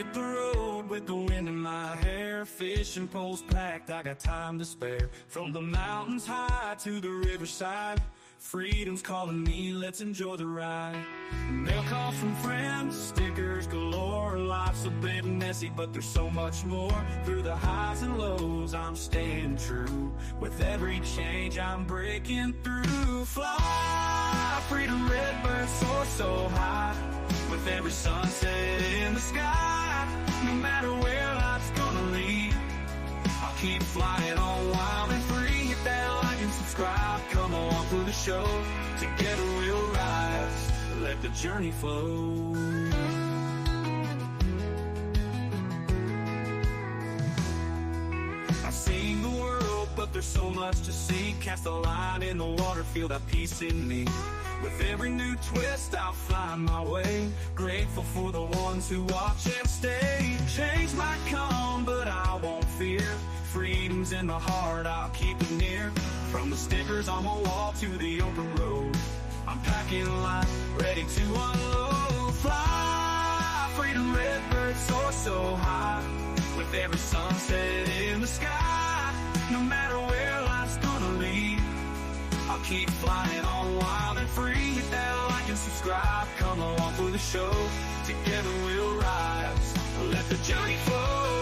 hit the road with the wind in my hair. Fishing poles packed, I got time to spare. From the mountains high to the riverside, freedom's calling me, let's enjoy the ride. Mail calls from friends, stickers galore. Life's a bit messy, but there's so much more. Through the highs and lows, I'm staying true. With every change, I'm breaking through. Fly, freedom, redbird, soar so high. With every sunset in the sky, no matter where life's gonna lead, I'll keep flying on wild and free. Hit that like and subscribe, come along for the show. Together we'll rise, let the journey flow. I've seen the world, but there's so much to see. Cast a line in the water, feel that peace in me. With every new twist, I'll find my way. Grateful for the ones who watch and stay. Change might come, but I won't fear. Freedom's in the heart, I'll keep it near. From the stickers on my wall to the open road, I'm packing light, ready to unload. Fly, freedom, redbird, soar so high. With every sunset in the sky, no matter where life's gonna lead, I'll keep flying on wild and free. Hit that like and subscribe, come along for the show. Together we'll rise, let the journey flow.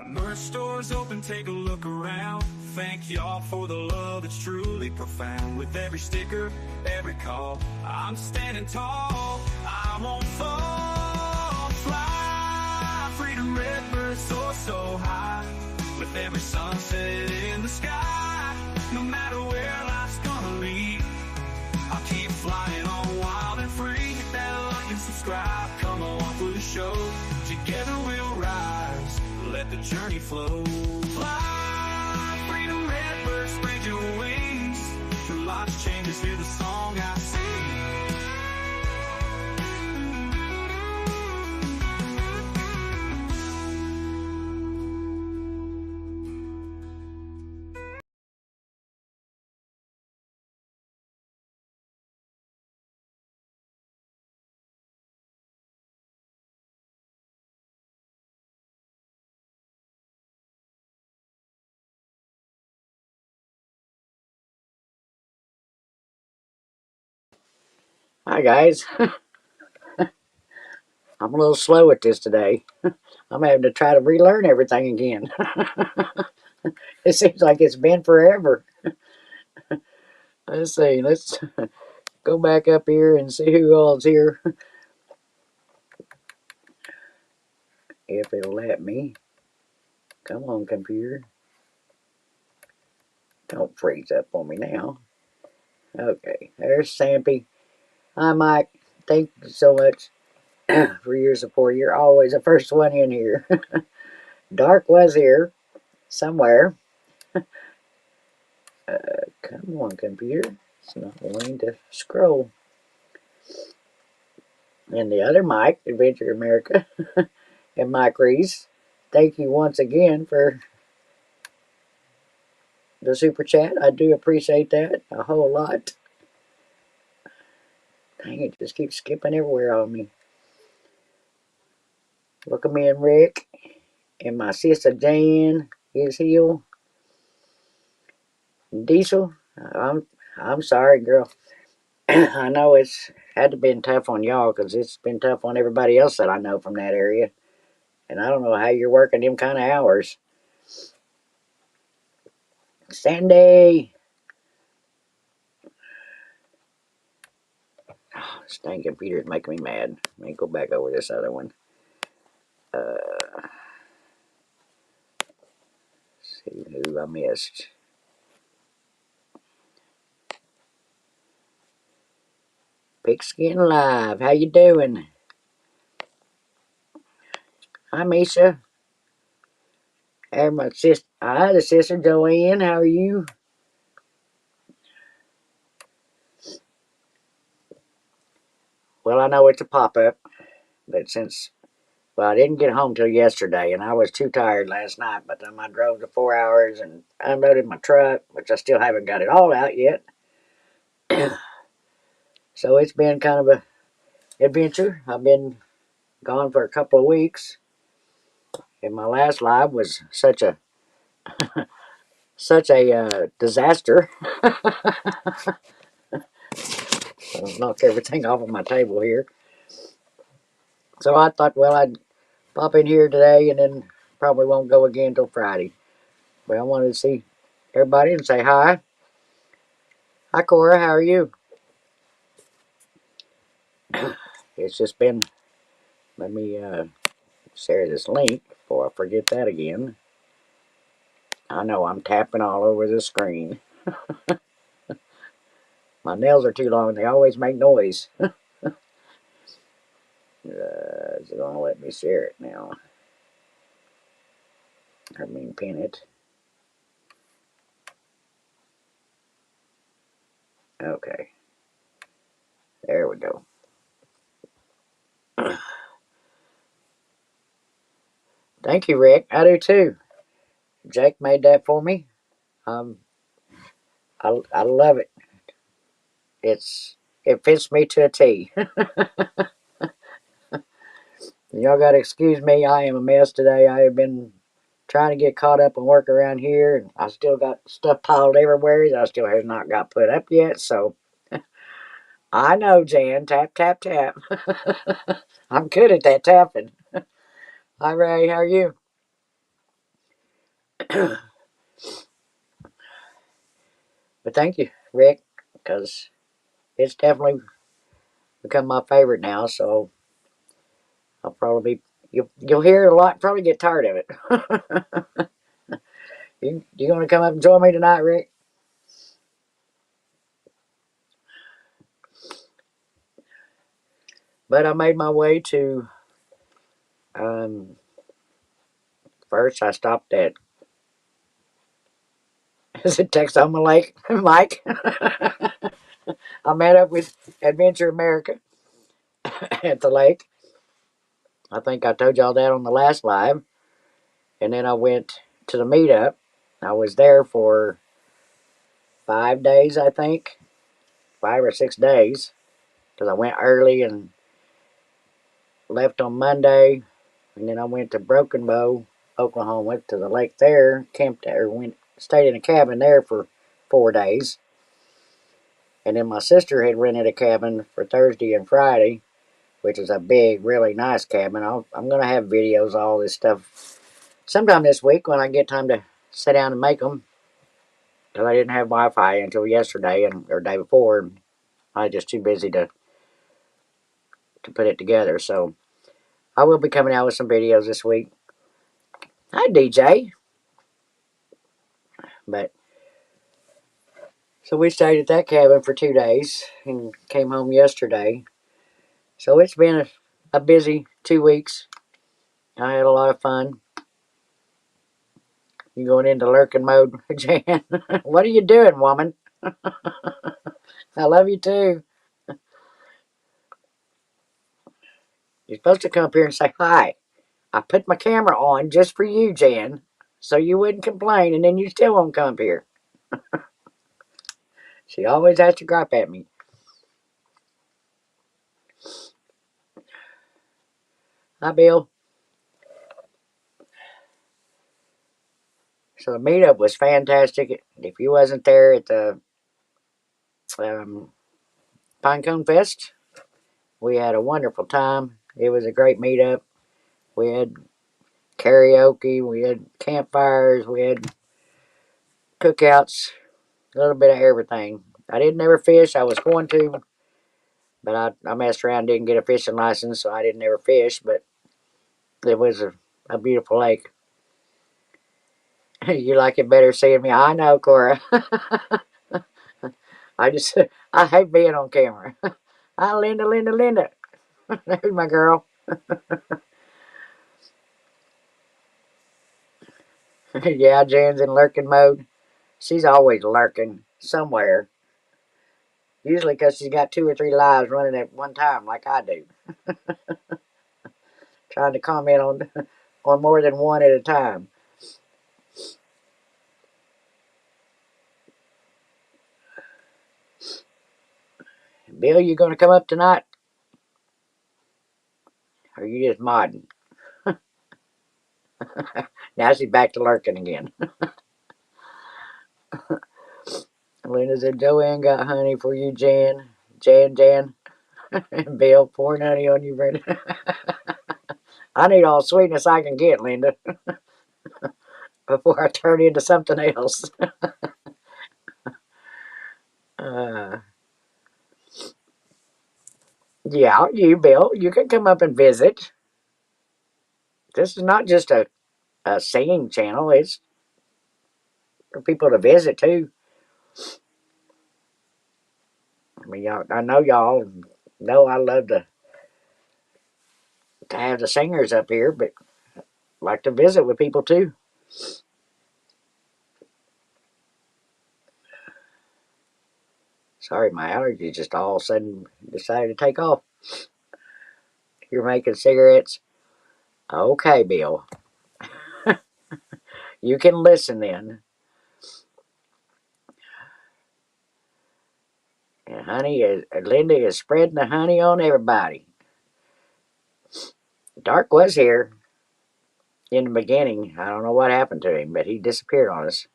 Merch stores open, take a look around. Thank y'all for the love, it's truly profound. With every sticker, every call, I'm standing tall, I won't fall. Fly, freedom, redbird, soar so high. With every sunset in the sky, no matter where life's gonna lead, I'll keep flying on wild and free. Hit that like and subscribe, come along for the show. Together we'll rise, let the journey flow. Fly, freedom, redbird, spread your wings. Through life's changes, hear the song I sing. Hi guys, I'm a little slow at this today. I'm having to try to relearn everything again. It seems like it's been forever. Let's see, let's go back up here and see who all's here. If it'll let me. Come on, computer. Don't freeze up on me now. Okay, there's Sampy. Hi Mike, thank you so much for your support. You're always the first one in here. Dark was here somewhere. Come on, computer. It's not wanting to scroll. And the other Mike, Adventure America, and Mike Reese, thank you once again for the super chat. I do appreciate that a whole lot. Dang, it just keeps skipping everywhere on me. Welcome in, Rick, and my sister Jan is here. Diesel, I'm sorry, girl. I know it's had to been tough on y'all because it's been tough on everybody else that I know from that area. And I don't know how you're working them kind of hours. Sandy! Oh, this dang computer is making me mad. Let me go back over this other one. See who I missed. Pigskin Live, how you doing? Hi, Misha. Hey, my sister. Hi, the sister Joanne. How are you? Well, I know it's a pop-up, but since Well, I didn't get home till yesterday, and I was too tired last night. But then I drove the 4 hours and unloaded my truck, which I still haven't got it all out yet. So it's been kind of a adventure. I've been gone for a couple of weeks, and my last live was such a disaster. I knocked everything off of my table here. So I thought, well, I'd pop in here today, and then probably won't go again till Friday. But I wanted to see everybody and say hi. Hi, Cora. How are you? It's just been. Let me share this link before I forget that again. I know I'm tapping all over the screen. My nails are too long. They always make noise. It's going to let me share it now. I mean, pin it. Okay. There we go. Thank you, Rick. I do too. Jake made that for me. Um, I love it. It fits me to a T. Y'all gotta excuse me. I am a mess today. I have been trying to get caught up and work around here, and I still got stuff piled everywhere that I still have not got put up yet. So I know, Jan. Tap tap tap. I'm good at that tapping. Hi, Ray. How are you? But thank you, Rick, because it's definitely become my favorite now. So I'll probably be, you'll hear it a lot. Probably get tired of it. You going to come up and join me tonight, Rick? But I made my way to. First, I stopped at. Is it Texoma Lake, Mike? I met up with Adventure America at the lake. I think I told y'all that on the last live. And then I went to the meetup. I was there for 5 days, I think, 5 or 6 days, because I went early and left on Monday, and then I went to Broken Bow, Oklahoma, went to the lake there, camped there, stayed in a cabin there for 4 days, and then my sister had rented a cabin for Thursday and Friday, which is a big, really nice cabin. I'm gonna have videos of all this stuff sometime this week when I get time to sit down and make them, because I didn't have Wi-Fi until yesterday or day before. And I was just too busy to put it together. So I will be coming out with some videos this week. Hi, DJ. But so we stayed at that cabin for 2 days and came home yesterday. So it's been a busy 2 weeks. I had a lot of fun. You going into lurking mode, Jan? What are you doing, woman? I love you too. You're supposed to come up here and say hi. I put my camera on just for you, Jan, so you wouldn't complain, and then you still won't come up here. She always has to gripe at me. Hi, Bill. So the meetup was fantastic. If you wasn't there at the Pinecone Fest, we had a wonderful time. It was a great meetup. We had karaoke, we had campfires, we had cookouts, a little bit of everything. I didn't ever fish. I was going to, but I messed around, didn't get a fishing license, so I didn't ever fish. But it was a beautiful lake. You like it better seeing me? I know, Cora. I just, I hate being on camera. Hi, Linda, Linda, Linda. There's my girl. Yeah, Jan's in lurking mode. She's always lurking somewhere. Usually because she's got 2 or 3 lives running at one time, like I do. trying to comment on more than one at a time. Bill, you going to come up tonight? Or are you just modding? Now she's back to lurking again. Linda said, Joanne got honey for you, Jan. Jan. And Bill, pouring honey on you, Brenda. I need all sweetness I can get, Linda, before I turn into something else. uh, yeah, you, Bill, you can come up and visit. This is not just a singing channel, it's for people to visit too. I mean, I know y'all know I love to have the singers up here, but I like to visit with people too. Sorry, my allergies just all of a sudden decided to take off. You're making cigarettes? Okay, Bill. You can listen then. And Linda is spreading the honey on everybody. Dark was here in the beginning. I don't know what happened to him, but he disappeared on us.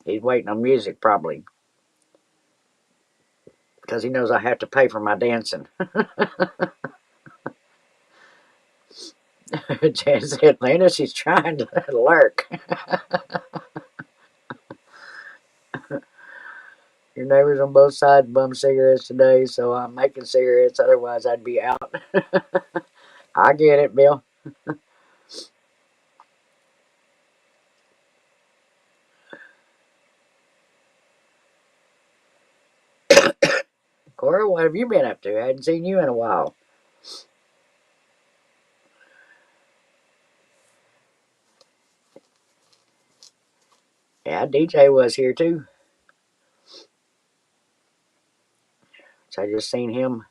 He's waiting on music probably because he knows I have to pay for my dancing. Jan said, Linda, she's trying to lurk. Your neighbors on both sides bum cigarettes today, so I'm making cigarettes. Otherwise, I'd be out. I get it, Bill. Cora, what have you been up to? I hadn't seen you in a while. Yeah, DJ was here too. So I just seen him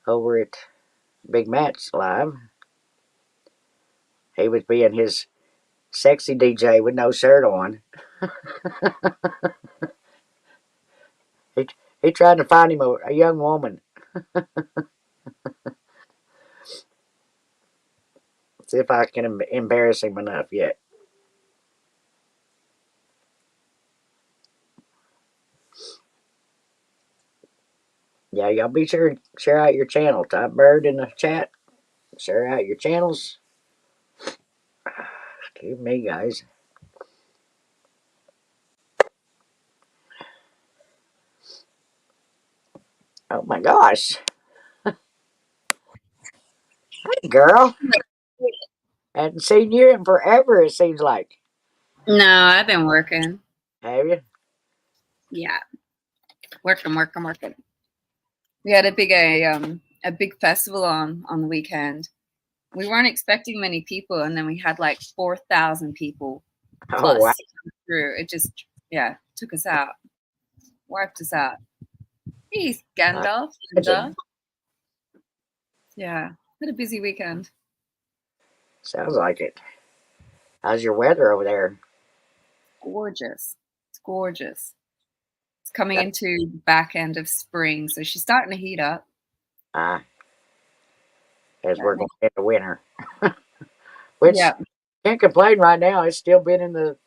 over at Big Matt's live. He was being his sexy DJ with no shirt on. He, he tried to find him a young woman. See if I can embarrass him enough yet. Yeah, y'all be sure to share out your channel. Type Bird in the chat. Share out your channels. Excuse me, guys. Oh my gosh. Hey, girl. Hadn't seen you in forever, it seems like. No, I've been working. Have you? Yeah, working. We had a big festival on the weekend. We weren't expecting many people, and then we had like 4,000 people plus wow. through. It just took us out, wiped us out. Hey, Gandalf, Linda. Yeah, had a busy weekend. Sounds like it. How's your weather over there? Gorgeous. It's gorgeous. It's coming into the back end of spring, so she's starting to heat up. As we're going into winter. Which can't complain right now. It's still been in the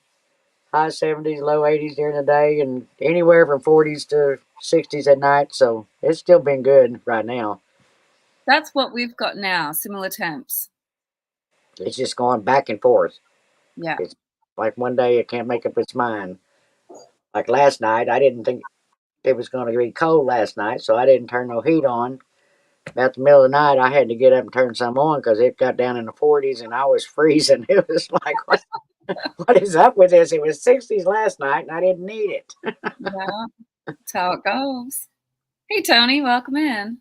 high 70s, low 80s during the day, and anywhere from 40s to 60s at night. So it's still been good right now. That's what we've got now, similar temps. It's just going back and forth. Yeah. It's like one day it can't make up its mind. Like last night, I didn't think it was going to be cold last night, so I didn't turn no heat on. About the middle of the night, I had to get up and turn some on because it got down in the 40s and I was freezing. It was like, what is up with this? It was 60s last night and I didn't need it. Yeah, that's how it goes. Hey, Tony, welcome in.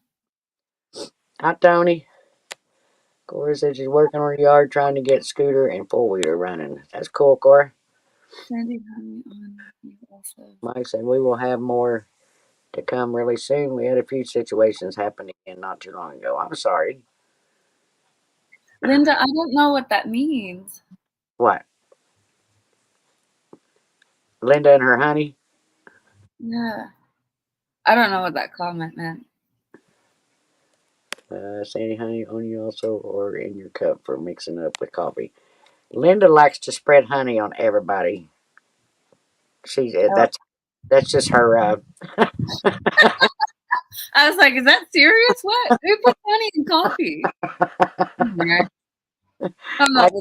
Hi, Tony. Cora said she's working on her yard trying to get scooter and four-wheeler running. That's cool, Cora. Mike said we will have more to come really soon. We had a few situations happen again not too long ago. I'm sorry. Linda, I don't know what that means. What? Linda and her honey? Yeah. I don't know what that comment meant. Sandy, honey on you also, or in your cup for mixing up with coffee. Linda likes to spread honey on everybody. She's Oh. that's just her. I was like, is that serious? What? Who put honey in coffee? Yeah. I'm I not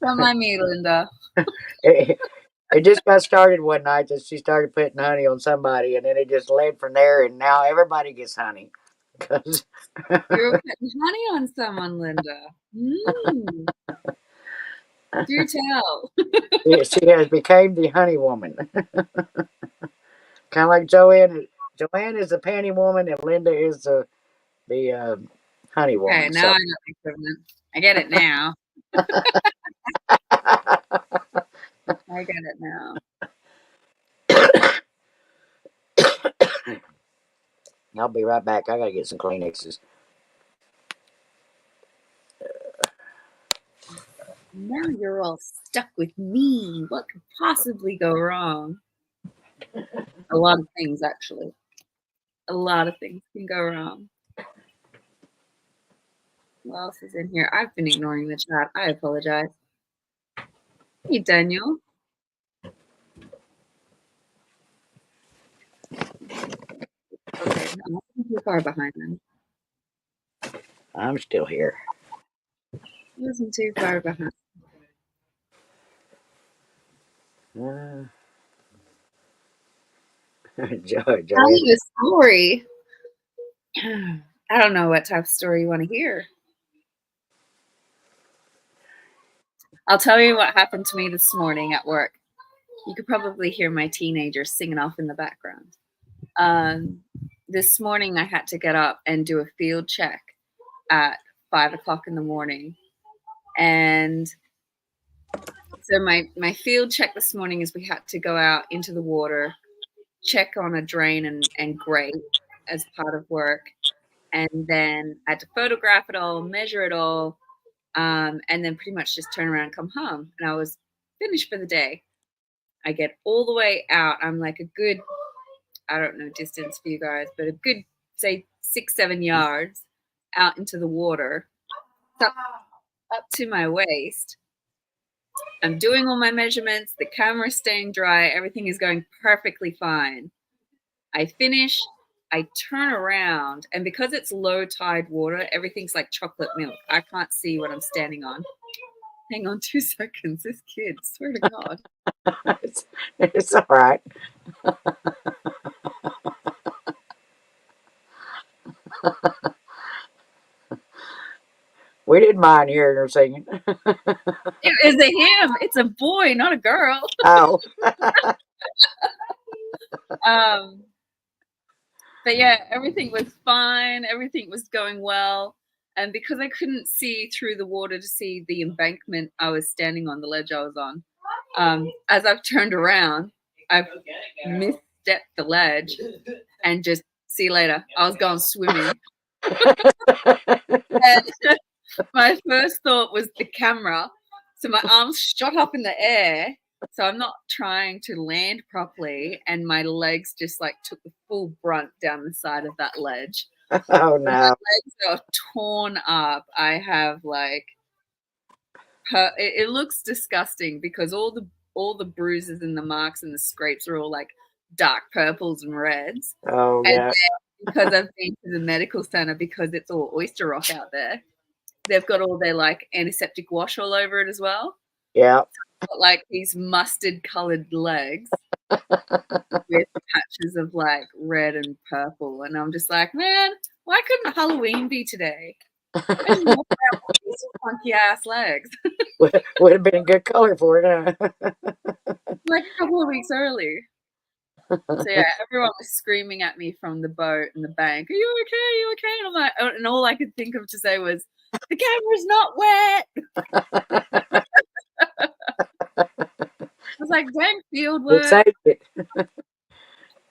Don't mind me, Linda. it just got started one night that she started putting honey on somebody, and then it just led from there, and now everybody gets honey. 'Cause You're putting honey on someone, Linda. Do tell. she has become the honey woman, kind of like Joanne. Joanne is the panty woman, and Linda is the honey Okay, woman. now So I got the equivalent. I get it now. I get it now. I'll be right back. I gotta get some Kleenexes. Now you're all stuck with me. What could possibly go wrong? A lot of things, actually. A lot of things can go wrong. What else is in here? I've been ignoring the chat. I apologize. Hey, Daniel. Okay, I'm not too far behind them. I'm still here. I wasn't too far behind. Joanne. Tell me the story. I don't know what type of story you want to hear. I'll tell you what happened to me this morning at work. You could probably hear my teenagers singing off in the background. This morning I had to get up and do a field check at 5 o'clock in the morning. And so my field check this morning is we had to go out into the water, check on a drain and grate as part of work. And then I had to photograph it all, measure it all, and then pretty much just turn around and come home. And I was finished for the day. I get all the way out. I'm like a good, I don't know distance for you guys, but a good, say, 6-7 yards out into the water, up to my waist. I'm doing all my measurements. The camera's staying dry. Everything is going perfectly fine. I finish. I turn around, and because it's low tide water, everything's like chocolate milk. I can't see what I'm standing on. Hang on 2 seconds. This kid, swear to God. it's all right. We didn't mind hearing her singing. It is a him. It's a boy, not a girl. Oh. But yeah, everything was fine. Everything was going well. And because I couldn't see through the water to see the embankment I was standing on, the ledge I was on, as I've turned around, I've misstepped the ledge and just see you later. I was going swimming. And my first thought was the camera. So my arms shot up in the air. So I'm not trying to land properly. And my legs just like took the full brunt down the side of that ledge. Oh no. My legs are torn up. I have like, it looks disgusting because all the bruises and the marks and the scrapes are all like dark purples and reds. Oh yeah. And because I've been to the medical center, because it's all oyster rock out there, they've got all their like antiseptic wash all over it as well. Yeah. Got, like these mustard colored legs with patches of like red and purple, and I'm just like, man, why couldn't Halloween be today? Imagine walking around with these funky ass legs. Would have been a good color for it, huh? Like a couple of weeks early. So yeah, everyone was screaming at me from the boat and the bank, "Are you okay? Are you okay?" And I'm like, and all I could think of to say was, "The camera's not wet." I was like, "Dang, field work." Saved it.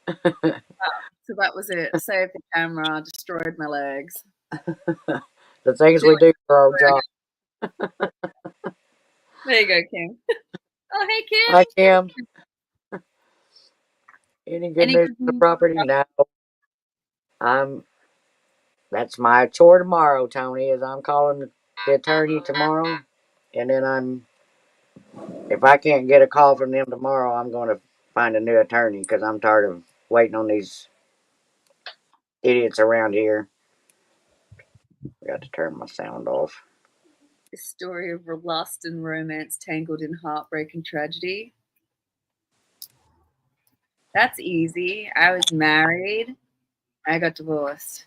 So that was it. Saved the camera, destroyed my legs. The things we do for our job. There you go, Kim. Oh, hey, Kim. Hi, Kim. Any good Any news good on the news? property? No. That's my chore tomorrow, Tony, is I'm calling the attorney tomorrow. And then if I can't get a call from them tomorrow, I'm going to find a new attorney because I'm tired of waiting on these idiots around here. Got to turn my sound off. A story of lust and romance tangled in heartbreak and tragedy. That's easy. I was married. I got divorced.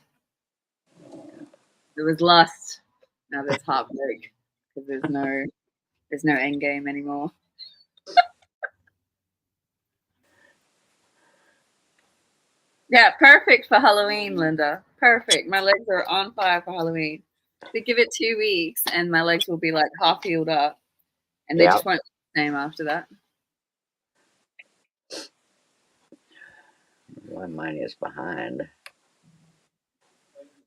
There was lust. Now there's heartbreak because there's no end game anymore. Yeah, perfect for Halloween, Linda. Perfect. My legs are on fire for Halloween. So give it 2 weeks and my legs will be like half healed up. And they just won't be the same after that. Well, mine is behind.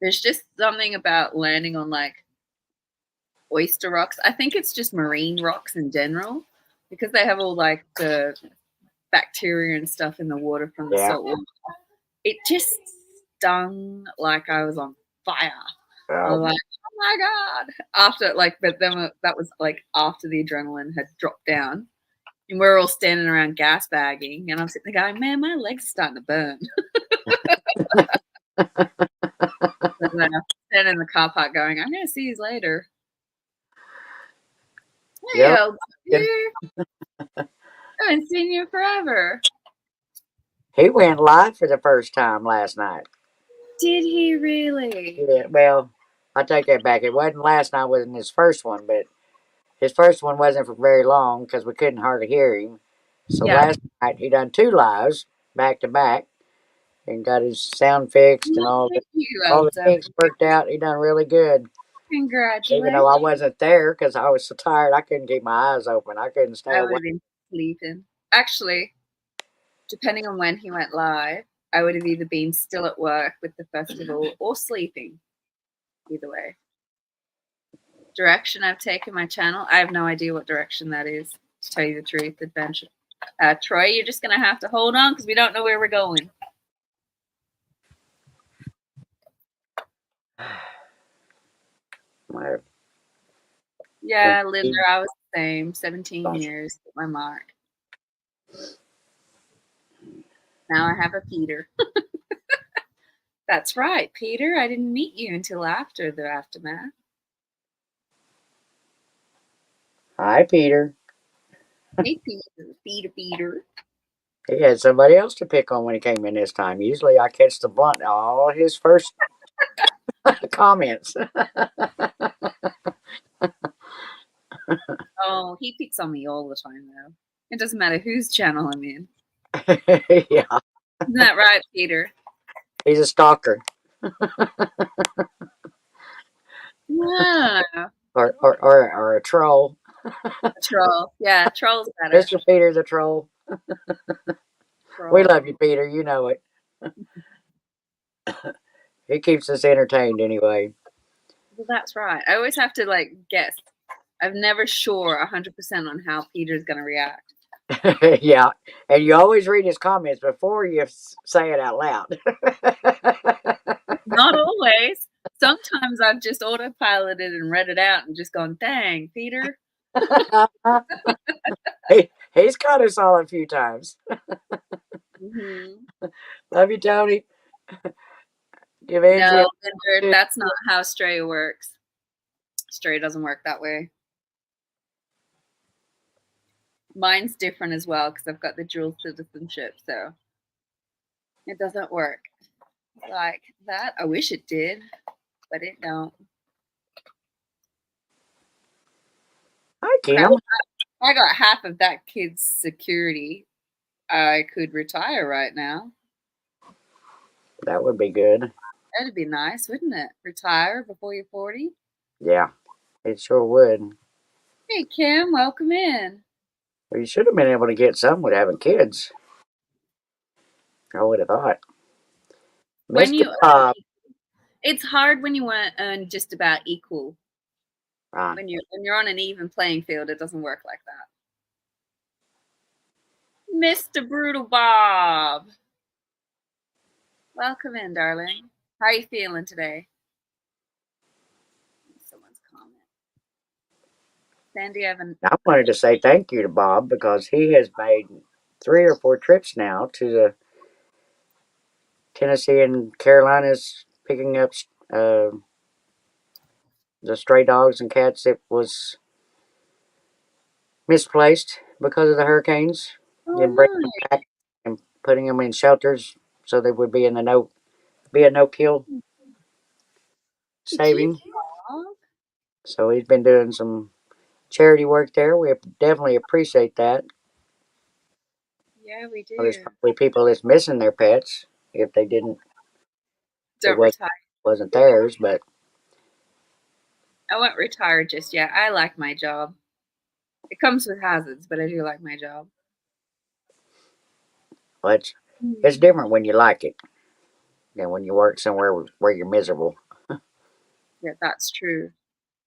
There's just something about landing on like oyster rocks. I think it's just marine rocks in general because they have all like the bacteria and stuff in the water from the salt water. It just stung like I was on fire. I was like, oh my God. After like, but then that was like after the adrenaline had dropped down. And we're all standing around gas bagging, and I'm sitting there going, man, my legs are starting to burn. And then I'm standing in the car park going, I'm going to see you later. Hey, old dude. I haven't seen you forever. He went live for the first time last night. Did he really? Yeah, well, I take that back. It wasn't last night, wasn't his first one, but his first one wasn't for very long because we couldn't hardly hear him. So last night he done 2 lives back to back and got his sound fixed and all the things worked out. He done really good. Congratulations. Even though I wasn't there because I was so tired, I couldn't keep my eyes open. I couldn't stay I awake. would have been sleeping. Actually, depending on when he went live, I would have either been still at work with the festival or sleeping. Either way. Direction I've taken my channel, I have no idea what direction that is, to tell you the truth. Adventure. Troy, you're just going to have to hold on because we don't know where we're going. Yeah, Linda, I was the same. 17 years at my mark. Now I have a Peter. That's right, Peter. I didn't meet you until after the aftermath. Hi, Peter. Hey, Peter. Peter. He had somebody else to pick on when he came in this time. Usually I catch the blunt all his first comments. Oh, he picks on me all the time, though. It doesn't matter whose channel I'm in. Yeah. Isn't that right, Peter? He's a stalker. Yeah. Or a troll. A troll. Yeah, troll's better. Mr. Peter's a troll. We love you, Peter. You know it. He keeps us entertained anyway. Well, that's right. I always have to like guess. I'm never sure 100% on how Peter's going to react. Yeah, and you always read his comments before you say it out loud. Not always. Sometimes I've just autopiloted and read it out and just gone, dang, Peter. He's caught us all a few times. Mm-hmm. Love you, Tony. Give Angie no, that's not how Stray works. Stray doesn't work that way. Mine's different as well because I've got the dual citizenship, so it doesn't work like that. I wish it did, but it don't. Hi, Kim. I got half of that kid's security. I could retire right now. That would be good. That'd be nice, wouldn't it? Retire before you're 40? Yeah, it sure would. Hey, Kim, welcome in. Well, you should have been able to get some with having kids. I would have thought. When Mr. Bob. It's hard when you want to earn just about equal. Right. When you're on an even playing field, it doesn't work like that. Mr. Brutal Bob. Welcome in, darling. How are you feeling today? Someone's comment. Sandy Evan. I wanted to say thank you to Bob because he has made 3 or 4 trips now to the Tennessee and Carolinas, picking up the stray dogs and cats that was misplaced because of the hurricanes, Oh, then bringing them nice. back and putting them in shelters so they would be in the be a no kill saving. So he's been doing some charity work there. We definitely appreciate that. Yeah, we do. There's probably people that's missing their pets if they didn't. Don't retire. Wasn't theirs, but I won't retire just yet. I like my job. It comes with hazards, but I do like my job. it's different when you like it than when you work somewhere where you're miserable. Yeah, that's true.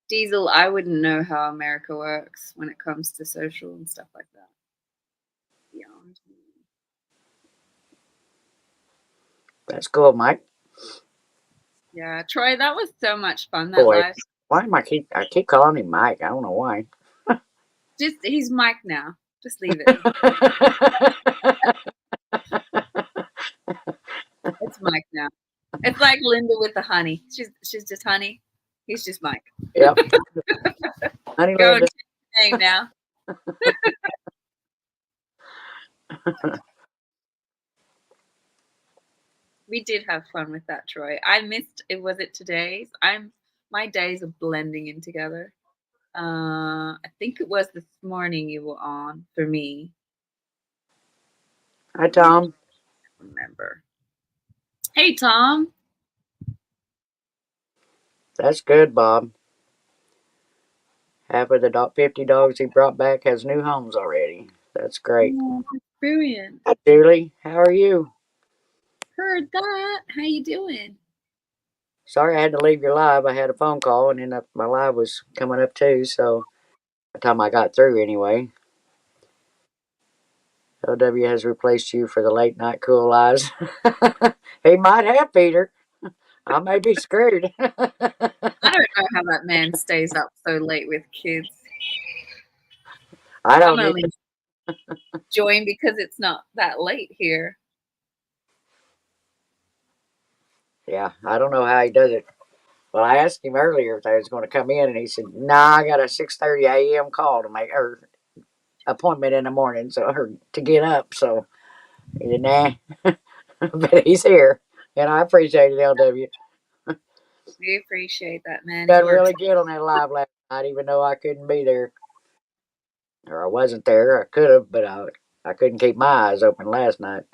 Diesel, I wouldn't know how America works when it comes to social and stuff like that. Beyond. That's cool, Mike. Yeah, Troy, that was so much fun. That Boy, live. why am I keep calling him Mike? I don't know why. He's Mike now. Just leave it. It's Mike now. It's like Linda with the honey. She's just honey. He's just Mike. Yep. Honey Go Linda. name now. We did have fun with that, Troy. I missed it. Was it today's? My days are blending in together. I think it was this morning you were on for me. Hi, Tom. I remember. Hey, Tom. That's good, Bob. Half of the 50 dogs he brought back has new homes already. That's great. Oh, that's brilliant. Hi, Julie. How are you? Heard that. How you doing? Sorry I had to leave your live. I had a phone call, and then my live was coming up too, so by the time I got through anyway. LW has replaced you for the late night cool lives. He might have, Peter. I may be screwed. I don't know how that man stays up so late with kids. I don't I'm only join because it's not that late here. Yeah, I don't know how he does it. Well, I asked him earlier if I was going to come in, and he said, "Nah, I got a 6:30 a.m. call to make or appointment in the morning, or to get up." So, he said, "Nah," but he's here, and I appreciate it, LW. We appreciate that, man. Done really good on that live last night, even though I couldn't be there, or I wasn't there. I could have, but I couldn't keep my eyes open last night.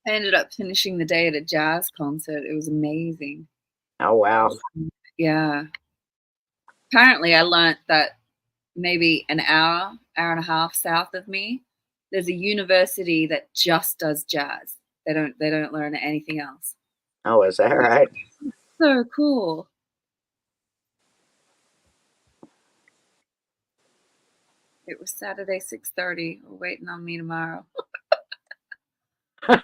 I ended up finishing the day at a jazz concert. It was amazing. Oh wow! Yeah. Apparently, I learned that maybe an hour and a half south of me, there's a university that just does jazz. They don't learn anything else. Oh, is that right? So cool. It was Saturday 6:30. We're waiting on me tomorrow. It's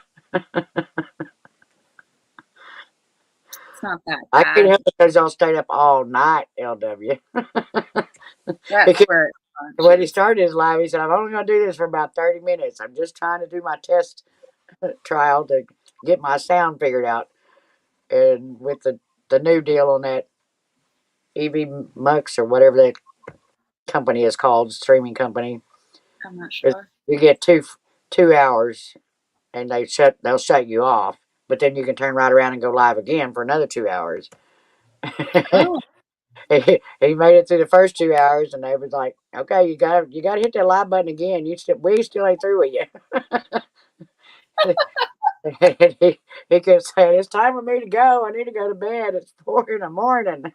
not that bad. I can't help it because y'all stayed up all night, LW. That's where when he started his live, he said, "I'm only going to do this for about 30 minutes. I'm just trying to do my test trial to get my sound figured out." And with the new deal on that EV Mux or whatever that company is called, streaming company, I'm not sure. you get 2 hours, and they'll shut you off, but then you can turn right around and go live again for another 2 hours. Oh. He made it through the first 2 hours, and they was like, "Okay, you got to hit that live button again. We still ain't through with you." And he kept saying, "It's time for me to go. I need to go to bed. It's 4 in the morning."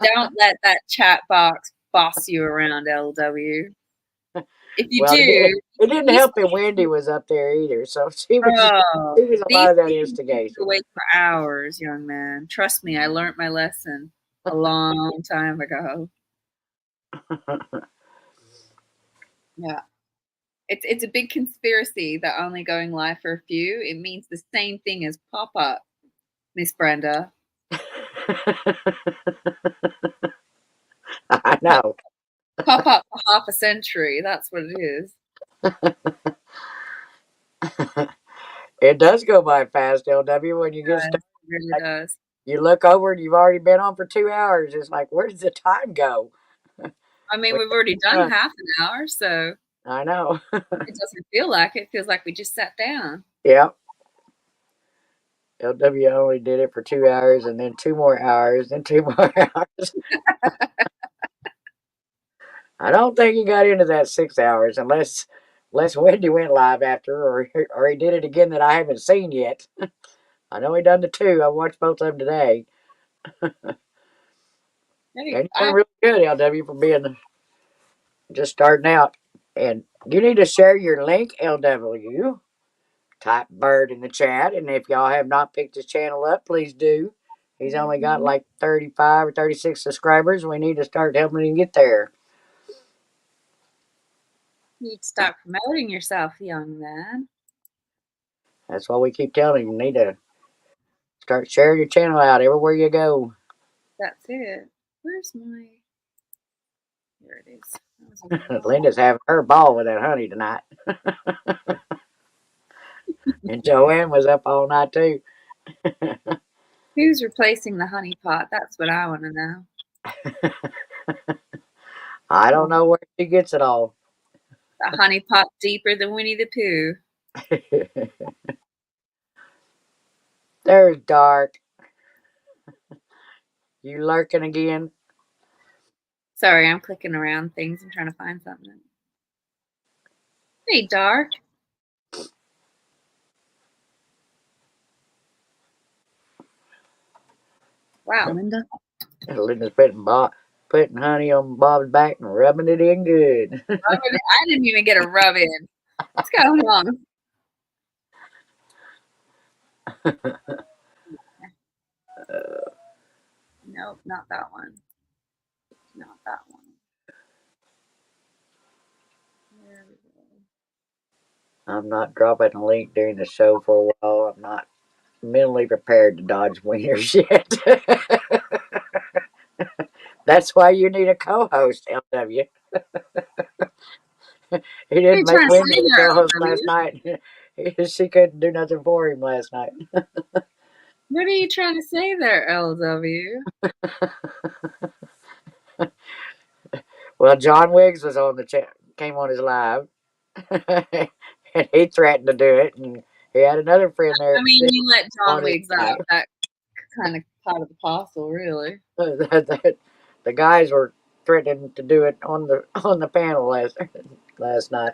Don't let that chat box boss you around, LW. if you Well, do, it didn't these help that Wendy was up there either, so she was oh, a these lot of that people keep you instigation. awake for hours, young man. Trust me, I learned my lesson a long time ago. Yeah. It's a big conspiracy that only going live for a few, it means the same thing as pop up, Miss Brenda. I know. Pop up for half a century. That's what it is. It does go by fast, LW, when you get started. It really Like, does. you look over and you've already been on for 2 hours. It's like, where does the time go? I mean, we've already done half an hour, so I know. it doesn't feel like it. It feels like we just sat down. Yeah. LW only did it for 2 hours and then 2 more hours, then 2 more hours. I don't think he got into that 6 hours unless Wendy went live after, or he did it again that I haven't seen yet. I know he done the two. I watched both of them today. Maybe And you're really good, LW, for being just starting out. And you need to share your link, LW. Type Bird in the chat. And if y'all have not picked his channel up, please do. He's only got like 35 or 36 subscribers. We need to start helping him get there. you need to start promoting yourself, young man. That's why we keep telling him. You need to start sharing your channel out everywhere you go. That's it. Where's my... Here it is. Linda's having her ball with that honey tonight. And Joanne was up all night too. Who's replacing the honey pot? That's what I want to know. I don't know where she gets it all. The honey pot deeper than Winnie the Pooh. There's Dark. You lurking again? Sorry, I'm clicking around things. I'm trying to find something. Hey, Dark. Wow, Linda. Linda's putting honey on Bob's back and rubbing it in good. I didn't even get a rub in. What's going on? Nope, not that one. Not that one. There we go. I'm not dropping a link during the show for a while. I'm not mentally prepared to dodge wieners yet. That's why you need a co-host, LW. He didn't make Wendy the co-host last night. She couldn't do nothing for him last night. What are you trying to say there, LW? Well, John Wiggs was on the chat, came on his live, and he threatened to do it, and he had another friend there. I mean, you let John Wiggs out. That kind of part of the parcel, really. The guys were threatening to do it on the panel last night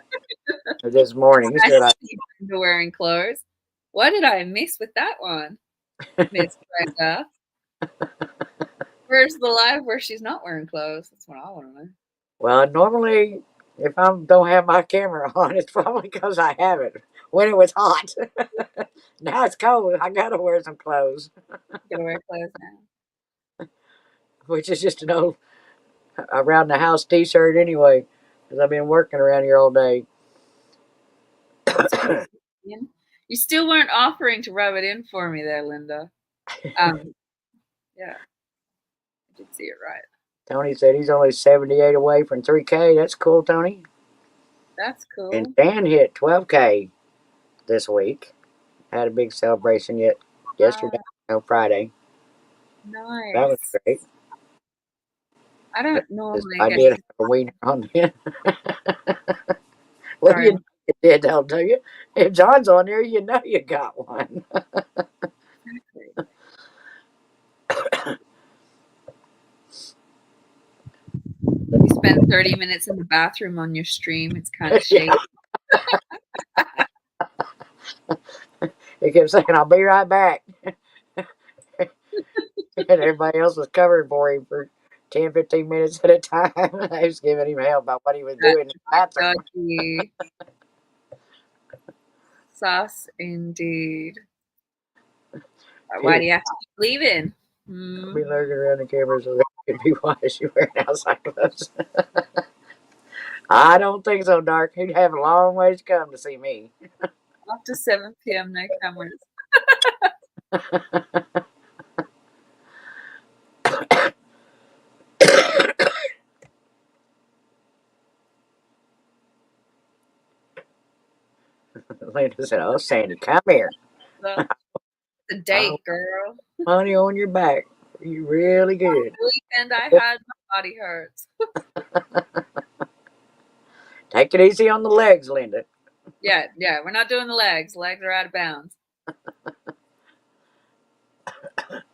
or this morning. I see Brenda wearing clothes. What did I miss with that one, Miss Brenda? Where's the live where she's not wearing clothes? That's what I want to know. Well, normally, if I don't have my camera on, it's probably because I have it when it was hot. Now it's cold. I gotta wear some clothes. Gotta wear clothes now. Which is just an old around the house T-shirt anyway, because I've been working around here all day. You still weren't offering to rub it in for me there, Linda. Yeah, I did see it right. Tony said he's only 78 away from 3K. That's cool, Tony. That's cool. And Dan hit 12K this week. Had a big celebration yesterday, Friday. Nice. That was great. I don't normally. I did have a wiener on there. Well, you did, I'll tell you. If John's on there, you know you got one. Exactly. You spend 30 minutes in the bathroom on your stream. It's kind of shady. He kept saying, "I'll be right back." And everybody else was covering for him for 10, 15 minutes at a time. I was giving him hell about what he was doing in the bathroom. Doggy. Sauce indeed. Why do you have to keep leaving? I'll be lurking around the camera so they can be watching you wearing outside clothes. I don't think so, Dark. He'd have a long ways to come to see me. After 7 p.m., no cameras. Linda said, "Oh, Sandy, come here. Well, it's a date, girl. Money on your back. You really good. The weekend I had, my body hurts. Take it easy on the legs, Linda." Yeah, we're not doing the legs. Legs are out of bounds. But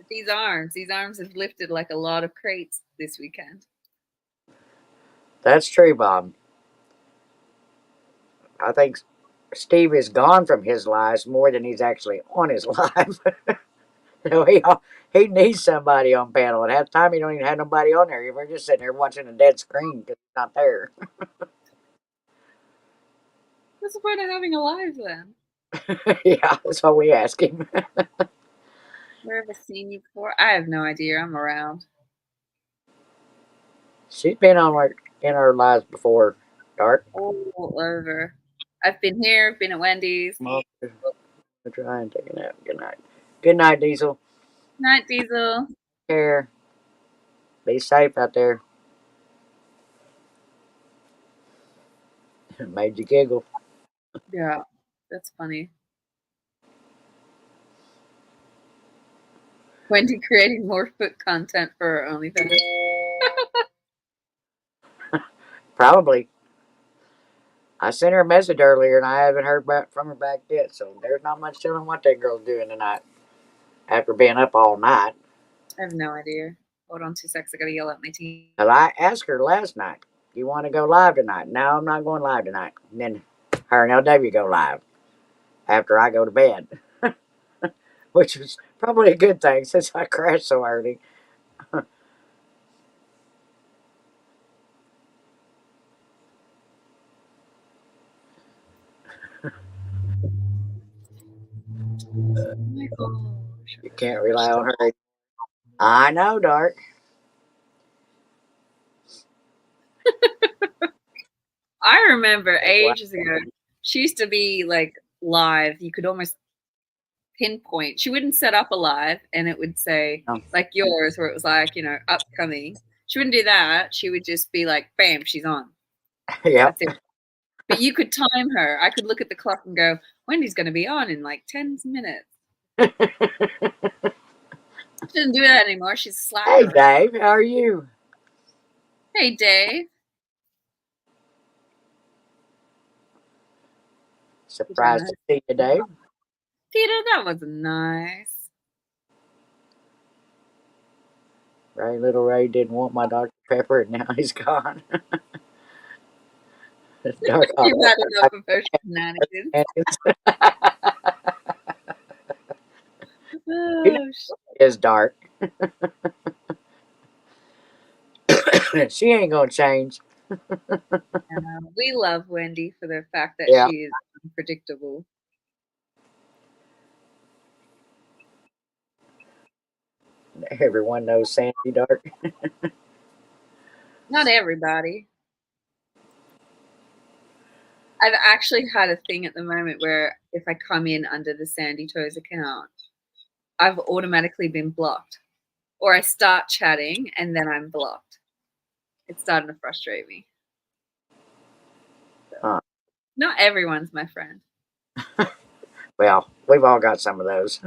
these arms have lifted like a lot of crates this weekend. That's true, Bob. I think Steve is gone from his lives more than he's actually on his live. He needs somebody on panel, and half the time he don't even have nobody on there. We're just sitting there watching a dead screen because he's not there. What's the point of having a live then? Yeah, that's what we ask him. Where have I seen you before? I have no idea. I'm around. She's been on in our lives before, Dark. All over. I've been here. Been at Wendy's. I'll try and take a nap. Good night. Good night, Diesel. Night, Diesel. Care. Be safe out there. Made you giggle. Yeah, that's funny. Wendy creating more foot content for her OnlyFans. Probably. I sent her a message earlier and I haven't heard back from her back yet, so there's not much telling what that girl's doing tonight after being up all night. I have no idea. Hold on 2 seconds. I gotta yell at my team. Well, I asked her last night, "Do you want to go live tonight?" "No, I'm not going live tonight." And then her and LW go live after I go to bed, which is probably a good thing since I crashed so early. Oh my gosh. You can't rely on her. I know, Dark. I remember ages ago, she used to be like live. You could almost pinpoint. She wouldn't set up a live and it would say like yours where it was like, upcoming. She wouldn't do that. She would just be like, bam, she's on. Yeah. That's it. But you could time her. I could look at the clock and go, Wendy's going to be on in like 10 minutes. She doesn't do that anymore. She's slacker. Hey, Dave. How are you? Hey, Dave. Surprised to see you, Dave. Peter, that was nice. Little Ray didn't want my Dr. Pepper, and now he's gone. Dark. You've had enough of her shenanigans. Oh, is Dark. She ain't gonna change. We love Wendy for the fact that she is unpredictable. Everyone knows Sandy, Dark. Not everybody. I've actually had a thing at the moment where if I come in under the Sandy Toes account, I've automatically been blocked. Or I start chatting and then I'm blocked. It's starting to frustrate me. So, not everyone's my friend. Well, we've all got some of those.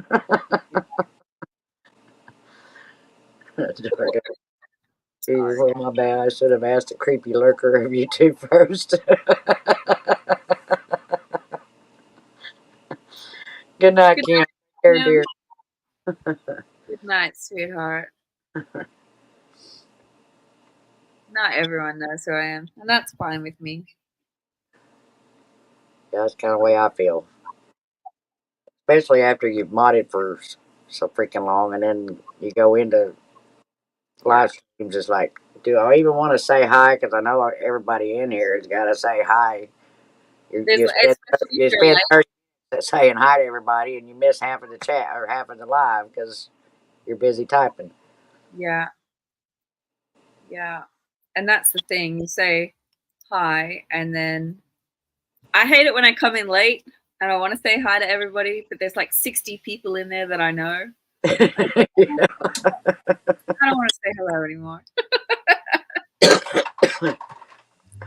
Well, my bad. I should have asked a creepy lurker of you two first. Good night, Kim. Dear. Good night, sweetheart. Not everyone knows who I am, and that's fine with me. Yeah, that's kind of the way I feel. Especially after you've modded for so freaking long, and then you go into live streams. It's like, do I even want to say hi? Because I know everybody in here has got to say hi. There's especially if You you're spend like, 30 minutes saying hi to everybody, and you miss half of the chat or half of the live because you're busy typing. yeah, yeah. And that's the thing. You say hi, and then I hate it when I come in late and I want to say hi to everybody, but there's like 60 people in there that I know. I don't want to say hello anymore.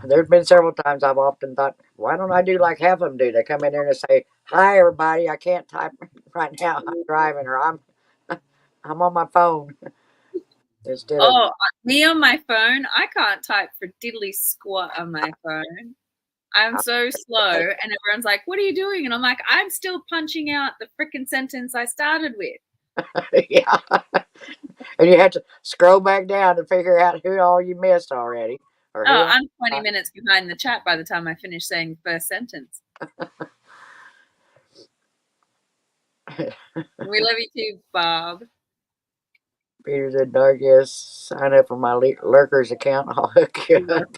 There's been several times I've often thought, why don't I do like half of them do? They come in there and say, hi, everybody. I can't type right now. I'm driving or I'm on my phone. Instead of, Oh, me on my phone, I can't type for diddly squat on my phone. I'm so slow. And everyone's like, what are you doing? And I'm like, I'm still punching out the freaking sentence I started with. yeah. And you have to scroll back down to figure out who all you missed already. Or Oh, I'm 20 minutes behind the chat by the time I finish saying the first sentence. We love you too, Bob. Peter said, Dark, yes, sign up for my Lurkers account. I'll hook you up.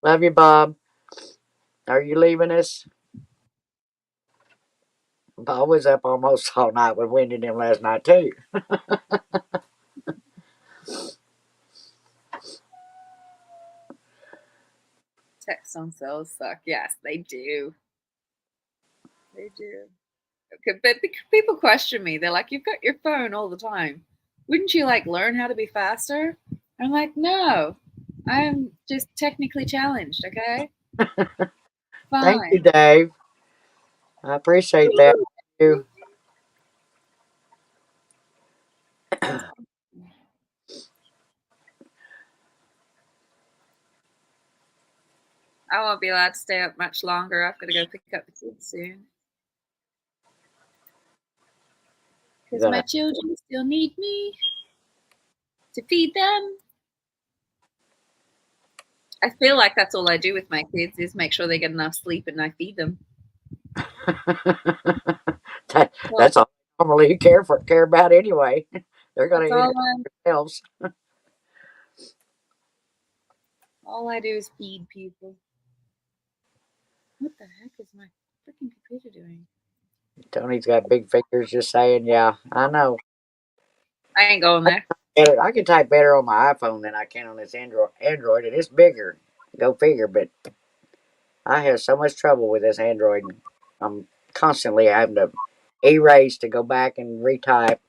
Love you, Bob. Are you leaving us? Bob was up almost all night with Wendy and them last night, too. Text on cells suck. Yes, they do. They do. Okay, but people question me. They're like, you've got your phone all the time. Wouldn't you like learn how to be faster? I'm like, no, I'm just technically challenged. Okay. Fine. Thank you, Dave. I appreciate that. Thank you. I won't be allowed to stay up much longer. I've got to go pick up the kids soon. Because my children still need me to feed them. I feel like that's all I do with my kids is make sure they get enough sleep and I feed them. That's all normally you care about anyway. They're going to eat themselves. All I do is feed people. What the heck is my freaking computer doing? Tony's got big fingers, just saying, yeah, I know. I ain't going there. I can type better on my iPhone than I can on this Android, and it's bigger. Go figure, but I have so much trouble with this Android. I'm constantly having to erase to go back and retype.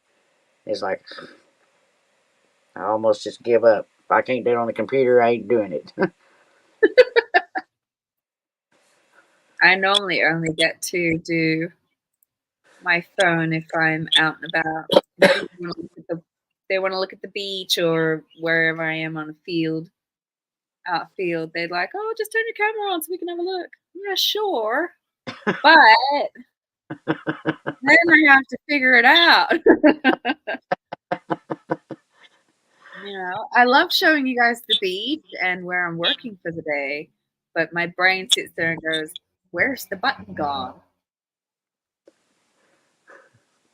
It's like I almost just give up. If I can't do it on the computer, I ain't doing it. I normally only get to do my phone if I'm out and about. They want to look at the beach or wherever I am on a field, outfield. They're like, oh, just turn your camera on so we can have a look. Yeah, sure. But then I have to figure it out. You know, I love showing you guys the beach and where I'm working for the day, but my brain sits there and goes, where's the button gone?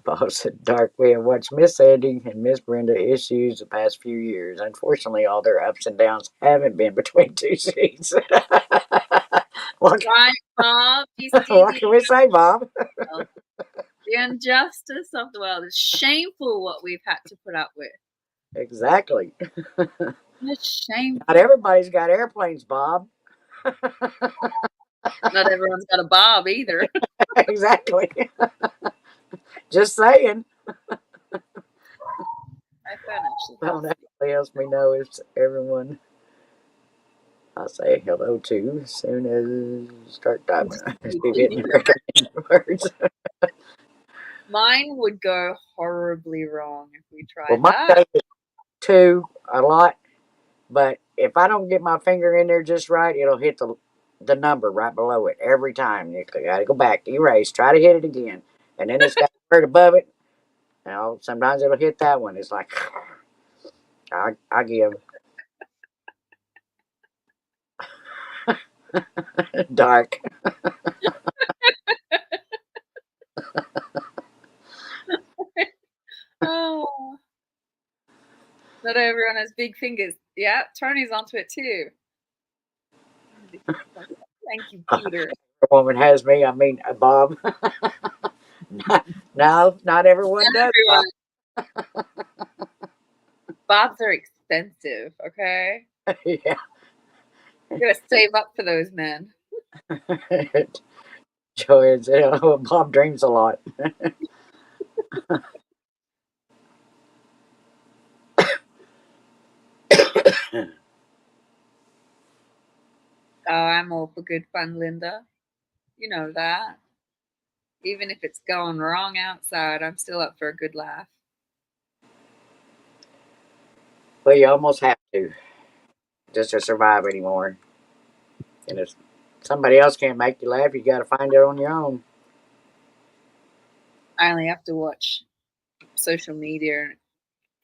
Bob said, Dark, we have watched Miss Andy and Miss Brenda issues the past few years. Unfortunately, all their ups and downs haven't been between two sheets. What Bob? what can we say, Bob? The injustice of the world is shameful what we've had to put up with. Exactly. It's shameful. Not everybody's got airplanes, Bob. Not everyone's got a Bob either. Exactly. Just saying. My phone Don't actually helps me know if everyone I say hello to as soon as you start typing. Words. Mine would go horribly wrong if we tried Well, mine that. goes to a lot, but if I don't get my finger in there just right, it'll hit the number right below it every time. You got to go back, erase, try to hit it again, and then it's got a word above it. You know, sometimes it'll hit that one. It's like I give dark. Not everyone has big fingers. Yeah, Tony's onto it too. Thank you, Peter. A woman has me. I mean, Bob. No, not everyone Not does. Bob. everyone. Bobs are expensive, okay? Yeah. You gotta save up for those men. Joey said, oh, Bob dreams a lot. Oh, I'm all for good fun, Linda. You know that. Even if it's going wrong outside, I'm still up for a good laugh. Well, you almost have to just to survive anymore. And if somebody else can't make you laugh, you got to find it on your own. I only have to watch social media and it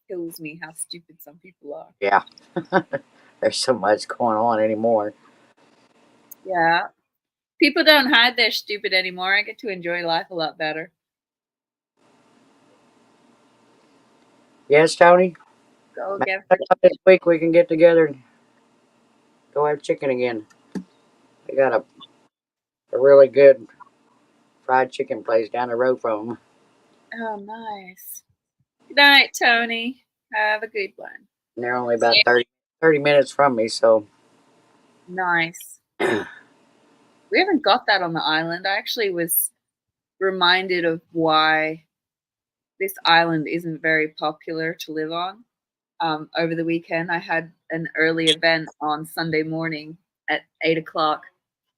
kills me how stupid some people are. Yeah. There's so much going on anymore. Yeah. People don't hide their stupid anymore. I get to enjoy life a lot better. Yes, Tony? Go Maybe get this week we can get together and go have chicken again. We got a really good fried chicken place down the road from them. Oh, nice. Good night, Tony. Have a good one. And they're only about 30 minutes from me, so. Nice. We haven't got that on the island. I actually was reminded of why this island isn't very popular to live on. Over the weekend, I had an early event on Sunday morning at 8 o'clock.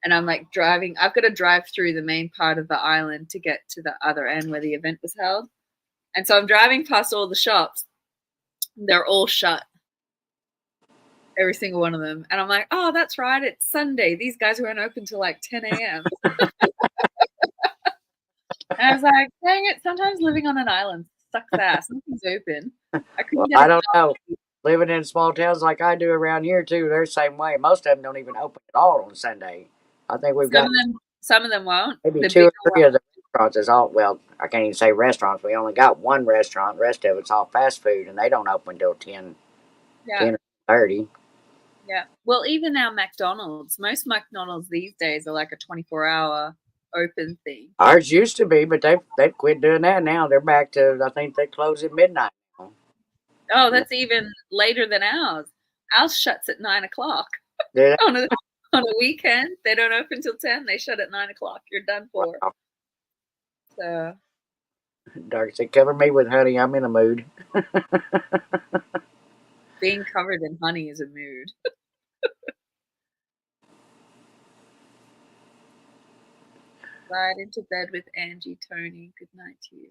And I'm like driving. I've got to drive through the main part of the island to get to the other end where the event was held. And so I'm driving past all the shops. They're all shut. Every single one of them. And I'm like, oh, that's right. It's Sunday. These guys weren't open till like 10 a.m. And I was like, dang it. Sometimes living on an island sucks ass. Nothing's open. I don't know. Living in small towns like I do around here, too, they're the same way. Most of them don't even open at all on Sunday. I think we've got some of them won't. maybe 2 or 3 of the restaurants is all, well, I can't even say restaurants. We only got one restaurant. The rest of it's all fast food, and they don't open till 10 or 30. Yeah. Well, even now McDonald's, most McDonald's these days are like a 24-hour open thing. Ours used to be, but they've quit doing that now. They're back to, I think they close at midnight. Oh, that's even later than ours. Ours shuts at 9 o'clock. Yeah. on a weekend, they don't open till 10. They shut at 9 o'clock. You're done for. Wow. So. Dark said, cover me with honey. I'm in a mood. Being covered in honey is a mood. Slide into bed with Angie, Tony. Good night to you.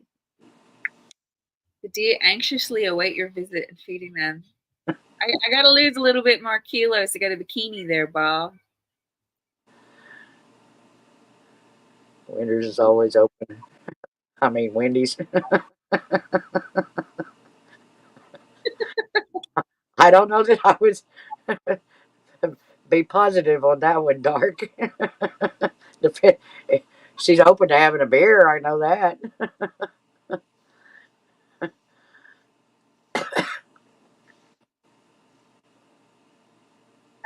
The deer anxiously await your visit and feeding them. I got to lose a little bit more kilos to get a bikini there, Bob. Wendy's is always open. I mean, Wendy's. I don't know that I would be positive on that one, Dark. She's open to having a beer. I know that.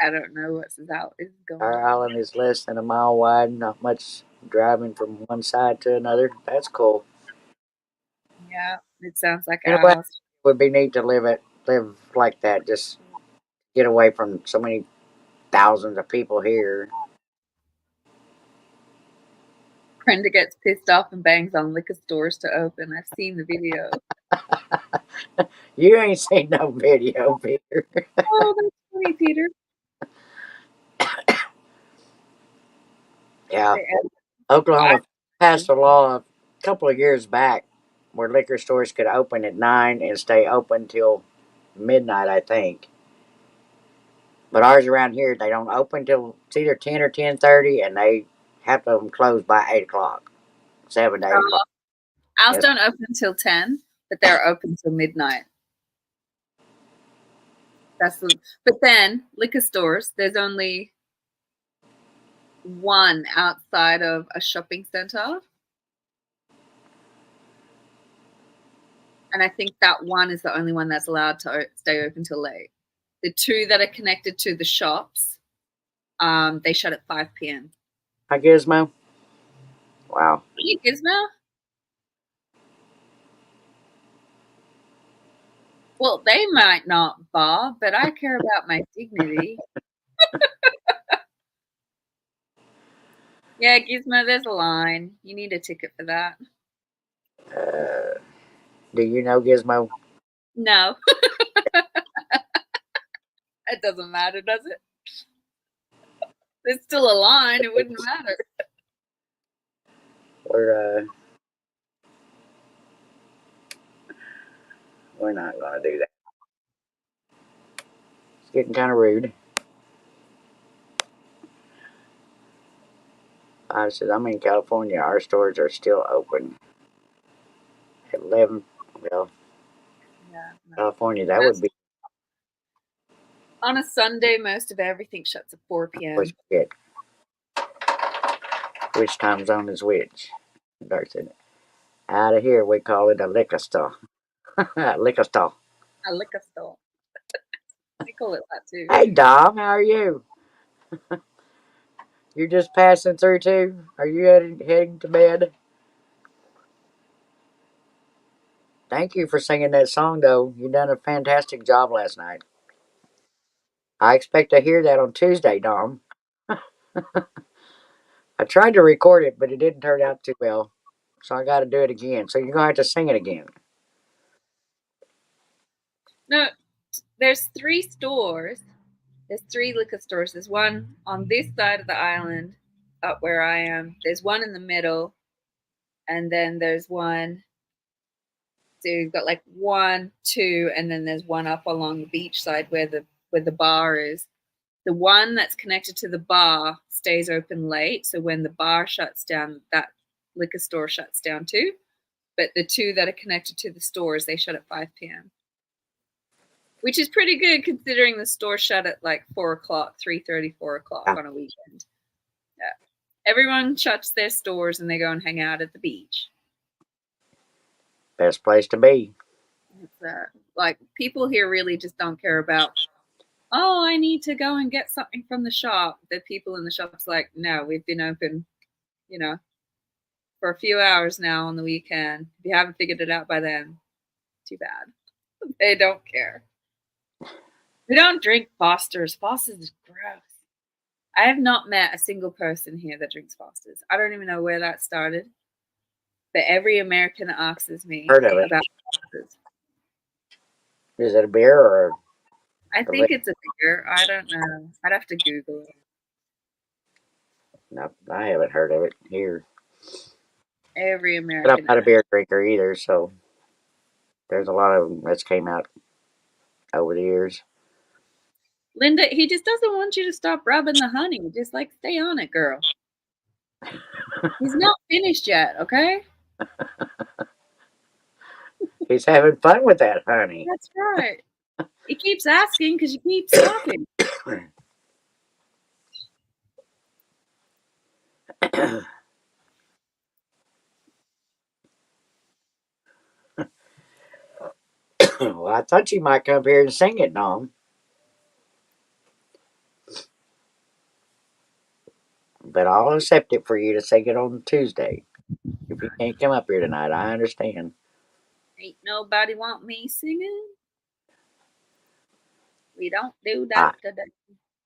I don't know what's going on. Our island is less than a mile wide. Not much driving from one side to another. That's cool. Yeah, it sounds like ours. It would be neat to live like that. Just get away from so many thousands of people here. Brenda gets pissed off and bangs on liquor stores to open. I've seen the video. You ain't seen no video, Peter. Oh, that's funny, Peter. Yeah. Oklahoma passed a law a couple of years back where liquor stores could open at 9 and stay open till midnight, I think. But ours around here, they don't open till it's either 10 or 10:30, and they have to close by 8 o'clock, 7 to 8 o'clock. Ours don't open until 10, but they're open till midnight. But then liquor stores, there's only one outside of a shopping center. And I think that one is the only one that's allowed to stay open till late. The two that are connected to the shops, they shut at 5 p.m. Hi, Gizmo. Wow. Hey, Gizmo? Well, they might not, Bob, but I care about my dignity. Yeah, Gizmo, there's a line. You need a ticket for that. Do you know Gizmo? No. It doesn't matter, does it? There's still a line. It wouldn't matter. We're not going to do that. It's getting kind of rude. I said, I'm in California. Our stores are still open at 11. Well, Yeah, no. California, that would be. On a Sunday, most of everything shuts at 4 p.m. Which time zone is which? Dark said, out of here, we call it a liquor store. Liquor store. A liquor store. They call it that too. Hey, Dom, how are you? You're just passing through too? Are you heading to bed? Thank you for singing that song, though. You done a fantastic job last night. I expect to hear that on Tuesday, Dom. I tried to record it, but it didn't turn out too well. So I got to do it again. So you're going to have to sing it again. No, there's 3 stores. There's 3 liquor stores. There's one on this side of the island, up where I am. There's one in the middle, and then there's one. So you've got like 1, 2, and then there's one up along the beach side where the bar is. The one that's connected to the bar stays open late. So when the bar shuts down, that liquor store shuts down too. But the 2 that are connected to the stores, they shut at 5 p.m. Which is pretty good considering the store shut at like 4 o'clock, 3:30, 4 o'clock on a weekend. Yeah. Everyone shuts their stores and they go and hang out at the beach. Best place to be. Like people here really just don't care about, oh, I need to go and get something from the shop. The people in the shop's like, no, we've been open, for a few hours now on the weekend. If you haven't figured it out by then, too bad. They don't care. We don't drink Foster's. Foster's is gross. I have not met a single person here that drinks Foster's. I don't even know where that started. But every American asks me about Foster's. Is it a beer or? I think it's a beer. I don't know. I'd have to Google it. No, I haven't heard of it here. Every American. But I'm not a beer drinker either, so there's a lot of them that's came out over the years. Linda, he just doesn't want you to stop rubbing the honey. Just like stay on it, girl. He's not finished yet, okay? He's having fun with that honey. That's right. He keeps asking because you keep stopping. Well, I thought you might come up here and sing it, Dom. But I'll accept it for you to sing it on Tuesday. If you can't come up here tonight, I understand. Ain't nobody want me singing. We don't do that today.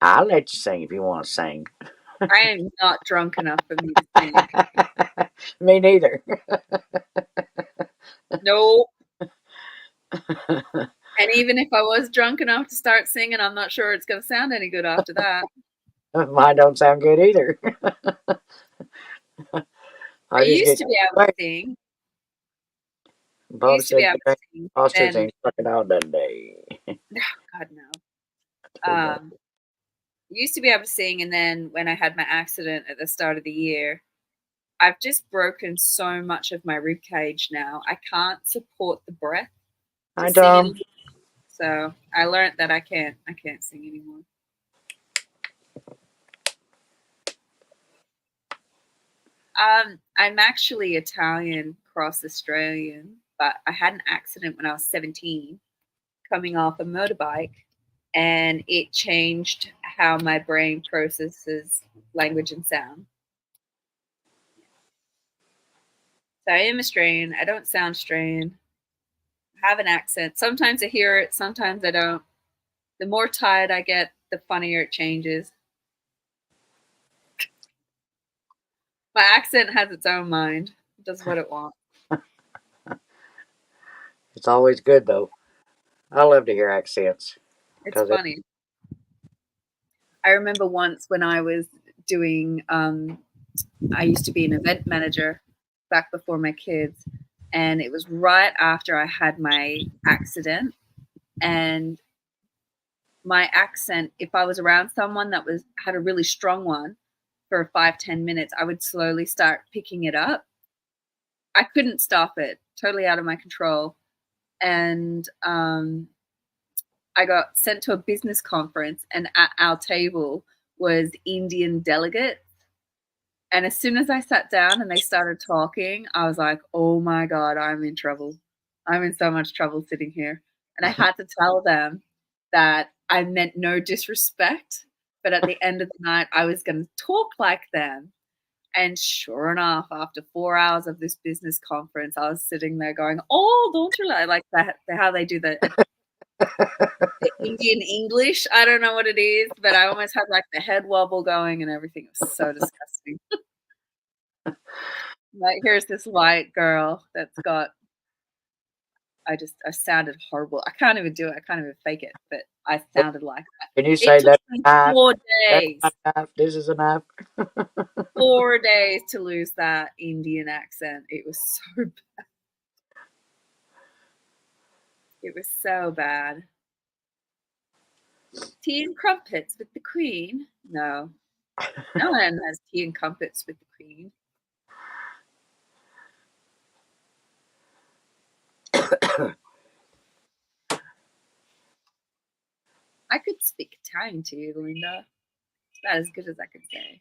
I'll let you sing if you want to sing. I am not drunk enough for me to sing. Me neither. Nope. And even if I was drunk enough to start singing, I'm not sure it's going to sound any good after that. Mine don't sound good either. I used to be able to sing. Bob used to be able to sing. Foster's ain't fucking out that day. God, no. Used to be able to sing, and then when I had my accident at the start of the year, I've just broken so much of my rib cage now. I can't support the breath. Hi, Tom. So I learned that I can't sing anymore. I'm actually Italian cross Australian but I had an accident when I was 17 coming off a motorbike, and it changed how my brain processes language and sound. So I am Australian. I don't sound Australian. I have an accent. Sometimes I hear it, sometimes I don't. The more tired I get, the funnier it changes. My accent has its own mind. It does what it wants. It's always good though. I love to hear accents. It's funny. I remember once when I was doing, I used to be an event manager back before my kids, and it was right after I had my accident. And my accent, if I was around someone that had a really strong one for 5-10 minutes, I would slowly start picking it up. I couldn't stop it, totally out of my control. And I got sent to a business conference, and at our table was Indian delegates. And as soon as I sat down and they started talking, I was like, oh my God, I'm in trouble. I'm in so much trouble sitting here. And I had to tell them that I meant no disrespect, but at the end of the night, I was going to talk like them. And sure enough, after 4 hours of this business conference, I was sitting there going, oh, don't you like that? How they do the Indian English. I don't know what it is, but I almost had like the head wobble going and everything. It was so disgusting. Like, here's this white girl that's got, I sounded horrible. I can't even do it. I can't even fake it, but I sounded like that. Can you say that? 4 days. This is enough. 4 days to lose that Indian accent. It was so bad. It was so bad. Tea and crumpets with the Queen? No. No one has tea and crumpets with the Queen. I could speak Italian to you, Linda. That's as good as I could say.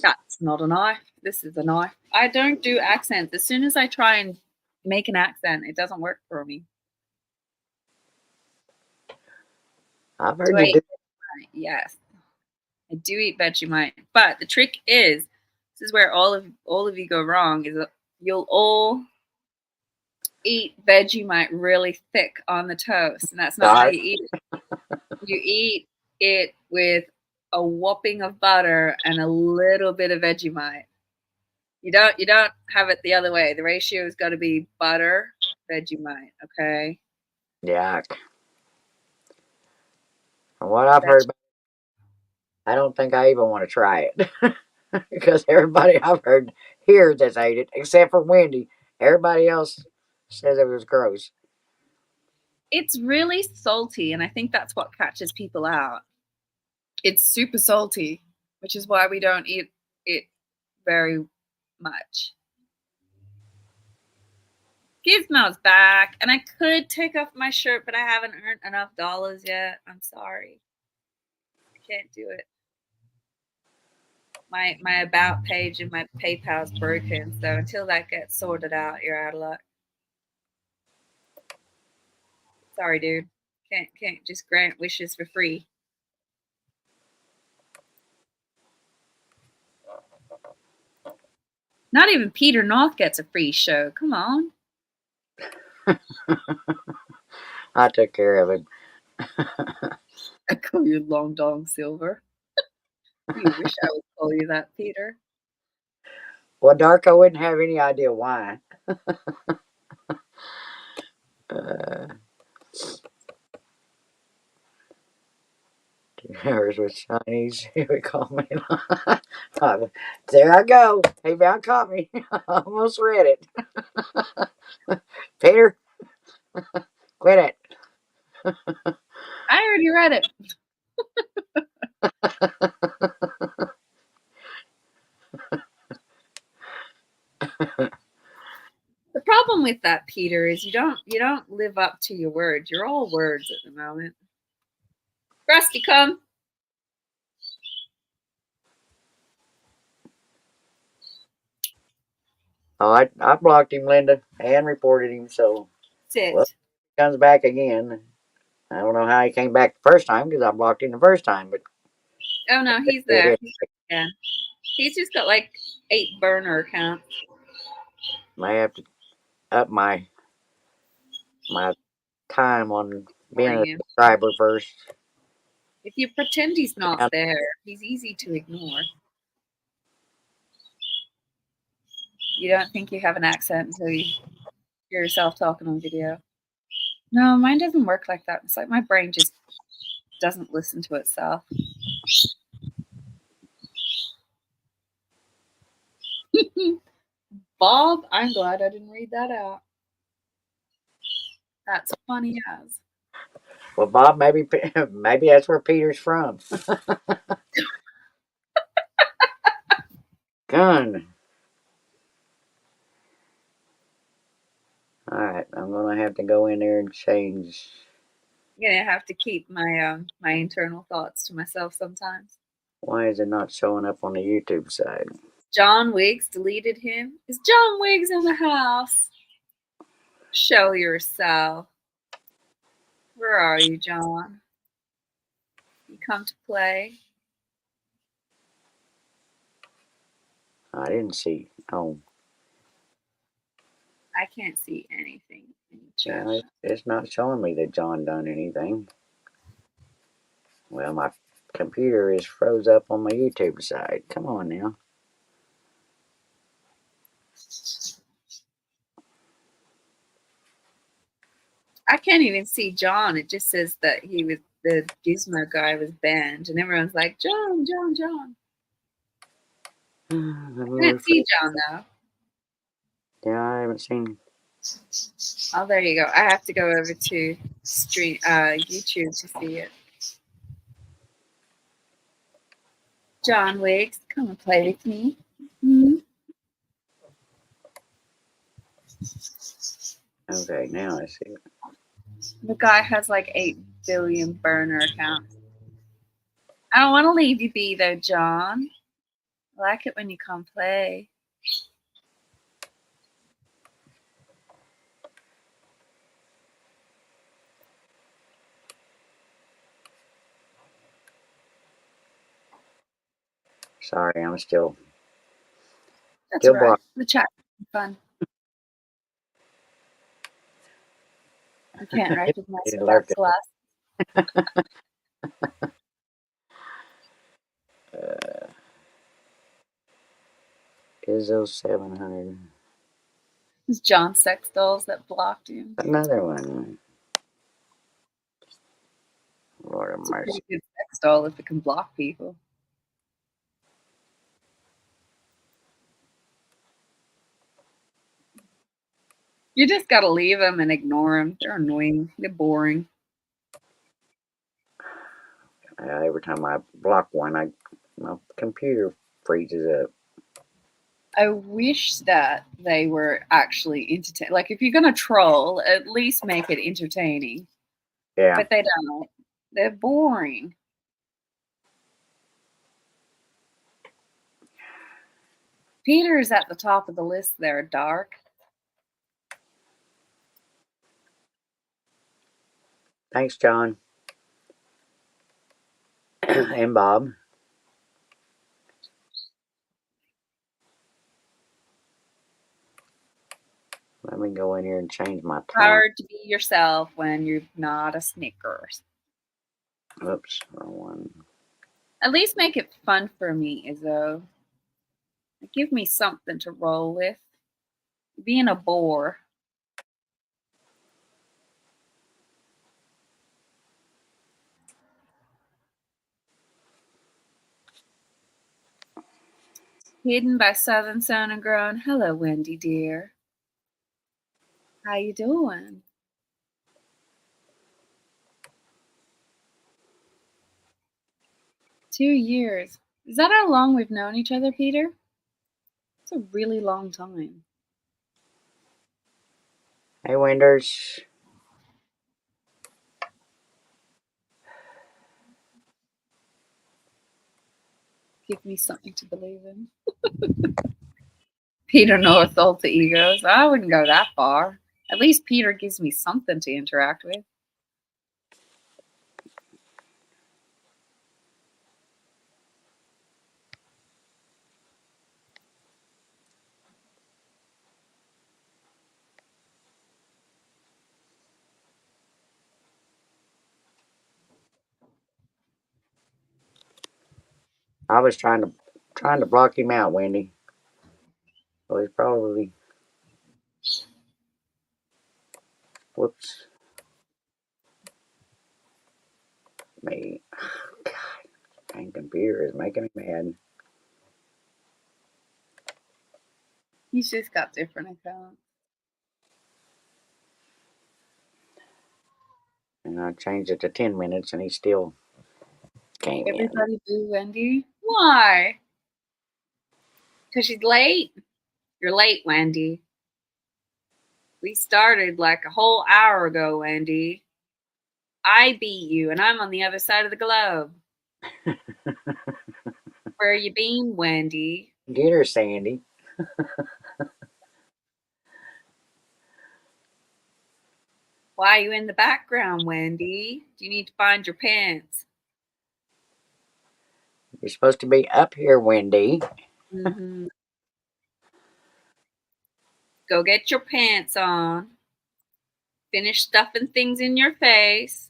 That's not a knife. This is a knife. I don't do accents. As soon as I try and make an accent, it doesn't work for me. I've heard you do. Yes, I do eat Vegemite. But the trick is, this is where all of you go wrong, is that you'll all eat Vegemite really thick on the toast, and that's not how you eat it. You eat it with a whopping of butter and a little bit of Vegemite. You don't have it the other way. The ratio has got to be butter, Vegemite, okay? Yuck. From what I've heard, I don't think I even want to try it. Because everybody I've heard here that's ate it, except for Wendy, everybody else says it was gross. It's really salty, and I think that's what catches people out. It's super salty, which is why we don't eat it very much. Gizmo's back, and I could take off my shirt, but I haven't earned enough dollars yet. I'm sorry. I can't do it. My about page and my PayPal's broken, so until that gets sorted out, you're out of luck. Sorry, dude. Can't just grant wishes for free. Not even Peter North gets a free show. Come on. I took care of him. I call you Long Dong Silver. You wish I would call you that, Peter. Well, Darko wouldn't have any idea why. Hers was Chinese. He would call me. There I go. He about caught me. I almost read it. Peter, quit it. I already read it. The problem with that, Peter, is you don't live up to your words. You're all words at the moment. Rusty, come. Oh, I blocked him, Linda, and reported him. So, Sit. well, he comes back again. I don't know how he came back the first time because I blocked him the first time, but Oh no, he's there. Yeah. He's just got like 8 burner accounts. I have to up my time on being a subscriber first. If you pretend he's not there, he's easy to ignore. You don't think you have an accent until you hear yourself talking on video. No, mine doesn't work like that. It's like my brain just doesn't listen to itself. Bob, I'm glad I didn't read that out. That's funny as. Well, Bob, maybe that's where Peter's from. Gun. All right, I'm gonna have to go in there and change. I'm gonna have to keep my my internal thoughts to myself sometimes. Why is it not showing up on the YouTube side? John Wiggs deleted him. Is John Wiggs in the house? Show yourself. Where are you, John? You come to play? I didn't see. Oh, I can't see anything in the chat. no, it's not showing me that John done anything. Well, my computer is froze up on my YouTube side. Come on now. I can't even see John. It just says that he was the Gizmo guy was banned, and everyone's like, John, John, John. I can't see John though. Yeah, I haven't seen. Oh, there you go. I have to go over to YouTube to see it. John Wiggs, come and play with me. Mm-hmm. Okay, now I see it. The guy has like 8 billion burner accounts. I don't want to leave you be though, John. I like it when you come play. Sorry, I'm still. That's all right. The chat is fun. I can't recognize without glasses. Izzo 700. It's John Sex Dolls that blocked him. Another one. Lord of It's mercy. a pretty good sex doll if it can block people. You just gotta leave them and ignore them. They're annoying. They're boring. Every time I block one, my computer freezes up. I wish that they were actually entertaining. Like, if you're gonna troll, at least make it entertaining. Yeah. But they don't. They're boring. Peter is at the top of the list there, Dark. Thanks, John. And Bob. Let me go in here and change my time. Hard to be yourself when you're not a Snickers. Oops, wrong one. At least make it fun for me, Izzo. Give me something to roll with. Being a bore. Hidden by Southern Sun and Grown. Hello, Wendy dear. How you doing? Two years. Is that how long we've known each other, Peter? It's a really long time. Hey, Winders. Give me something to believe in. Peter North alter egos. I wouldn't go that far. At least Peter gives me something to interact with. I was trying to block him out, Wendy. So he's probably. Whoops. Me. God, dang computer is making me mad. He's just got different accounts. And I changed it to 10 minutes and he still came in. Everybody boo Wendy. Why? Because she's late? You're late, Wendy. We started like a whole hour ago, Wendy. I beat you, and I'm on the other side of the globe. Where you been, Wendy? Get her, Sandy. Why are you in the background, Wendy? Do you need to find your pants? You're supposed to be up here, Wendy. Mm-hmm. Go get your pants on. Finish stuffing things in your face.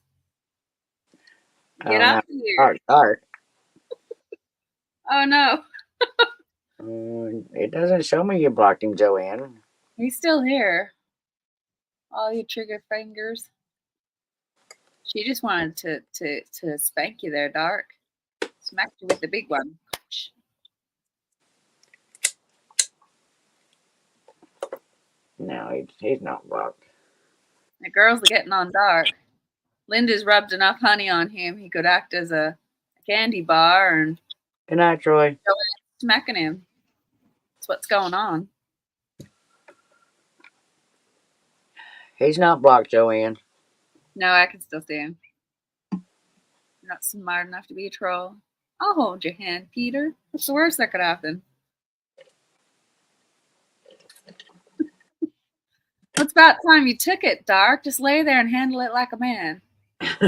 Get up here. Dark. Oh, no. It doesn't show me you blocked him, Joanne. He's still here. All you trigger fingers. She just wanted to spank you there, Dark. Smacked you with the big one. No, he's not blocked. The girls are getting on Dark. Linda's rubbed enough honey on him he could act as a candy bar and Good night, Troy. smacking him. That's what's going on. He's not blocked, Joanne. No, I can still see him. You're not smart enough to be a troll. I'll hold your hand, Peter. What's the worst that could happen? It's about time you took it, Dark. Just lay there and handle it like a man. I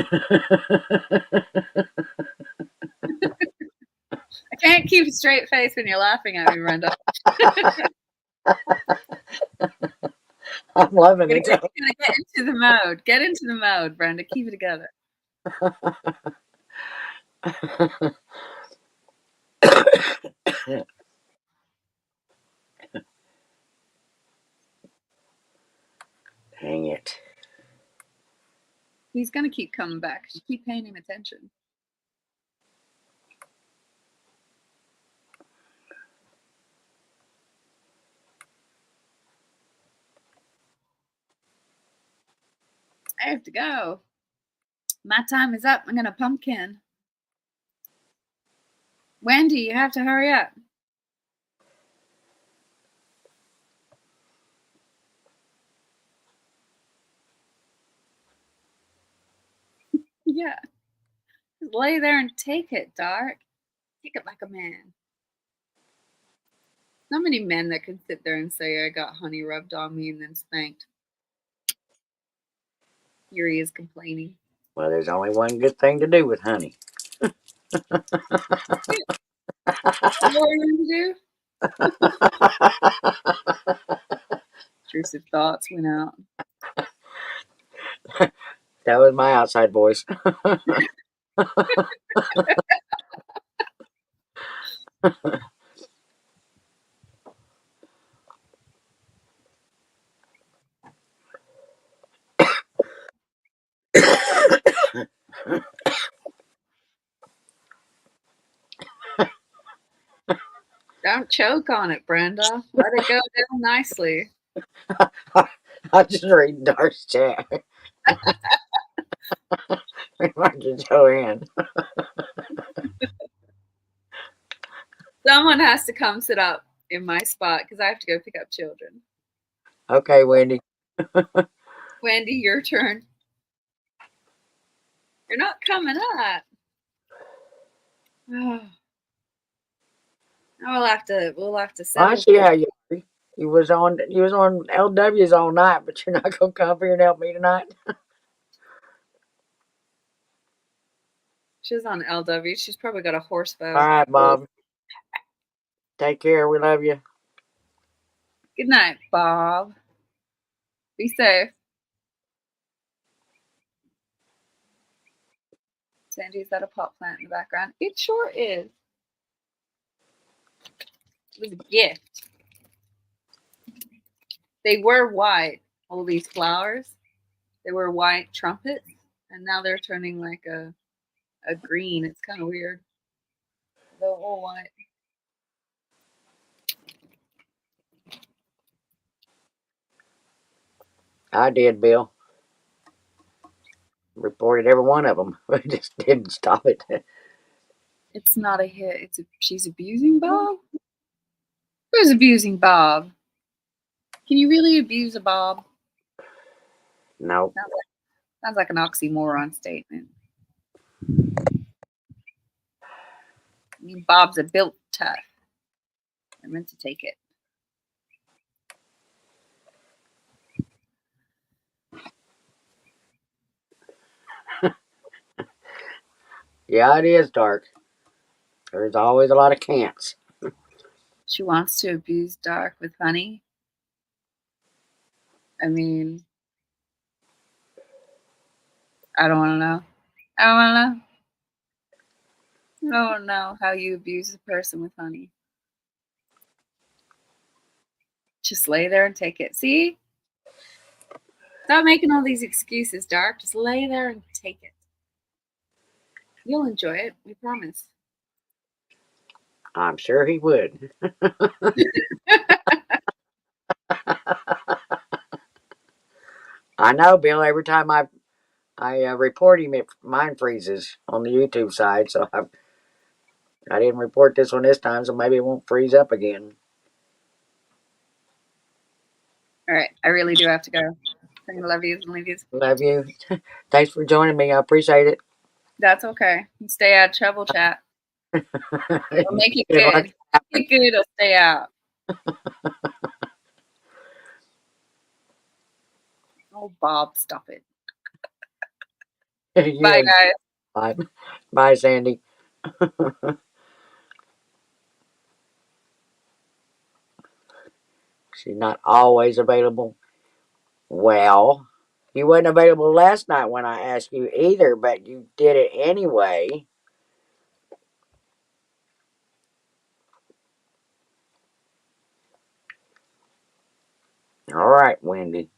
can't keep a straight face when you're laughing at me, Brenda. I'm loving it. Get into the mode. Get into the mode, Brenda. Keep it together. Dang it. He's going to keep coming back. Just keep paying him attention. I have to go. My time is up. I'm going to pumpkin. Wendy, you have to hurry up. Yeah. Just lay there and take it, Dark. Take it like a man. Not many men that can sit there and say, I got honey rubbed on me and then spanked. Here he is complaining. Well, there's only one good thing to do with honey. What are you going to do? Intrusive thoughts went out. That was my outside voice. Don't choke on it, Brenda. Let it go down nicely. I'll just read Dar's chat. Reminder Joanne. Someone has to come sit up in my spot because I have to go pick up children. Okay, Wendy. Wendy, your turn. You're not coming up. Oh. We'll have to settle. I see how you. You was on LW's all night, but you're not gonna come here and help me tonight. She's on LW. She's probably got a horse All boat. right, Bob. Take care. We love you. Good night, Bob. Be safe. Sandy, is that a pot plant in the background? It sure is. It was a gift. They were white, all these flowers. They were white trumpets, and now they're turning like a green. It's kind of weird. They're all white. I did, Bill. Reported every one of them. We just didn't stop it. It's not a hit. She's abusing Bob? Who's abusing Bob? Can you really abuse a Bob? No. Sounds like an oxymoron statement. I mean, Bob's a built tough. I meant to take it. Yeah, it is dark. There's always a lot of can'ts. She wants to abuse Dark with honey. I mean, I don't want to know. I don't want to know. I don't know how you abuse a person with honey. Just lay there and take it. See? Stop making all these excuses, Dark. Just lay there and take it. You'll enjoy it. We promise. I'm sure he would. I know, Bill. Every time I report him, mine freezes on the YouTube side. So I didn't report this one this time, so maybe it won't freeze up again. All right. I really do have to go. I love you and leave you. Love you. Thanks for joining me. I appreciate it. That's okay. You stay out of trouble, chat. We'll make it good. Make it good. It'll stay out. Oh, Bob, stop it. Bye, guys. Bye. Bye, Sandy. She's not always available. Well, you wasn't available last night when I asked you either, but you did it anyway. All right, Wendy.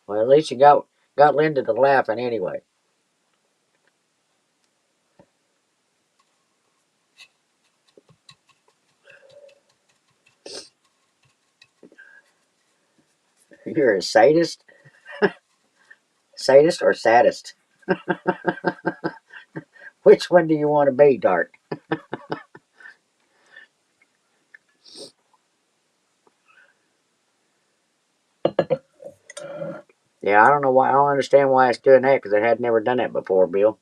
Well, at least you got Linda to laughing anyway. You're a sadist? Sadist or saddest? Which one do you want to be, Dark? Yeah, I don't know why. I don't understand why it's doing that because it had never done that before, Bill.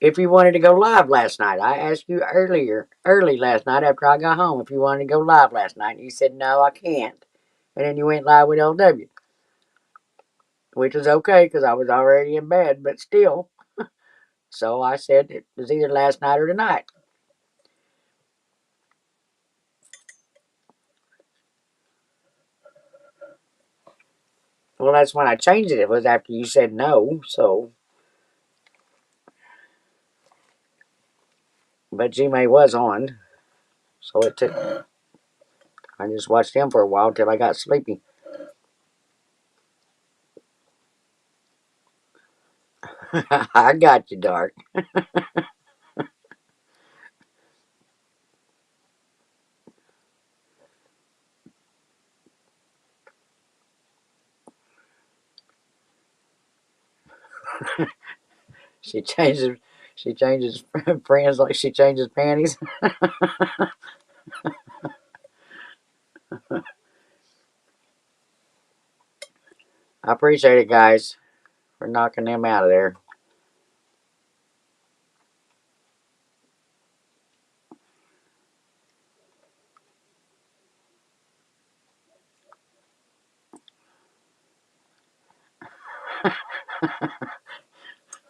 If you wanted to go live last night, I asked you early last night after I got home, if you wanted to go live last night. And you said, no, I can't. And then you went live with LW, which was okay because I was already in bed, but still. So I said it was either last night or tonight. Well, that's when I changed it. It was after you said no, so. But G-May was on, so it took. I just watched him for a while till I got sleepy. I got you, Dark. She changes. She changes friends like she changes panties. I appreciate it, guys, for knocking them out of there.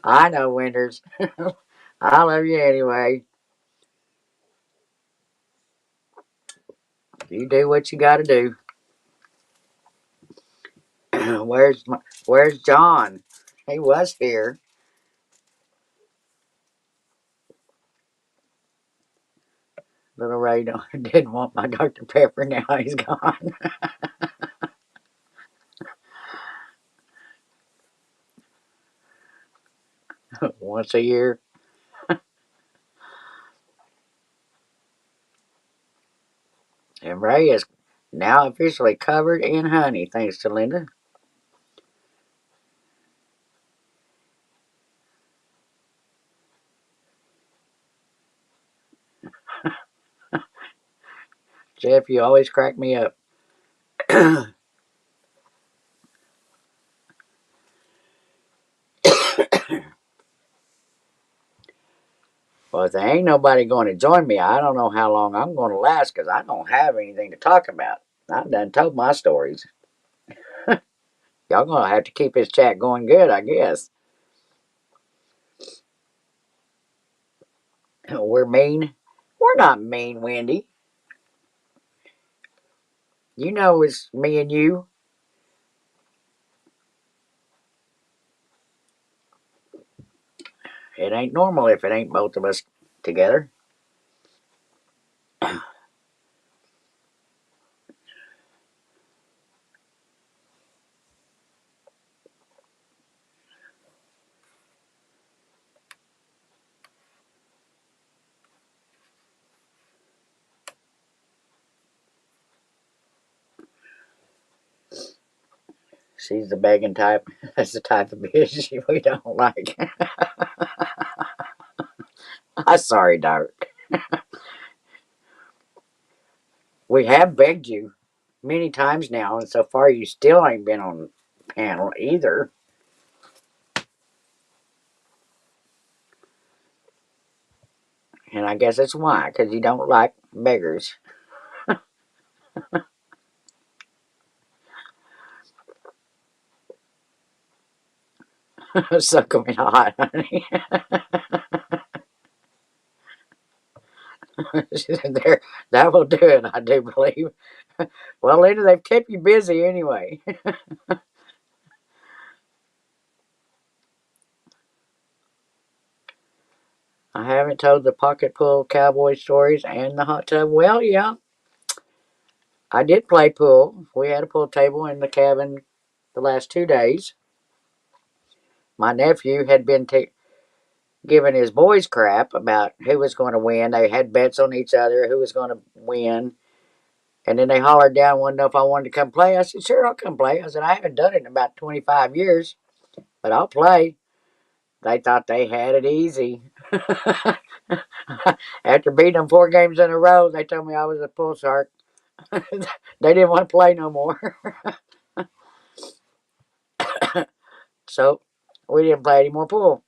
I know, Winters. I love you anyway. You do what you got to do. Where's John? He was here. Little Ray didn't want my Dr. Pepper. Now he's gone. Once a year. And Ray is now officially covered in honey, thanks to Linda. Jeff, you always crack me up. Well, if there ain't nobody going to join me, I don't know how long I'm going to last because I don't have anything to talk about. I've done told my stories. Y'all going to have to keep this chat going good, I guess. We're mean. We're not mean, Wendy. You know it's me and you. It ain't normal if it ain't both of us together. She's the begging type. That's the type of bitch we don't like. I'm sorry, Dark. We have begged you many times now, and so far you still ain't been on the panel either. And I guess that's why, because you don't like beggars. Suck them in hot, honey. There, that will do it, I do believe. Well, Linda, they've kept you busy anyway. I haven't told the pocket pool cowboy stories and the hot tub. Well, yeah, I did play pool. We had a pool table in the cabin the last 2 days. My nephew had been giving his boys crap about who was going to win. They had bets on each other who was going to win. And then they hollered down, wanted to know if I wanted to come play. I said, sure, I'll come play. I said, I haven't done it in about 25 years, but I'll play. They thought they had it easy. After beating them 4 games in a row, they told me I was a pool shark. They didn't want to play no more. So we didn't play any more pool.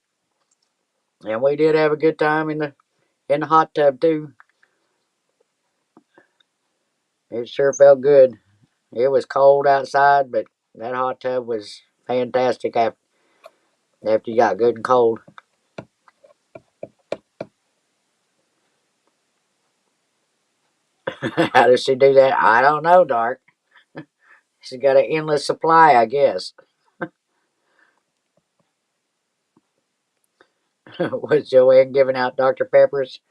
And we did have a good time in the hot tub too. It sure felt good. It was cold outside, but that hot tub was fantastic after you got good and cold. How does she do that? I don't know, Dark. She's got an endless supply, I guess. Was Joanne giving out Dr. Peppers?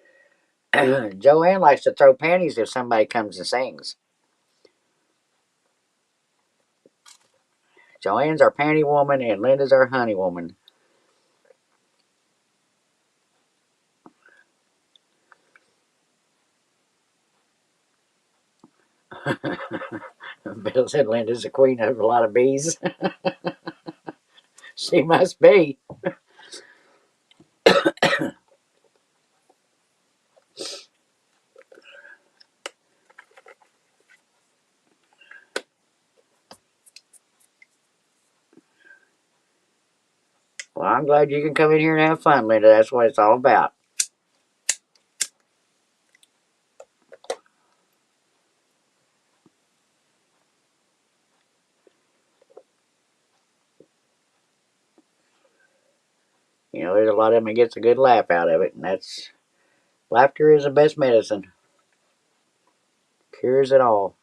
Joanne likes to throw panties if somebody comes and sings. Joanne's our panty woman and Linda's our honey woman. Bill said Linda's the queen of a lot of bees. She must be. I'm glad you can come in here and have fun, Linda. That's what it's all about. You know, there's a lot of them that gets a good laugh out of it, and that's laughter is the best medicine. Cures it all.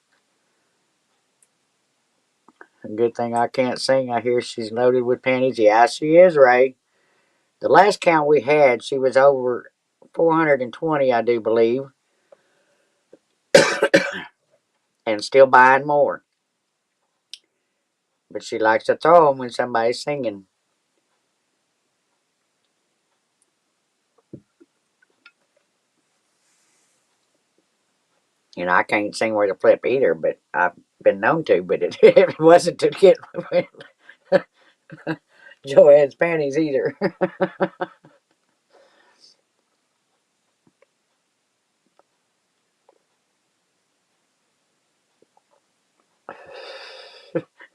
A good thing I can't sing. I hear she's loaded with panties. Yeah, she is, Ray. The last count we had, she was over 420, I do believe, and still buying more. But she likes to throw them when somebody's singing. You know, I can't sing worth a flip either, but I've been known to, but it wasn't to get Joanne's panties either.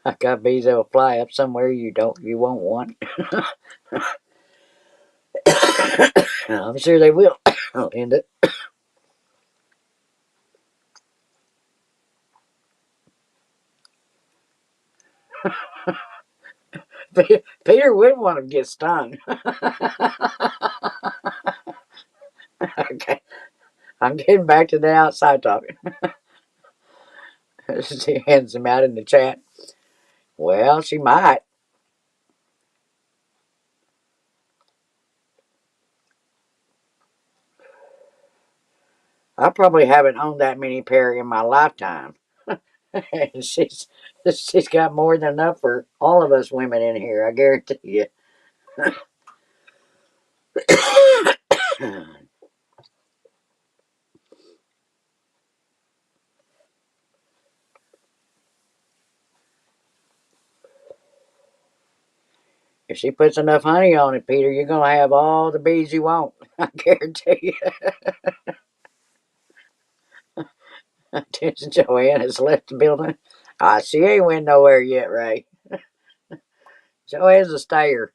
I got bees that'll fly up somewhere you won't want. I'm sure they will. Linda. Peter wouldn't want to get stung. Okay, I'm getting back to the outside talking. She hands him out in the chat. Well, she might. I probably haven't owned that many pair in my lifetime. And she's got more than enough for all of us women in here, I guarantee you. If she puts enough honey on it, Peter, you're gonna have all the bees you want. I guarantee you. Attention, Joanne has left the building. She ain't went nowhere yet, Ray. Joanne's a stayer.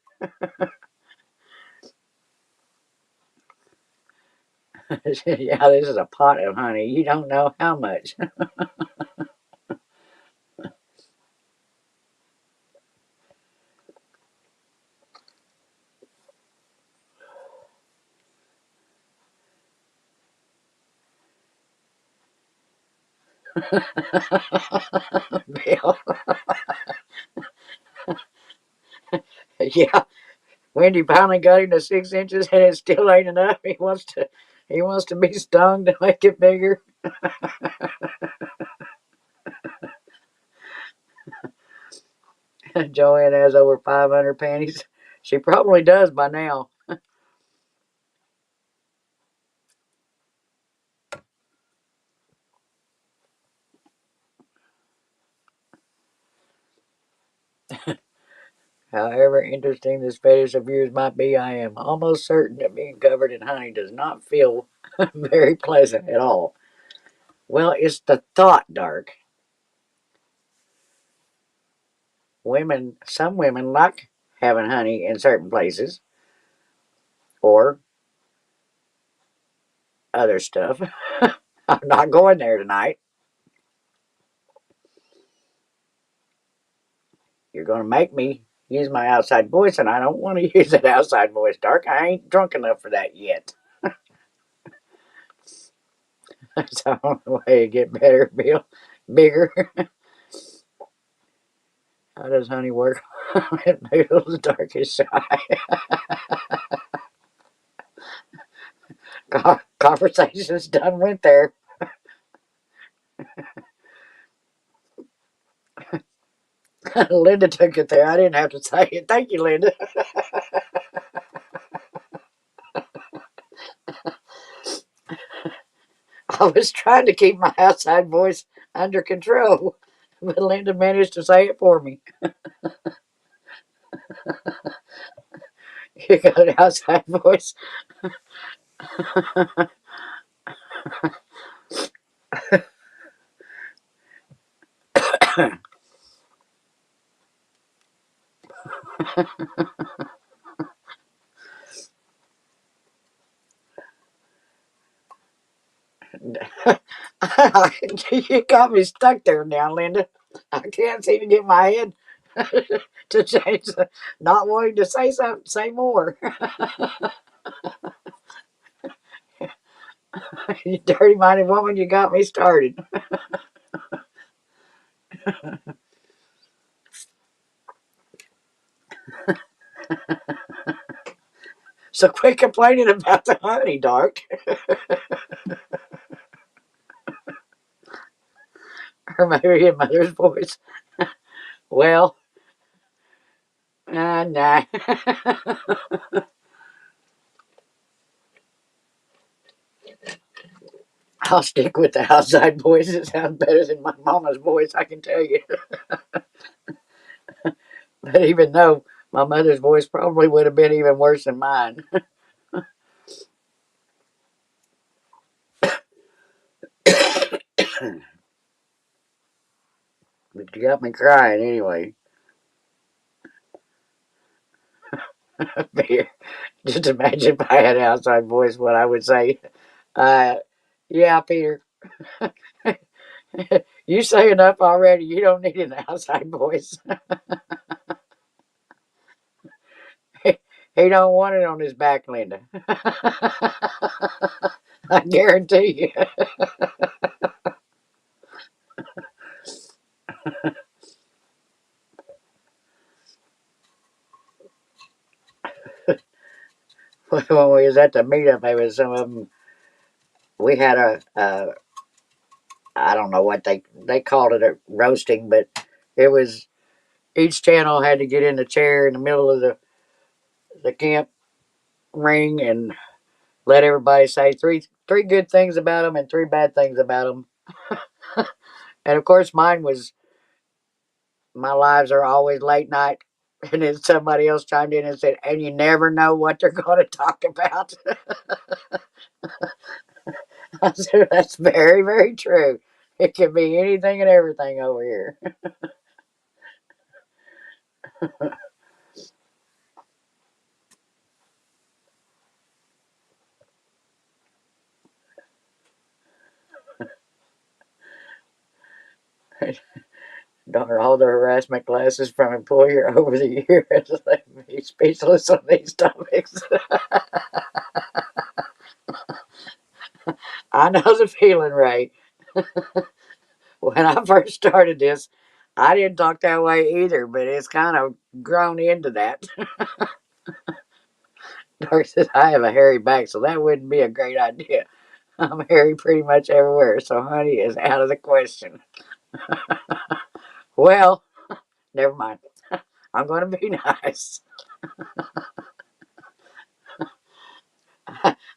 Yeah, this is a pot of honey. You don't know how much. Bill. Yeah, Wendy finally got him to 6 inches, and it still ain't enough. He wants to be stung to make it bigger. Joanne has over 500 panties. She probably does by now. However interesting this fetish of yours might be, I am almost certain that being covered in honey does not feel very pleasant at all. Well, it's the thought, Dark. Some women like having honey in certain places or other stuff. I'm not going there tonight. You're going to make me use my outside voice, and I don't want to use that outside voice, Dark. I ain't drunk enough for that yet. That's the only way to get better, Bill. Bigger. How does honey work? Noodles, Dark is shy. Conversation's done went there. Linda took it there. I didn't have to say it. Thank you, Linda. I was trying to keep my outside voice under control, but Linda managed to say it for me. You got an outside voice. You got me stuck there now, Linda. I can't seem to get my head to change. Not wanting to say something, say more. You dirty-minded woman, you got me started. So quit complaining about the honey, Dark. Or maybe your mother's voice. Well, nah. I'll stick with the outside voice. It sounds better than my mama's voice, I can tell you. But even though my mother's voice probably would have been even worse than mine. But you got me crying anyway. Just imagine if I had an outside voice, what I would say. Uh, yeah, Peter, you say enough already. You don't need an outside voice. He don't want it on his back, Linda. I guarantee you. When we was at the meetup, there was some of them. We had a I don't know what they called it a roasting, but it was each channel had to get in the chair in the middle of the camp ring and let everybody say three good things about them and three bad things about them. And of course, mine was my lives are always late night. And then somebody else chimed in and said, and you never know what they're going to talk about. I said, that's very, very true. It can be anything and everything over here. Darn, all the harassment classes from employer over the years left me speechless on these topics. I know the feeling, Ray. When I first started this, I didn't talk that way either, but it's kind of grown into that. Dark says, I have a hairy back, so that wouldn't be a great idea. I'm hairy pretty much everywhere, so honey is out of the question. Well, never mind. I'm going to be nice.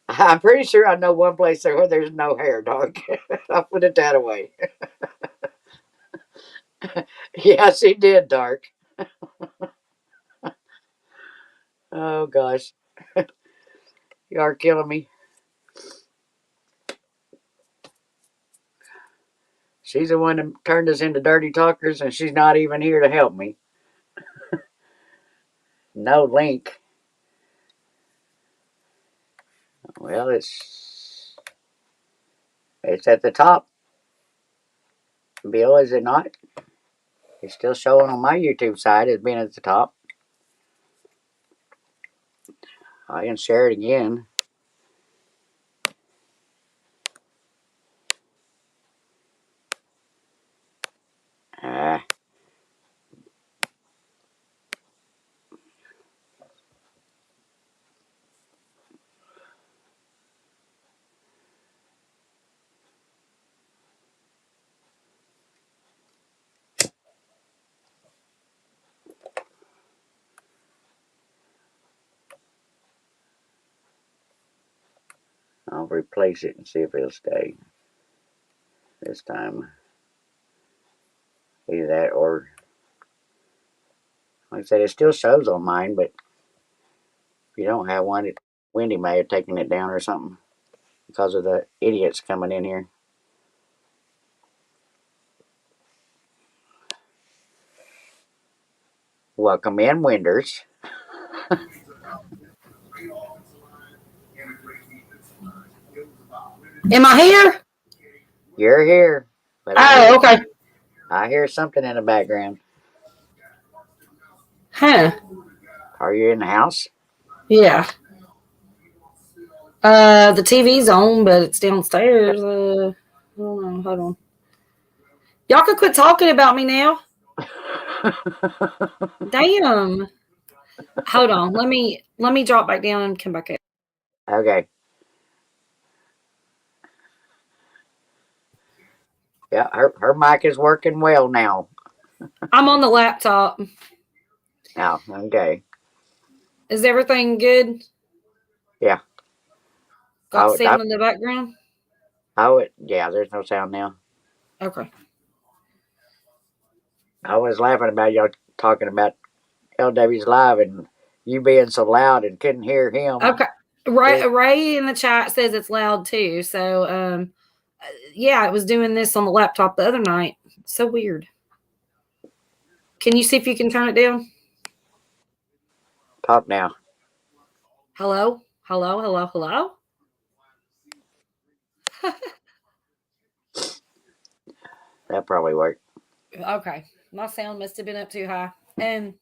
I'm pretty sure I know one place where there's no hair, dog. I'll put it that way. Yes, he did, Dark. Oh, gosh. You are killing me. She's the one that turned us into dirty talkers, and she's not even here to help me. No link. Well, it's at the top. Bill, is it not? It's still showing on my YouTube side as being at the top. I can share it again. Ah, I'll replace it and see if it'll stay this time. Either that or, like I said, it still shows on mine, but if you don't have one, Wendy may have taken it down or something because of the idiots coming in here. Welcome in, Winders. Am I here? You're here. But Oh, okay. I hear something in the background. Huh. Are you in the house? Yeah. The TV's on, but it's downstairs. Hold on, hold on. Y'all can quit talking about me now. Damn. Hold on. Let me drop back down and come back up. Okay. Yeah, her mic is working well now. I'm on the laptop. Oh, okay. Is everything good? Yeah. Got sound in the background? Yeah, there's no sound now. Okay. I was laughing about y'all talking about LW's live and you being so loud and couldn't hear him. Okay. Ray in the chat says it's loud too. So yeah, I was doing this on the laptop the other night. So weird. Can you see if you can turn it down? Talk now. Hello? Hello? Hello? Hello? That probably worked. Okay. My sound must have been up too high. And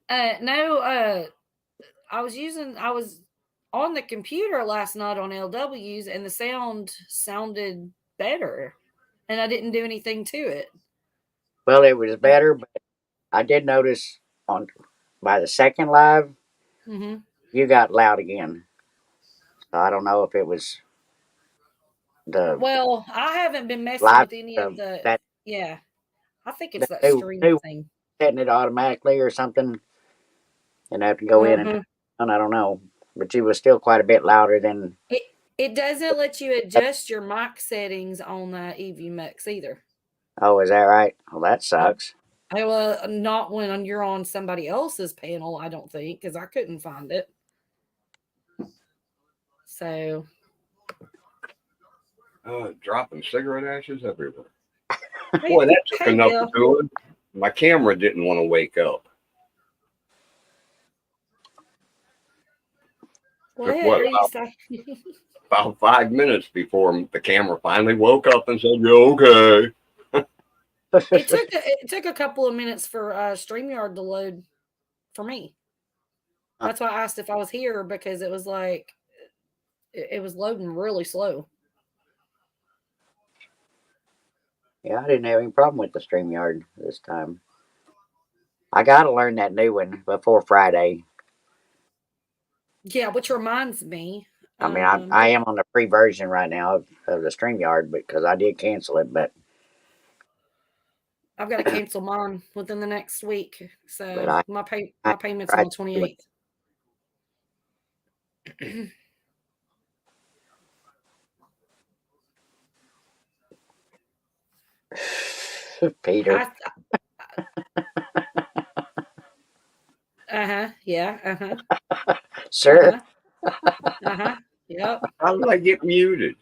no, I was on the computer last night on LW's and the sound sounded better. And I didn't do anything to it. Well, it was better, but I did notice by the second live, you got loud again. So I don't know if it was the. Well, I haven't been messing live, with any of the. Yeah, I think it's that stream thing. Setting it automatically or something, and I have to go in and I don't know, but you was still quite a bit louder than. It doesn't let you adjust your mic settings on the EVMux either. Oh, is that right? Well, that sucks. Well, not when you're on somebody else's panel, I don't think, because I couldn't find it. So. Dropping cigarette ashes everywhere. Boy, that took enough to do it. My camera didn't want to wake up. About 5 minutes before the camera finally woke up and said, "You okay?" It took a couple of minutes for Streamyard to load for me. That's why I asked if I was here, because it was like it was loading really slow. Yeah, I didn't have any problem with the Streamyard this time. I got to learn that new one before Friday. Yeah, which reminds me. I mean, I am on the free version right now of the Streamyard because I did cancel it, but I've got to cancel mine within the next week. So my payment's on the 28th. Peter. Yeah. Sure. Yep. How did I get muted?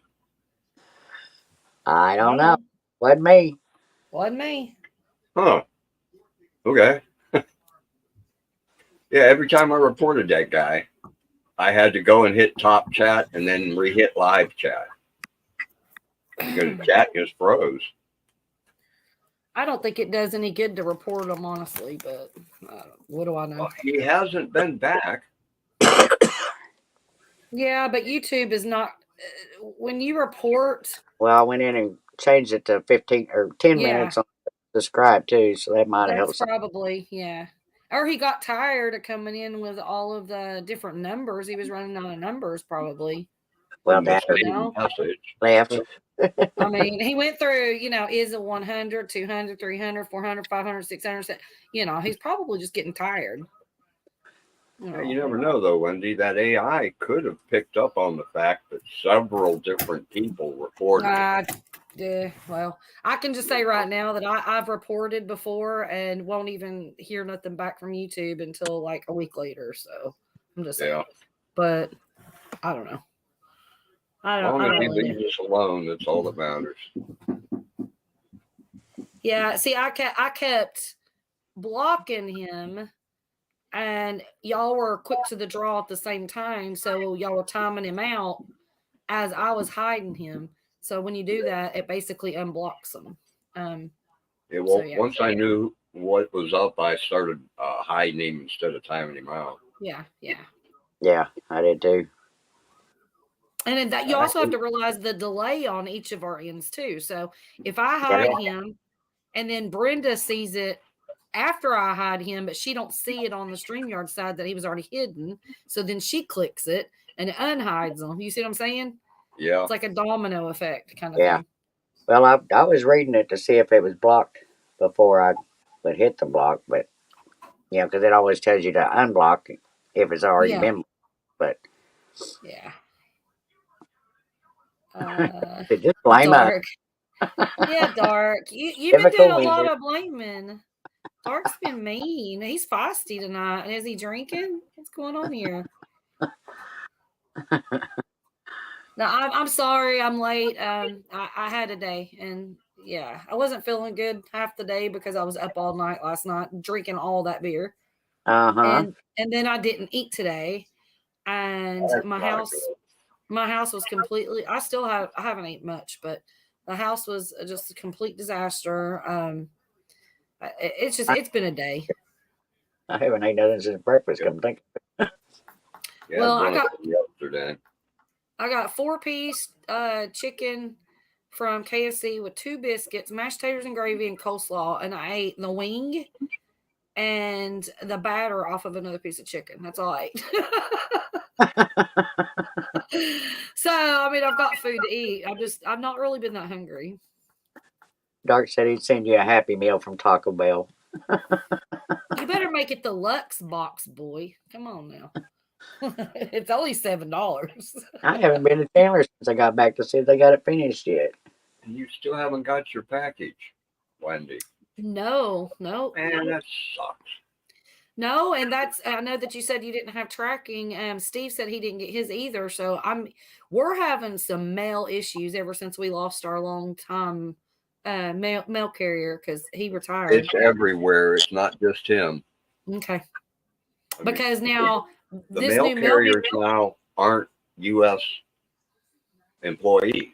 I don't know. Wasn't me. Wasn't me. Huh. Okay. Yeah, every time I reported that guy, I had to go and hit top chat and then re-hit live chat. Because chat just froze. I don't think it does any good to report them, honestly, but what do I know? Well, he hasn't been back. Yeah, but YouTube is not. When you report. Well, I went in and changed it to 15 or 10 minutes on subscribe too, so that might have helped. Probably, yeah. Or he got tired of coming in with all of the different numbers. He was running out of numbers, probably. Well, that left. I mean, he went through, is it 100, 200, 300, 400, 500, 600, he's probably just getting tired. You never know, though, Wendy. That AI could have picked up on the fact that several different people reported. Yeah, well, I can just say right now that I've reported before and won't even hear nothing back from YouTube until like a week later. So I'm just saying. But I don't know. As long as he leaves us alone, that's all that matters. Yeah, see, I kept blocking him, and y'all were quick to the draw at the same time, so y'all were timing him out as I was hiding him. So when you do that, it basically unblocks them. Yeah. Once I knew what was up, I started hiding him instead of timing him out. Yeah. Yeah, I did too. And then that you also have to realize the delay on each of our ends too. So if I hide him and then Brenda sees it after I hide him, but she don't see it on the StreamYard side that he was already hidden. So then she clicks it and it unhides him. You see what I'm saying? Yeah. It's like a domino effect kind of thing. Well, I was reading it to see if it was blocked before I would hit the block, but because it always tells you to unblock if it's already been blocked. But yeah. just blame Dark. Yeah, Dark. You've been doing a lot of blaming. Dark's been mean. He's feisty tonight. Is he drinking? What's going on here? No, I'm sorry. I'm late. I had a day, and I wasn't feeling good half the day because I was up all night last night drinking all that beer. And then I didn't eat today, and my house was completely. I haven't eaten much, but the house was just a complete disaster. It's been a day. I haven't eaten nothing since breakfast. Come think. Well, I got yesterday. I got 4-piece chicken from KFC with 2 biscuits, mashed taters and gravy, and coleslaw, and I ate the wing and the batter off of another piece of chicken. That's all I ate. So, I mean, I've got food to eat. I've not really been that hungry. Dark said he'd send you a Happy Meal from Taco Bell. You better make it the Lux box, boy. Come on now. It's only $7. I haven't been to Chandler since I got back to see if they got it finished yet. You still haven't got your package, Wendy. No. Man, that sucks. No, and I know that you said you didn't have tracking. Steve said he didn't get his either. So we're having some mail issues ever since we lost our long time mail carrier because he retired. It's everywhere. It's not just him. Okay. Because now the mail carriers now aren't U.S. employees.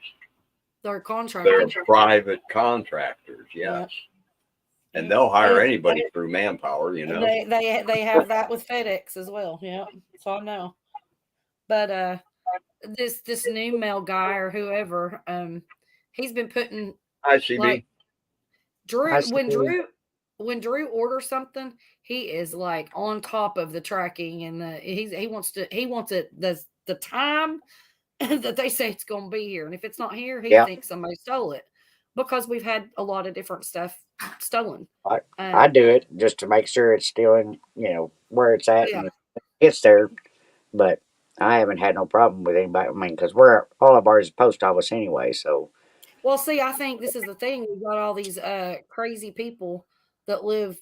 They're contractors. They're private contractors, yes. Yeah. And they'll hire anybody through Manpower, They have that with FedEx as well. Yeah, so I know. But this new mail guy or whoever, he's been putting. ICB. Like, when Drew orders something, he is like on top of the tracking and he wants it the time that they say it's going to be here, and if it's not here, he thinks somebody stole it because we've had a lot of different stuff stolen. I do it just to make sure it's still in where it's at and it's there, but I haven't had no problem with anybody. I mean, because all of ours is post office anyway, so. Well, see, I think this is the thing. We've got all these crazy people that live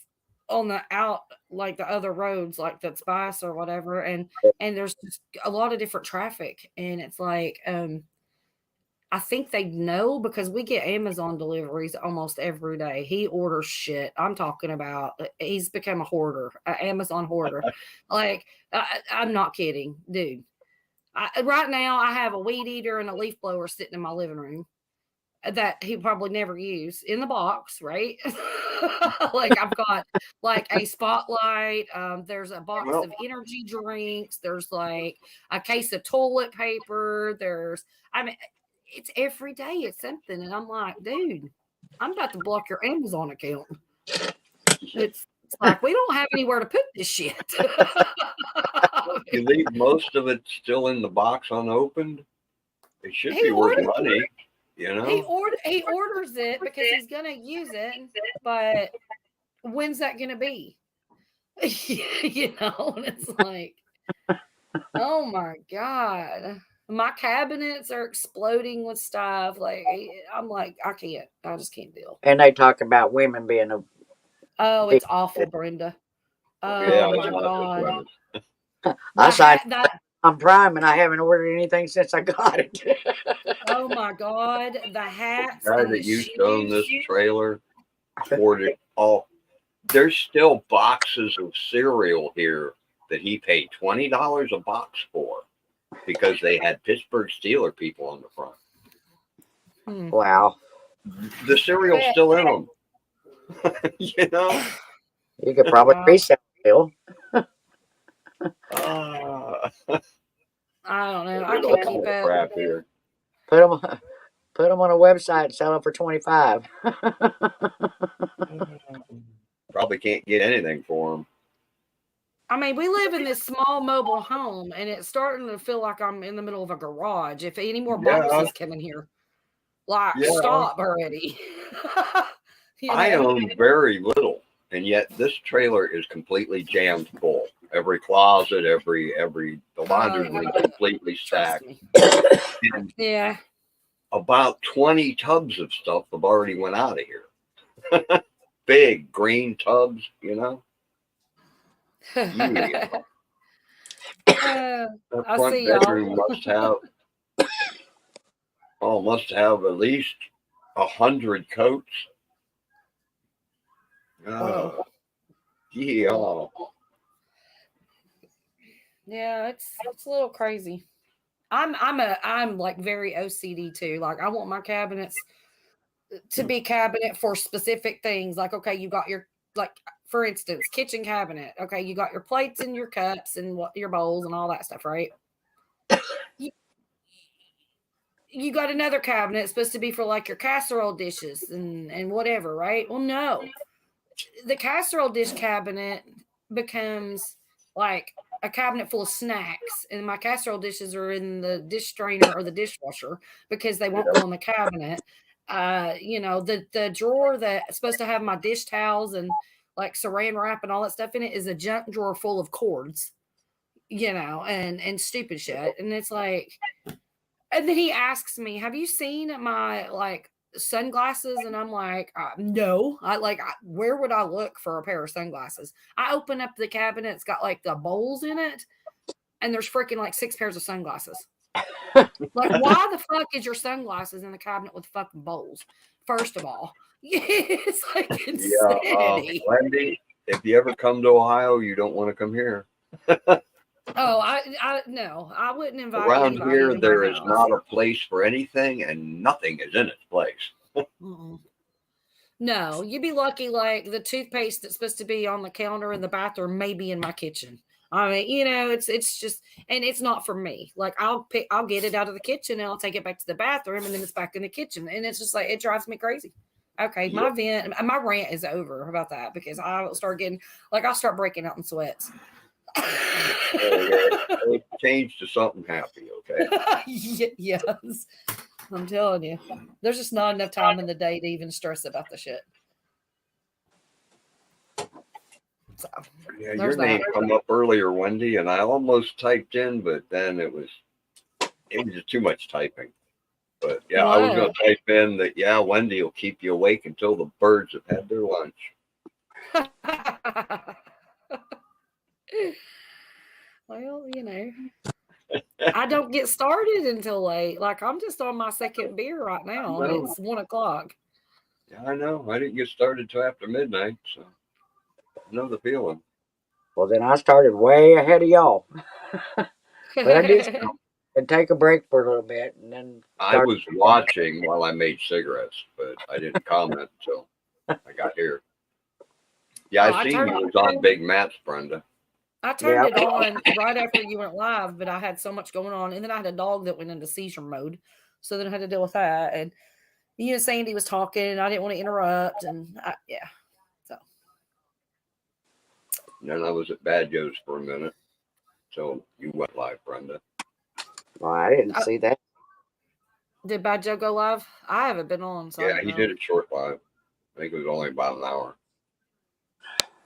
on the other roads, like that Spice or whatever, and there's just a lot of different traffic, and it's like I think they know because we get Amazon deliveries almost every day. He orders shit. I'm talking about he's become a hoarder, an Amazon hoarder. Like I'm not kidding, dude. Right now, I have a weed eater and a leaf blower sitting in my living room that he probably never use in the box, right? Like I've got like a spotlight. There's a box of energy drinks. There's like a case of toilet paper. It's every day. It's something. And I'm like, dude, I'm about to block your Amazon account. It's like, we don't have anywhere to put this shit. You leave most of it still in the box unopened. It should be worth money. He orders it because he's gonna use it, but when's that gonna be? And it's like, oh my god, my cabinets are exploding with stuff. Like I'm like, I just can't deal. And they talk about women being it's awful, Brenda. Oh my god. I'm Prime and I haven't ordered anything since I got it. Oh my god, the hats. The guy that used to own this trailer ordered all. There's still boxes of cereal here that he paid $20 a box for because they had Pittsburgh Steelers people on the front. Wow. The cereal's still in them. You know? You could probably resell Bill. I don't know. I can't keep up. Crap here. Put them on a website and sell them for $25. Probably can't get anything for them. I mean, we live in this small mobile home, and it's starting to feel like I'm in the middle of a garage. If any more boxes come in here, stop already. I own very little, and yet this trailer is completely jammed full. Every closet, the laundry room completely stacked. And yeah. About 20 tubs of stuff have already went out of here. Big green tubs, you know. Yeah. That front bedroom must have at least 100 coats. Oh, yeah. Yeah, it's a little crazy. I'm like very OCD too. Like I want my cabinets to be cabinet for specific things. Like, okay, you got your, like, for instance, kitchen cabinet. Okay, you got your plates and your cups and your bowls and all that stuff, right? You got another cabinet it's supposed to be for like your casserole dishes and whatever, right? Well, no. The casserole dish cabinet becomes like a cabinet full of snacks, and my casserole dishes are in the dish strainer or the dishwasher because they won't go in the cabinet. The drawer that's supposed to have my dish towels and like saran wrap and all that stuff in it is a junk drawer full of cords, and stupid shit. And it's like, and then he asks me, have you seen my like sunglasses? And I'm like, no. Where would I look for a pair of sunglasses? I open up the cabinet, it's got like the bowls in it, and there's freaking like 6 pairs of sunglasses. Like, why the fuck is your sunglasses in the cabinet with fucking bowls? First of all, it's like insanity. Wendy, if you ever come to Ohio, you don't want to come here. Oh, no, I wouldn't invite around here. There is house. Not a place for anything, and nothing is in its place. No, you'd be lucky. Like the toothpaste that's supposed to be on the counter in the bathroom, maybe in my kitchen. I mean, it's just, and it's not for me. Like I'll get it out of the kitchen and I'll take it back to the bathroom, and then it's back in the kitchen, and it's just like it drives me crazy. Okay, my rant is over about that because I'll start breaking out in sweats. Change to something happy, okay? Yes, I'm telling you, there's just not enough time in the day to even stress about the shit. So, yeah, your name come up earlier, Wendy, and I almost typed in, but then it was just too much typing. But yeah, wow. I was going to type in that. Yeah, Wendy will keep you awake until the birds have had their lunch. Well, I don't get started until late. Like I'm just on my second beer right now. And it's 1:00. Yeah, I know. I didn't get started till after midnight, so I know the feeling. Well, then I started way ahead of y'all. But I did and take a break for a little bit, and then I was watching while I made cigarettes, but I didn't comment until I got here. Yeah, I seen you was on Big Matt's, Brenda. I turned it on right after you went live, but I had so much going on. And then I had a dog that went into seizure mode. So then I had to deal with that. And, Sandy was talking and I didn't want to interrupt. And so. And then I was at Bad Joe's for a minute. So you went live, Brenda. Well, I didn't see that. Did Bad Joe go live? I haven't been on. So yeah, he did it short live. I think it was only about an hour.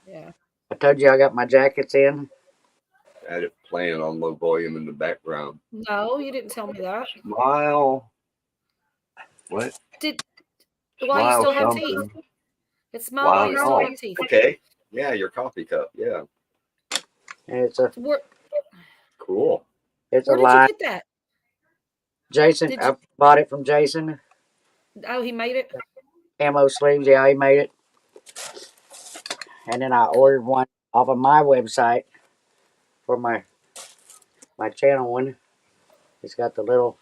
Yeah. I told you I got my jackets in. I had it playing on low volume in the background. No, you didn't tell me that. Smile. What? You still have teeth. It's smile while you still have teeth. Okay. Yeah, your coffee cup. Yeah. And it's a cool. It's Where a line. Did you get that? Jason, I bought it from Jason. Oh, he made it? Camo sleeves, yeah, he made it. And then I ordered one off of my website for my channel one. It's got the little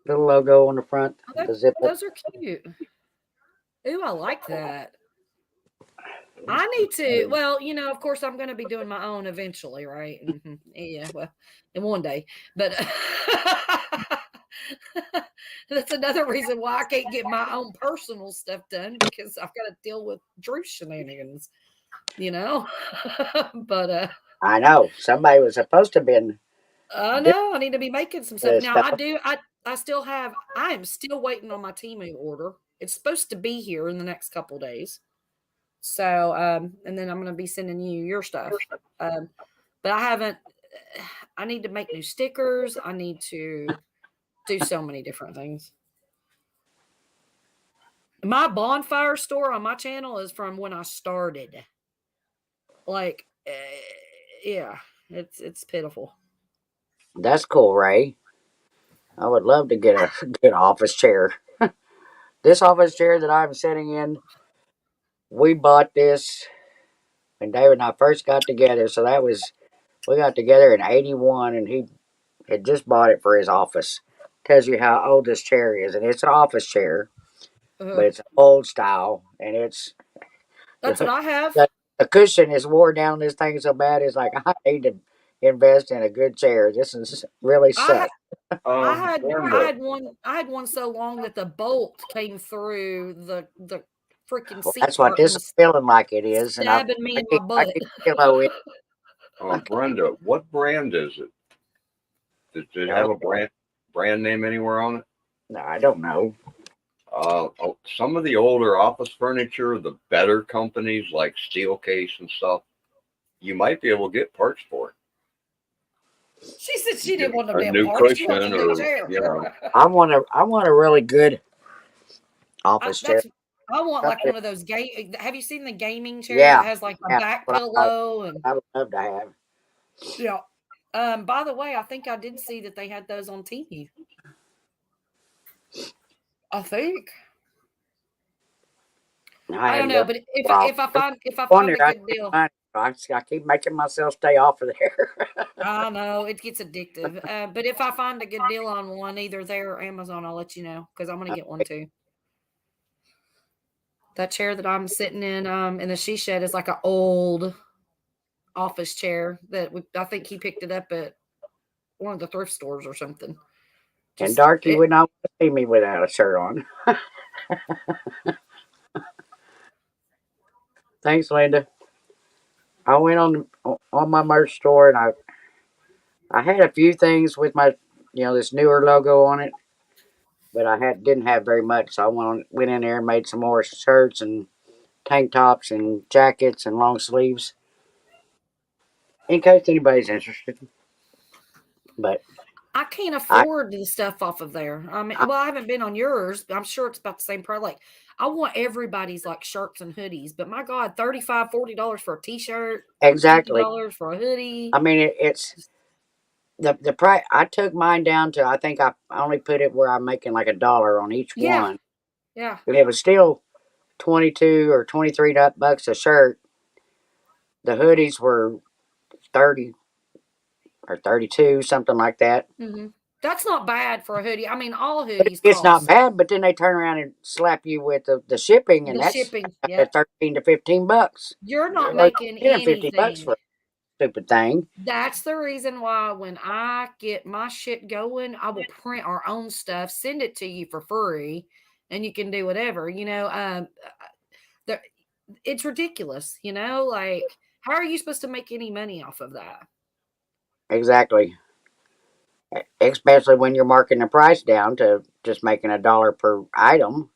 Little logo on the front. Oh, The zipper. those are cute. Ooh, I like that. I need to. Well, of course, I'm going to be doing my own eventually, right? Mm-hmm. Yeah, well, in one day. But that's another reason why I can't get my own personal stuff done, because I've got to deal with Drew's shenanigans. But I know somebody was supposed to have been. I know I need to be making some stuff now. I still have. I am still waiting on my Temu order. It's supposed to be here in the next couple days. So, and then I'm going to be sending you your stuff. But I haven't. I need to make new stickers. I need to do so many different things. My bonfire store on my channel is from when I started. Like, yeah, it's pitiful. That's cool, Ray. I would love to get a good office chair. This office chair that I'm sitting in, we bought this when David and I first got together. So we got together in '81, and he had just bought it for his office. Tells you how old this chair is, and it's an office chair, but it's old style, and that's what I have. The cushion is wore down. This thing so bad. It's like, I need to invest in a good chair. This is really sucks. I had one so long that the bolt came through the freaking seat. That's what this is feeling like it is, stabbing me in my butt. Brenda, what brand is it? Does it have a brand name anywhere on it? No, I don't know. Some of the older office furniture, the better companies like Steelcase and stuff, you might be able to get parts for it. She said she didn't want to be a new cushion, or I want a really good office chair. I want like one of those have you seen the gaming chair that has like a back pillow? And I would love to have. Yeah. By the way, I think I did see that they had those on TV. I think. I don't know, but if I find a good deal, I keep making myself stay off of there. I know it gets addictive. But if I find a good deal on one, either there or Amazon, I'll let you know, because I'm gonna get one too. That chair that I'm sitting in the she shed is like an old office chair that I think he picked it up at one of the thrift stores or something. And Darky would not see me without a shirt on. Thanks, Linda. I went on my merch store, and I had a few things with my this newer logo on it, but I didn't have very much. So I went in there and made some more shirts and tank tops and jackets and long sleeves, in case anybody's interested. But I can't afford the stuff off of there. I mean, I haven't been on yours, but I'm sure it's about the same price. Like, I want everybody's like shirts and hoodies, but my God, $35, $40 for a t-shirt. Exactly. $50 for a hoodie. I mean, it's the price. I took mine down to, I think I only put it where I'm making like $1 on each one. Yeah. It was still $22 or $23 a shirt. The hoodies were $30 or $32, something like that. Mm-hmm. That's not bad for a hoodie. I mean, all hoodies. It's not bad, but then they turn around and slap you with the shipping, and that's $13 to $15. You're not making anything. $50 for a stupid thing. That's the reason why when I get my shit going, I will print our own stuff, send it to you for free, and you can do whatever. It's ridiculous. Like, how are you supposed to make any money off of that? Exactly. Especially when you're marking the price down to just making $1 per item.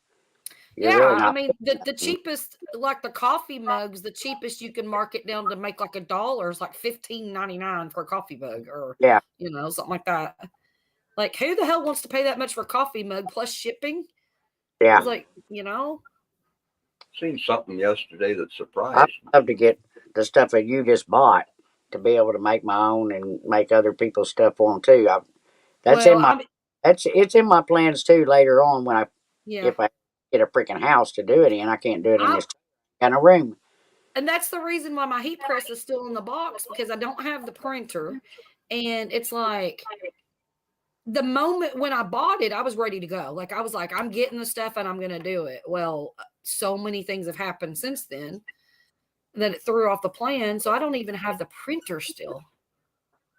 I mean, the cheapest, like the coffee mugs, the cheapest you can mark it down to make like $1 is like $15.99 for a coffee mug, or something like that. Like, who the hell wants to pay that much for a coffee mug plus shipping? Yeah, it's like Seen something yesterday that surprised me. I'd love to get the stuff that you just bought to be able to make my own and make other people's stuff for them too. It's in my plans too later on when if I get a freaking house to do it in. I can't do it in this kind of room. And that's the reason why my heat press is still in the box, because I don't have the printer. And it's like, the moment when I bought it, I was ready to go. Like, I was like, I'm getting the stuff and I'm going to do it. Well, so many things have happened since then that it threw off the plan. So I don't even have the printer still.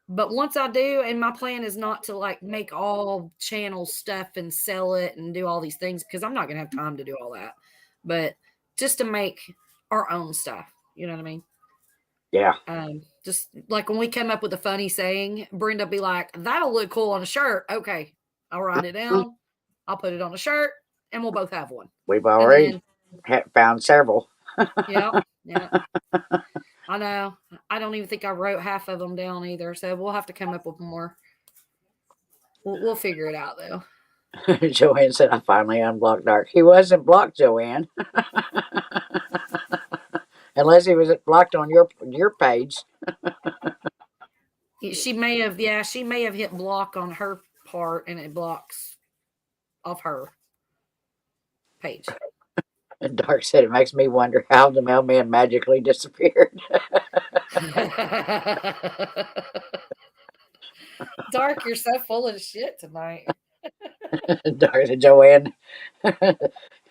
But once I do, and my plan is not to like make all channel stuff and sell it and do all these things, because I'm not going to have time to do all that. But just to make our own stuff. You know what I mean? Yeah. Just like when we come up with a funny saying, Brenda be like, that'll look cool on a shirt. Okay. I'll write it down. I'll put it on a shirt and we'll both have one. We've already found several. Yeah. I know. I don't even think I wrote half of them down either. So we'll have to come up with more. We'll figure it out though. Joanne said, I finally unblocked Dark. He wasn't blocked, Joanne. Unless he was blocked on your page. She may have hit block on her part and it blocks off her page. And Dark said, it makes me wonder how the mailman magically disappeared. Dark, you're so full of shit tonight. Dark said, Joanne,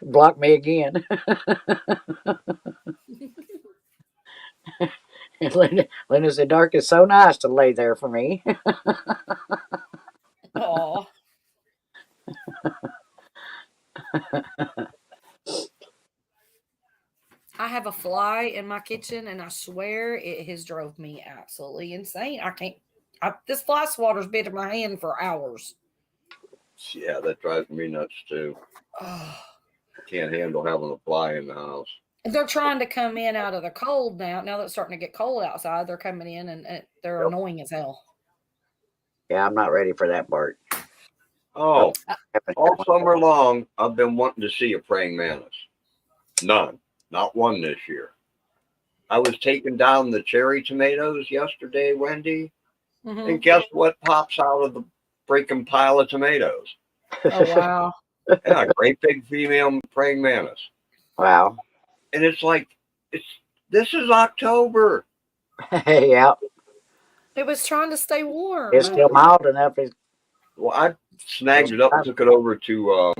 block me again. And Linda said, Dark is so nice to lay there for me. Aw. I have a fly in my kitchen, and I swear it has drove me absolutely insane. This fly swatter's been in my hand for hours. Yeah, that drives me nuts too. I can't handle having a fly in the house. They're trying to come in out of the cold now. Now that it's starting to get cold outside, they're coming in and they're annoying as hell. Yeah, I'm not ready for that part. Oh, all summer long, I've been wanting to see a praying mantis. None. Not one this year. I was taking down the cherry tomatoes yesterday, Wendy. Mm-hmm. And guess what pops out of the freaking pile of tomatoes? Oh, wow. Yeah, a great big female praying mantis. Wow. And it's like, this is October. Yeah. It was trying to stay warm. It's still mild enough. Well, I snagged it up and took it over to,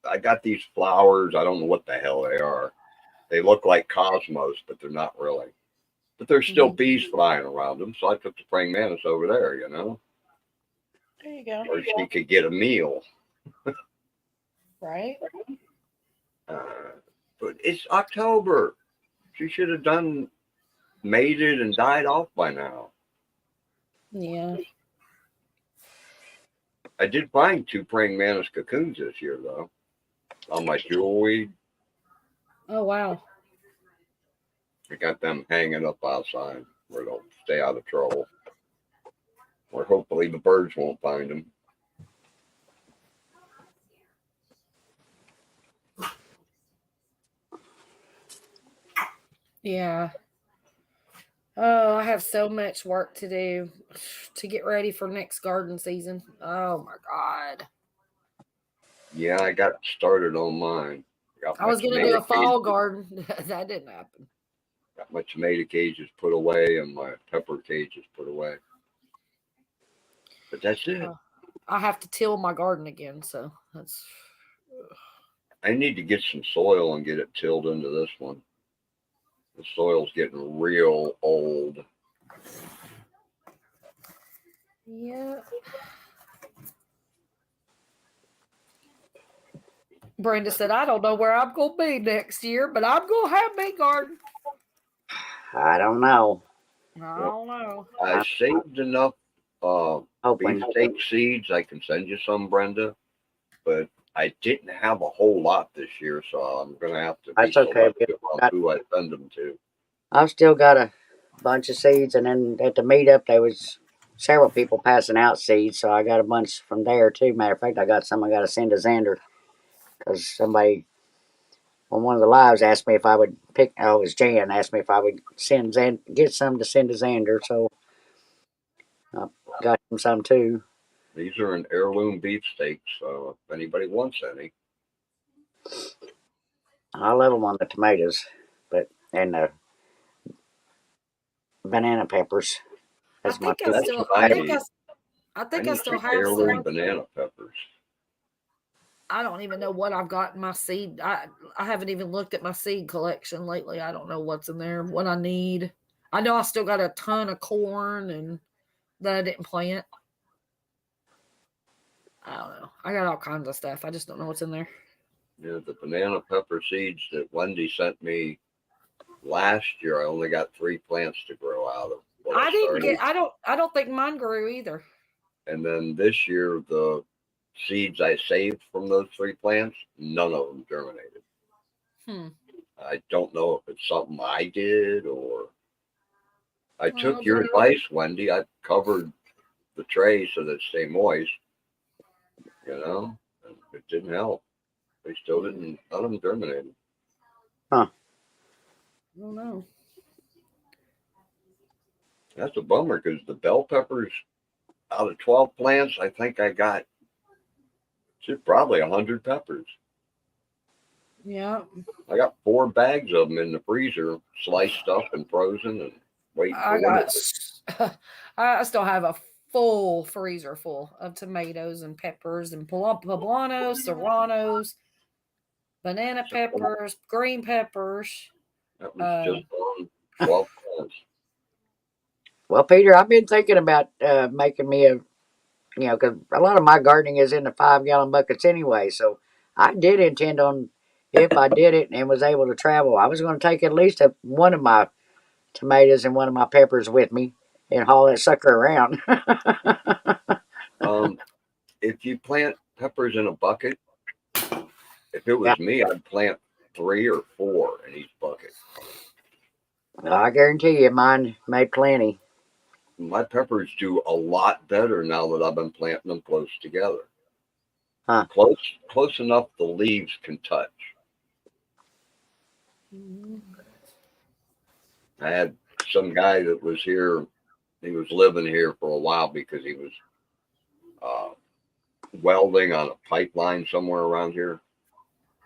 I got these flowers. I don't know what the hell they are. They look like cosmos, but they're not really. But there's still bees flying around them. So I took the praying mantis over there, you know. There you go. Or she could get a meal. Right. But it's October. She should have mated and died off by now. Yeah. I did find 2 praying mantis cocoons this year, though, on my jewelweed. Oh, wow. I got them hanging up outside where they'll stay out of trouble. Or hopefully the birds won't find them. Yeah. Oh, I have so much work to do to get ready for next garden season. Oh, my God. Yeah, I got started on mine. I was going to do a fall garden. That didn't happen. Got my tomato cages put away and my pepper cages put away. But that's it. I have to till my garden again, so that's... I need to get some soil and get it tilled into this one. The soil's getting real old. Yeah. Brenda said, I don't know where I'm going to be next year, but I'm going to have me garden. I don't know. I don't know. I saved enough beefsteak seeds. I can send you some, Brenda. But I didn't have a whole lot this year, so I'm going to have to be selective on who I send them to. I've still got a bunch of seeds, and then at the meetup, there was several people passing out seeds, so I got a bunch from there, too. Matter of fact, I got some I got to send to Xander. Because somebody on one of the lives asked me if I would pick, it was Jan, asked me if I would get some to send to Xander, so I got him some too. These are an heirloom beefsteaks, so if anybody wants any. I love them on the tomatoes, and the banana peppers. I think I think I need still some have heirloom some. banana peppers. I don't even know what I've got in my seed. I haven't even looked at my seed collection lately. I don't know what's in there, what I need. I know I still got a ton of corn and that I didn't plant. I don't know. I got all kinds of stuff. I just don't know what's in there. Yeah, the banana pepper seeds that Wendy sent me last year, I only got 3 plants to grow out of. I don't think mine grew either. And then this year, the seeds I saved from those 3 plants, none of them germinated. I don't know if it's something I did or I took your advice, Wendy. I covered the tray so that it stay moist, and it didn't help. They still didn't, none of them germinated. Huh. I don't know. That's a bummer because the bell peppers, out of 12 plants, I think I got probably 100 peppers. Yeah. I got 4 bags of them in the freezer, sliced up and frozen and waiting for I still have a full freezer full of tomatoes and peppers and poblanos, serranos, banana peppers, green peppers. That was just on 12 plants. Well, Peter, I've been thinking about making me because a lot of my gardening is in the 5-gallon buckets anyway. So I did intend on, if I did it and was able to travel, I was going to take at least one of my tomatoes and one of my peppers with me and haul that sucker around. If you plant peppers in a bucket, if it was me, I'd plant 3 or 4 in each bucket. I guarantee you, mine made plenty. My peppers do a lot better now that I've been planting them close together. Huh. Close enough the leaves can touch. I had some guy that was here. He was living here for a while because he was welding on a pipeline somewhere around here.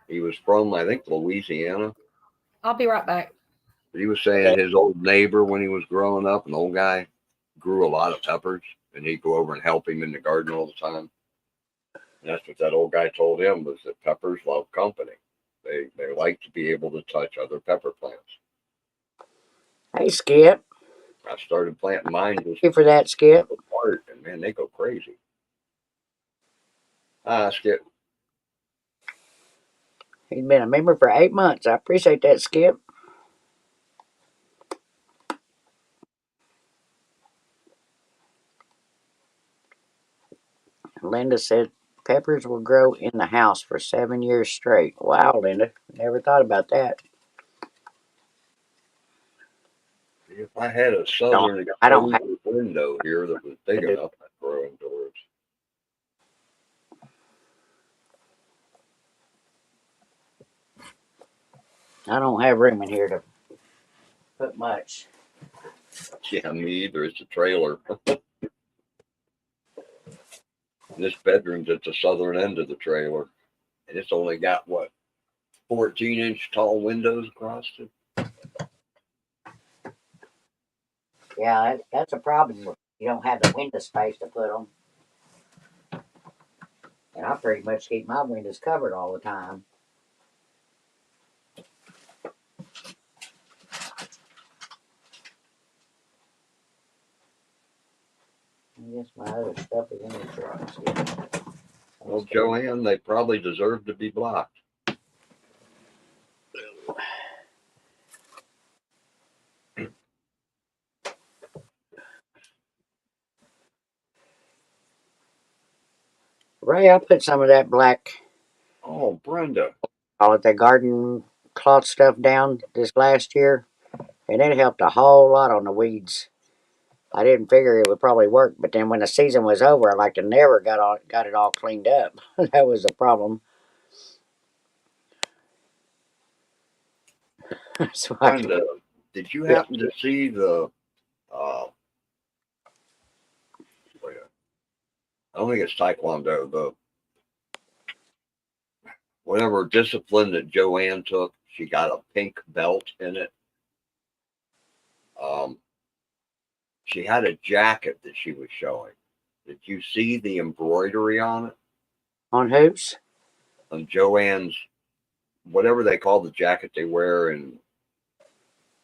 He was from, I think, Louisiana. I'll be right back. But he was saying his old neighbor when he was growing up, an old guy, grew a lot of peppers, and he'd go over and help him in the garden all the time. And that's what that old guy told him, was that peppers love company. They like to be able to touch other pepper plants. Hey, Skip. I started planting mine. Thank you for that, Skip. Apart, and man, they go crazy. Skip. He's been a member for 8 months. I appreciate that, Skip. Linda said peppers will grow in the house for 7 years straight. Wow, Linda. Never thought about that. If I had a southern window here that was big enough, I'd grow indoors. I don't have room in here to put much. Yeah, me either. It's a trailer. This bedroom's at the southern end of the trailer. And it's only got, 14-inch tall windows across it? Yeah, that's a problem. You don't have the window space to put them. And I pretty much keep my windows covered all the time. I guess my other stuff is in the truck. Well, Joanne, they probably deserve to be blocked. Ray, I put some of that black. Oh, Brenda. Call it that garden cloth stuff down this last year, and it helped a whole lot on the weeds. I didn't figure it would probably work, but then when the season was over, I like to never got it all cleaned up. That was the problem. So Brenda, did you happen to see the? I don't think it's Taekwondo. The whatever discipline that Joanne took, she got a pink belt in it. She had a jacket that she was showing, Did you see the embroidery on it? On whose? On Joanne's, whatever they call the jacket they wear in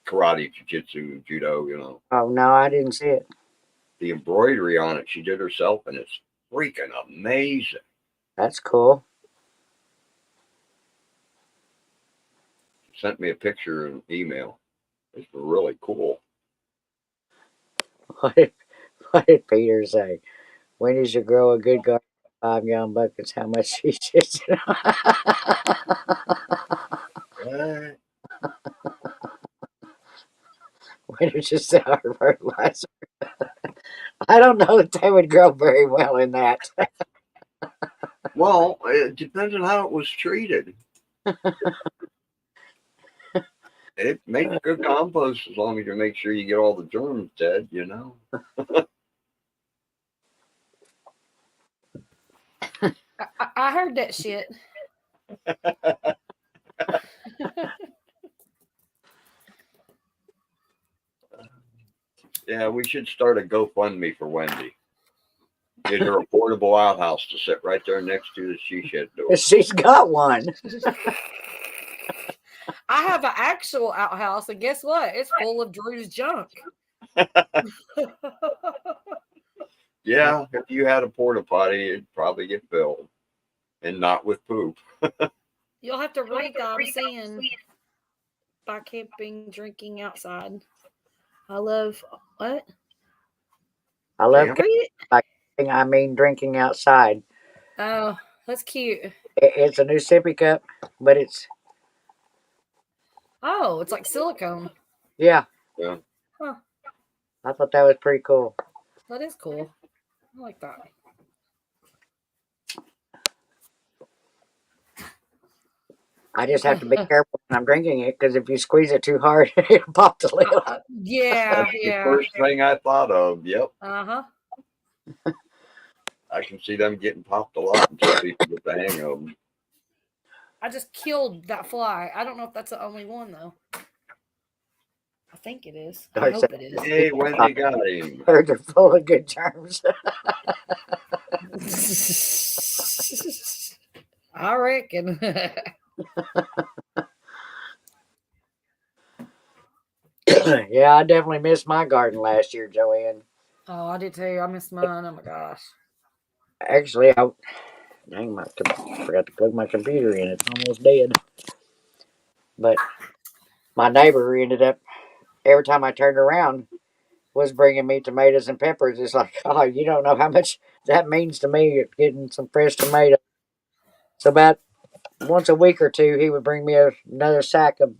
karate, jiu-jitsu, judo, you know. Oh, no, I didn't see it. The embroidery on it, she did herself, and it's freaking amazing. That's cool. She sent me a picture and email. It's really cool. What did Peter say? When does you grow a good garden? 5 gallon buckets. How much she just? When did you sell her fertilizer? I don't know if they would grow very well in that. Well, it depends on how it was treated. It makes good compost as long as you make sure you get all the germs dead, you know. I heard that shit. Yeah, we should start a GoFundMe for Wendy. Get her a portable outhouse to sit right there next to the she shed door. She's got one. I have an actual outhouse, and guess what? It's full of Drew's junk. Yeah, if you had a porta potty, it'd probably get filled, and not with poop. You'll have to read that I'm saying by camping, drinking outside. I love what? I love Yeah. camping. I mean, drinking outside. Oh, that's cute. It's a new sippy cup, but it's it's like silicone. yeah. Yeah. Huh. I thought that was pretty cool. That is cool. I like that. I just have to be careful when I'm drinking it because if you squeeze it too hard, it'll pop the lid. Yeah, That's yeah. the first thing I thought of. Yep. Uh-huh. I can see them getting popped a lot until people get the hang of them. I just killed that fly. I don't know if that's the only one, though. I think it is. I Dark hope side. it is. Hey, Wendy got him. Birds are full of good germs. I reckon. Yeah, I definitely missed my garden last year, Joanne. Oh, I did too. I missed mine. Oh my gosh. Actually, I forgot to plug my computer in. It's almost dead. But my neighbor ended up, every time I turned around, was bringing me tomatoes and peppers. It's like, oh, you don't know how much that means to me, getting some fresh tomatoes. So about once a week or two, he would bring me another sack of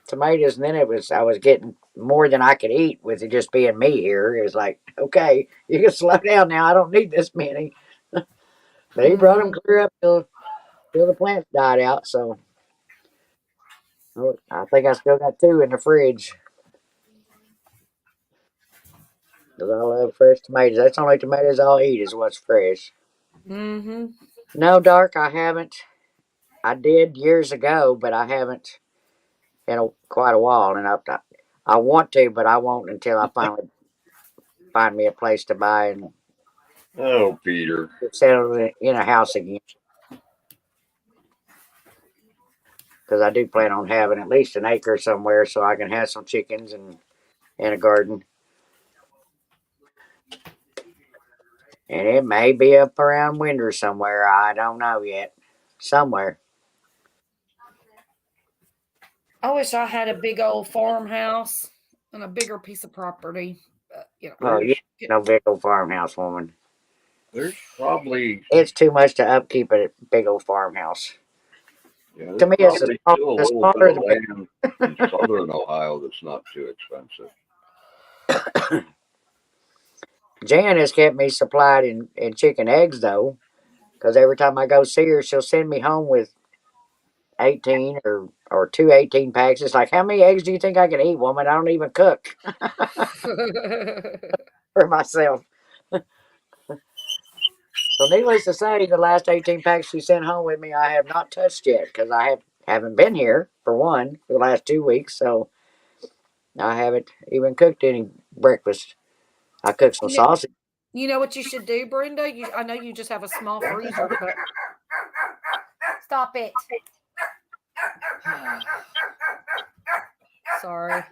tomatoes, and then I was getting more than I could eat with it just being me here. It was like, okay, you can slow down now. I don't need this many. But he brought them clear up till the plants died out. So I think I still got 2 in the fridge. Because I love fresh tomatoes. That's the only tomatoes I'll eat is what's fresh. Mm-hmm. No, Dark, I haven't. I did years ago, but I haven't in quite a while. And I want to, but I won't until I finally find me a place to buy and Oh, Peter. settle in a house again. Because I do plan on having at least an acre somewhere so I can have some chickens and a garden. And it may be up around Winder somewhere. I don't know yet. Somewhere. I wish I had a big old farmhouse and a bigger piece of property. Oh, you no big old farmhouse woman. There's probably It's too much to upkeep a big old farmhouse. Yeah, To me, it's still a little bit of land in southern Ohio that's not too expensive. Jan has kept me supplied in chicken eggs, though, because every time I go see her, she'll send me home with 18 or 2 18 packs. It's like, how many eggs do you think I can eat, woman? I don't even cook for myself. So needless to say, the last 18 packs she sent home with me, I have not touched yet because I haven't been here, for one, for the last 2 weeks. So I haven't even cooked any breakfast. I cooked some sausage. You know what you should do, Brenda? I know you just have a small freezer, but stop it. Sorry.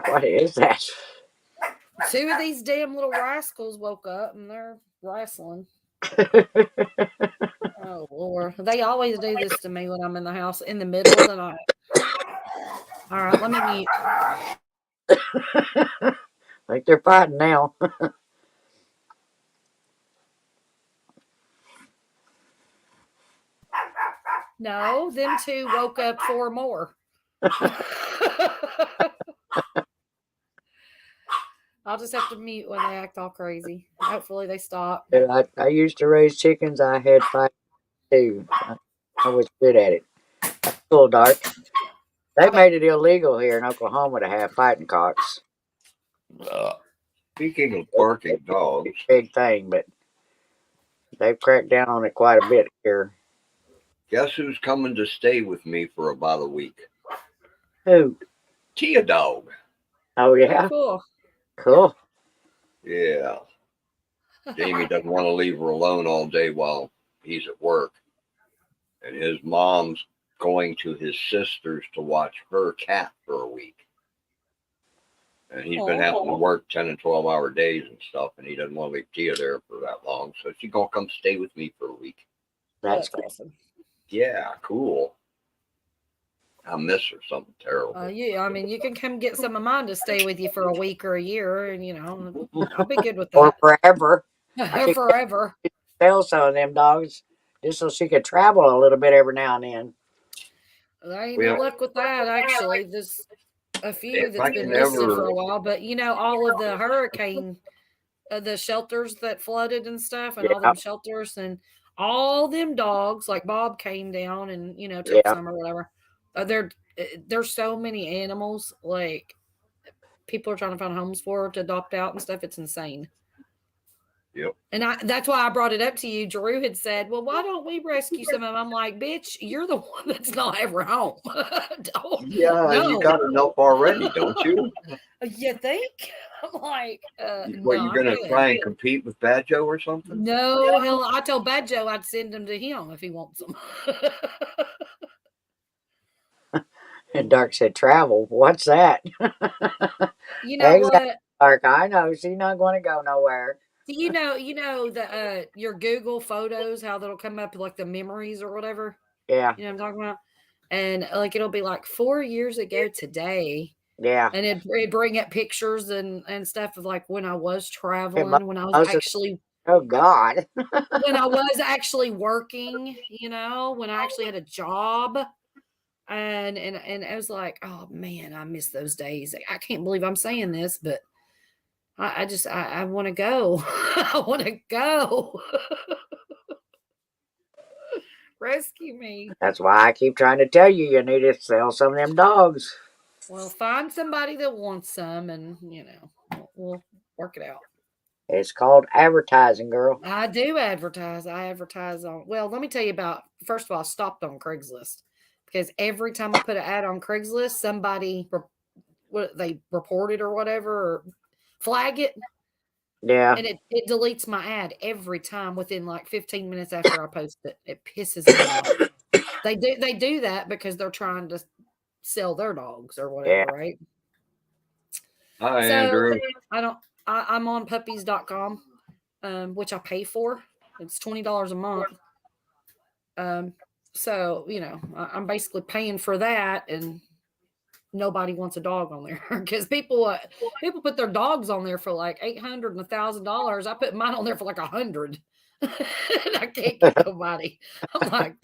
What is that? 2 of these damn little rascals woke up and they're wrestling. Oh, Lord. They always do this to me when I'm in the house in the middle of the night. All right, let me mute. I think they're fighting now. No, them 2 woke up 4 more. I'll just have to mute when they act all crazy. Hopefully they stop. I used to raise chickens. I had 5 too. I was good at it. That's cool, Dark. They made it illegal here in Oklahoma to have fighting cocks. Speaking of barking dogs, Big thing, but they've cracked down on it quite a bit here. guess who's coming to stay with me for about a week? Who? Tia Dog. Oh, yeah? Cool. Cool. Yeah. Jamie doesn't want to leave her alone all day while he's at work. And his mom's going to his sister's to watch her cat for a week. And he's been having to work 10 and 12-hour days and stuff, and he doesn't want to leave Tia there for that long. So she's going to come stay with me for a week. That's awesome. Yeah, cool. I miss her something terrible. Yeah, I mean, you can come get some of mine to stay with you for a week or a year, and, you know, I'll be good with that. Or forever. Forever. Sell some of them dogs just so she could travel a little bit every now and then. There ain't no luck with that, actually. There's a few that's been listed for a while, but, you know, all of the hurricane, the shelters that flooded and stuff, and all them shelters, and all them dogs, like Bob came down and, you know, took some or whatever. There's so many animals, like, people are trying to find homes for to adopt out and stuff. It's insane. Yep. And that's why I brought it up to you. Drew had said, well, why don't we rescue some of them? I'm like, bitch, you're the one that's not ever home. You got enough already, don't you? You think? I'm like, what, you're going to try and compete with Bad Joe or something? No, hell, I told Bad Joe I'd send them to him if he wants them. And Dark said, travel. What's that? You know what? Dark, I know. She's not going to go nowhere. You know the your Google photos, how that'll come up like the memories or whatever. Yeah. You know what I'm talking about? And like it'll be like 4 years ago today. Yeah. And it'd bring up pictures and stuff of like when I was traveling, when I was actually oh God. when I was actually working, you know, when I actually had a job. And I was like, oh man, I miss those days. I can't believe I'm saying this, but I want to go. I want to go. Rescue me. That's why I keep trying to tell you, you need to sell some of them dogs. Well, find somebody that wants some and, you know, we'll work it out. It's called advertising, girl. I do advertise. I advertise on, well, let me tell you about, first of all, I stopped on Craigslist because every time I put an ad on Craigslist, somebody, they report it or whatever, or flag it. Yeah. And it deletes my ad every time within like 15 minutes after I post it. It pisses me off. They do that because they're trying to sell their dogs or whatever, right? Hi, Andrew. I'm on puppies.com, which I pay for. It's $20 a month. So, you know, I'm basically paying for that, and nobody wants a dog on there because people put their dogs on there for like $800 and $1,000. I put mine on there for like $100. And I can't get nobody. I'm like,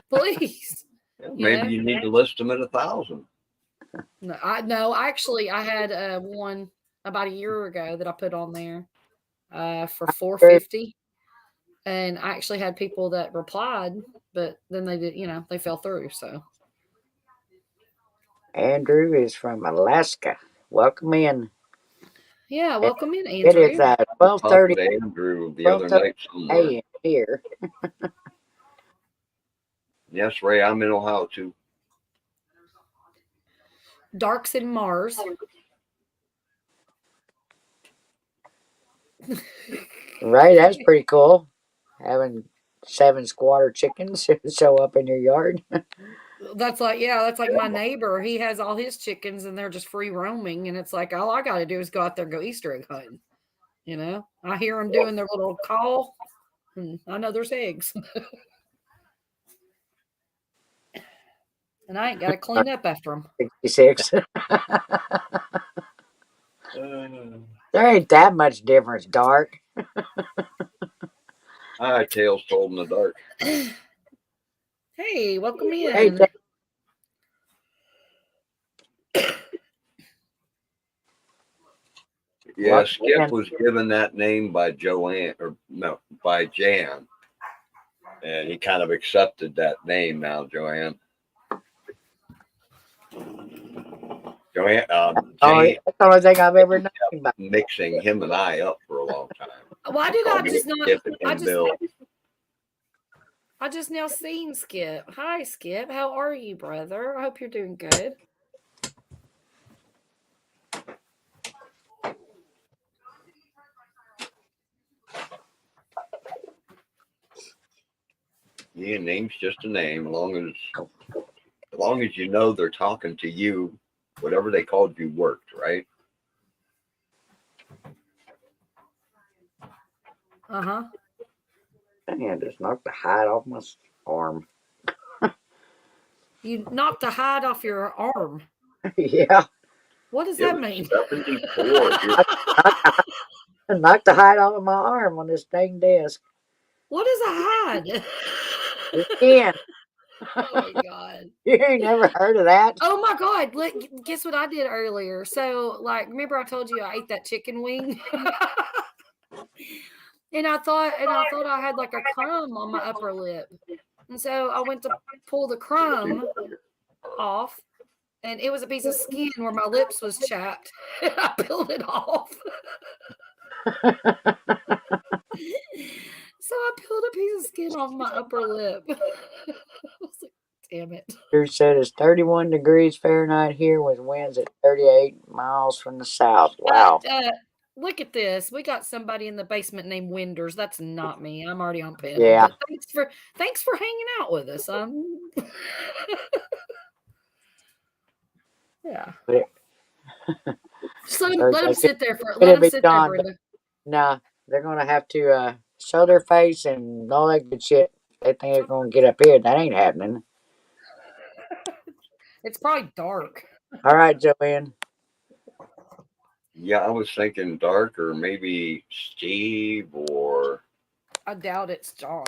please. Maybe you need to list them at 1,000. No, actually, I had one about a year ago that I put on there for $450, and I actually had people that replied, but then they did, you know, they fell through. So Andrew is from Alaska. Welcome in. Yeah, welcome in, Andrew. It is 12:30. Andrew the other night somewhere. Here. Yes, Ray, I'm in Ohio too. Dark's in Mars. Right? That's pretty cool. Having 7 squatter chickens show up in your yard. That's like my neighbor. He has all his chickens and they're just free roaming. And it's like, all I got to do is go out there and go Easter egg hunting. You know, I hear them doing their little call and I know there's eggs. And I ain't got to clean up after them. 66. There ain't that much difference, Dark. Hi, Tales Told in the Dark. Hey, welcome in. Hey, yeah, Skip was given that name by Joanne, or no, by Jan. And he kind of accepted that name now, Joanne. Joanne, Jane, that's the only thing I've ever known about. Mixing him and I up for a long time. Why did I just not? Bill. I just now seen Skip. Hi, Skip. How are you, brother? I hope you're doing good. Yeah, name's just a name. As long as you know they're talking to you, whatever they called you worked, right? Uh-huh. Man, just knocked the hide off my arm. You knocked the hide off your arm. Yeah. What does that mean? Knocked the hide off of my arm on this dang desk. What is a hide? Skin. Oh my God. You ain't never heard of that? Oh my God. Look, guess what I did earlier? So, like, remember I told you I ate that chicken wing? And I thought I had like a crumb on my upper lip. And so I went to pull the crumb off, and it was a piece of skin where my lips was chapped. And I peeled it off. So I peeled a piece of skin off my upper lip. I was like, damn it. Drew said it's 31 degrees Fahrenheit here with winds at 38 miles from the south. Wow. Look at this. We got somebody in the basement named Winders. That's not me. I'm already on panel. Yeah. But thanks for hanging out with us. Yeah. So let them sit there Brenda. Nah, they're gonna have to show their face and all that good shit. They think they're gonna get up here. That ain't happening. It's probably dark. All right, Joanne. Yeah, I was thinking Dark or maybe Steve or I doubt it's John.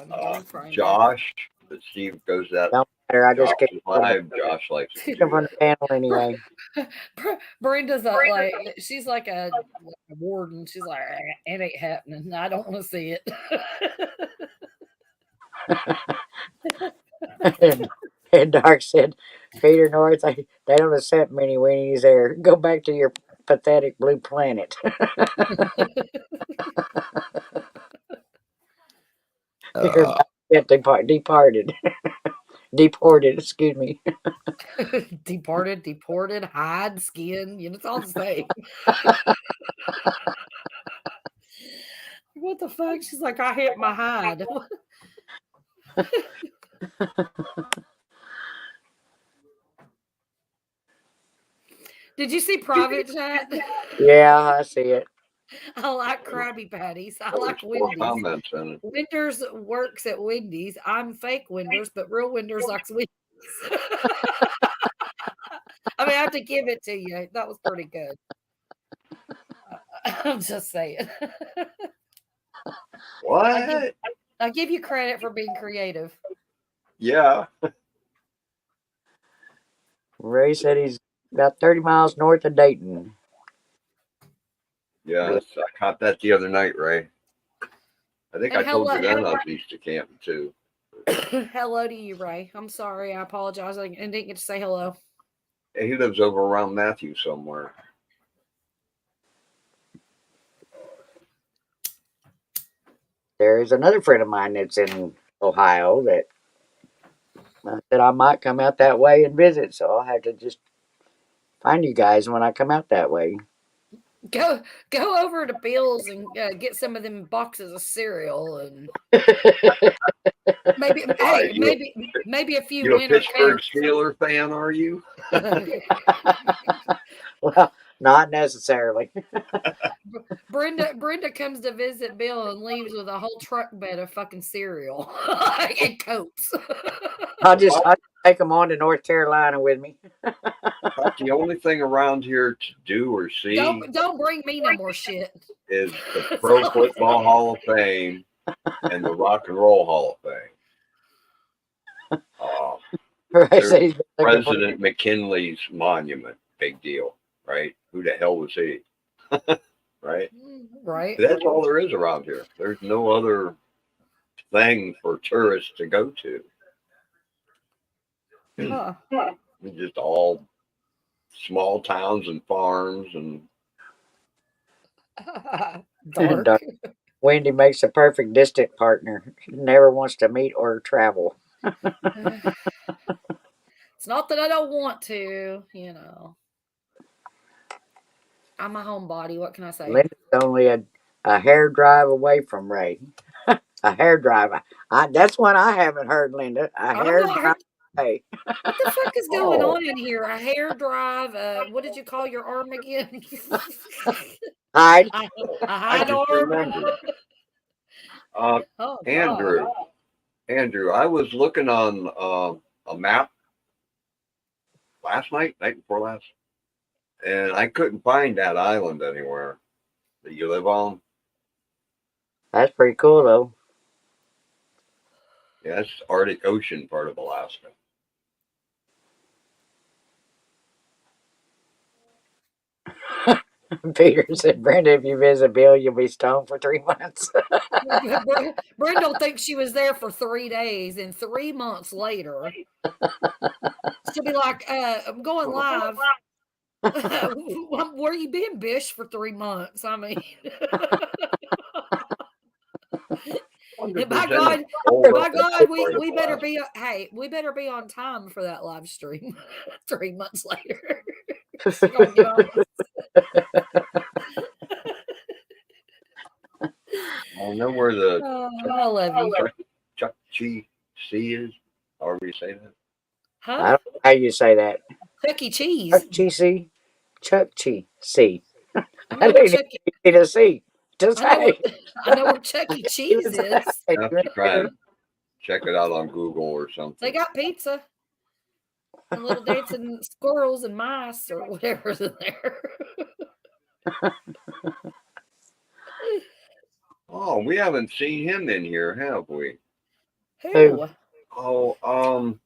Josh. But Steve goes that. Don't matter. I just get live. Josh likes to from the panel anyway. Brenda's she's like a warden. She's like, it ain't happening. I don't want to see it. and Dark said, Peter North, they don't accept many weenies there. Go back to your pathetic blue planet. Departed. Deported, excuse me. Deported, hide, skin. It's all the same. What the fuck? She's like, I hit my hide. Did you see private chat? Yeah, I see it. I like Krabby Patties. I like Wendy's. Winters works at Wendy's. I'm fake Winters, but real Winters likes Wendy's. I mean, I have to give it to you. That was pretty good. I'm just saying. What? I give you credit for being creative. Yeah. Ray said he's about 30 miles north of Dayton. Yeah, I caught that the other night, Ray. I think I told you then I was used to camping too. Hello to you, Ray. I'm sorry. I apologize. I didn't get to say hello. Yeah, he lives over around Matthew somewhere. There's another friend of mine that's in Ohio that said I might come out that way and visit, so I'll have to just find you guys when I come out that way. Go over to Bill's and get some of them boxes of cereal and maybe maybe a few You a winter Pittsburgh coats. Steeler fan, are you? Well, not necessarily. Brenda comes to visit Bill and leaves with a whole truck bed of fucking cereal and coats. I'll just take them on to North Carolina with me. About the only thing around here to do or see Don't bring me no more shit. is the Pro Football Hall of Fame and the Rock and Roll Hall of Fame. Right, President McKinley's monument, big deal, right? Who the hell was he? Right? Right. That's all there is around here. There's no other thing for tourists to go to. Huh. It's just all small towns and farms and Dark. Wendy makes a perfect distant partner. She never wants to meet or travel. It's not that I don't want to, you know. I'm a homebody. What can I say? Linda's only a hair drive away from Ray. A hair drive. That's one I haven't heard, Linda. A hair drive away. What the fuck is going on in here? A hair drive? What did you call your arm again? Hide. A hide arm. Andrew, I was looking on a map night before last, and I couldn't find that island anywhere that you live on. That's pretty cool, though. Yeah, it's Arctic Ocean part of Alaska. Peter said, Brenda, if you visit Bill, you'll be stoned for 3 months. Brenda will think she was there for 3 days, and 3 months later, she'll be like, I'm going live. Where you been, Bish, for 3 months? I mean, by God, we better be. Hey, we better be on time for that live stream. 3 months later. I know where the I love you. Chuck Cheese is. However you say that. Huh? I don't know how you say that. Chuck E. Cheese. Chuck Cheese. Chuck Cheese. C. I didn't need a C. Just I know where Chuck E. Cheese is. I have to try and check it out on Google or something. They got pizza. And little dancing squirrels and mice or whatever's in there. Oh, we haven't seen him in here, have we? Who? Oh,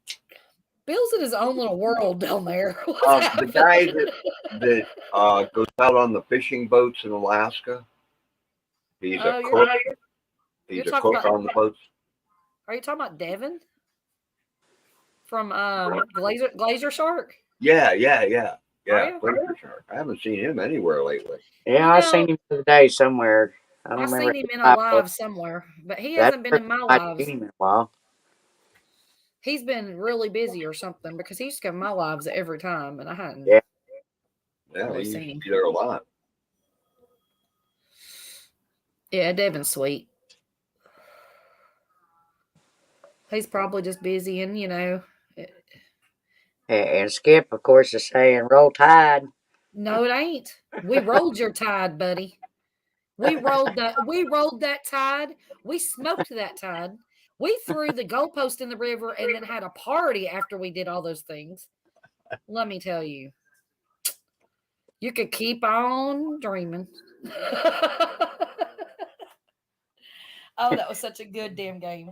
Bill's in his own little world down there. The guy that goes out on the fishing boats in Alaska. He's a cook. He's a cook on the boats. Are you talking about Devin? From Glacier Shark? Yeah. Glacier Shark. I haven't seen him anywhere lately. Yeah, I seen him today somewhere. I've seen him in a live somewhere, but he hasn't been in my lives. In a while. He's been really busy or something because he used to come in my lives every time, and I hadn't. Yeah, really he seen used him. to be there a lot. Yeah, Devin's sweet. He's probably just busy, and you know. And Skip, of course, is saying, "Roll Tide." No, it ain't. We rolled your tide, buddy. We rolled that tide. We smoked that tide. We threw the goalpost in the river and then had a party after we did all those things. Let me tell you. You could keep on dreaming. Oh, that was such a good damn game.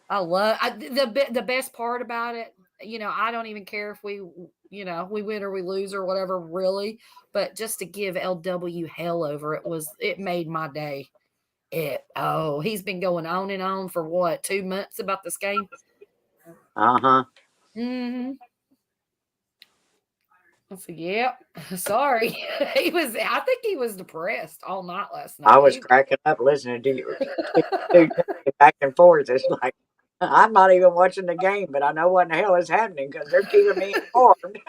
I love the best part about it. You know, I don't even care if we win or we lose or whatever, really. But just to give LW hell over it made my day. He's been going on and on for what, 2 months about this game? Uh-huh. Mm-hmm. I said, yep. Sorry. I think he was depressed all night last night. I was cracking up listening to you back and forth. It's like I'm not even watching the game, but I know what the hell is happening because they're keeping me informed.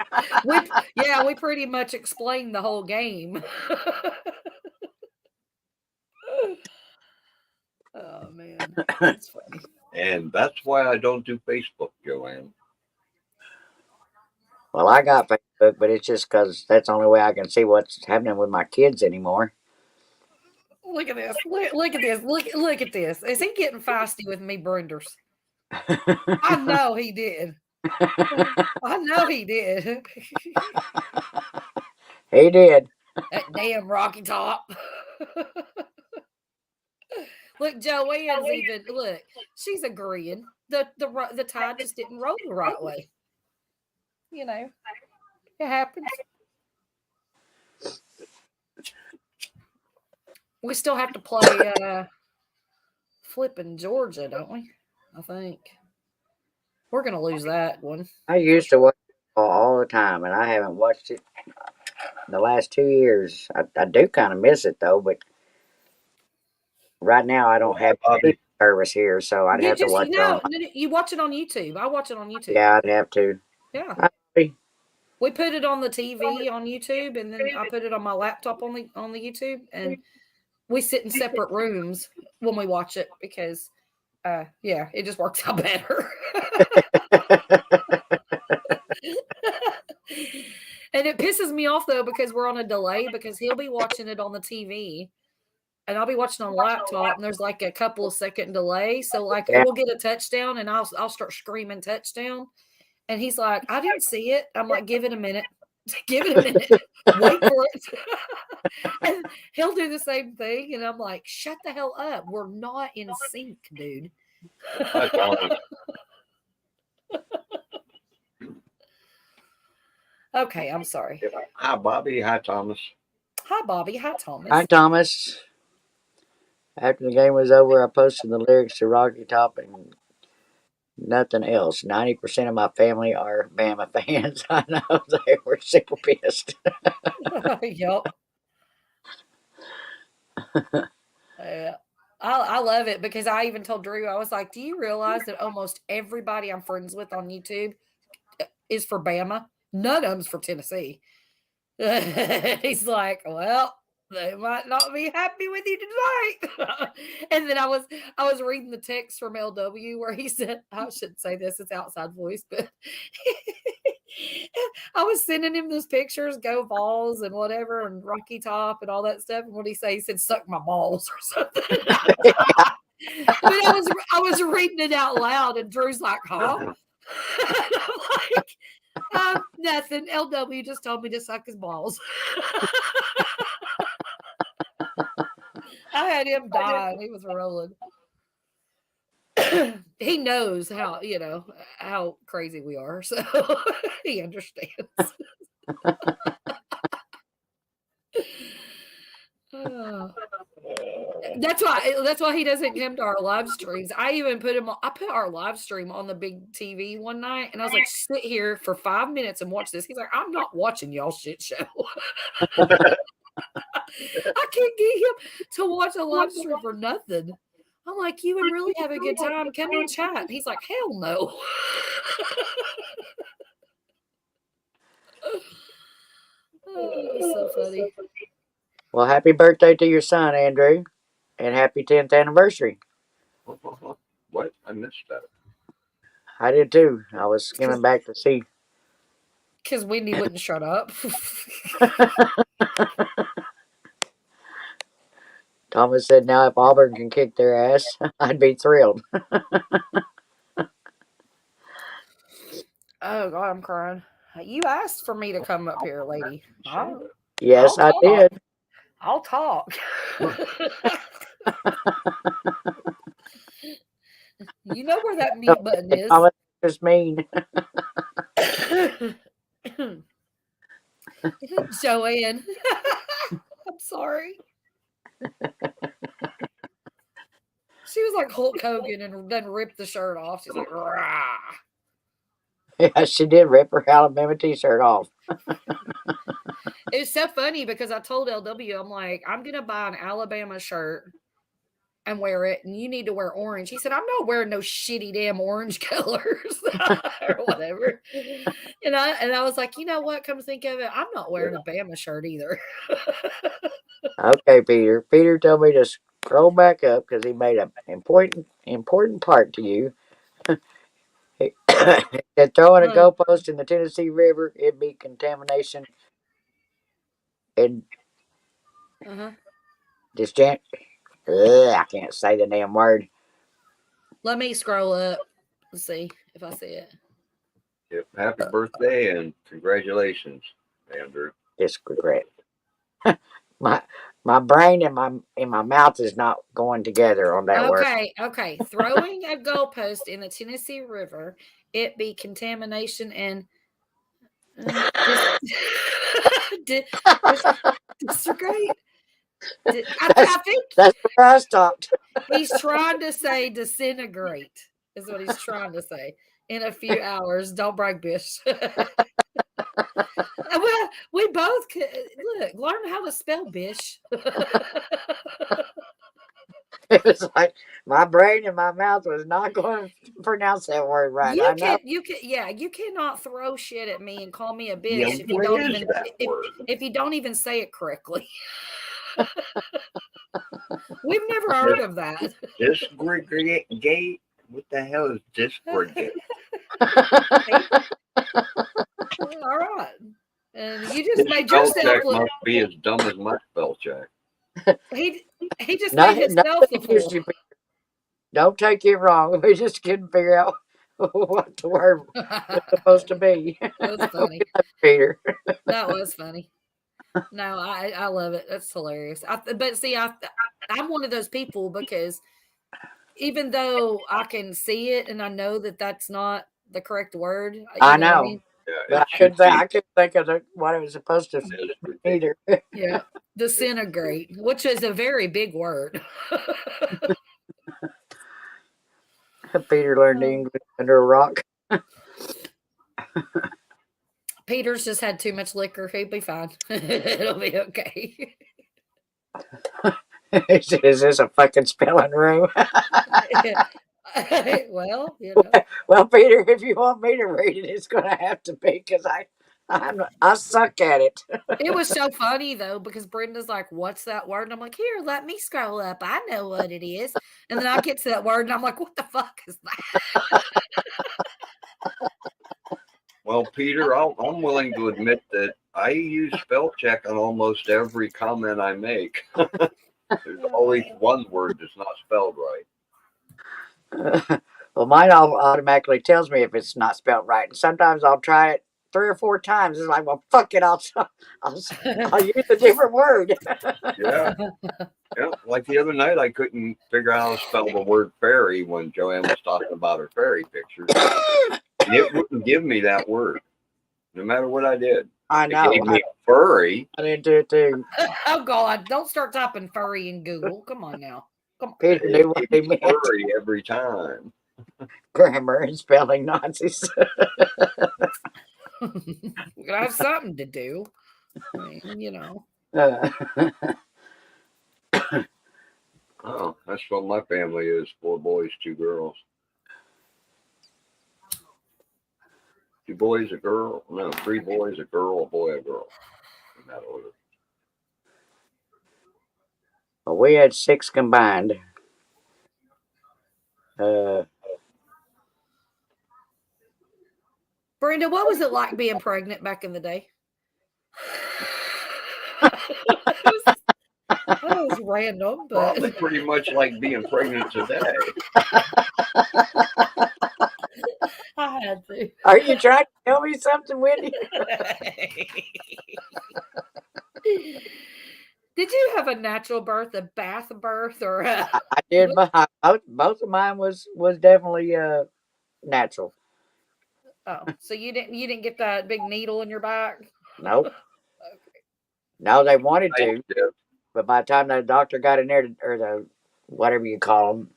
We pretty much explained the whole game. Oh man, that's funny. And that's why I don't do Facebook, Joanne. Well, I got Facebook, but it's just because that's the only way I can see what's happening with my kids anymore. Look at this. Look at this. Look at this. Is he getting feisty with me, Brunders? I know he did. I know he did. He did. That damn Rocky Top. Look, Joanne's even look. She's agreeing. The tide just didn't roll the right way. You know, it happens. We still have to play flipping Georgia, don't we? I think we're gonna lose that one. I used to watch all the time, and I haven't watched it the last 2 years. I do kind of miss it though, but right now I don't have service here, so I'd have to watch it on. You watch it on YouTube. I watch it on YouTube. Yeah, I'd have to. Yeah. We put it on the TV on YouTube, and then I put it on my laptop on the YouTube, and we sit in separate rooms when we watch it because, it just works out better. And it pisses me off though because we're on a delay because he'll be watching it on the TV, and I'll be watching on a laptop, and there's like a couple of second delay. So like we'll get a touchdown, and I'll start screaming touchdown. And he's like, I didn't see it. I'm like, give it a minute. Give it a minute. Wait for it. And he'll do the same thing. And I'm like, shut the hell up. We're not in sync, dude. Okay, I'm sorry. Hi, Bobby. Hi, Thomas. Hi, Bobby. Hi, Thomas. Hi, Thomas. After the game was over, I posted the lyrics to Rocky Top and nothing else. 90% of my family are Bama fans. I know they were super pissed. Yup. I love it because I even told Drew, I was like, do you realize that almost everybody I'm friends with on YouTube is for Bama? None of them's for Tennessee. He's like, well, they might not be happy with you tonight. And then I was reading the text from LW where he said, I shouldn't say this, it's outside voice, but I was sending him those pictures, go balls and whatever, and Rocky Top and all that stuff. And what did he say? He said, suck my balls or something. But I was reading it out loud, and Drew's like, huh? I'm like, nothing. LW just told me to suck his balls. I had him dying. He was rolling. He knows how crazy we are, so he understands. That's why he doesn't come to our live streams. I put our live stream on the big TV one night, and I was like, sit here for 5 minutes and watch this. He's like, I'm not watching y'all shit show. I can't get him to watch a live stream for nothing. I'm like, you would really have a good time. Come and chat. He's like, hell no. So funny. Well, happy birthday to your son, Andrew, and happy 10th anniversary. What? I missed that. I did too. I was skimming back to see. Because Wendy wouldn't shut up. Thomas said, now if Auburn can kick their ass, I'd be thrilled. Oh, God, I'm crying. You asked for me to come up here, lady. Yes, I did. I'll talk. You know where that mute button is. Thomas is mean. Joanne. I'm sorry. She was like Hulk Hogan and then ripped the shirt off. She's like, rah. Yeah, she did rip her Alabama t-shirt off. It's so funny because I told LW, I'm like, I'm going to buy an Alabama shirt and wear it, and you need to wear orange. He said, I'm not wearing no shitty damn orange colors or whatever. And I was like, you know what? Come to think of it, I'm not wearing a Bama shirt either. Okay, Peter. Peter told me to scroll back up because he made an important part to you. He said throwing a goalpost in the Tennessee River, it'd be contamination and I can't say the damn word. Let me scroll up and see if I see it. Yep. Happy birthday and congratulations, Andrew. Disregret. my brain and my mouth is not going together on that word. Okay. Throwing a goalpost in the Tennessee River, it be contamination and disregret. I think that's where I stopped. He's trying to say disintegrate is what he's trying to say. In a few hours, don't brag, bitch. Well, we both could learn how to spell bish. It was like my brain and my mouth was not going to pronounce that word right. You cannot throw shit at me and call me a bitch if you don't even say it correctly. We've never heard of that. Disregate. What the hell is disregate? All right. And you just made spell yourself check look. Must be as dumb as my spell check. He just made himself a fool. Don't take it wrong. We just couldn't figure out what the word was supposed to be. That was funny. Peter. That was funny. No, I love it. That's hilarious. But see, I'm one of those people because even though I can see it and I know that that's not the correct word. I know. I mean? Yeah, I couldn't think of what it was supposed to be either. Yeah, disintegrate, which is a very big word. Peter learned English under a rock. Peter's just had too much liquor. He'll be fine. It'll be okay. Is this a fucking spelling room? Well, you know. Well, Peter, if you want me to read it, it's going to have to be because I suck at it. It was so funny though because Brenda's like, "What's that word?" And I'm like, "Here, let me scroll up. I know what it is." And then I get to that word, and I'm like, "What the fuck is that?" Well, Peter, I'm willing to admit that I use spell check on almost every comment I make. There's always one word that's not spelled right. Well, mine automatically tells me if it's not spelled right, and sometimes I'll try it 3 or 4 times. It's like, well, fuck it, I'll use a different word. Yeah. Like the other night, I couldn't figure out how to spell the word fairy when Joanne was talking about her fairy pictures. And it wouldn't give me that word, no matter what I did. I know. It gave me furry. I didn't do it too. Oh God! Don't start typing furry in Google. Come on now. Peter knew what he meant. Furry every time. Grammar and spelling Nazis. We gotta have something to do. I mean, you know. Oh, that's what my family is: 4 boys, 2 girls. 2 boys, a girl. No, 3 boys, a girl, a boy, a girl. In that order. Well, we had 6 combined. Brenda, what was it like being pregnant back in the day? That was random, but probably pretty much like being pregnant today. I had to. Are you trying to tell me something, Wendy? Did you have a natural birth, a bath birth, or I did. Both of mine was definitely natural. Oh, so you didn't get that big needle in your back? Nope. Okay. No, they wanted to, but by the time the doctor got in there, or the whatever you call them,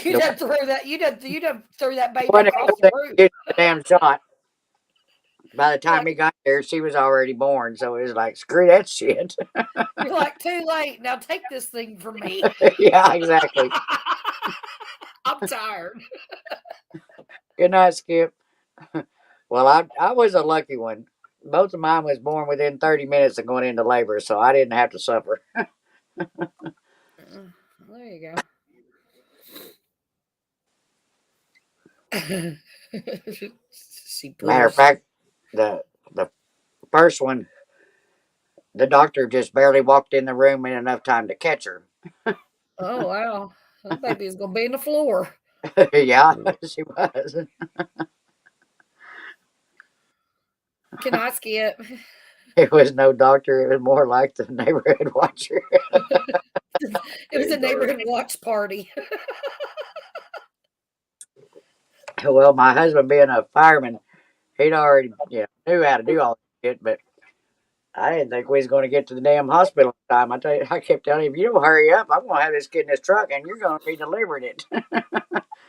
you'd have throw that. You'd have threw that baby across the room. Get the damn shot. By the time he got there, she was already born. So it was like, screw that shit. You're like, too late. Now take this thing from me. Yeah, exactly. I'm tired. Good night, Skip. Well, I was a lucky one. Both of mine was born within 30 minutes of going into labor, so I didn't have to suffer. There you go. Matter of fact, the first one, the doctor just barely walked in the room in enough time to catch her. Oh wow, that baby is gonna be in the floor. Yeah, she was. Can I skip? It was no doctor. It was more like the neighborhood watcher. It was a neighborhood watch party. Well, my husband being a fireman, he'd already knew how to do all that shit, but I didn't think we was going to get to the damn hospital in time. I tell you, I kept telling him, if you don't hurry up, I'm going to have this kid in this truck, and you're going to be delivering it.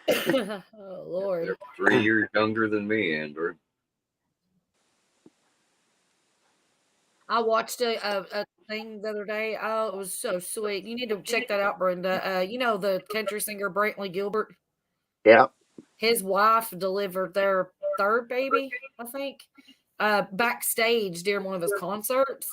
Oh Lord! They're 3 years younger than me, Andrew. I watched a thing the other day. Oh, it was so sweet. You need to check that out, Brenda. You know the country singer Brantley Gilbert? Yeah. His wife delivered their third baby, I think, backstage during one of his concerts.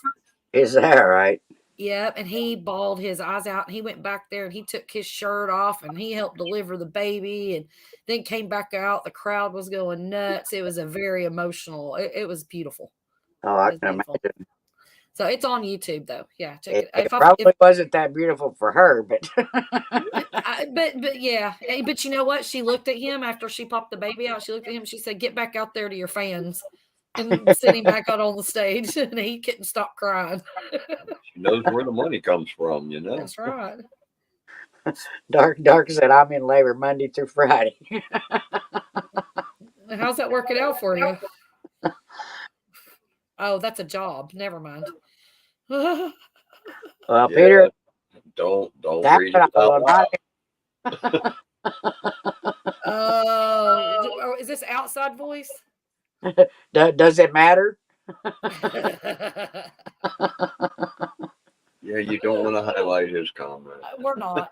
Is that right? Yep, and he bawled his eyes out, and he went back there and he took his shirt off and he helped deliver the baby, and then came back out. The crowd was going nuts. It was a very emotional. It was beautiful. Oh, I can imagine. So it's on YouTube though. Yeah, check it. It probably wasn't that beautiful for her, but but yeah. But you know what? She looked at him after she popped the baby out. She looked at him. She said, "Get back out there to your fans," and sent him back out on the stage, and he couldn't stop crying. She knows where the money comes from, you know. That's right. Dark said, "I'm in labor Monday through Friday." How's that working out for you? Oh, that's a job. Never mind. Well, yeah, Peter, don't read it out loud. Is this outside voice? Does it matter? Yeah, you don't want to highlight his comment. We're not.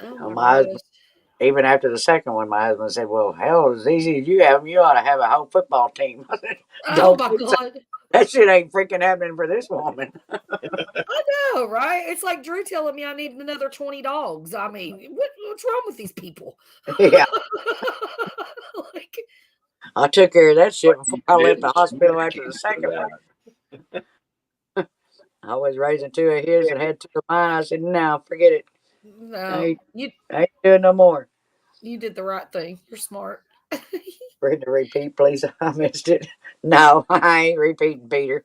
Oh, my husband, even after the second one, my husband said, "Well, hell, as easy as you have them, you ought to have a whole football team." I said, oh my God. That shit ain't freaking happening for this woman. I know, right? It's like Drew telling me I need another 20 dogs. I mean, what's wrong with these people? Yeah. I took care of that shit before I left the hospital after the second one. I was raising 2 of his and had 2 of mine. I said, "No, forget it. No, I ain't doing no more." You did the right thing. You're smart. Read the repeat, please. I missed it. No, I ain't repeating, Peter.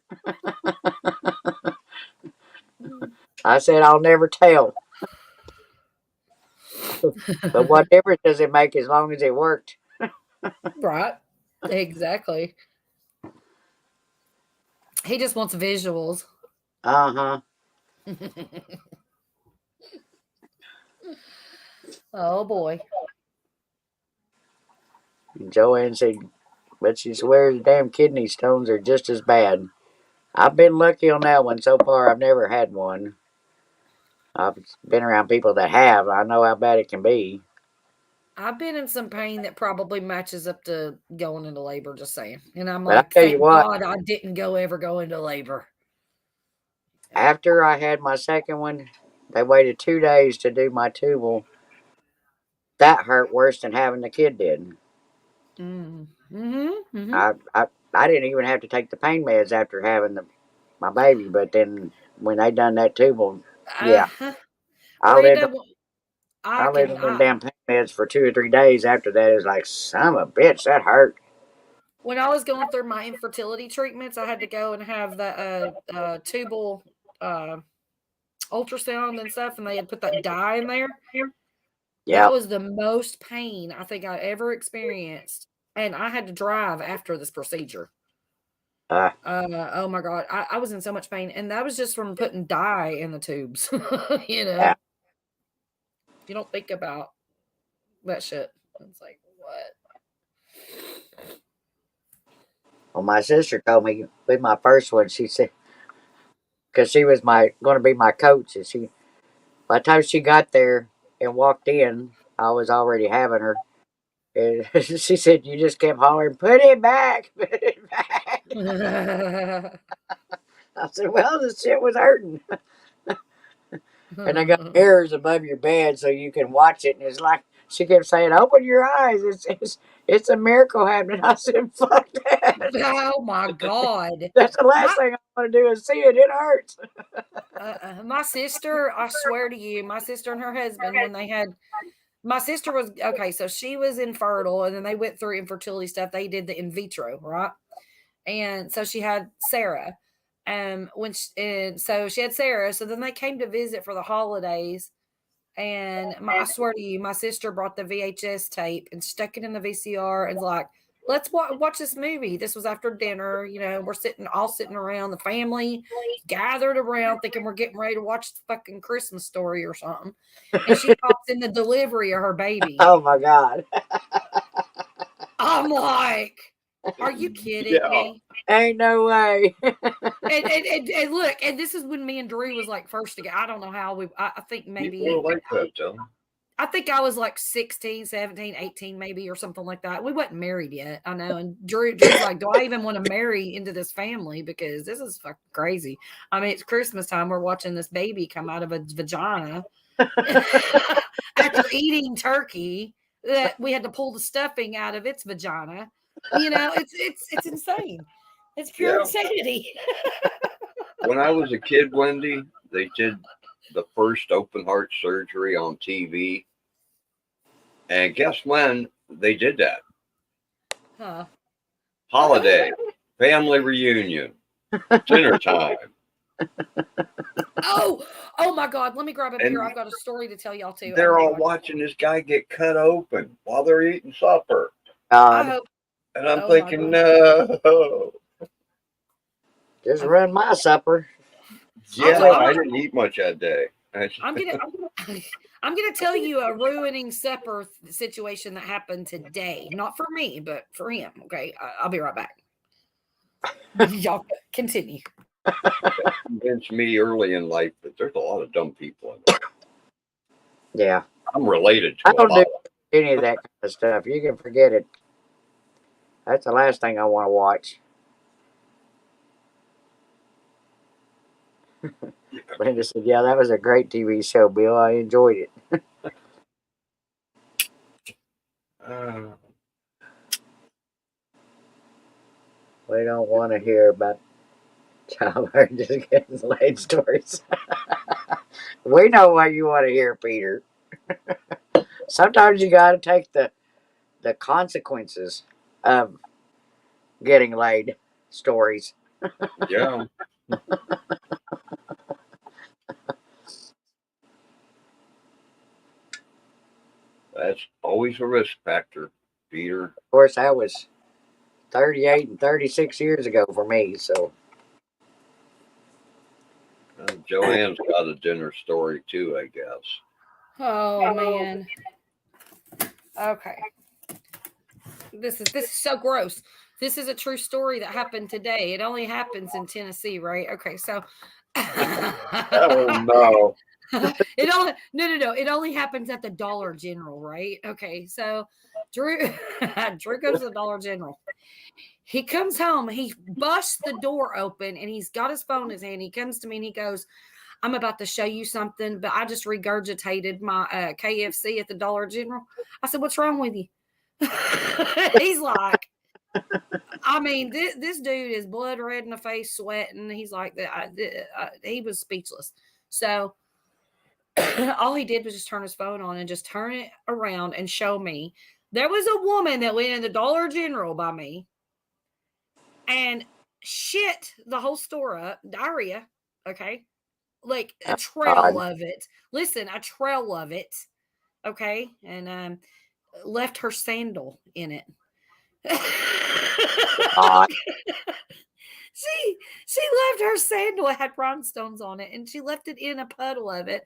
I said I'll never tell. But what difference does it make as long as it worked? Right. Exactly. He just wants visuals. Uh-huh. Oh boy. Joanne said, but she swears the damn kidney stones are just as bad. I've been lucky on that one so far. I've never had one. I've been around people that have. I know how bad it can be. I've been in some pain that probably matches up to going into labor, just saying. And I'm But like, thank God I didn't ever go into labor. After I had my second one, they waited 2 days to do my tubal. That hurt worse than having the kid did. I didn't even have to take the pain meds after having my baby, but then when they done that tubal, yeah, I lived on them damn pain meds for 2 or 3 days after that. It was like, son of a bitch, that hurt. When I was going through my infertility treatments, I had to go and have the tubal ultrasound and stuff, and they had put that dye in there. Yeah, that was the most pain I think I ever experienced, and I had to drive after this procedure. Oh my God. I was in so much pain. And that was just from putting dye in the tubes. You know, Yeah. you don't think about that shit. It's like, what? Well, my sister told me with my first one, she said, because she was going to be my coach, and by the time she got there and walked in, I was already having her. And she said, "You just kept hollering, put it back, put it back." I said, "Well, the shit was hurting." And I got mirrors above your bed so you can watch it. And it's like she kept saying, "Open your eyes. It's a miracle happening." I said, "Fuck that." Oh my God. That's the last thing I want to do is see it. It hurts. My sister, I swear to you, my sister and her husband, when they had, my sister was, okay, so she was infertile and then they went through infertility stuff. They did the in vitro, right? And so she had Sarah. And so she had Sarah. So then they came to visit for the holidays. And I swear to you, my sister brought the VHS tape and stuck it in the VCR and was like, let's watch this movie. This was after dinner. You know, we're all sitting around, the family gathered around thinking we're getting ready to watch the fucking Christmas Story or something. And she pops in the delivery of her baby. Oh my God. I'm like, are you kidding me? Ain't no way. and look, and this is when me and Drew was like first together. I don't know how I think maybe. You were like that, Joe. I think I was like 16, 17, 18 maybe or something like that. We wasn't married yet, I know. And Drew's like, do I even want to marry into this family? Because this is fucking crazy. I mean, it's Christmas time. We're watching this baby come out of a vagina after eating turkey that we had to pull the stuffing out of its vagina. You know, it's insane. It's pure insanity. When I was a kid, Wendy, they did the first open heart surgery on TV. And guess when they did that? Huh. Holiday, family reunion, dinner time. Oh my God. Let me grab a beer. I've got a story to tell y'all too. They're all watching this guy get cut open while they're eating supper. God. And I'm thinking, no. Just run my supper. Yeah, I didn't eat much that day. I'm gonna tell you a ruining supper situation that happened today. Not for me, but for him. Okay, I'll be right back. Y'all continue. Convinced me early in life that there's a lot of dumb people in there. Yeah. I'm related to I don't a lot. do any of that kind of stuff. You can forget it. That's the last thing I want to watch. Linda said, "Yeah, that was a great TV show, Bill. I enjoyed it." We don't want to hear about childbirth just getting laid stories. We know what you want to hear, Peter. Sometimes you got to take the consequences of getting laid stories. Yeah. That's always a risk factor, Peter. Of course, that was 38 and 36 years ago for me, so. Joanne's got a dinner story too, I guess. Oh man. Okay. This is so gross. This is a true story that happened today. It only happens in Tennessee, right? Okay, so oh no. It only happens at the Dollar General, right? Okay, so Drew goes to the Dollar General. He comes home, he busts the door open, and he's got his phone in his hand. He comes to me and he goes, "I'm about to show you something, but I just regurgitated my KFC at the Dollar General." I said, "What's wrong with you?" He's like, I mean, this dude is blood red in the face, sweating. He's like, he was speechless. So all he did was just turn his phone on and just turn it around and show me. There was a woman that went in the Dollar General by me and shit the whole store up, diarrhea, okay? Like a trail of it. Listen, a trail of it, okay? And left her sandal in it. she left her sandal. It had rhinestones on it, and she left it in a puddle of it.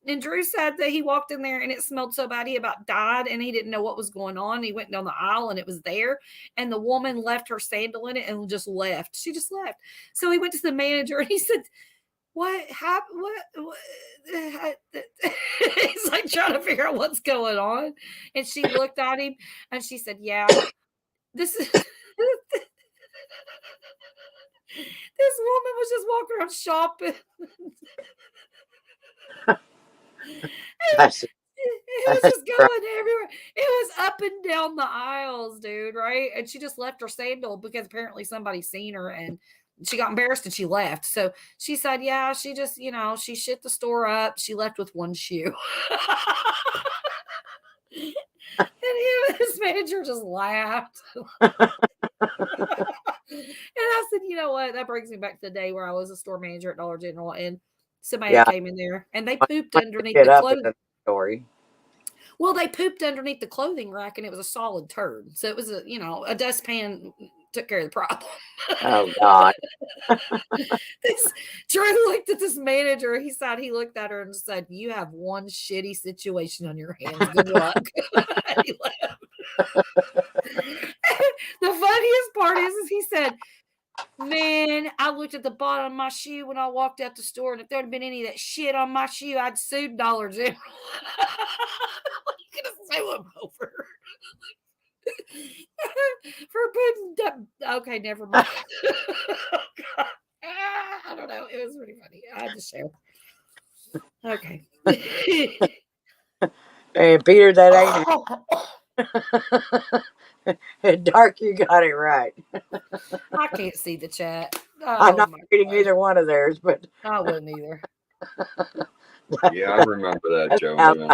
And Drew said that he walked in there and it smelled so bad he about died, and he didn't know what was going on. He went down the aisle and it was there, and the woman left her sandal in it and just left. She just left. So he went to the manager and he said, "What happened? What?" He's like trying to figure out what's going on. And she looked at him and she said, "Yeah, this is." This woman was just walking around shopping. It was just going everywhere. It was up and down the aisles, dude, right? And she just left her sandal because apparently somebody seen her and she got embarrassed and she left. So she said, yeah, she just, she shit the store up. She left with one shoe. And his manager just laughed. And I said, you know what? That brings me back to the day where I was a store manager at Dollar General, and somebody came in there and they pooped underneath the clothing. Story. Well, they pooped underneath the clothing rack, and it was a solid turd. So it was a dustpan took care of the problem. Oh God! Drew looked at this manager. He said he looked at her and said, "You have one shitty situation on your hands. Good luck." And he left. The funniest part is he said, "Man, I looked at the bottom of my shoe when I walked out the store, and if there had been any of that shit on my shoe, I'd sued Dollar General." You gonna sue him over for putting okay, never mind. Oh, I don't know. It was pretty funny. I had to share. Okay. And Peter, that ain't Dark, you got it right. I can't see the chat. I'm not reading either one of theirs, but I wouldn't either. Yeah, I remember that, Joe. Yeah.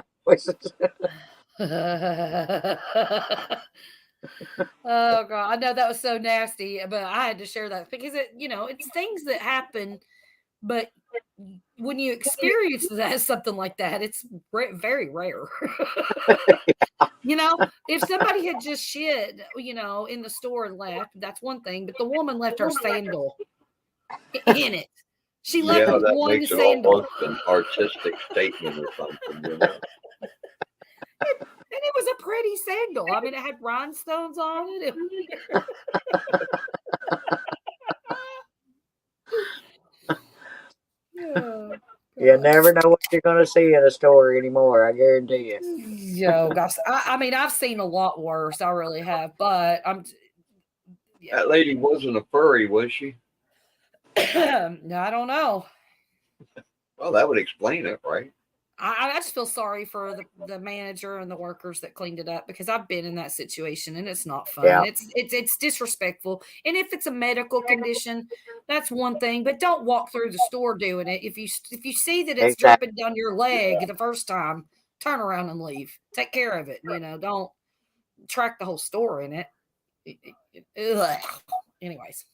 Oh God, I know that was so nasty, but I had to share that because it's things that happen, but when you experience something like that, it's very rare. If somebody had just shit, in the store and left, that's one thing, but the woman left her sandal in it. She left that one makes sandal. It almost an artistic statement or something, And it was a pretty sandal. I mean, it had rhinestones on it. You never know what you're going to see in a store anymore. I guarantee you. Yo, gosh, I mean, I've seen a lot worse. I really have, but That lady wasn't a furry, was she? I don't know. Well, that would explain it, right? I just feel sorry for the manager and the workers that cleaned it up, because I've been in that situation and it's not fun. Yeah. It's disrespectful. And if it's a medical condition, that's one thing, but don't walk through the store doing it. If you see that it's dripping down your leg the first time, turn around and leave. Take care of it. Don't track the whole store in it. Anyways.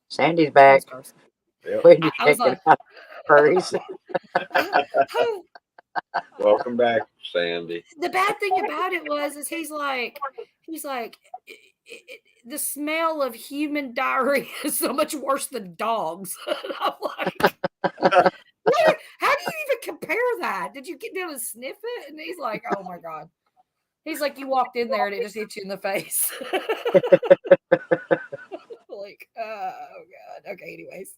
Sandy's back. Yep. I was like, furries. Welcome back, Sandy. The bad thing about it is he's like, the smell of human diarrhea is so much worse than dogs. And I'm like, how do you even compare that? Did you get down and sniff it? And he's like, oh my God. He's like, you walked in there and it just hit you in the face. Like, oh God. Okay, anyways.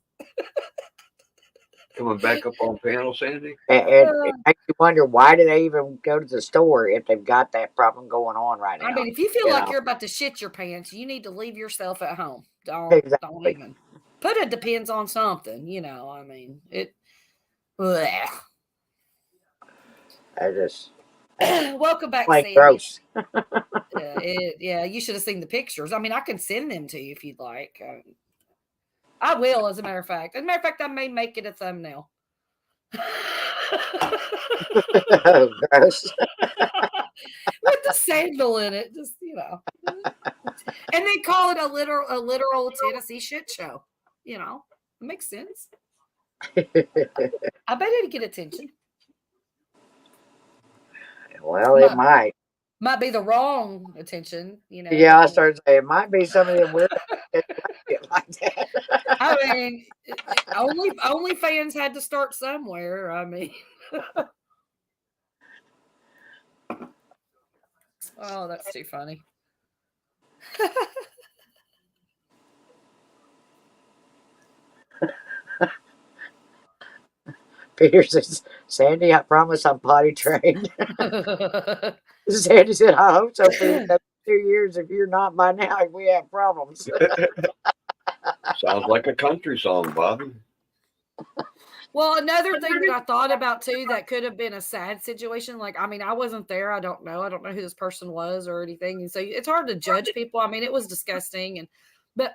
Coming back up on panel, Sandy? And it makes you wonder, why do they even go to the store if they've got that problem going on right now? I mean, if you feel like you're about to shit your pants, you need to leave yourself at home. Don't even. Put it depends on something, I mean, it. Bleh. I just. Welcome back, like Sandy. Gross. Yeah, you should have seen the pictures. I mean, I can send them to you if you'd like. I will, as a matter of fact. As a matter of fact, I may make it a thumbnail. Oh, gross. With the sandal in it, just and they call it a literal Tennessee shit show. It makes sense. I bet it'd get attention. Well, it might. Might be the wrong attention, Yeah, I started saying it might be some of them weird like that. I mean, only fans had to start somewhere. I mean, oh, that's too funny. Peter says, Sandy, I promise I'm potty trained. Sandy said, I hope so, Peter. That's 2 years. If you're not by now, we have problems. Sounds like a country song, Bobby. Well, another thing that I thought about too that could have been a sad situation. Like, I mean, I wasn't there. I don't know who this person was or anything. And so it's hard to judge people. I mean, it was disgusting. But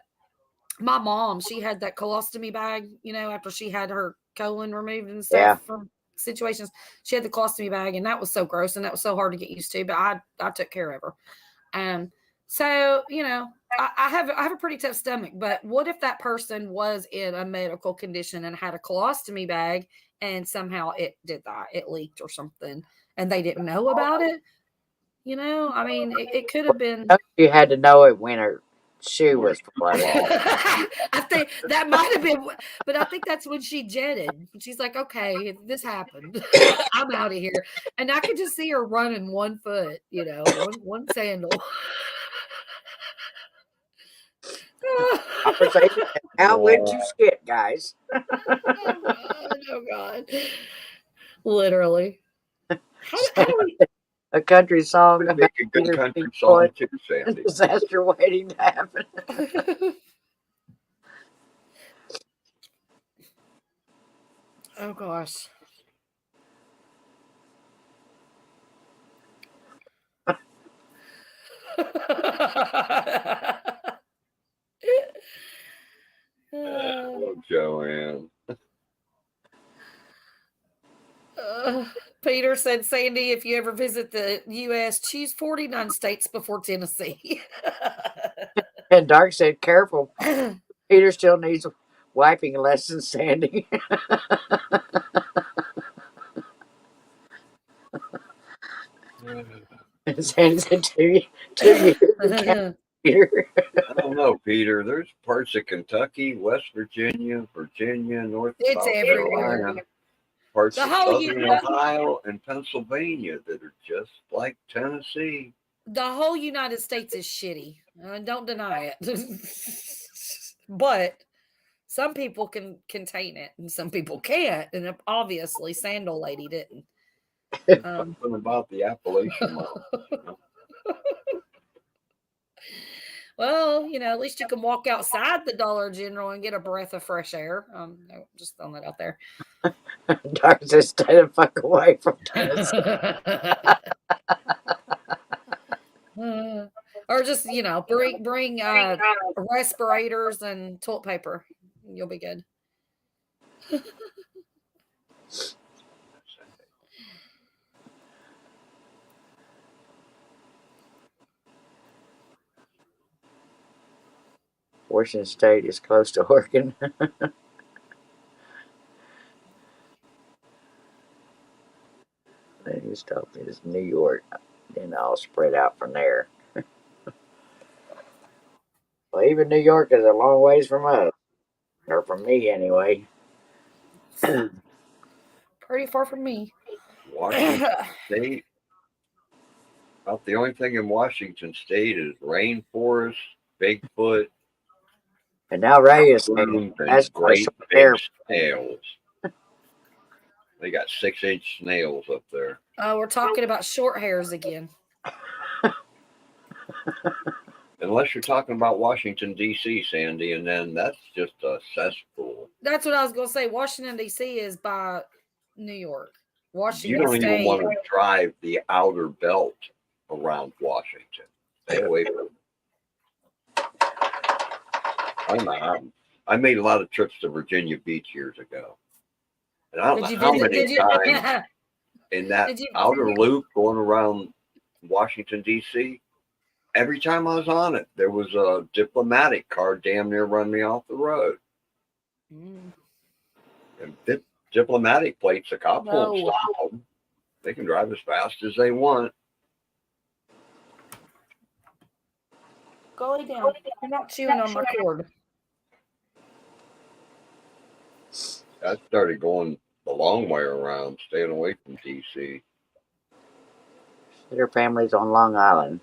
my mom, she had that colostomy bag, after she had her colon removed and stuff from situations. She had the colostomy bag, and that was so gross and that was so hard to get used to. But I took care of her. So, I have a pretty tough stomach, but what if that person was in a medical condition and had a colostomy bag and somehow it did that, it leaked or something, and they didn't know about it? I mean, it could have been. You had to know it when her shoe was flooded. I think that might have been, but I think that's when she jetted. She's like, okay, this happened. I'm out of here. And I could just see her running 1 foot, one sandal. Conversation. How would you skip, guys? Oh God. Literally. A country song Would about make a good country song too, Sandy. Disaster waiting to happen. Oh gosh. Oh, Joanne. Peter said, Sandy, if you ever visit the U.S., choose 49 states before Tennessee. And Dark said, careful. Peter still needs wiping lessons, Sandy. Sandy said, 2 years. Peter. I don't know, Peter. There's parts of Kentucky, West Virginia, North It's South everywhere. Carolina, parts The of whole southern Ohio and Pennsylvania that are just like Tennessee. The whole United States is shitty. Don't deny it. But some people can contain it and some people can't. And obviously, Sandal Lady didn't. Something about the Appalachian Mountains. Well, at least you can walk outside the Dollar General and get a breath of fresh air. Just throwing that out there. Dark says, stay the fuck away from Tennessee. Or just, bring respirators and toilet paper. You'll be good. Washington State is close to Oregon. Then you stop is New York. Then I'll spread out from there. Well, even New York is a long ways from us. Or from me, anyway. Pretty far from me. Washington State. About the only thing in Washington State is rainforest, Bigfoot, and now Ray is saying that's great big snails. They got 6-inch snails up there. We're talking about short hairs again. Unless you're talking about Washington, D.C., Sandy, and then that's just a cesspool. That's what I was going to say. Washington, D.C. is by New York. Washington You don't State. even want to drive the outer belt around Washington. Stay away from it. I made a lot of trips to Virginia Beach years ago. And I don't know how many times in that outer loop going around Washington, D.C., every time I was on it, there was a diplomatic car damn near run me off the road. And diplomatic plates, the cops won't stop them. They can drive as fast as they want. Go lay down. You're not chewing on my cord. I started going the long way around, staying away from DC. Their family's on Long Island.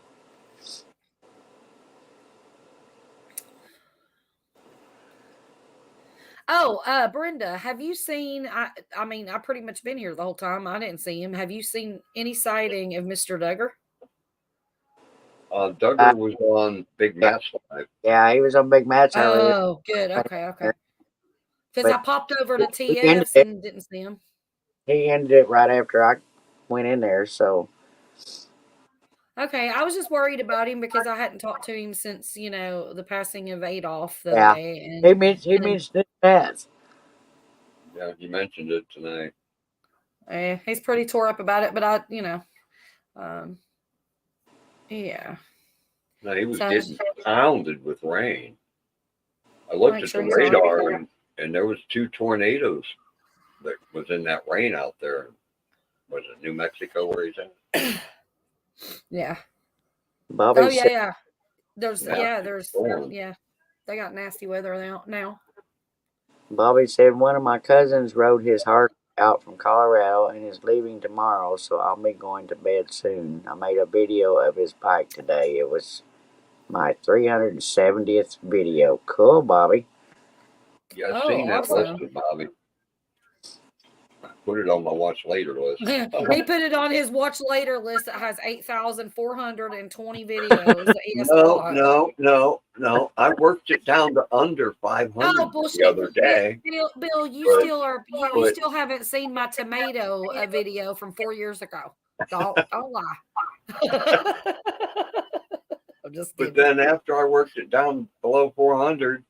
Oh, Brenda, have you seen? I mean, I pretty much been here the whole time. I didn't see him. Have you seen any sighting of Mr. Duggar? Duggar was on Big Matt's live. Yeah, he was on Big Matt's. Oh, good. Okay. Because I popped over to TS and didn't see him. He ended it right after I went in there, so. Okay, I was just worried about him because I hadn't talked to him since, the passing of Adolf the other day. And, he means that. Yeah, he mentioned it tonight. He's pretty tore up about it, but yeah. No, he was getting pounded with rain. I looked at the radar, and there was 2 tornadoes that was in that rain out there. Was it New Mexico where he's at? Yeah. Bobby yeah. They got nasty weather now. Bobby said one of my cousins rode his heart out from Colorado and is leaving tomorrow, so I'll be going to bed soon. I made a video of his bike today. It was my 370th video. Cool, Bobby. Yeah, I've seen that listed, Bobby. I put it on my watch later list. He put it on his watch later list that has 8,420 videos. No. I worked it down to under 500 the other day. Bill, you still haven't seen my tomato video from 4 years ago. Don't lie. I'm just kidding. But then after I worked it down below 400,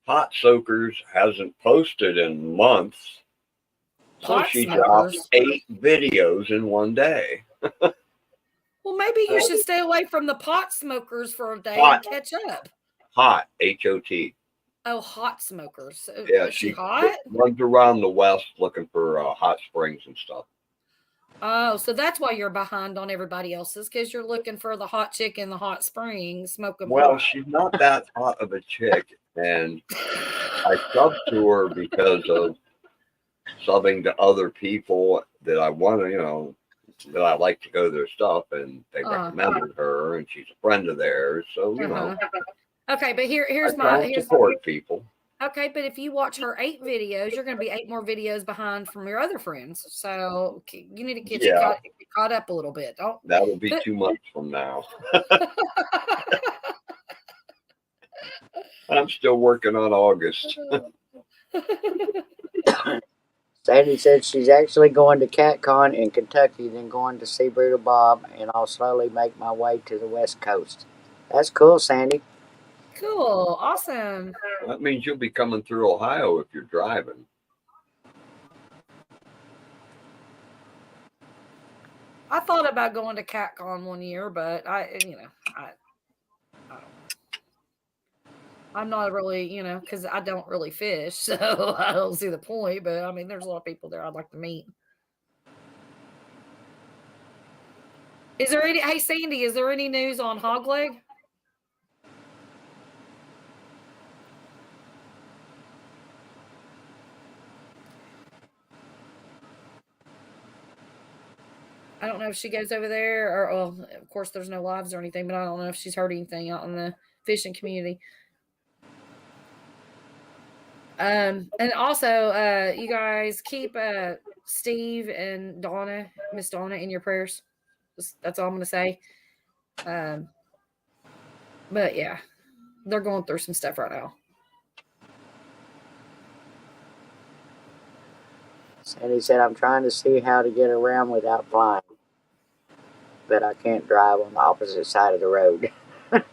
Hot Soakers hasn't posted in months. So she dropped 8 videos in one day. Well, maybe you should stay away from the pot smokers for a day and catch up. Hot, H-O-T. Oh, hot smokers. Yeah, she hot? Runs around the West looking for hot springs and stuff. Oh, so that's why you're behind on everybody else's, because you're looking for the hot chick in the hot springs smoking. Well, she's not that hot of a chick, and I subbed to her because of subbing to other people that I want to, that I like to go to their stuff, and they recommended her, and she's a friend of theirs. So Okay, but here's support people. Okay, but if you watch her 8 videos, you're going to be 8 more videos behind from your other friends. So you need to get caught up a little bit. That will be 2 months from now. I'm still working on August. Sandy said she's actually going to CatCon in Kentucky, then going to see Brutal Bob, and I'll slowly make my way to the West Coast. That's cool, Sandy. Cool. Awesome. That means you'll be coming through Ohio if you're driving. I thought about going to CatCon one year, but I don't know. I'm not really, because I don't really fish, so I don't see the point. But I mean, there's a lot of people there I'd like to meet. Hey Sandy, is there any news on Hogleg? I don't know if she goes over there or, well, of course there's no lives or anything, but I don't know if she's heard anything out in the fishing community. And also, you guys keep Steve and Miss Donna in your prayers. That's all I'm going to say. But yeah, they're going through some stuff right now. Sandy said, I'm trying to see how to get around without flying, but I can't drive on the opposite side of the road. Right.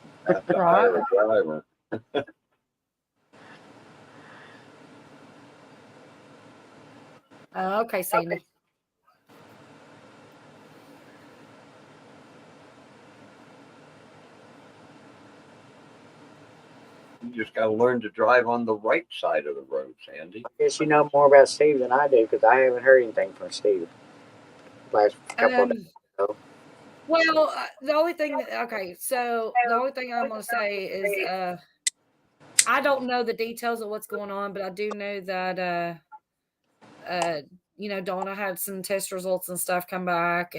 Driver. Okay, Sandy. You just got to learn to drive on the right side of the road, Sandy. I guess you know more about Steve than I do, because I haven't heard anything from Steve last couple of days ago. Well, the only thing I'm going to say is I don't know the details of what's going on, but I do know that Donna had some test results and stuff come back,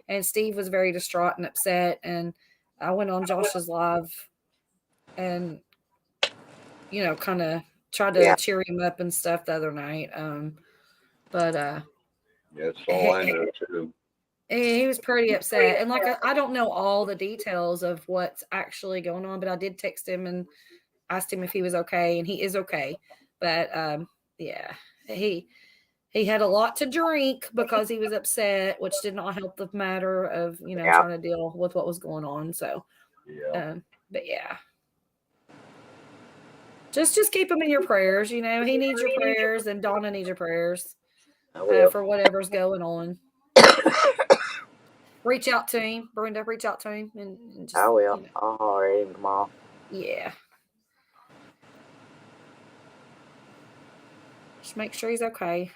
and Steve was very distraught and upset. And I went on Josh's live and, kind of tried to cheer him up and stuff the other night. That's all I know too. He was pretty upset. And I don't know all the details of what's actually going on, but I did text him and asked him if he was okay, and he is okay. But he had a lot to drink because he was upset, which did not help the matter of, trying to deal with what was going on. So, but yeah. Just keep him in your prayers. He needs your prayers, and Donna needs your prayers for whatever's going on. Reach out to him, Brenda. Reach out to him, and just, I will. I'll holler at him tomorrow. Yeah. Just make sure he's okay.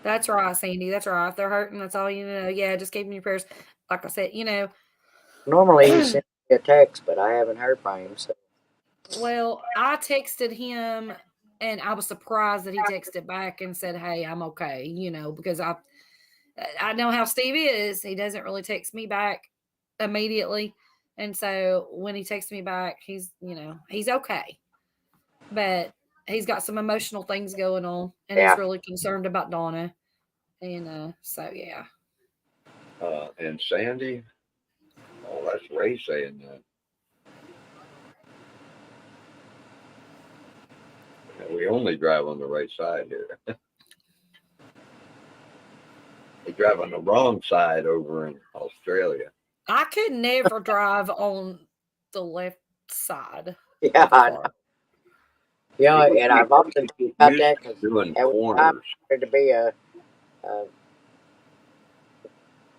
That's right, Sandy. That's right. If they're hurting, that's all you know. Yeah, just keep him in your prayers. Like I said, Normally he sends me a text, but I haven't heard from him. So. Well, I texted him, and I was surprised that he texted back and said, "Hey, I'm okay." Because I know how Steve is. He doesn't really text me back immediately, and so when he texts me back, he's okay, but he's got some emotional things going on, and he's really concerned about Donna, and so yeah. And Sandy, that's Ray saying that. We only drive on the right side here. We drive on the wrong side over in Australia. I could never drive on the left side. Yeah, I know. Yeah, and I've often thought about that because I wanted to be a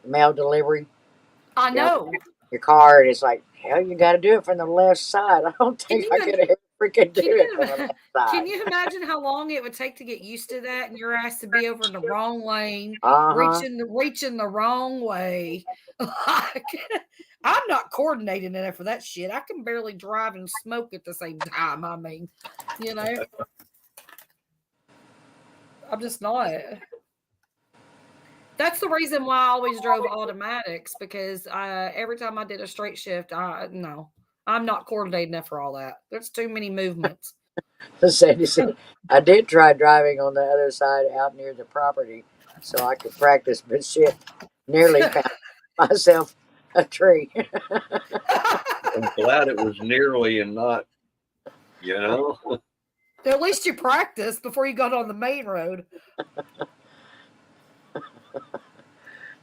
mail delivery. I know. Your car, and it's like, hell, you got to do it from the left side. I don't think I could ever freaking do it from the left side. Can you imagine how long it would take to get used to that, and your ass to be over in the wrong lane, reaching the wrong way? I'm not coordinated enough for that shit. I can barely drive and smoke at the same time. I mean, I'm just not. That's the reason why I always drove automatics, because every time I did a straight shift, I'm not coordinated enough for all that. There's too many movements. Sandy said, I did try driving on the other side out near the property so I could practice, but shit, nearly found myself a tree. I'm glad it was nearly and not, At least you practiced before you got on the main road.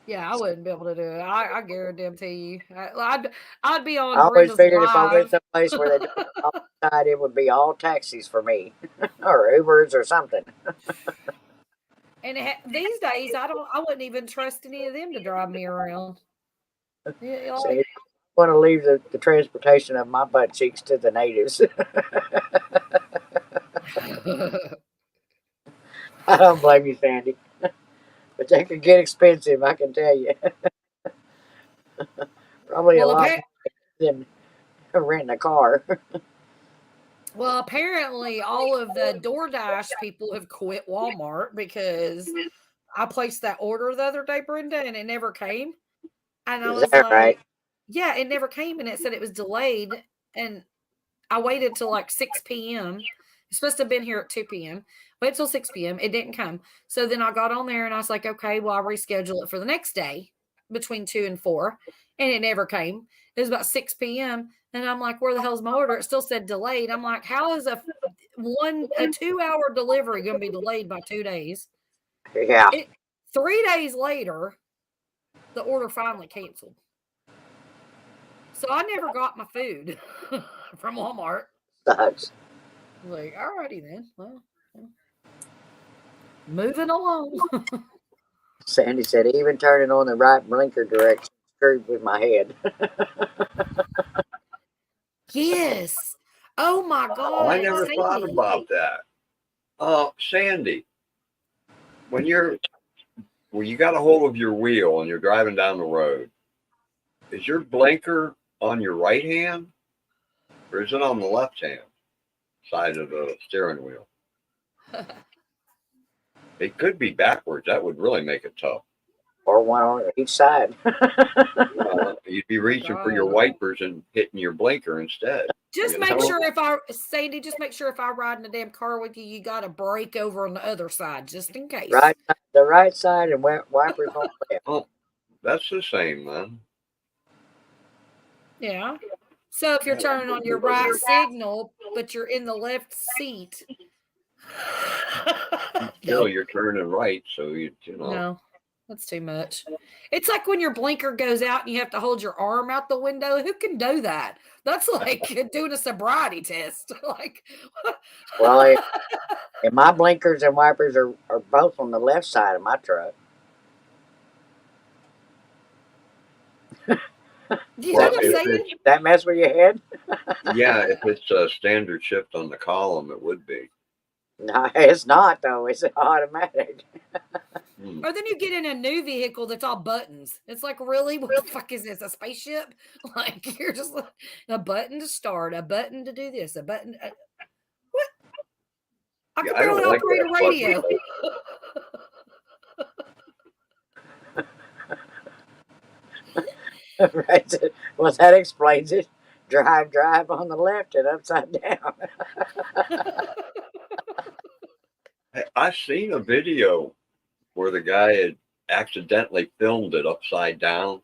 Yeah, I wouldn't be able to do it. I guarantee you. I'd be on. I always figured if I went someplace where they don't outside, it would be all taxis for me, or Ubers or something. And these days, I wouldn't even trust any of them to drive me around. So I want to leave the transportation of my butt cheeks to the natives. I don't blame you, Sandy. But they could get expensive, I can tell you. Probably a lot more than renting a car. Well, apparently all of the DoorDash people have quit Walmart because I placed that order the other day, Brenda, and it never came. And I was like, right? Yeah, it never came, and it said it was delayed. And I waited till like 6 p.m. It's supposed to have been here at 2 p.m. Wait till 6 p.m. It didn't come. So then I got on there and I was like, okay, well, I'll reschedule it for the next day between 2 and 4. And it never came. It was about 6 p.m. And I'm like, where the hell's my order? It still said delayed. I'm like, how is a 2-hour delivery going to be delayed by 2 days? Yeah. 3 days later, the order finally canceled. So I never got my food from Walmart. Sucks. Like, alrighty then. Well, moving along. Sandy said, even turning on the right blinker direction screwed with my head. Yes. Oh my God. I never thought about that. Sandy, when you got a hold of your wheel and you're driving down the road, is your blinker on your right hand or is it on the left hand side of the steering wheel? It could be backwards. That would really make it tough. Or one on each side. You'd be reaching for your wipers and hitting your blinker instead. Just make sure Sandy, just make sure if I ride in a damn car with you, you got to brake over on the other side, just in case. Right, the right side and wipers on the left. Oh, that's the same, man. Yeah. So if you're turning on your right signal, but you're in the left seat. Still, you're turning right, so you know. No, that's too much. It's like when your blinker goes out and you have to hold your arm out the window. Who can do that? That's like doing a sobriety test. Like, well, and my blinkers and wipers are both on the left side of my truck. That mess with your head? Yeah, if it's a standard shift on the column, it would be. No, it's not though. It's automatic. Or then you get in a new vehicle that's all buttons. It's like, really? What the fuck is this? A spaceship? Like, you're just like, a button to start, a button to do this, a button. What? I can barely operate a radio. Right. Well, that explains it. Drive on the left and upside down. I seen a video where the guy had accidentally filmed it upside down.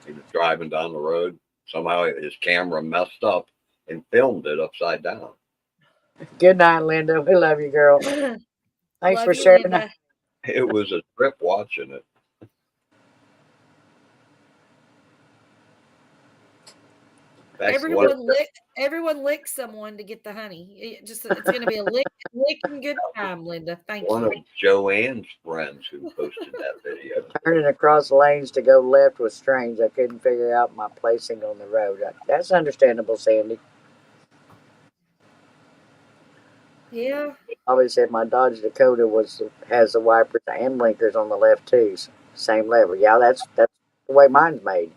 He was driving down the road. Somehow his camera messed up and filmed it upside down. Good night, Linda. We love you, girl. Thanks for sharing that. It was a trip watching it. Everyone lick someone to get the honey. It's going to be a licking good time, Linda. Thank you. One of Joanne's friends who posted that video. Turning across lanes to go left was strange. I couldn't figure out my placing on the road. That's understandable, Sandy. Yeah. Probably said my Dodge Dakota has the wipers and blinkers on the left too. Same level. Yeah, that's the way mine's made.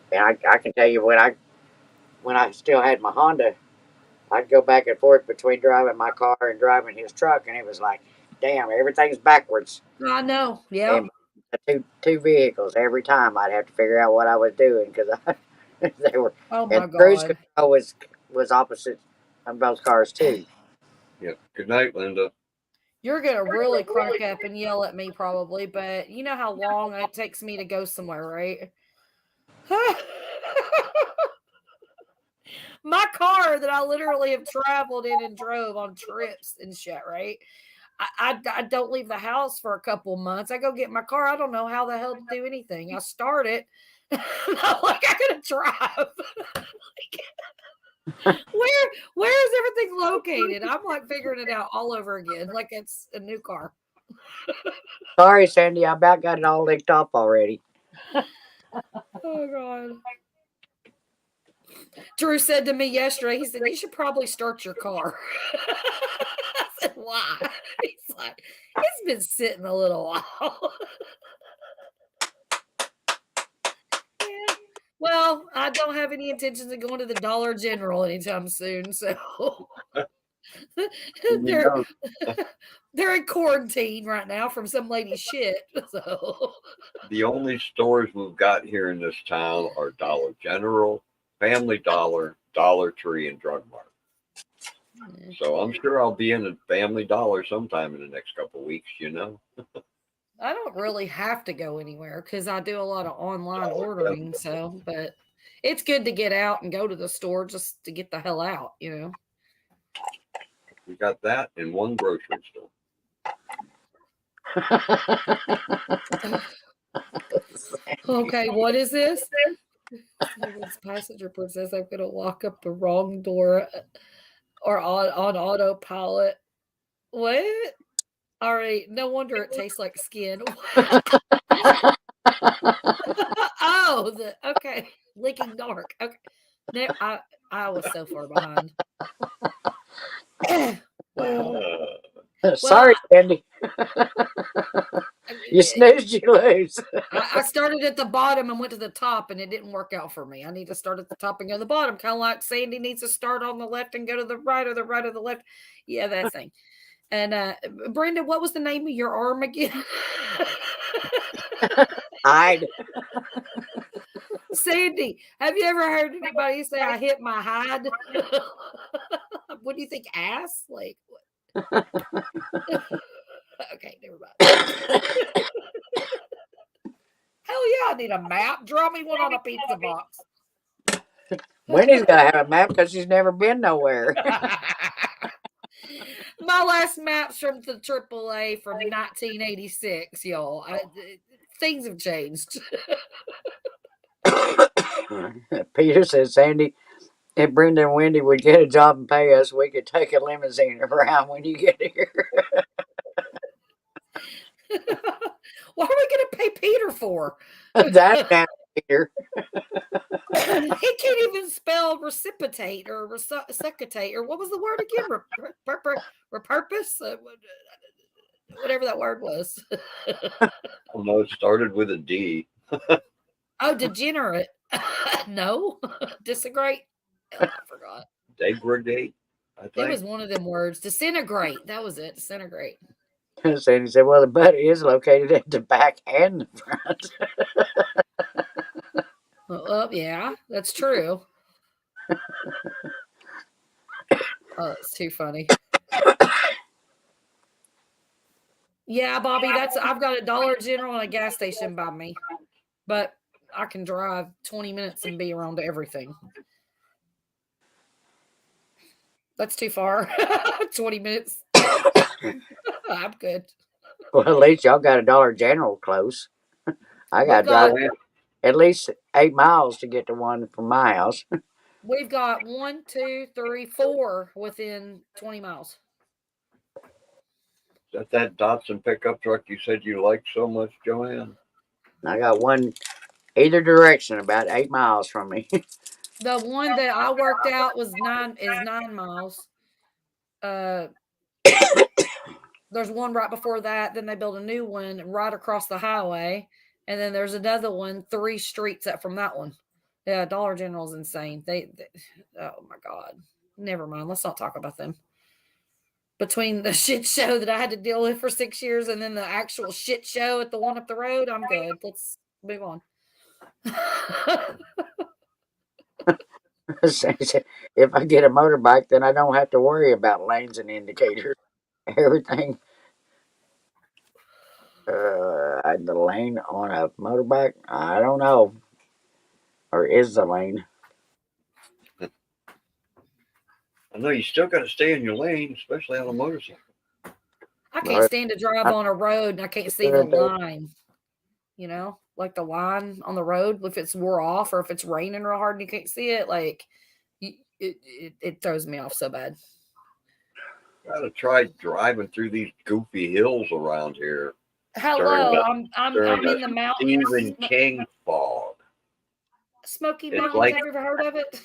And I can tell you when I still had my Honda, I'd go back and forth between driving my car and driving his truck, and it was like, damn, everything's backwards. I know. Yeah. And two vehicles every time. I'd have to figure out what I was doing because they were. Oh my God. Cruise control was opposite on both cars too. Yeah. Good night, Linda. You're going to really crank up and yell at me probably, but you know how long it takes me to go somewhere, right? My car that I literally have traveled in and drove on trips and shit, right? I don't leave the house for a couple months. I go get my car. I don't know how the hell to do anything. I start it. I'm like, I gotta drive. Where is everything located? I'm like figuring it out all over again, like it's a new car. Sorry, Sandy, I about got it all licked off already. Oh God. Drew said to me yesterday, he said, you should probably start your car. I said, why? He's like, it's been sitting a little while. Yeah. Well, I don't have any intentions of going to the Dollar General anytime soon, so they're in quarantine right now from some lady's shit. So the only stores we've got here in this town are Dollar General, Family Dollar, Dollar Tree, and Drug Mart. So I'm sure I'll be in a Family Dollar sometime in the next couple of weeks, you know. I don't really have to go anywhere because I do a lot of online ordering. So, but it's good to get out and go to the store just to get the hell out, you know. We got that in one grocery store. Okay, what is this? Passenger princess, I'm gonna walk up the wrong door or on autopilot. What? All right, no wonder it tastes like skin. Oh, okay, leaking dark. Okay, no, I was so far behind. Sorry, Sandy. You snooze, you lose. I started at the bottom and went to the top, and it didn't work out for me. I need to start at the top and go to the bottom, kind of like Sandy needs to start on the left and go to the right, or the right or the left. Yeah, that thing. And Brenda, what was the name of your arm again? Hide. Sandy, have you ever heard anybody say I hit my hide? What do you think? Ass? Like what? Okay, never mind. Hell yeah, I need a map. Draw me one on a pizza box. Wendy's got to have a map because she's never been nowhere. My last map's from the AAA from 1986, y'all. Things have changed. Peter says, Sandy, if Brenda and Wendy would get a job and pay us, we could take a limousine around when you get here. What are we going to pay Peter for? That's not Peter. He can't even spell reciprocate or reciprocate or what was the word again? Repurpose? Whatever that word was. Oh, no, it started with a D. Oh, degenerate. No. Disagree. Oh, I forgot. Degradate, I think. It was one of them words. Disintegrate. That was it. Disintegrate. Sandy said, well, the butt is located at the back and the front. Well, yeah, that's true. Oh, it's too funny. Yeah, Bobby, I've got a Dollar General and a gas station by me, but I can drive 20 minutes and be around everything. That's too far. 20 minutes. I'm good. Well, at least y'all got a Dollar General close. I got to drive at least 8 miles to get to one from my house. We've got 1, 2, 3, 4 within 20 miles. Is that Datsun pickup truck you said you liked so much, Joanne? I got one either direction about 8 miles from me. The one that I worked out was 9 miles. There's one right before that. Then they built a new one right across the highway. And then there's another one 3 streets up from that one. Yeah, Dollar General's insane. They oh my God. Never mind. Let's not talk about them. Between the shit show that I had to deal with for 6 years and then the actual shit show at the one up the road, I'm good. Let's move on. If I get a motorbike, then I don't have to worry about lanes and indicators. Everything. The lane on a motorbike, I don't know. Or is the lane? I know you still got to stay in your lane, especially on a motorcycle. I can't stand to drive on a road and I can't see the line. You know, like the line on the road, if it's wore off or if it's raining real hard and you can't see it, like it throws me off so bad. Gotta try driving through these goofy hills around here. Hello, I'm in the mountains. Stephen King fog. Smoky Mountains, have you ever heard of it?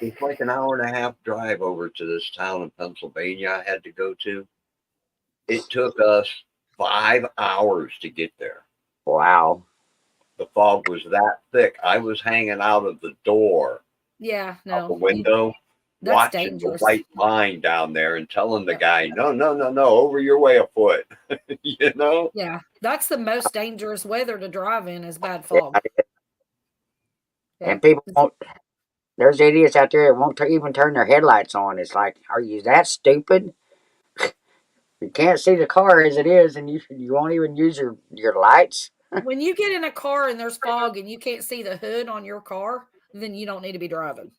It's like an hour and a half drive over to this town in Pennsylvania I had to go to. It took us 5 hours to get there. Wow. The fog was that thick. I was hanging out of the door. Yeah, out the window, watching dangerous. the white line down there and telling the guy, no, over your way a foot. You know? Yeah, that's the most dangerous weather to drive in is bad fog. Yeah. And people won't, there's idiots out there that won't even turn their headlights on. It's like, are you that stupid? You can't see the car as it is, and you won't even use your lights. When you get in a car and there's fog and you can't see the hood on your car, then you don't need to be driving.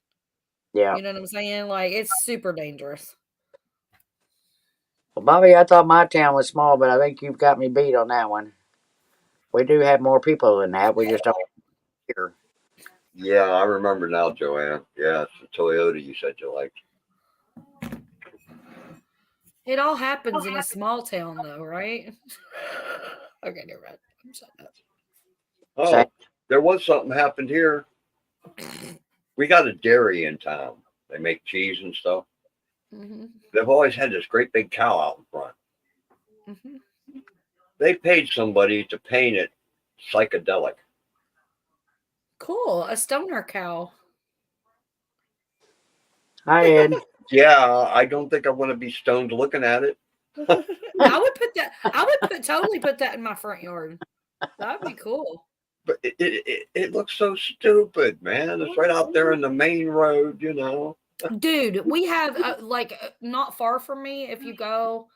Yeah. You know what I'm saying? Like, it's super dangerous. Well, Bobby, I thought my town was small, but I think you've got me beat on that one. We do have more people than that. We just don't hear. Yeah, I remember now, Joanne. Yeah, it's the Toyota you said you liked. It all happens in a small town, though, right? Okay, never mind. I'm shutting up. Oh, there was something happened here. We got a dairy in town. They make cheese and stuff. Mm-hmm. They've always had this great big cow out in front. Mm-hmm. They paid somebody to paint it psychedelic. Cool. A stoner cow. Hi, Ed. Yeah, I don't think I want to be stoned looking at it. I would put that. I would totally put that in my front yard. That'd be cool. But it looks so stupid, man. It's right out there in the main road, you know. Dude, we have not far from me. If you go,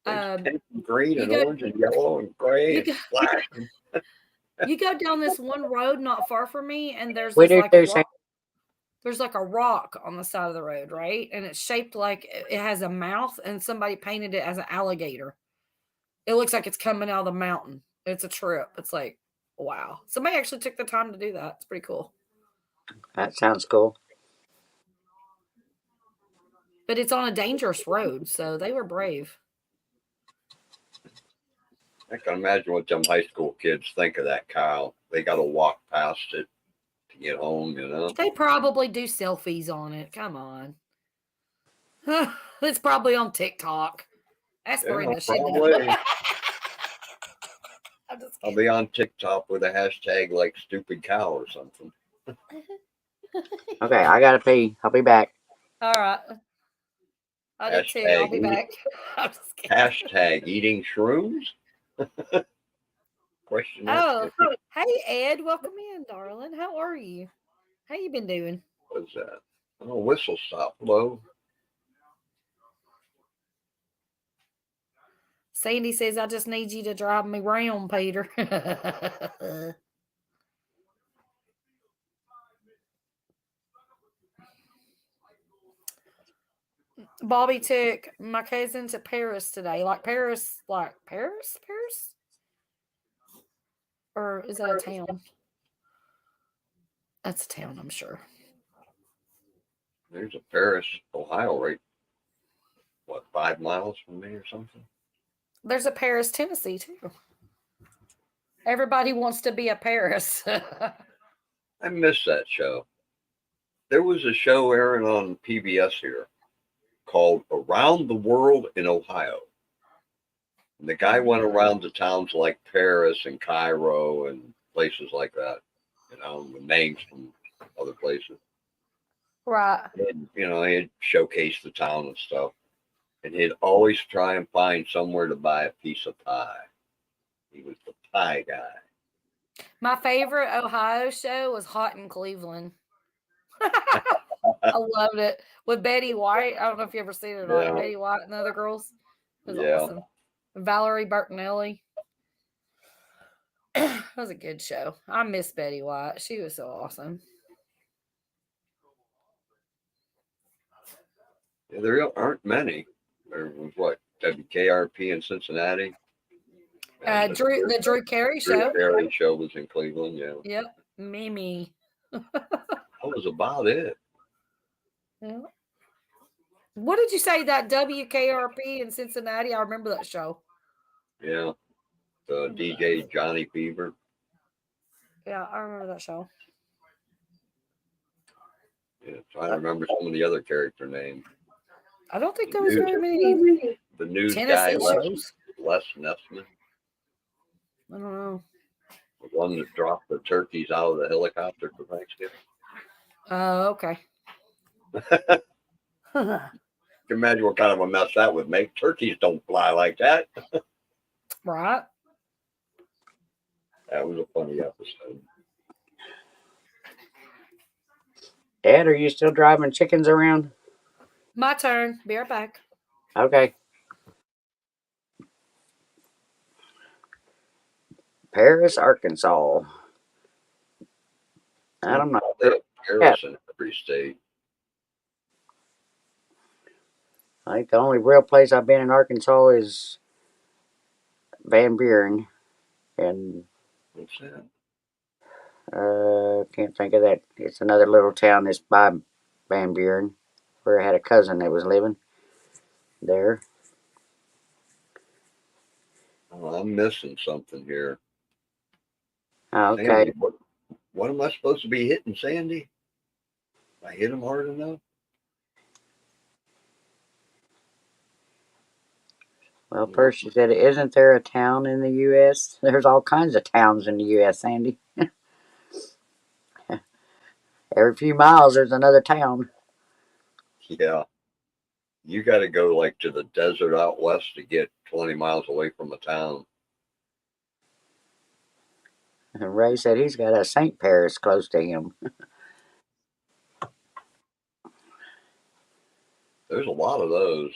pink and green and orange and yellow and gray and black. You go down this one road not far from me, and there's We this, do like a too, rock. There's like a rock on the side of the road, right? And it's shaped like it has a mouth, and somebody painted it as an alligator. It looks like it's coming out of the mountain. It's a trip. It's like, wow. Somebody actually took the time to do that. It's pretty cool. That sounds cool. But it's on a dangerous road, so they were brave. I can imagine what them high school kids think of that cow. They got to walk past it to get home, you know. They probably do selfies on it. Come on. It's probably on TikTok. That's Brenda. Probably. I'll be on TikTok with a hashtag like stupid cow or something. Okay, I gotta pee. I'll be back. All right. I did too. I'll be back. Hashtag eating shrooms? Question. Oh, hey Ed, welcome in, darling. How are you? How you been doing? What's that? Oh, whistle stop. Hello. Sandy says, I just need you to drive me round, Peter. Bobby took my cousin to Paris today. Paris? Or is that a town? That's a town, I'm sure. There's a Paris, Ohio, right? What, 5 miles from me or something? There's a Paris, Tennessee, too. Everybody wants to be a Paris. I missed that show. There was a show airing on PBS here called Around the World in Ohio. And the guy went around to towns like Paris and Cairo and places like that, you know, with names from other places. Right. And, you know, he'd showcase the town and stuff. And he'd always try and find somewhere to buy a piece of pie. He was the pie guy. My favorite Ohio show was Hot in Cleveland. I loved it. With Betty White. I don't know if you ever seen it or not. Betty White and the other girls. It was awesome. Valerie Bertinelli. It was a good show. I miss Betty White. She was so awesome. Yeah, there aren't many. There was what, WKRP in Cincinnati? The Drew Carey show. Drew Carey show was in Cleveland, yeah. Yep. Mimi. That was about it. Yeah. What did you say, that WKRP in Cincinnati? I remember that show. Yeah. The DJ Johnny Fever. Yeah, I remember that show. Yeah, trying to remember some of the other character names. I don't think there was very many. The news Tennessee guy, shows. Les Nessman. I don't know. The one that dropped the turkeys out of the helicopter for Thanksgiving. Oh, okay. You can imagine what kind of a mess that would make. Turkeys don't fly like that. Right. That was a funny episode. Ed, are you still driving chickens around? My turn. Be right back. Okay. Paris, Arkansas. I don't know. Paris in every state. I think the only real place I've been in Arkansas is Van Buren, and What's that? can't think of that. It's another little town that's by Van Buren, where I had a cousin that was living there. Oh, I'm missing something here. Okay. Sandy, what am I supposed to be hitting, Sandy? Did I hit him hard enough? Well, first she said, isn't there a town in the U.S.? There's all kinds of towns in the U.S., Sandy. Every few miles, there's another town. Yeah. You got to go like to the desert out west to get 20 miles away from a town. And Ray said he's got a St. Paris close to him. There's a lot of those.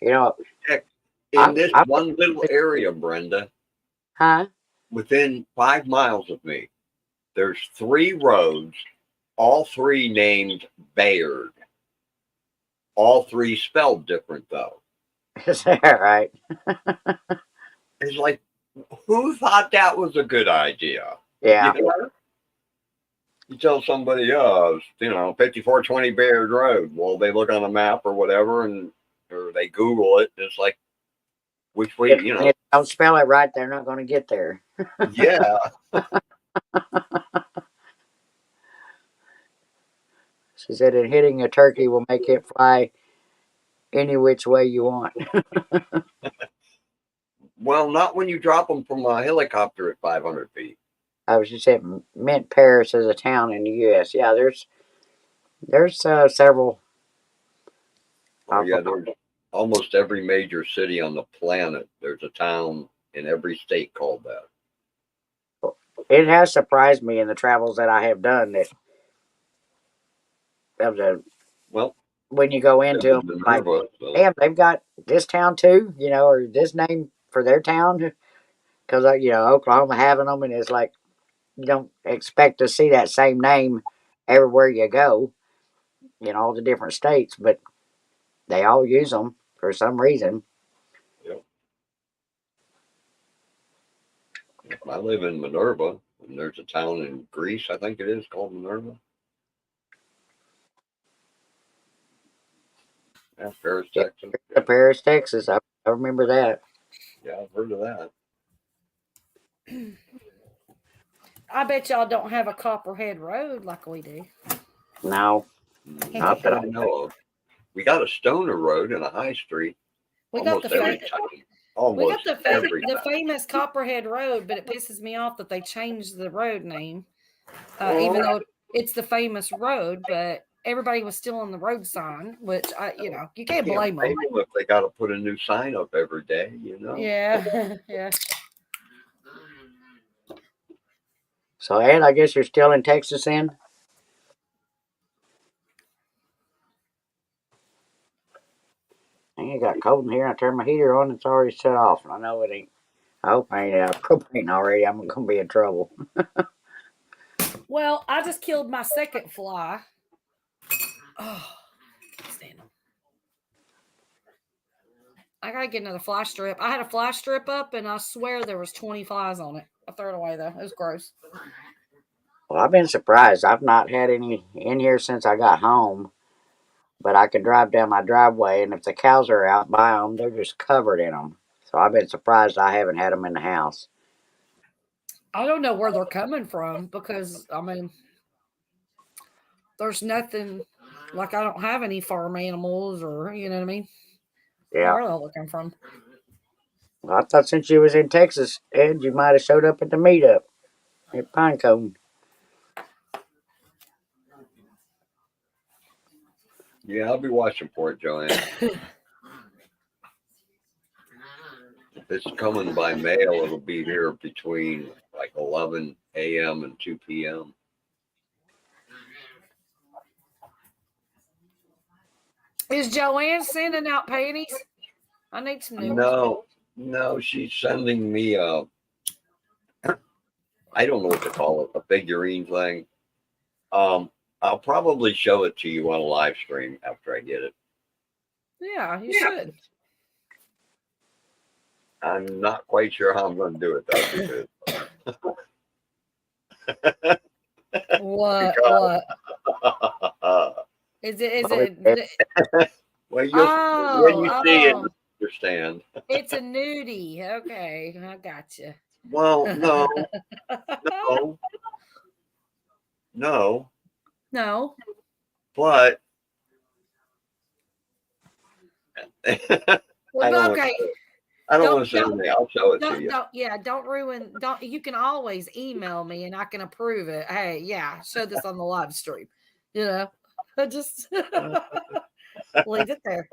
You know, Heck, in this one little area, Brenda, huh? within 5 miles of me, there's 3 roads, all 3 named Bayard. All 3 spelled different, though. Is that right? It's like, who thought that was a good idea? Yeah. You know? You tell somebody, 5420 Bayard Road. Well, they look on a map or whatever, or they Google it. It's like, which way, If they don't spell it right, they're not going to get there. Yeah. She said, and hitting a turkey will make it fly any which way you want. Well, not when you drop them from a helicopter at 500 feet. I was just saying, meant Paris as a town in the U.S. Yeah, there's several. Oh, yeah, there's almost every major city on the planet. There's a town in every state called that. It has surprised me in the travels that I have done that when you go into them, like, damn, they've got this town too, or this name for their town, because Oklahoma having them, and it's like you don't expect to see that same name everywhere you go in all the different states, but they all use them for some reason. Yep. I live in Minerva, and there's a town in Greece, I think it is, called Minerva. Yeah, Paris, Texas. Paris, Texas. I remember that. Yeah, I've heard of that. I bet y'all don't have a Copperhead Road like we do. No. Not that I know of. We got a Stoner Road and a High Street. We got the famous Copperhead Road, but it pisses me off that they changed the road name. Even though it's the famous road, but everybody was still on the road sign, which you can't blame them. If they got to put a new sign up every day, Yeah, yeah. So, Ed, I guess you're still in Texas then? It got cold in here. I turned my heater on. It's already shut off. I know it ain't. I hope I ain't out of propane already. I'm going to be in trouble. Well, I just killed my second fly. Oh, stand them. I got to get another fly strip. I had a fly strip up, and I swear there was 20 flies on it. I threw it away, though. It was gross. Well, I've been surprised. I've not had any in here since I got home. But I can drive down my driveway, and if the cows are out by them, they're just covered in them. So I've been surprised I haven't had them in the house. I don't know where they're coming from because, there's nothing, like I don't have any farm animals or, you know what I mean? Yeah. Where are they looking from? Well, I thought since you was in Texas, Ed, you might have showed up at the meetup at Pinecone. Yeah, I'll be watching for it, Joanne. If it's coming by mail, it'll be here between like 11 a.m. and 2 p.m. Is Joanne sending out panties? I need some new No, she's sending me I don't know what to call it, a figurine thing. I'll probably show it to you on a live stream after I get it. Yeah, you should. I'm not quite sure how I'm going to do it, though. What? Is it? Well, when you see it, you understand. It's a nudie. Okay, I got you. Well, no. But Well, okay. I don't want to say anything. I'll show it to you. Don't ruin. Don't. You can always email me and I can approve it. Hey, yeah, show this on the live stream. You know, just leave it there.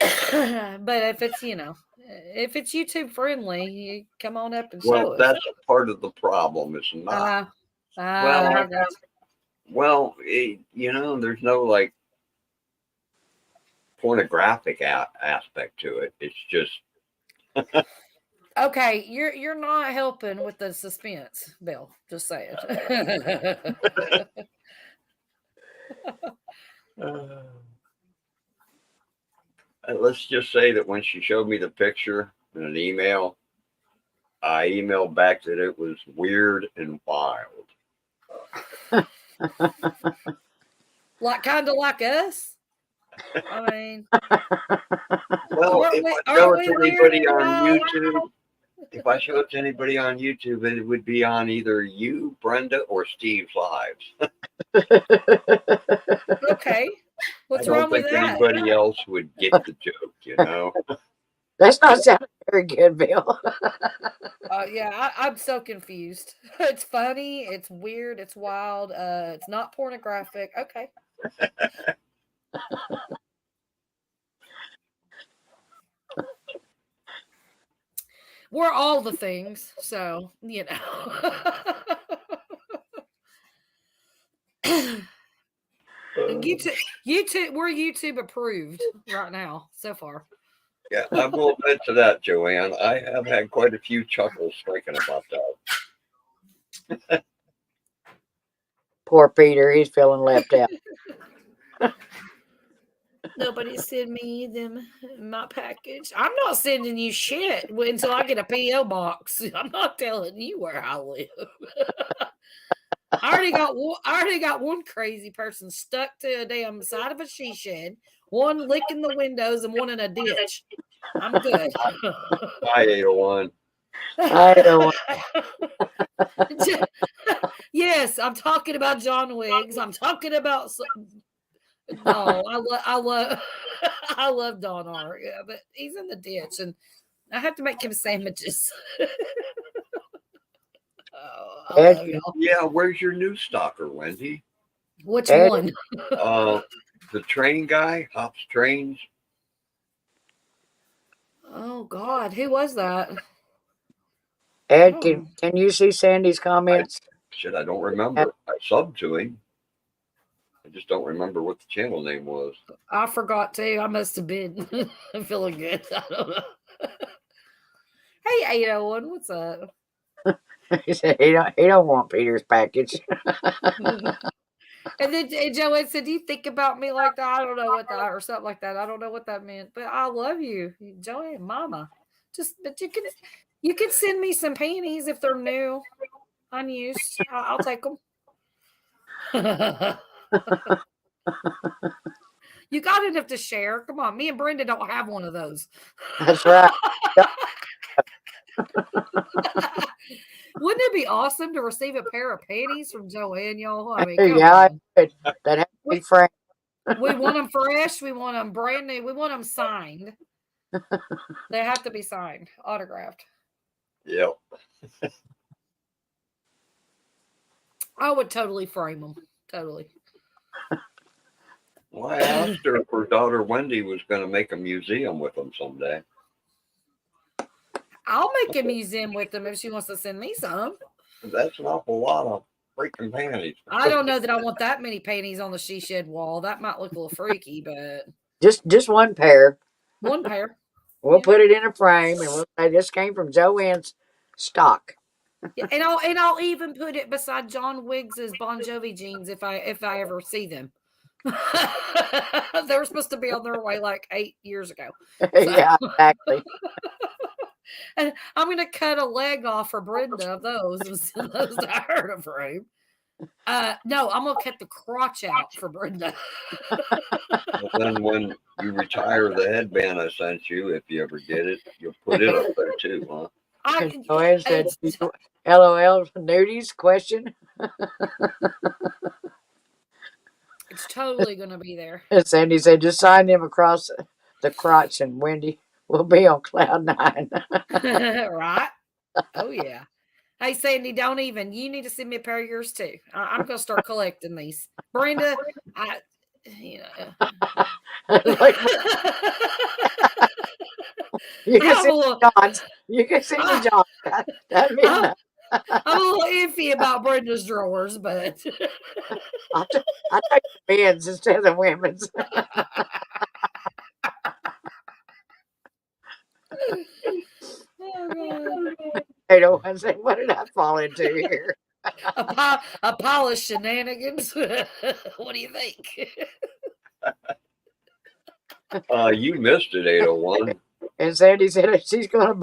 But if it's if it's YouTube friendly, you come on up and show us. That's part of the problem. It's not. There's no like pornographic aspect to it. It's just okay. You're not helping with the suspense, Bill. Just saying. Let's just say that when she showed me the picture in an email, I emailed back that it was weird and wild. Like kind of like us. I mean, well, if I show it to anybody on YouTube, it would be on either you, Brenda, or Steve's lives. Okay. What's wrong with that? I don't think anybody else would get the joke, you know. That's not sounding very good, Bill. Yeah, I'm so confused. It's funny, it's weird, it's wild. It's not pornographic. Okay. We're all the things, so you know. YouTube, we're YouTube approved right now so far. Yeah, I will admit to that, Joanne. I have had quite a few chuckles thinking about that. Poor Peter, he's feeling left out. Nobody send me my package. I'm not sending you shit until I get a PO box. I'm not telling you where I live. I already got one crazy person stuck to a damn side of a she shed, one licking the windows and one in a ditch. I'm good. Hi, 801. Yes, I'm talking about John Wiggs. I'm talking about. No, I love Don R. Yeah, but he's in the ditch, and I have to make him sandwiches. Yeah, where's your new stalker, Wendy? Which one? The train guy, hops trains. Oh God, who was that? Ed, can you see Sandy's comments? I don't remember. I subbed to him. I just don't remember what the channel name was. I forgot too. I must have been feeling good. I don't know. Hey, 801, what's up? He said he don't want Peter's package. And then Joanne said, "Do you think about me like that?" I don't know what that, or something like that. I don't know what that meant, but I love you, Joanne, Mama. But you can send me some panties if they're new, unused. I'll take them. You got enough to share. Come on, me and Brenda don't have one of those. That's right. Wouldn't it be awesome to receive a pair of panties from Joanne, y'all? I mean, yeah, that has to be frank. We want them fresh. We want them brand new. We want them signed. They have to be signed, autographed. Yep. I would totally frame them. Totally. Well, I asked her if her daughter Wendy was going to make a museum with them someday. I'll make a museum with them if she wants to send me some. That's an awful lot of freaking panties. I don't know that I want that many panties on the she shed wall. That might look a little freaky, but just one pair. One pair. We'll put it in a frame and we'll say this came from Joanne's stock. Yeah, and I'll even put it beside John Wiggs's Bon Jovi jeans if I ever see them. They were supposed to be on their way like 8 years ago. So. Yeah, exactly. And I'm going to cut a leg off for Brenda of those and send those to her to frame. No, I'm going to cut the crotch out for Brenda. Well, then when you retire the headband I sent you, if you ever get it, you'll put it up there too, huh? Joanne said, LOL, nudies, question. It's totally going to be there. Sandy said, just sign them across the crotch and Wendy will be on cloud 9. Right? Oh yeah. Hey Sandy, don't even. You need to send me a pair of yours too. I'm gonna start collecting these. Brenda, you can send me John's. You can send me John's. That'd be enough. I'm a little iffy about Brenda's drawers, but I take men's instead of women's. Oh, God. What did I fall into here? A pile of shenanigans. What do you think? You missed it, 801. And Sandy said she's going to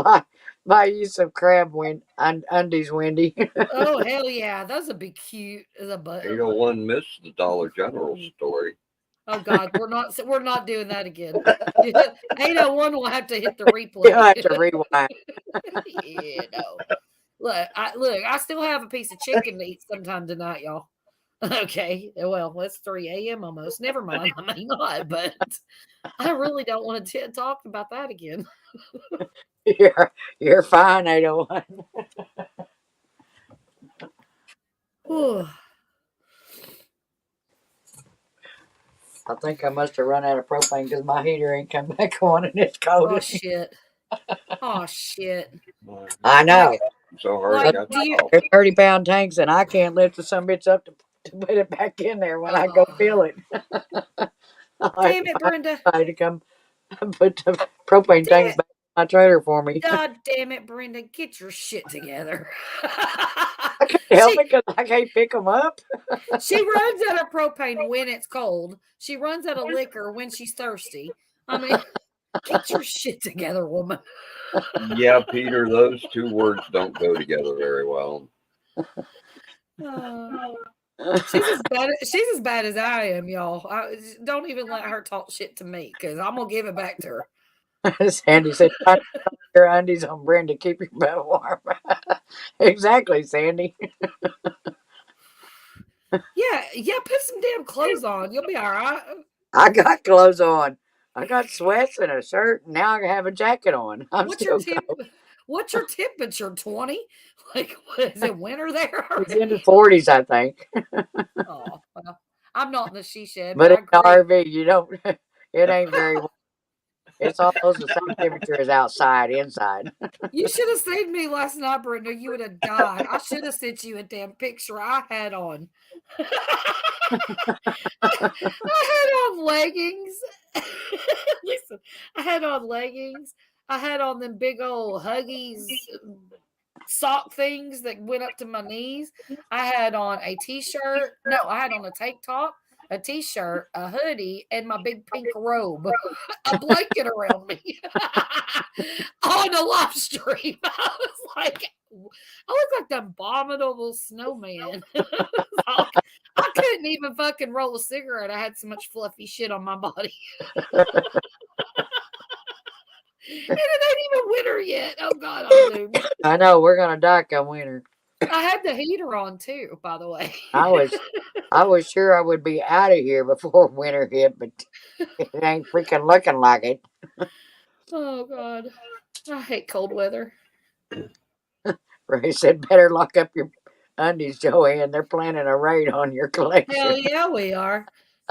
buy you some crab undies, Wendy. Oh hell yeah, those would be cute as a butt. 801 missed the Dollar General story. Oh God, we're not doing that again. 801 will have to hit the replay. You'll have to rewind. Yeah, no. Look, I still have a piece of chicken to eat sometime tonight, y'all. Okay, well, it's 3 a.m. almost. Never mind, I may not, but I really don't want to talk about that again. You're fine, 801. I think I must have run out of propane because my heater ain't come back on and it's cold. Oh shit! Oh shit! I know. So hard. They're 30-pound tanks, and I can't lift the some bitch up to put it back in there when I go fill it. Damn it, Brenda! To come put the propane tanks back in my trailer for me. God damn it, Brenda! Get your shit together. I can't help it because I can't pick them up. She runs out of propane when it's cold. She runs out of liquor when she's thirsty. I mean, get your shit together, woman. Yeah, Peter, those two words don't go together very well. She's as bad as I am, y'all. Don't even let her talk shit to me because I'm going to give it back to her. Sandy said, your undies on Brenda, keep your butt warm. Exactly, Sandy. Yeah, put some damn clothes on. You'll be all right. I got clothes on. I got sweats and a shirt, and now I have a jacket on. What's your temperature? 20? Like, what, is it winter there? It's in the 40s, I think. Oh, well, I'm not in the she shed. But in the RV, you don't. It ain't very warm. It's almost the same temperature as outside, inside. You should have seen me last night, Brenda. You would have died. I should have sent you a damn picture I had on. I had on leggings. Listen, I had on leggings. I had on them big old Huggies sock things that went up to my knees. I had on a t-shirt. No, I had on a tank top, a t-shirt, a hoodie, and my big pink robe, a blanket around me on a live stream. I look like the abominable snowman. I couldn't even fucking roll a cigarette. I had so much fluffy shit on my body. And it ain't even winter yet. Oh God, I'm doomed. I know, we're gonna die come winter. I had the heater on too, by the way. I was sure I would be out of here before winter hit, but it ain't freaking looking like it. Oh God, I hate cold weather. Ray said, "Better lock up your undies, Joanne. They're planning a raid on your collection." Hell yeah, we are.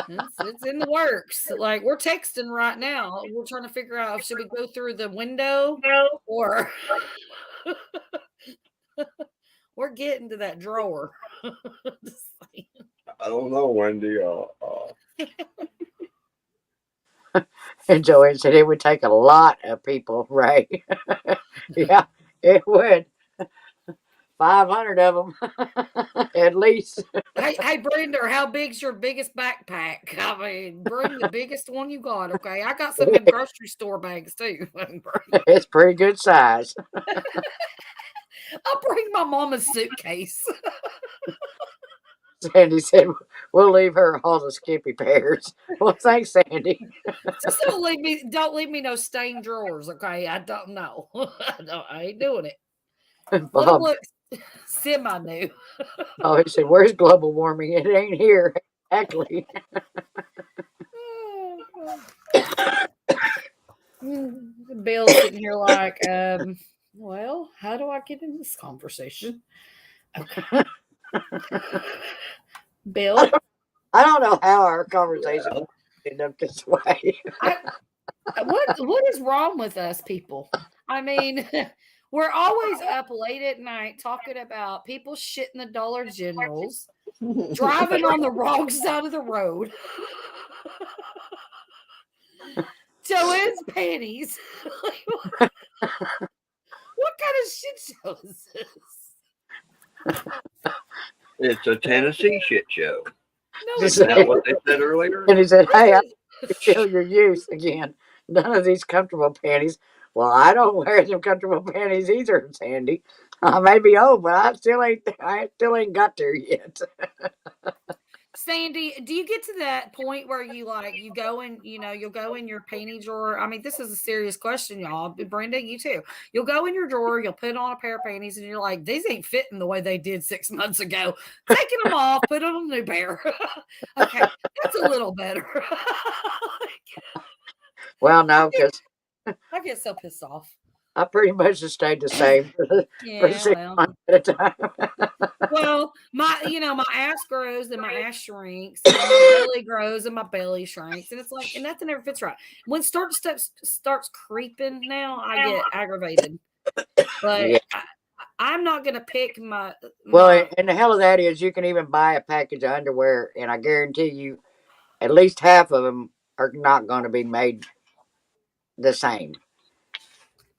It's in the works. Like, we're texting right now. We're trying to figure out, should we go through the window or we're getting to that drawer. I don't know, Wendy. And Joanne said it would take a lot of people, Ray. Yeah, it would. 500 of them, at least. Hey, Brenda, how big's your biggest backpack? I mean, bring the biggest one you got, okay? I got some in grocery store bags, too. It's pretty good size. I'll bring my mama's suitcase. Sandy said, "We'll leave her all the Skippy pairs." Well, thanks, Sandy. Just don't leave me no stained drawers, okay? I don't know. I ain't doing it. Bob, look semi-new. Oh, he said, "Where's global warming? It ain't here." Exactly. Bill's sitting here like, well, how do I get in this conversation? Okay. Bill? I don't know how our conversation ended up this way. What is wrong with us people? I mean, we're always up late at night talking about people shitting the Dollar Generals, driving on the wrong side of the road. Joanne's panties. What kind of shit show is this? It's a Tennessee shit show. No, Isn't that what they said earlier? And he said, hey, I feel your use again. None of these comfortable panties. Well, I don't wear them comfortable panties either, Sandy. I may be old, but I still ain't got there yet. Sandy, do you get to that point where you go in, you'll go in your panty drawer? I mean, this is a serious question, y'all. Brenda, you too. You'll go in your drawer, you'll put on a pair of panties, and you're like, these ain't fitting the way they did 6 months ago. Taking them off, put on a new pair. Okay, that's a little better. Well, no, because I get so pissed off. I pretty much just stayed the same for 6 months at a time. Well, my ass grows and my ass shrinks, and my belly grows and my belly shrinks, and it's like, and nothing ever fits right. When starts creeping, now I get aggravated. But yeah. I'm not gonna pick my. Well, and the hell of that is, you can even buy a package of underwear, and I guarantee you, at least half of them are not going to be made the same.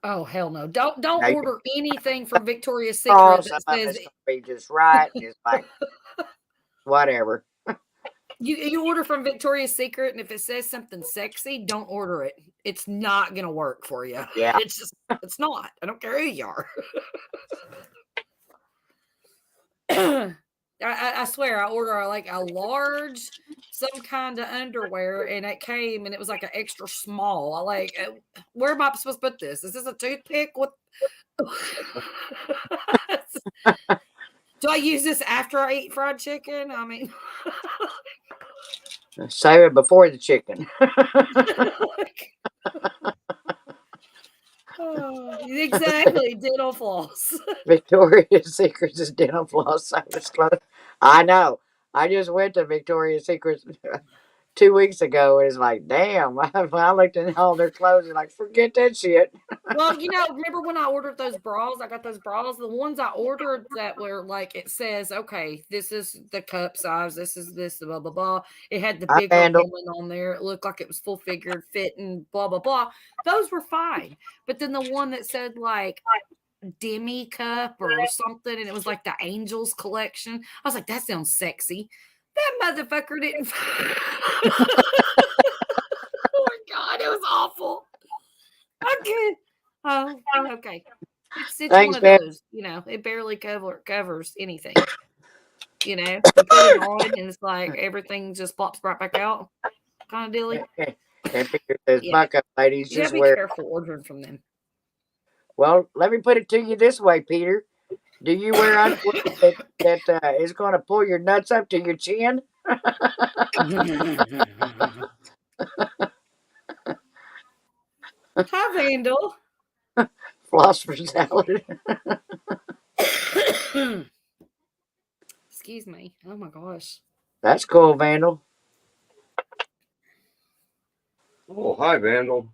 Oh hell no! Don't order anything from Victoria's Secret that says it's be just right. It's like whatever. You order from Victoria's Secret, and if it says something sexy, don't order it. It's not gonna work for you. Yeah, it's not. I don't care who you are. I swear, I ordered like a large, some kind of underwear, and it came, and it was like an extra small. I like, where am I supposed to put this? Is this a toothpick? What? Do I use this after I eat fried chicken? I mean, save it before the chicken. Oh, exactly, dental floss. Victoria's Secret is dental floss. I know. I just went to Victoria's Secret 2 weeks ago, and it's like, damn. When I looked at all their clothes, and like, forget that shit. Well, remember when I ordered those bras? I got those bras. The ones I ordered that were like, it says, okay, this is the cup size. This is this, blah, blah, blah. It had the bigger woman on there. It looked like it was full figured, fitting, blah, blah, blah. Those were fine. But then the one that said like Demi cup or something, and it was like the Angels collection. I was like, that sounds sexy. That motherfucker didn't. Oh my God, it was awful. Okay. Oh, okay. It's Thanks, one of those, it barely covers anything. You put it on, and it's like everything just pops right back out. Kind of dilly. And Peter says, buck up, ladies. You just gotta be careful ordering from them. Well, let me put it to you this way, Peter. Do you wear underwear that is going to pull your nuts up to your chin? Hi, Vandal. Floss for salad. Excuse me. Oh my gosh. That's cool, Vandal. Oh, hi, Vandal.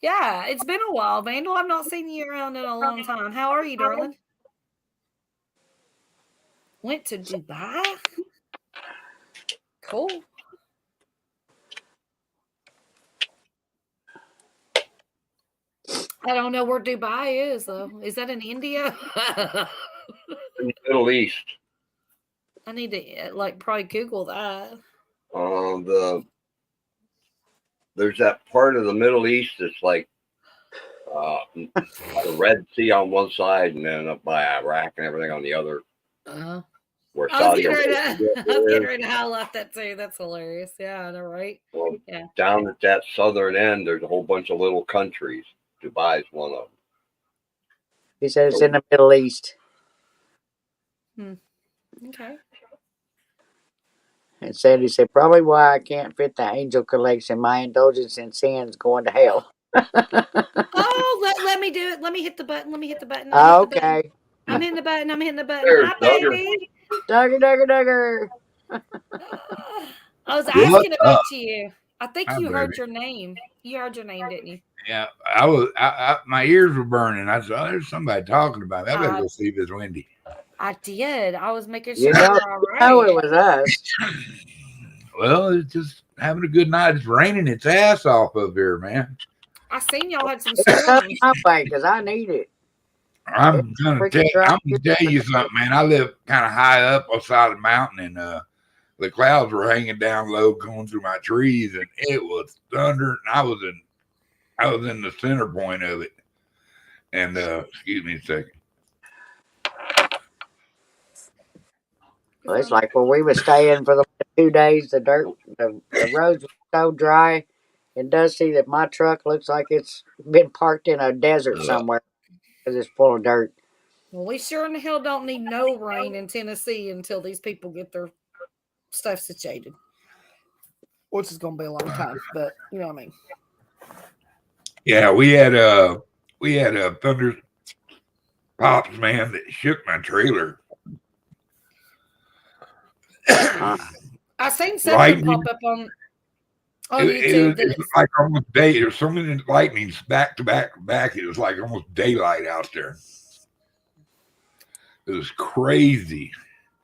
Yeah, it's been a while, Vandal. I've not seen you around in a long time. How are you, darling? Went to Dubai? Cool. I don't know where Dubai is, though. Is that in India? In the Middle East. I need to, probably Google that. There's that part of the Middle East that's like the Red Sea on one side, and then up by Iraq and everything on the other. Where Saudi I was getting ready to highlight that too. That's hilarious. Yeah, I know, right? Well, yeah. Down at that southern end, there's a whole bunch of little countries. Dubai is one of them. He said it's in the Middle East. Okay. And Sandy said, probably why I can't fit the angel collection. My indulgence in sin's going to hell. Oh, let me do it. Let me hit the button. Let me hit the button. Okay. I'm hitting the button. I'm hitting the button. There's Hi, Duggar. baby. Duggar. I was asking about you. I think Hi, you heard baby. your name. You heard your name, didn't you? Yeah, I was. My ears were burning. I said, "Oh, there's somebody talking about me. I better go see if it's Wendy." I did. I was making You sure know, you're all right. it was us. Well, it's just having a good night. It's raining its ass off up here, man. I seen y'all had some It's coming storms. my way because I need it. I'm gonna tell you something, man. I live kind of high up outside the mountain, and the clouds were hanging down low, going through my trees, and it was thunder. And I was in the center point of it. And excuse me a second. Well, it's like where we were staying for the 2 days. The roads were so dry and dusty that my truck looks like it's been parked in a desert somewhere because it's full of dirt. Well, we sure in the hell don't need no rain in Tennessee until these people get their stuff situated, which is going to be a long time. But you know what I mean. Yeah, we had a thunder pops, man, that shook my trailer. I seen something pop up on YouTube. It was like almost day. There's so many lightnings back to back to back. It was like almost daylight out there. It was crazy.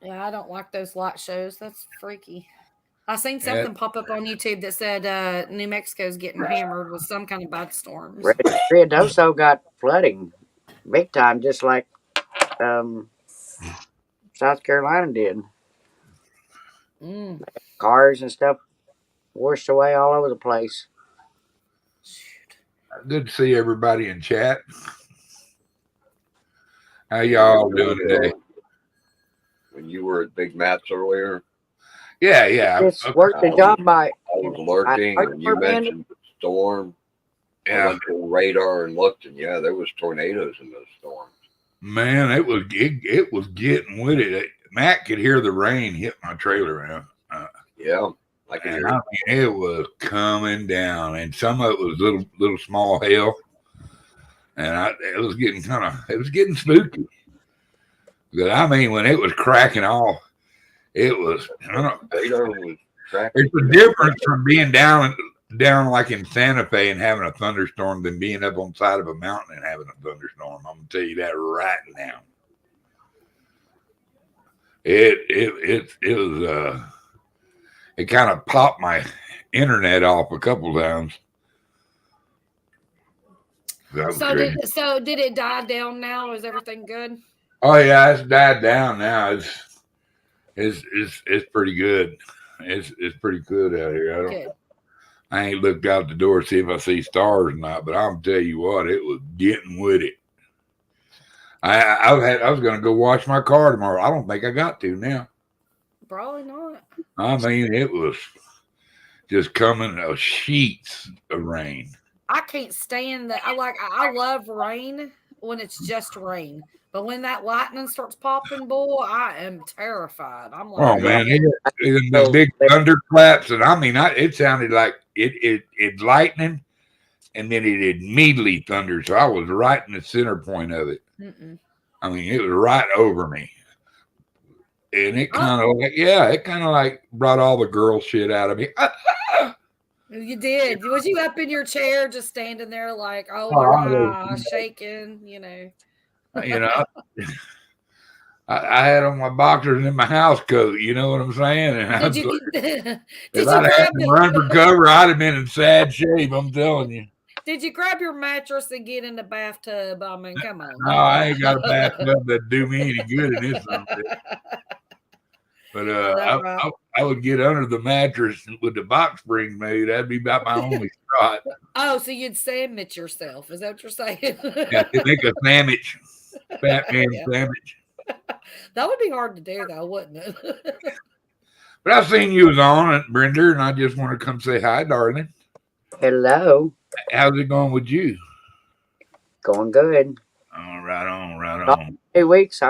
Yeah, I don't like those light shows. That's freaky. I seen something pop up on YouTube that said New Mexico's getting hammered with some kind of bad storms. Rio Doso got flooding big time, just like South Carolina did. Cars and stuff washed away all over the place. Good to see everybody in chat. How y'all doing today? When you were at Big Matt's earlier. Yeah. Just worked the job by. I was lurking, and you mentioned the storm. Yeah. I went to the radar and looked, and yeah, there was tornadoes in those storms. Man, it was getting with it. Matt could hear the rain hit my trailer, man. Yeah, I could hear it. I mean, it was coming down, and some of it was little small hail, and it was getting spooky. But I mean, when it was cracking off, it was. I don't know. It's a difference from being down like in Santa Fe and having a thunderstorm than being up on the side of a mountain and having a thunderstorm. I'm gonna tell you that right now. It was it kind of popped my internet off a couple times. So did it die down now? Is everything good? Oh yeah, it's died down now. It's pretty good. It's pretty good out here. I ain't looked out the door to see if I see stars or not, but I'm tell you what, it was getting with it. I was gonna go wash my car tomorrow. I don't think I got to now. Probably not. I mean, it was just coming sheets of rain. I can't stand that. I love rain when it's just rain. But when that lightning starts popping, boy, I am terrified. I'm like, oh man, the big thunderclaps, and I mean, it sounded like it lightning, and then it immediately thundered. So I was right in the center point of it. I mean, it was right over me, and it kind of like brought all the girl shit out of me. You did. Was you up in your chair, just standing there like, oh my gosh, shaking? You know. I had on my boxers and my house coat. You know what I'm saying? And if I'd had to run for cover, I'd have been in sad shape. I'm telling you. Did you grab your mattress and get in the bathtub? I mean, come on. No, I ain't got a bathtub that do me any good in this one. But I would get under the mattress with the box springs made. That'd be about my only spot. Oh, so you'd sandwich yourself? Is that what you're saying? Yeah, make a sandwich, fat man sandwich. That would be hard to do, though, wouldn't it? But I seen you was on it, Brenda, and I just want to come say hi, darling. Hello. How's it going with you? Going good. Oh, right on. 2 weeks.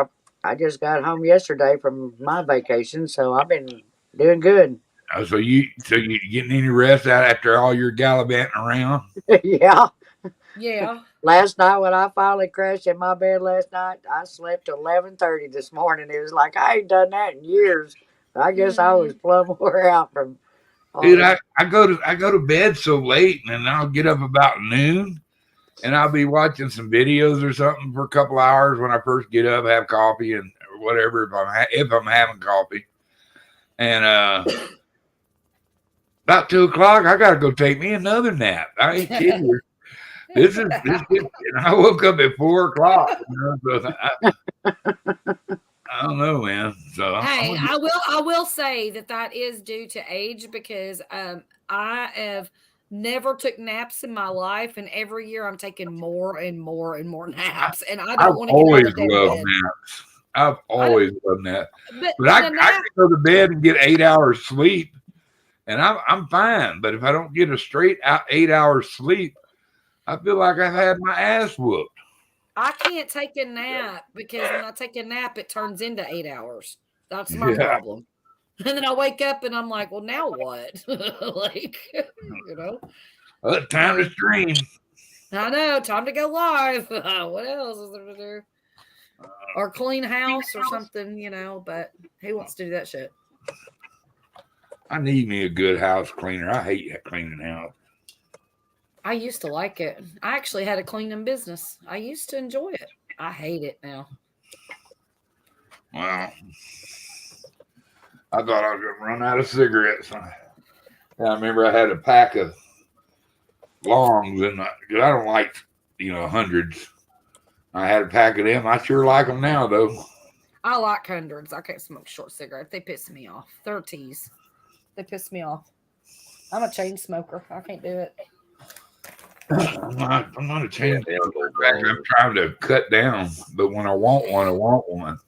I just got home yesterday from my vacation, so I've been Doing good. So you getting any rest out after all your gallivanting around? Yeah. Yeah. Last night when I finally crashed in my bed last night, I slept till 11:30 this morning. It was like I ain't done that in years. I guess I was plumb wore out from all Dude, that. I go to bed so late, and then I'll get up about noon, and I'll be watching some videos or something for a couple hours when I first get up, have coffee and whatever if I'm having coffee, and about 2 o'clock I gotta go take me another nap. I ain't kidding you. This is and I woke up at 4 o'clock. You know, so I don't know, man. So Hey, I will say that is due to age because I have never took naps in my life, and every year I'm taking more and more and more naps, and I don't want to get out of bed. Naps. I've always loved naps, but I can go to bed and get 8 hours sleep, and I'm fine. But if I don't get a straight 8 hours sleep, I feel like I've had my ass whooped. I can't take a nap because when I take a nap, it turns into 8 hours. That's my problem. And then I wake up and I'm like, well, now what? Like, you know. Time to stream. I know. Time to go live. What else is there to do? Or clean house or something, you know. But who wants to do that shit? I need me a good house cleaner. I hate cleaning house. I used to like it. I actually had a cleaning business. I used to enjoy it. I hate it now. Well, I thought I was going to run out of cigarettes. I remember I had a pack of longs, and because I don't like, hundreds. I had a pack of them. I sure like them now, though. I like hundreds. I can't smoke short cigarettes. They piss me off. 30s. They piss me off. I'm a chain smoker. I can't do it. I'm not a chain smoker. I'm trying to cut down, but when I want one, I want one.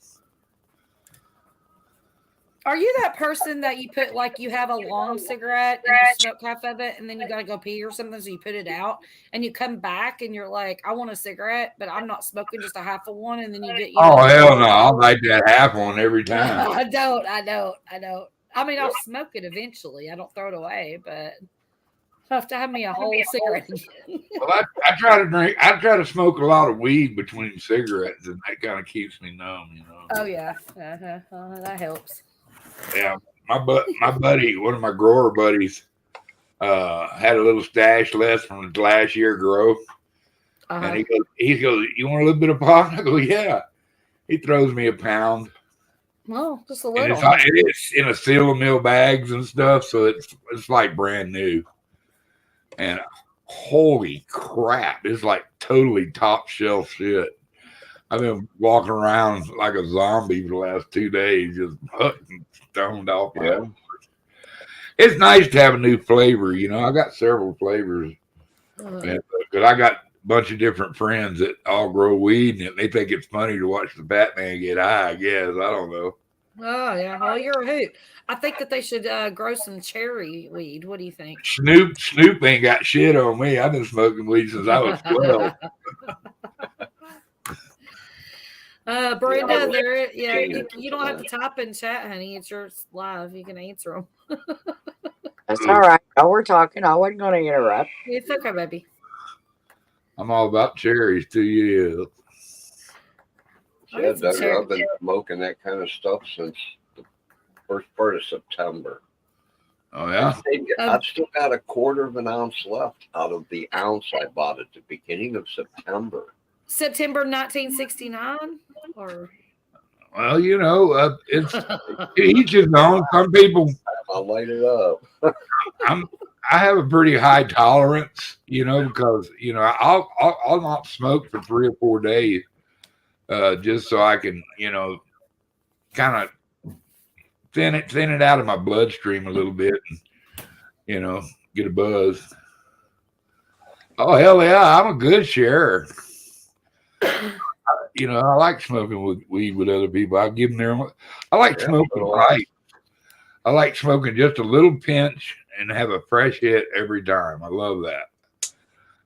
Are you that person that you put, like, you have a long cigarette and you smoke half of it and then you got to go pee or something, so you put it out and you come back and you're like, I want a cigarette, but I'm not smoking, just a half of one, and then you get... hell no. I'll like that half one every time. I don't. I mean, I'll smoke it eventually. I don't throw it away, but I have to have me a whole cigarette again. Well, I try to drink. I try to smoke a lot of weed between cigarettes, and that kind of keeps me numb, you know. Oh yeah, that helps. Yeah, my buddy, one of my grower buddies, had a little stash left from his last year growth, and he goes, "You want a little bit of pot?" I go, "Yeah." He throws me a pound. Well, just a little. It's in a seal of meal bags and stuff, so it's like brand new. And holy crap, it's like totally top shelf shit. I've been walking around like a zombie for the last 2 days, just stoned off. Yeah. It's nice to have a new flavor, you know. I got several flavors. Because I got a bunch of different friends that all grow weed, and they think it's funny to watch the Batman get high, I guess. I don't know. Oh, yeah. Well, you're a hoot. I think that they should grow some cherry weed. What do you think? Snoop ain't got shit on me. I've been smoking weed since I was 12. Brenda, you don't have to type in chat, honey. It's yours live. You can answer them. That's all right. Oh, we're talking. I wasn't going to interrupt. It's okay, baby. I'm all about cherries too, yeah. Yeah, Doug, I've been smoking that kind of stuff since the first part of September. Oh, yeah? I've still got a quarter of an ounce left out of the ounce I bought at the beginning of September. September 1969? Or... Well, you know, it's each his own. Some people... I'll light it up. I have a pretty high tolerance, you know, because, you know, I'll not smoke for 3 or 4 days. Just so I can, you know, kind of thin it out of my bloodstream a little bit, and, you know, get a buzz. Oh hell yeah, I'm a good sharer. You know, I like smoking weed with other people. I give them their. I like smoking right. I like smoking just a little pinch and have a fresh hit every time. I love that.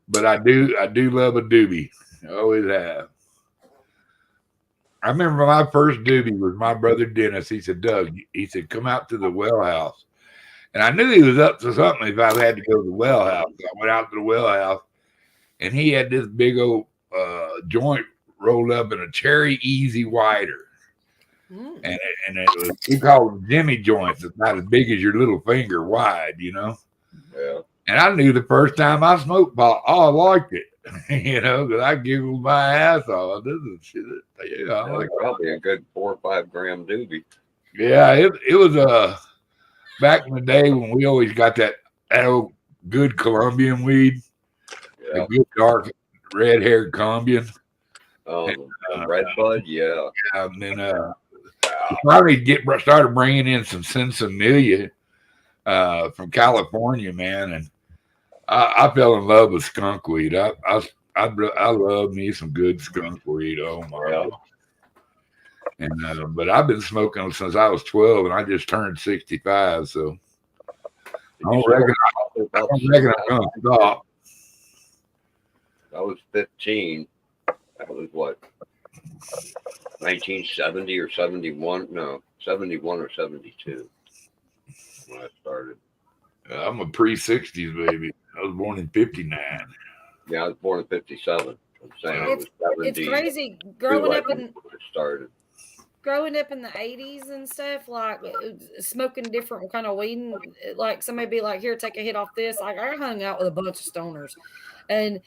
But I do love a doobie. I always have. I remember my first doobie was my brother Dennis. He said, Doug, he said, come out to the well house. And I knew he was up to something if I had to go to the well house. I went out to the well house, and he had this big old joint rolled up in a cherry easy wider. And it was, we called them Jimmy joints. It's not as big as your little finger wide, you know? Yeah. And I knew the first time I smoked pot, I liked it, you know, because I giggled my ass off. This is shit. Yeah, I like probably a good 4 or 5 gram doobie. Yeah, it was back in the day when we always got that old good Colombian weed, the good dark red haired Colombian. Red bud, yeah. And then we finally started bringing in some Sinsemilla from California, man, and I fell in love with skunk weed. I love me some good skunk weed. Oh my God. And but I've been smoking since I was 12, and I just turned 65. So I don't reckon I'm gonna stop. I was 15. That was what, 1970 or 71? No, 71 or 72 when I started. I'm a pre-60s baby. I was born in 59. Yeah, I was born in 57. I'm saying it's crazy growing up in. Started. Growing up in the 80s and stuff, like smoking different kind of weed, and like somebody be like, here, take a hit off this. Like I hung out with a bunch of stoners, and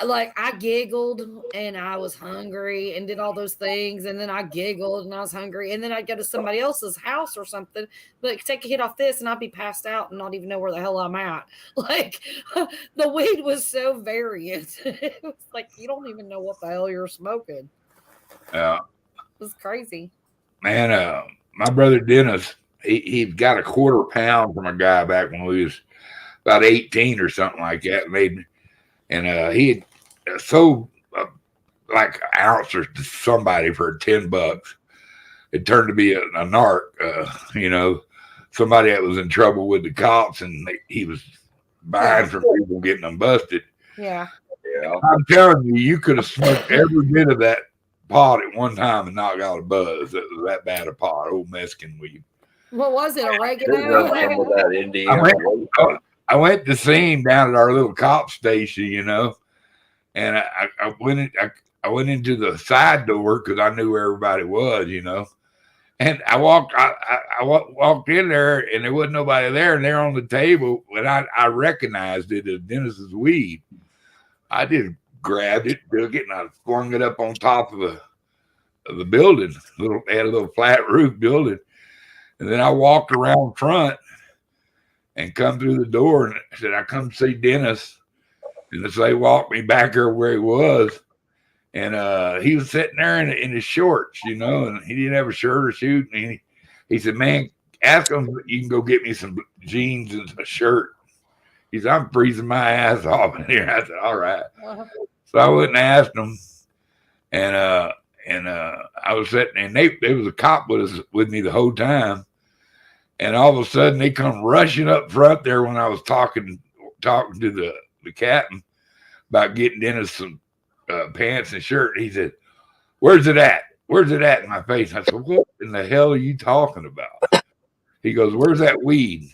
like I giggled and I was hungry and did all those things, and then I giggled and I was hungry, and then I'd go to somebody else's house or something, but take a hit off this and I'd be passed out and not even know where the hell I'm at. Like the weed was so variant. It was like you don't even know what the hell you're smoking. Yeah. It was crazy. Man, my brother Dennis, he got a quarter pound from a guy back when we was about 18 or something like that. And he had sold like an ounce to somebody for $10. It turned to be a narc, you know, somebody that was in trouble with the cops, and he was buying from people, getting them busted. Yeah. I'm telling you, you could have smoked every bit of that pot at one time and not got a buzz. It was that bad a pot, old Mexican weed. What was it, oregano? I went to see him down at our little cop station, you know, and I went into the side door because I knew where everybody was, you know, and I walked in there and there wasn't nobody there, and they're on the table, and I recognized it as Dennis's weed. I just grabbed it, took it, and I flung it up on top of the building. They had a little flat roof building, and then I walked around front and come through the door, and I said, I come to see Dennis. And so they walked me back there where he was, and he was sitting there in his shorts, you know, and he didn't have a shirt or suit. And he said, man, ask him if you can go get me some jeans and a shirt. He said, I'm freezing my ass off in here. I said, all right. So I went and asked him, and I was sitting, and there was a cop with me the whole time, and all of a sudden they come rushing up front there when I was talking to the captain about getting Dennis some pants and shirt. He said, "Where's it at? Where's it at?" In my face. I said, "What in the hell are you talking about?" He goes, "Where's that weed?"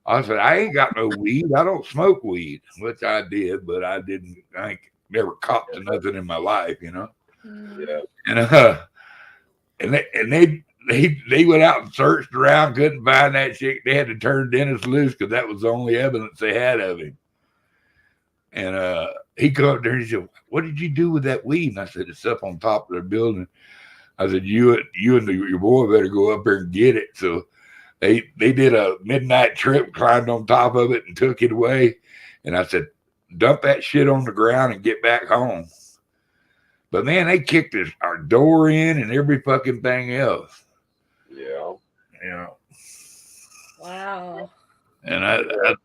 I said, "I ain't got no weed. I don't smoke weed," which I did, but I ain't never copped to nothing in my life, you know. Yeah. And they went out and searched around, couldn't find that shit. They had to turn Dennis loose because that was the only evidence they had of him. And he come up there and he said, "What did you do with that weed?" And I said, "It's up on top of the building." I said, "You and your boy better go up there and get it." So they did a midnight trip, climbed on top of it and took it away. And I said, "Dump that shit on the ground and get back home." But man, they kicked our door in and every fucking thing else. Yeah. Yeah. Wow. And that's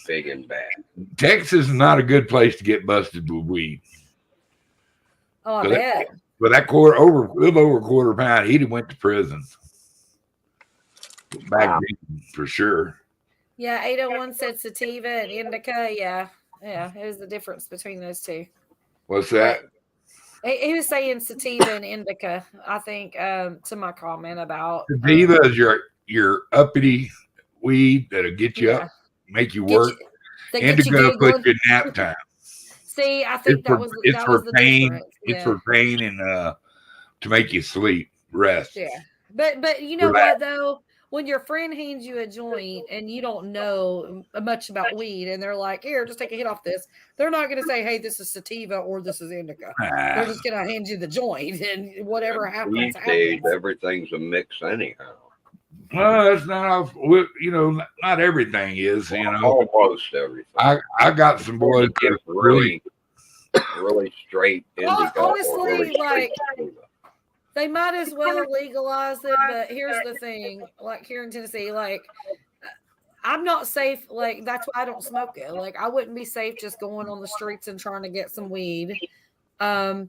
big and bad. Texas is not a good place to get busted with weed. Oh, I bet. But that little over a quarter pound, he'd have went to prison. Back then, for sure. Yeah, 801 said sativa and indica. Yeah. Yeah. It was the difference between those two. What's that? He was saying sativa and indica. I think to my comment about sativa is your uppity weed that'll get you up, make you work. Indica puts you in nap time. See, I think that was the pain. difference. It's for pain and to make you sleep, rest. Yeah, but you know what though? When your friend hands you a joint and you don't know much about weed, and they're like, "Here, just take a hit off this," they're not going to say, "Hey, this is sativa" or "This is indica." They're just going to hand you the joint, and whatever happens. These days, everything's a mix anyhow. Well, it's not. You know, not everything is. You know, almost everything. I got some boys that really straight indica. Honestly, like. They might as well legalize it, but here's the thing: like here in Tennessee, like I'm not safe. Like that's why I don't smoke it. Like I wouldn't be safe just going on the streets and trying to get some weed. And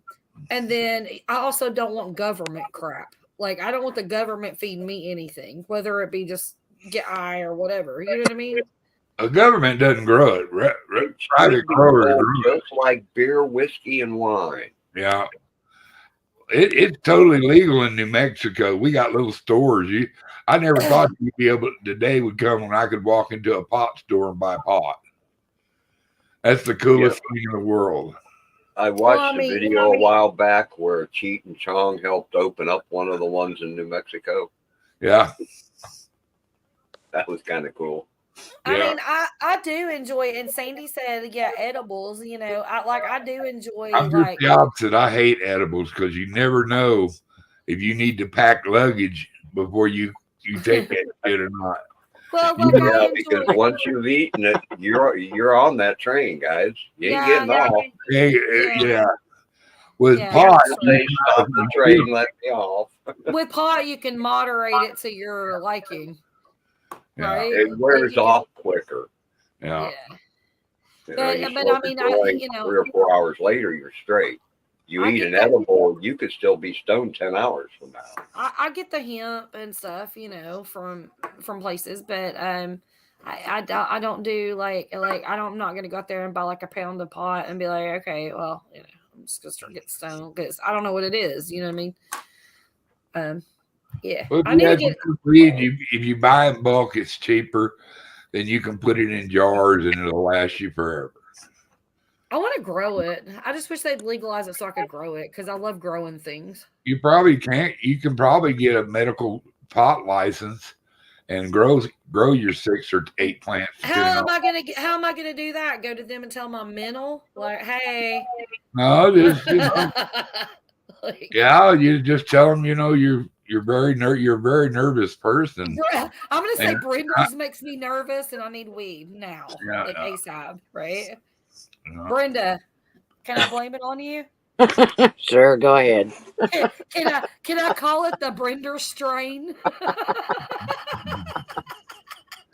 then I also don't want government crap. Like I don't want the government feeding me anything, whether it be just get high or whatever. You know what I mean? The government doesn't grow it. Private growers, just like beer, whiskey, and wine. Yeah. It's totally legal in New Mexico. We got little stores. I never thought you'd be able. The day would come when I could walk into a pot store and buy pot. That's the coolest thing in the world. I watched a video a while back where Cheech and Chong helped open up one of the ones in New Mexico. Yeah, that was kind of cool. I mean, I do enjoy it. And Sandy said, yeah, edibles, you know, I do enjoy I'm just the opposite. I hate edibles because you never know if you need to pack luggage before you take that shit or not. Well, because once you've eaten it, you're on that train, guys. You ain't getting off. Yeah. With pot, they stop the train, let me off. With pot, you can moderate it to your liking. Yeah. Right? It wears off quicker. Yeah. But I mean, you know, 3 or 4 hours later, you're straight. You eat an edible, you could still be stoned 10 hours from now. I get the hemp and stuff, you know, from places, but I don't do like I'm not gonna go out there and buy like a pound of pot and be like, okay, well, you know, I'm just gonna start getting stoned because I don't know what it is. You know what I mean? Yeah. Well, if you buy in bulk, it's cheaper. Then you can put it in jars and it'll last you forever. I want to grow it. I just wish they'd legalize it so I could grow it because I love growing things. You probably can't. You can probably get a medical pot license and grow your 6 or 8 plants. How am I gonna do that? Go to them and tell them I'm mental? Like, hey. No, yeah, you just tell them, you know, you're a very nervous person. I'm gonna say Brenda's makes me nervous and I need weed now, like ASAP, right? Brenda, can I blame it on you? Sure, go ahead. Can I call it the Brenda strain?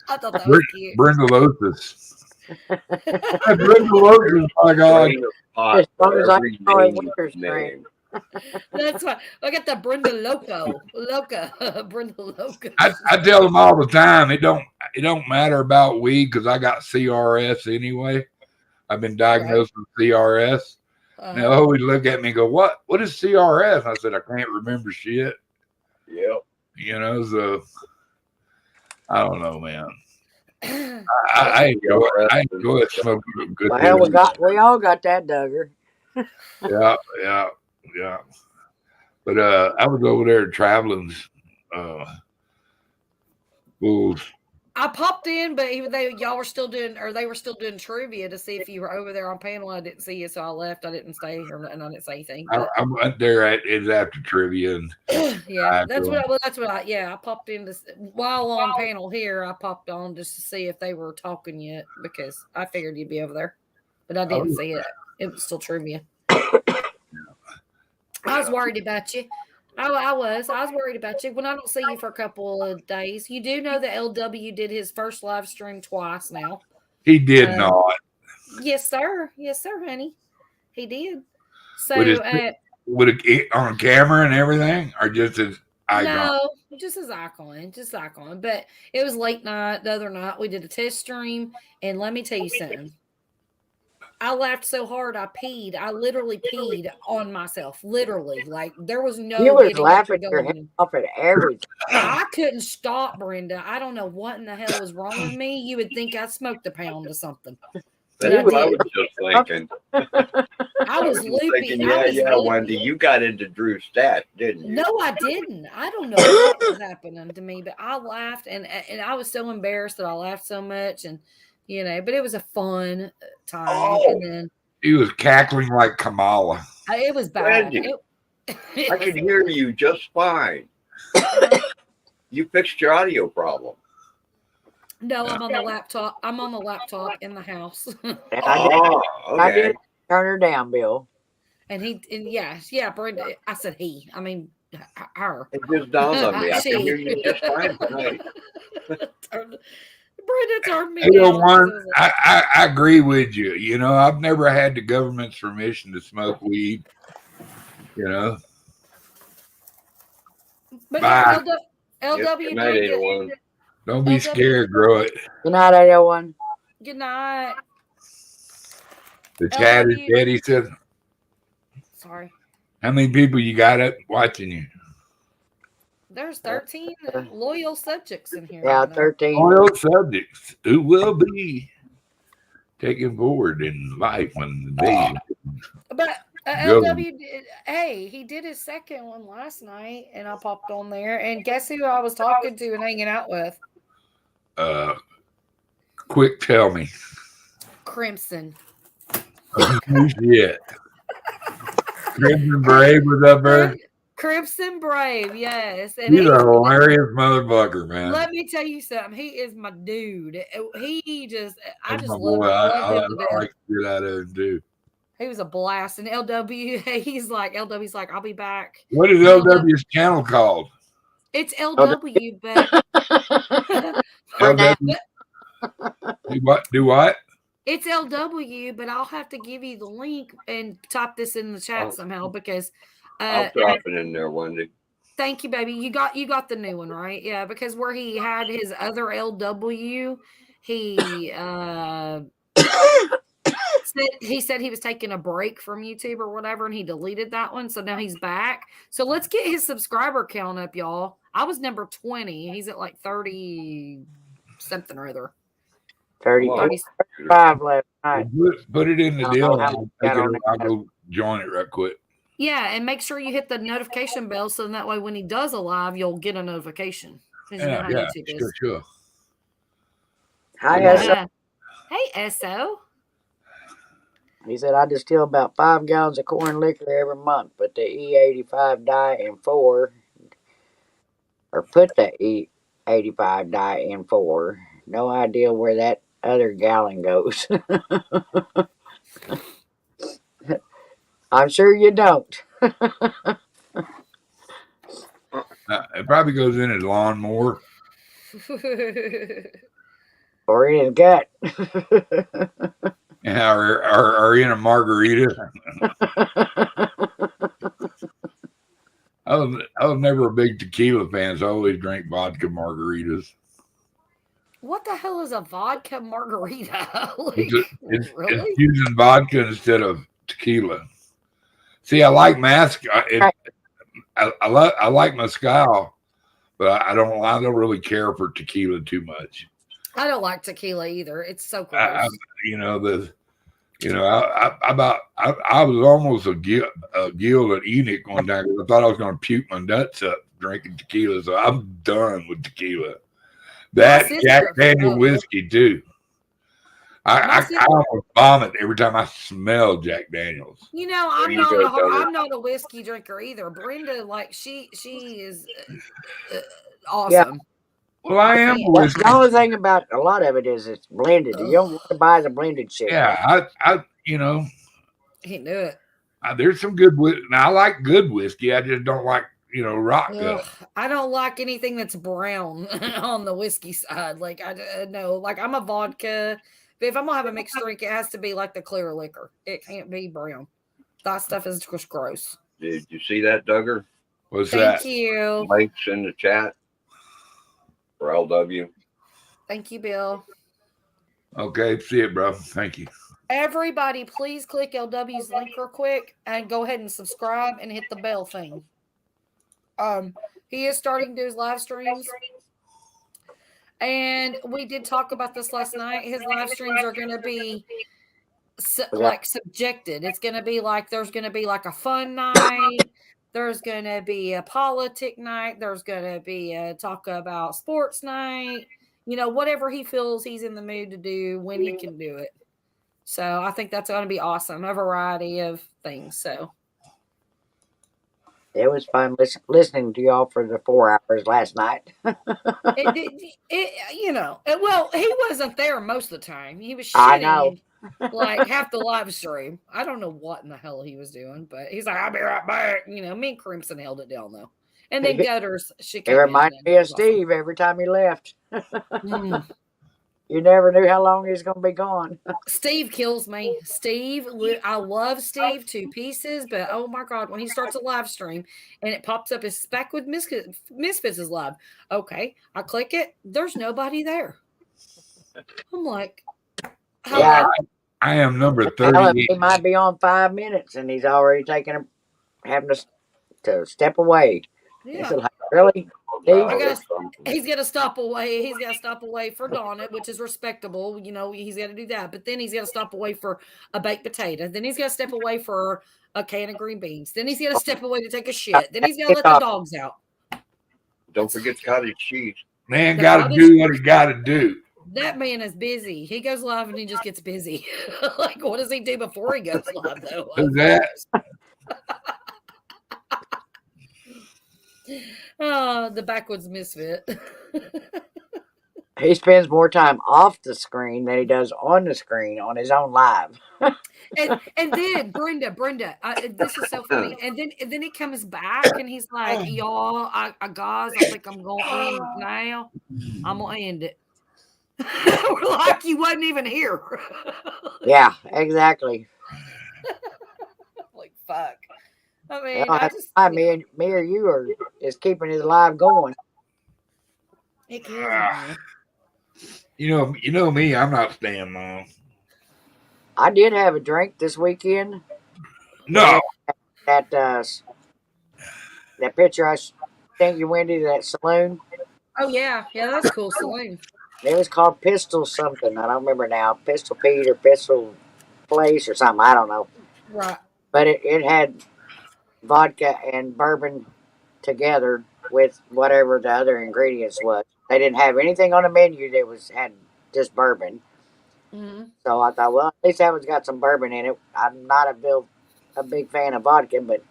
I thought that was cute. Brenda Lotus. Brenda Lotus, my God. As long as I can call it liquor strain. That's why I got the Brenda Loca, Brenda Loca. I tell them all the time it don't matter about weed because I got CRS anyway. I've been diagnosed with CRS. They always look at me and go, "What is CRS?" And I said, "I can't remember shit." Yep. You know, so I don't know, man. I enjoy smoking good. Well, we all got that, Duggar. Yeah. But I was over there traveling. I popped in, but y'all were still doing, or they were still doing trivia to see if you were over there on panel. I didn't see you, so I left. I didn't stay here, and I didn't say anything. I went there after trivia, and yeah, I popped in while on panel here. I popped on just to see if they were talking yet because I figured you'd be over there, but I didn't see it. It was still trivia. I was worried about you. I was worried about you. When I don't see you for a couple of days, you do know that LW did his first live stream twice now. He did not. Yes, sir. Yes, sir, honey. He did. So, with on camera and everything, or just his icon? No, just his icon. But it was late night the other night. We did a test stream, and let me tell you something. I laughed so hard I peed. I literally peed on myself. Literally. Like there was no You was getting up laughing and your head going. off at everything. I couldn't stop, Brenda. I don't know what in the hell was wrong with me. You would think I smoked a pound or something. That's I what I did. was just thinking. I was just loopy. thinking, I was loopy. Wendy, you got into Drew's stat, didn't you? No, I didn't. I don't know what was happening to me, but I laughed and I was so embarrassed that I laughed so much, and but it was a fun time. Oh. And then he was cackling like Kamala. it was bad. Wendy, I could hear you just fine. You fixed your audio problem. No, I'm on the laptop. I'm on the laptop in the house. I did turn her down, Bill. And Brenda. I said he. I mean her. It just dawned on me. I can hear you just fine tonight. Brenda turned me down. I agree with you. I've never had the government's permission to smoke weed. But LW, night, don't be scared, grow it. Good night, 801. Good night. The chat is dead, he said. Sorry. How many people you got up watching you? There's 13 loyal subjects in here. Yeah, 13. Loyal subjects who will be taken forward in life when the day. But LW, he did his second one last night, and I popped on there. And guess who I was talking to and hanging out with? Quick, tell me. Crimson. Shit. Crimson Brave was up there. Crimson Brave, yes. And he's a hilarious motherfucker, man. Let me tell you something. He is my dude. I just love him. I like to get out of him too. He was a blast. And LW's like, I'll be back. What is LW's channel called? It's LW, but LW. Do what? It's LW, but I'll have to give you the link and type this in the chat somehow because I'll drop it in there, Wendy. Thank you, baby. You got the new one, right? Yeah, because where he had his other LW, he said he was taking a break from YouTube or whatever, and he deleted that one. So now he's back. So let's get his subscriber count up, y'all. I was number 20. He's at like 30 something or other. 35 left. Right. Put it in the deal. I'll go join it right quick. Yeah, and make sure you hit the notification bell so that way when he does a live, you'll get a notification. Sure. Hi, Esso. Hey, Esso. He said, I distill about 5 gallons of corn liquor every month, but the E85 dye in 4, or put the E85 dye in 4. No idea where that other gallon goes. I'm sure you don't. It probably goes in his lawnmower. Or in his gut. Yeah, or in a margarita. I was never a big tequila fan, so I always drank vodka margaritas. What the hell is a vodka margarita? It's using vodka instead of tequila. See, I like I like mezcal, but I don't really care for tequila too much. I don't like tequila either. It's so gross. I was almost a gilded eunuch one day because I thought I was going to puke my nuts up drinking tequila. So I'm done with tequila. That Jack Daniel whiskey too. I almost vomit every time I smell Jack Daniels. I'm not a whiskey drinker either. Brenda, like she is awesome. Yeah. Well, I am a whiskey. The only thing about a lot of it is it's blended. You don't want to buy the blended shit. Yeah, He knew it. There's some good whiskey. Now I like good whiskey. I just don't like rock. I don't like anything that's brown on the whiskey side. Like like I'm a vodka. But if I'm gonna have a mixed drink, it has to be like the clear liquor. It can't be brown. That stuff is just gross. Did you see that, Duggar? What's that? Thank you. Links in the chat for LW. Thank you, Bill. Okay, see it, bro. Thank you. Everybody, please click LW's link real quick and go ahead and subscribe and hit the bell thing. He is starting to do his live streams. And we did talk about this last night. His live streams are going to be like subjected. It's going to be like, there's going to be like a fun night. There's going to be a politic night. There's going to be a talk about sports night. You know, whatever he feels he's in the mood to do when he can do it. So I think that's going to be awesome. A variety of things. So it was fun listening to y'all for the 4 hours last night. You know, well, he wasn't there most of the time. He was I know. Like half the live stream. I don't know what in the hell he was doing, but he's like, I'll be right back. You know, me and Crimson held it down though. And then Gutters, it reminded me of Steve every time he left. You never knew how long he was going to be gone. Steve kills me. Steve, I love Steve to pieces, but oh my God, when he starts a live stream and it pops up as Back with Misfits is live. Okay, I click it. There's nobody there. I'm like, hello? Yeah, I am number 38. He might be on 5 minutes and he's already having to step away. Yeah. Like, really? He's got to stop away. He's got to stop away for Donna, which is respectable. You know, he's got to do that. But then he's got to stop away for a baked potato. Then he's got to step away for a can of green beans. Then he's got to step away to take a shit. Then he's got to let the dogs out. Don't forget cottage cheese. Man got to do what he got to do. That man is busy. He goes live and he just gets busy. Like, what does he do before he goes live, though? Who's that? The backwoods misfit. He spends more time off the screen than he does on the screen on his own live. and then Brenda, this is so funny. And then he comes back and he's like, y'all, guys, I think I'm going to end now. I'm going to end it. We're like, you wasn't even here. Yeah, exactly. Like, fuck. I mean, me or you is keeping his live going. It kills me. You know me, I'm not staying long. I did have a drink this weekend. No. That picture I sent you, Wendy, that saloon. Oh yeah, that's cool saloon. It was called Pistol something. I don't remember now. Pistol Pete or Pistol Place or something. I don't know. Right. But it had vodka and bourbon together with whatever the other ingredients was. They didn't have anything on the menu that had just bourbon. Mm-hmm. So I thought, well, at least that one's got some bourbon in it. I'm not a big fan of vodka, but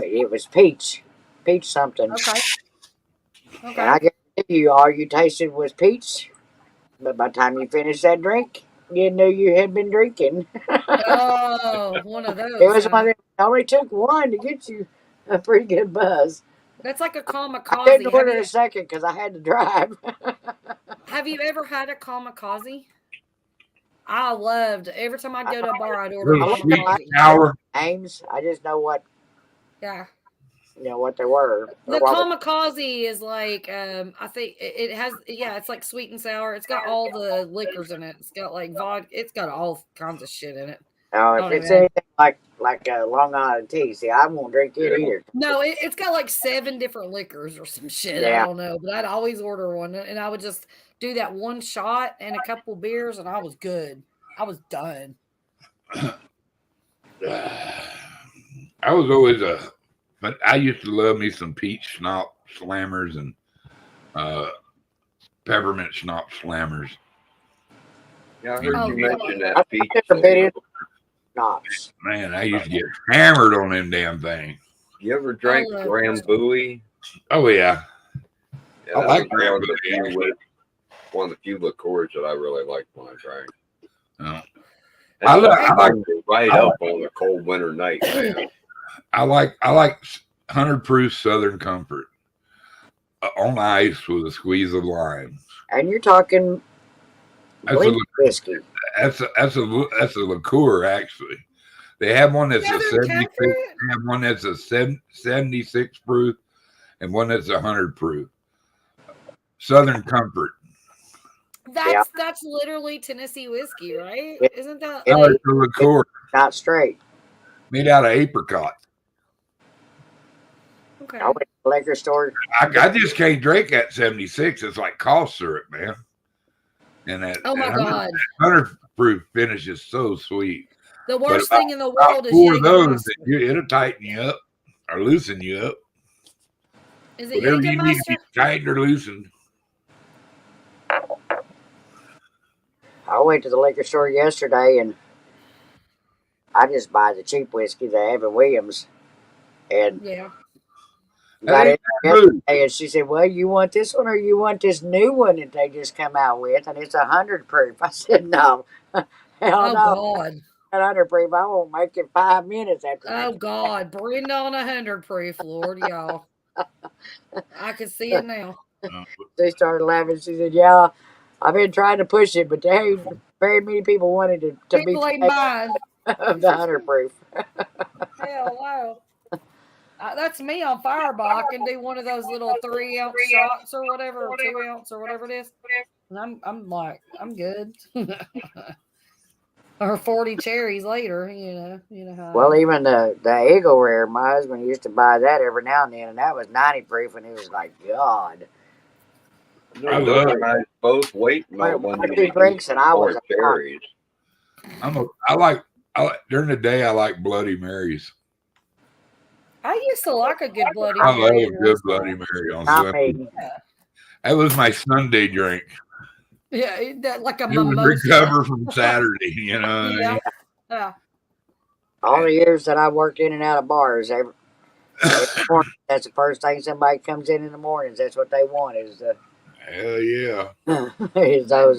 it was peach something. Okay. And I guarantee you, all you tasted was peach. But by the time you finished that drink, you knew you had been drinking. Oh, one of those. It was one. It only took one to get you a pretty good buzz. That's like a kamikaze. I didn't order a second because I had to drive. Have you ever had a kamikaze? I loved every time I'd go to a bar, I'd order a kamikaze. Names, I just know what. Yeah. You know what they were. The kamikaze is like, I think it has, it's like sweet and sour. It's got all the liquors in it. It's got like vodka. It's got all kinds of shit in it. No, if it's anything like a Long Island tea, see, I won't drink it either. No, it's got like 7 different liquors or some shit. Yeah. I don't know, but I'd always order one, and I would just do that one shot and a couple beers, and I was good. I was done. I was always but I used to love me some peach schnapps slammers and peppermint schnapps slammers. Yeah, I heard you mention that peach. Schnapps. Man, I used to get hammered on them damn things. You ever drank Drambuie? Oh yeah. I like Drambuie. One of the few liqueurs that I really liked when I drank. Oh. I like it right up on a cold winter night, man. I like 100 proof Southern Comfort on ice with a squeeze of lime. And you're talking whiskey. That's a liqueur actually. They have one that's a 76. They have one that's a 76 proof, and one that's 100 proof. Southern Comfort. That's literally Tennessee whiskey, right? Yeah. Isn't that Yeah. like It's a liqueur Not straight. made out of apricot. okay? I went to the liquor store. I just can't drink that 76. It's like cough syrup, man. And that, Oh my that God. 100 proof finish is so sweet. The But worst about- thing in the world is Four of those, Jägermeister. it'll tighten you up or loosen you up. Is it Whatever you need to Jägermeister? be tightened or loosened. I went to the liquor store yesterday and I just buy the cheap whiskey, the Evan Williams. And Yeah. got Hey, it yesterday, and she said, "Well, you want this one or you want this new one that they just come out with, and it's 100 proof." I said, "No, hell Oh no, God. 100 proof. I won't make it 5 minutes after Oh that." God. Bring on 100 proof, Lord, y'all. I can see it now. They started laughing. She said, "Yeah, I've been trying to push it, but there ain't very many people wanted to be People ain't buying. of the 100 proof." Hell no. That's me on Fireball. I can do one of those little 3-ounce shots or whatever, or 2-ounce or whatever it is. And I'm like, I'm good. Or 40 cherries later, you know how. Well, even the Eagle Rare, my husband used to buy that every now and then, and that was 90 proof, and he was like, "God." I love it. I both waiting on One one or two drinks, and I was cherries. I like during the day. I like Bloody Marys. I used to like a good Bloody I love Mary. a good Bloody Mary on not Sunday. me. That was my Sunday drink. Yeah, like a It would mimosa. recover from Saturday, you know. Yeah. Yeah. All the years that I worked in and out of bars, every morning, that's the first thing somebody comes in the mornings. That's what they want is Hell yeah. is those.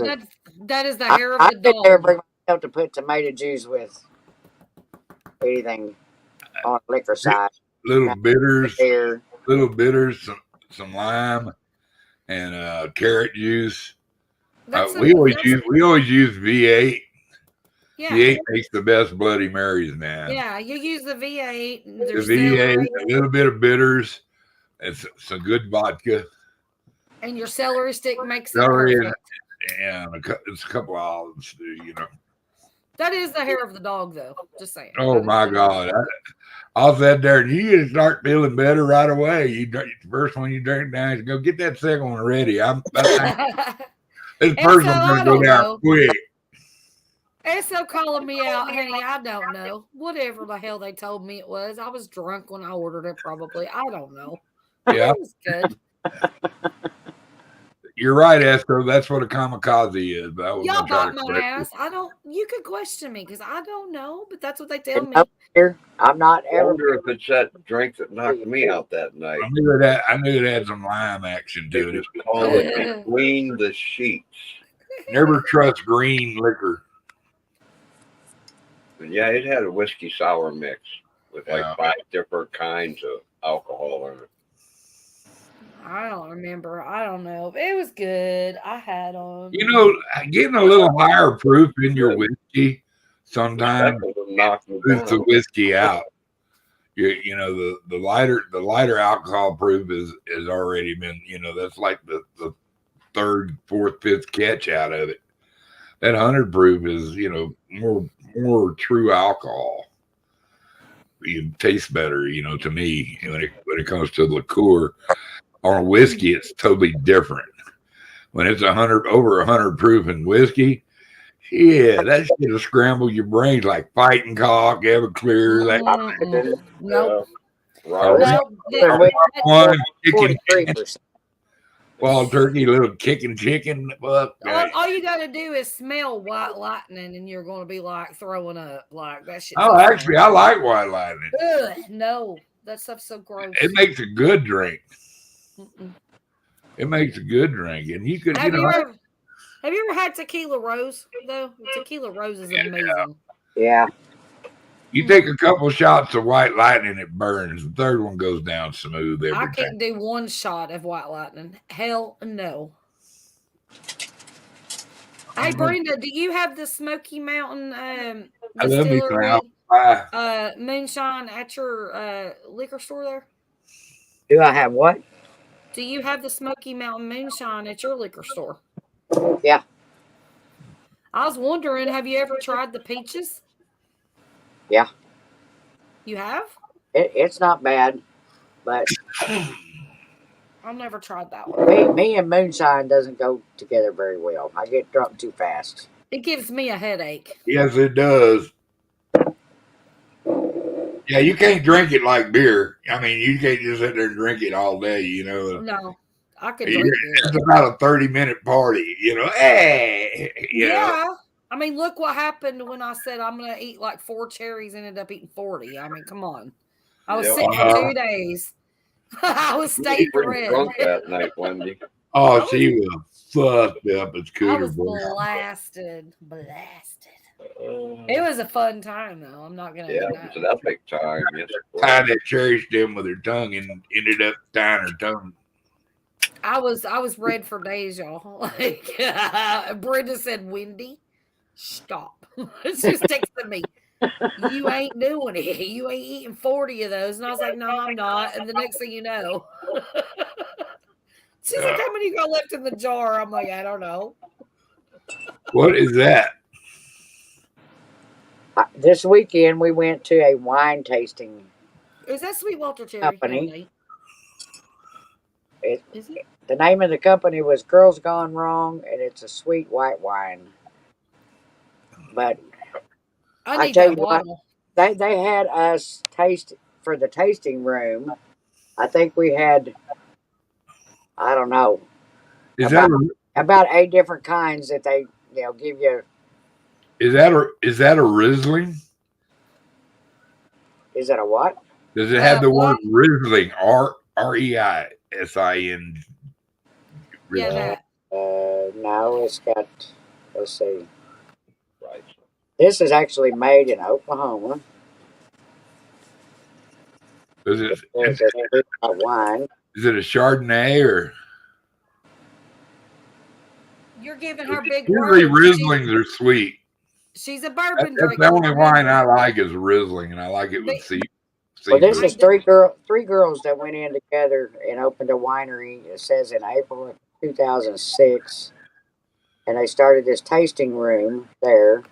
That is the hair of the I never dog. bring myself to put tomato juice with anything on the liquor side. Little bitters, There, some lime, and carrot juice. That's We always use V8. yeah. V8 makes the best Bloody Marys, man. Yeah, you use the V8. The There's V8, celery, a little bit of bitters, and some good vodka. and your celery stick makes it Celery perfect. and it's a couple of olives, you know. That is the hair of the dog, though. Just saying. Oh my God! I'll sit there and you just start feeling better right away. The first one you drink down, you go get that second one ready. This first one's gonna go down quick. And so calling me out, honey, I don't know. Whatever the hell they told me it was. I was drunk when I ordered it, probably. I don't know. Yeah. It was good. You're right, Esco. That's what a kamikaze is. But I was Y'all gonna try bite to my correct ass. You could question me because I don't know, but that's what they tell me. here, I'm not I ever. wonder if it's that drink that knocked me out that night. I knew it had some lime action to It it. was called Between the Sheets. Never trust green liquor. But yeah, it had a whiskey sour mix with like Yeah. 5 different kinds of alcohol in it. I don't remember. I don't know. It was good. I had them. You know, getting a little higher proof in your whiskey sometimes That would knock me boosts the down. whiskey out. You know, the lighter alcohol proof is already been, you know, that's like the third, fourth, fifth catch out of it. That 100 proof is, you know, more true alcohol. You taste better, you know, to me when it comes to liqueur. On a whiskey, it's totally different. When it's over 100 proof in whiskey, yeah, that shit will scramble your brains like Fighting Cock, Everclear, that Nope. Right. Nope. one chicken, 43%. wild turkey, little kicking chicken. Fuck that. All you got to do is smell white lightning, and you're going to be like throwing up. Like that shit. Oh, actually, I like white lightning. Ugh, no, that stuff's so gross. It makes a good drink. Mm-mm. It makes a good drink, and you could, Have you ever had tequila rose though? Tequila rose is amazing. Yeah. you take a couple shots of white lightning, it burns. The third one goes down smooth every I time. can't do one shot of white lightning. Hell no. Hey Brenda, do you have the Smoky Mountain I love me some distillery Alpha. moonshine at your liquor store there? Do I have what? Do you have the Smoky Mountain moonshine at your liquor store? Yeah. I was wondering, have you ever tried the peaches? Yeah. You have? It's not bad, but I've never tried that one. me and moonshine doesn't go together very well. I get drunk too fast. It gives me a headache. Yes, it does. Yeah, you can't drink it like beer. I mean, you can't just sit there and drink it all day, you know. No, I could drink beer. It's about a 30-minute party, you know. Hey, yeah. I mean, look what happened when I said I'm going to eat like 4 cherries, ended up eating 40. I mean, come on. I was sick for 2 days. I was staying drunk that night, Wendy. Oh, she was fucked up as cooter. I was blasted. It was a fun time, though. I'm not going to it was an epic time. Yes, tied that cherry stem with her tongue and ended up tying her tongue. I was red for days, y'all. Like Brenda said, Wendy, stop. It's just texting me. You ain't doing it. You ain't eating 40 of those. And I was like, no, I'm not. And the next thing you know, she's like, how many you got left in the jar? I'm like, I don't know. What is that? This weekend we went to a wine tasting. Is that Sweetwater Cherry Company? Is it? The name of the company was Girls Gone Wrong, and it's a sweet white wine. But I tell you what, they had us taste for the tasting room. I think we had, I don't know, about 8 different kinds that they give you. Is that a Riesling? Is that a what? Does it have the word Riesling? REISIN. Yeah. No, it's got. Let's see. Right. This is actually made in Oklahoma. Is it wine? Is it a Chardonnay or? You're giving her big Usually Rieslings are sweet. She's a bourbon drinker. The only wine I like is Riesling, and I like it with sea. Well, this is three girls that went in together and opened a winery. It says in April of 2006, and they started this tasting room there,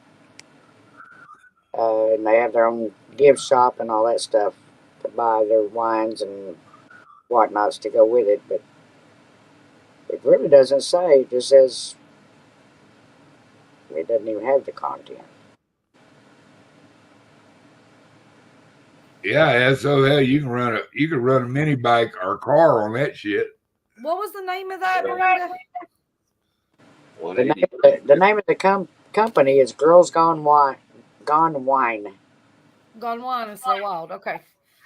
and they have their own gift shop and all that stuff to buy their wines and whatnots to go with it. But it really doesn't say. It just says it doesn't even have the content. Yeah, so hell, you can run a mini bike or car on that shit. What was the name of that, Brenda? The name of the company is Girls Gone Wine. Gone Wine. Gone Wine is so wild. Okay.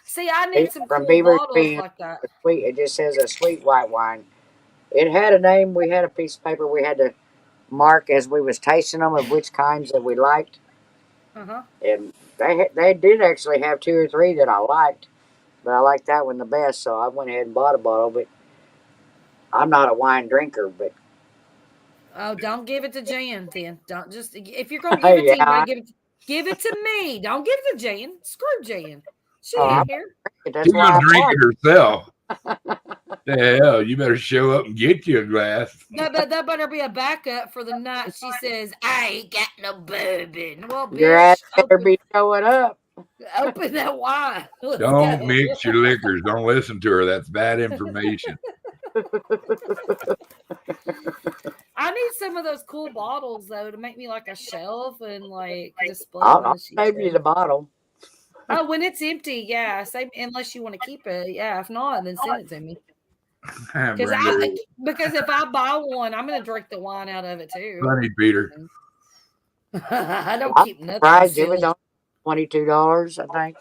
See, I need some from cool bottles like that. Sweet. It just says a sweet white wine. It had a name. We had a piece of paper we had to mark as we was tasting them of which kinds that we liked. And they did actually have 2 or 3 that I liked, but I liked that one the best, so I went ahead and bought a bottle. But I'm not a wine drinker. But don't give it to Jan then. Don't just if you're gonna give it to give it to me. Don't give it to Jan. Screw Jan. She ain't here. She's gonna drink it herself. The hell, you better show up and get you a glass. That better be a backup for the night. She says, I ain't got no bourbon. Well, bitch, your ass better be showing up. Open that wine. Don't mix your liquors. Don't listen to her. That's bad information. I need some of those cool bottles though to make me like a shelf and like display. I'll save you the bottle. Oh, when it's empty, yeah. Save unless you want to keep it. Yeah, if not, then send it to me. Because if I buy one, I'm gonna drink the wine out of it too. Funny, Peter. I don't keep nothing. Right, it was $22, I think.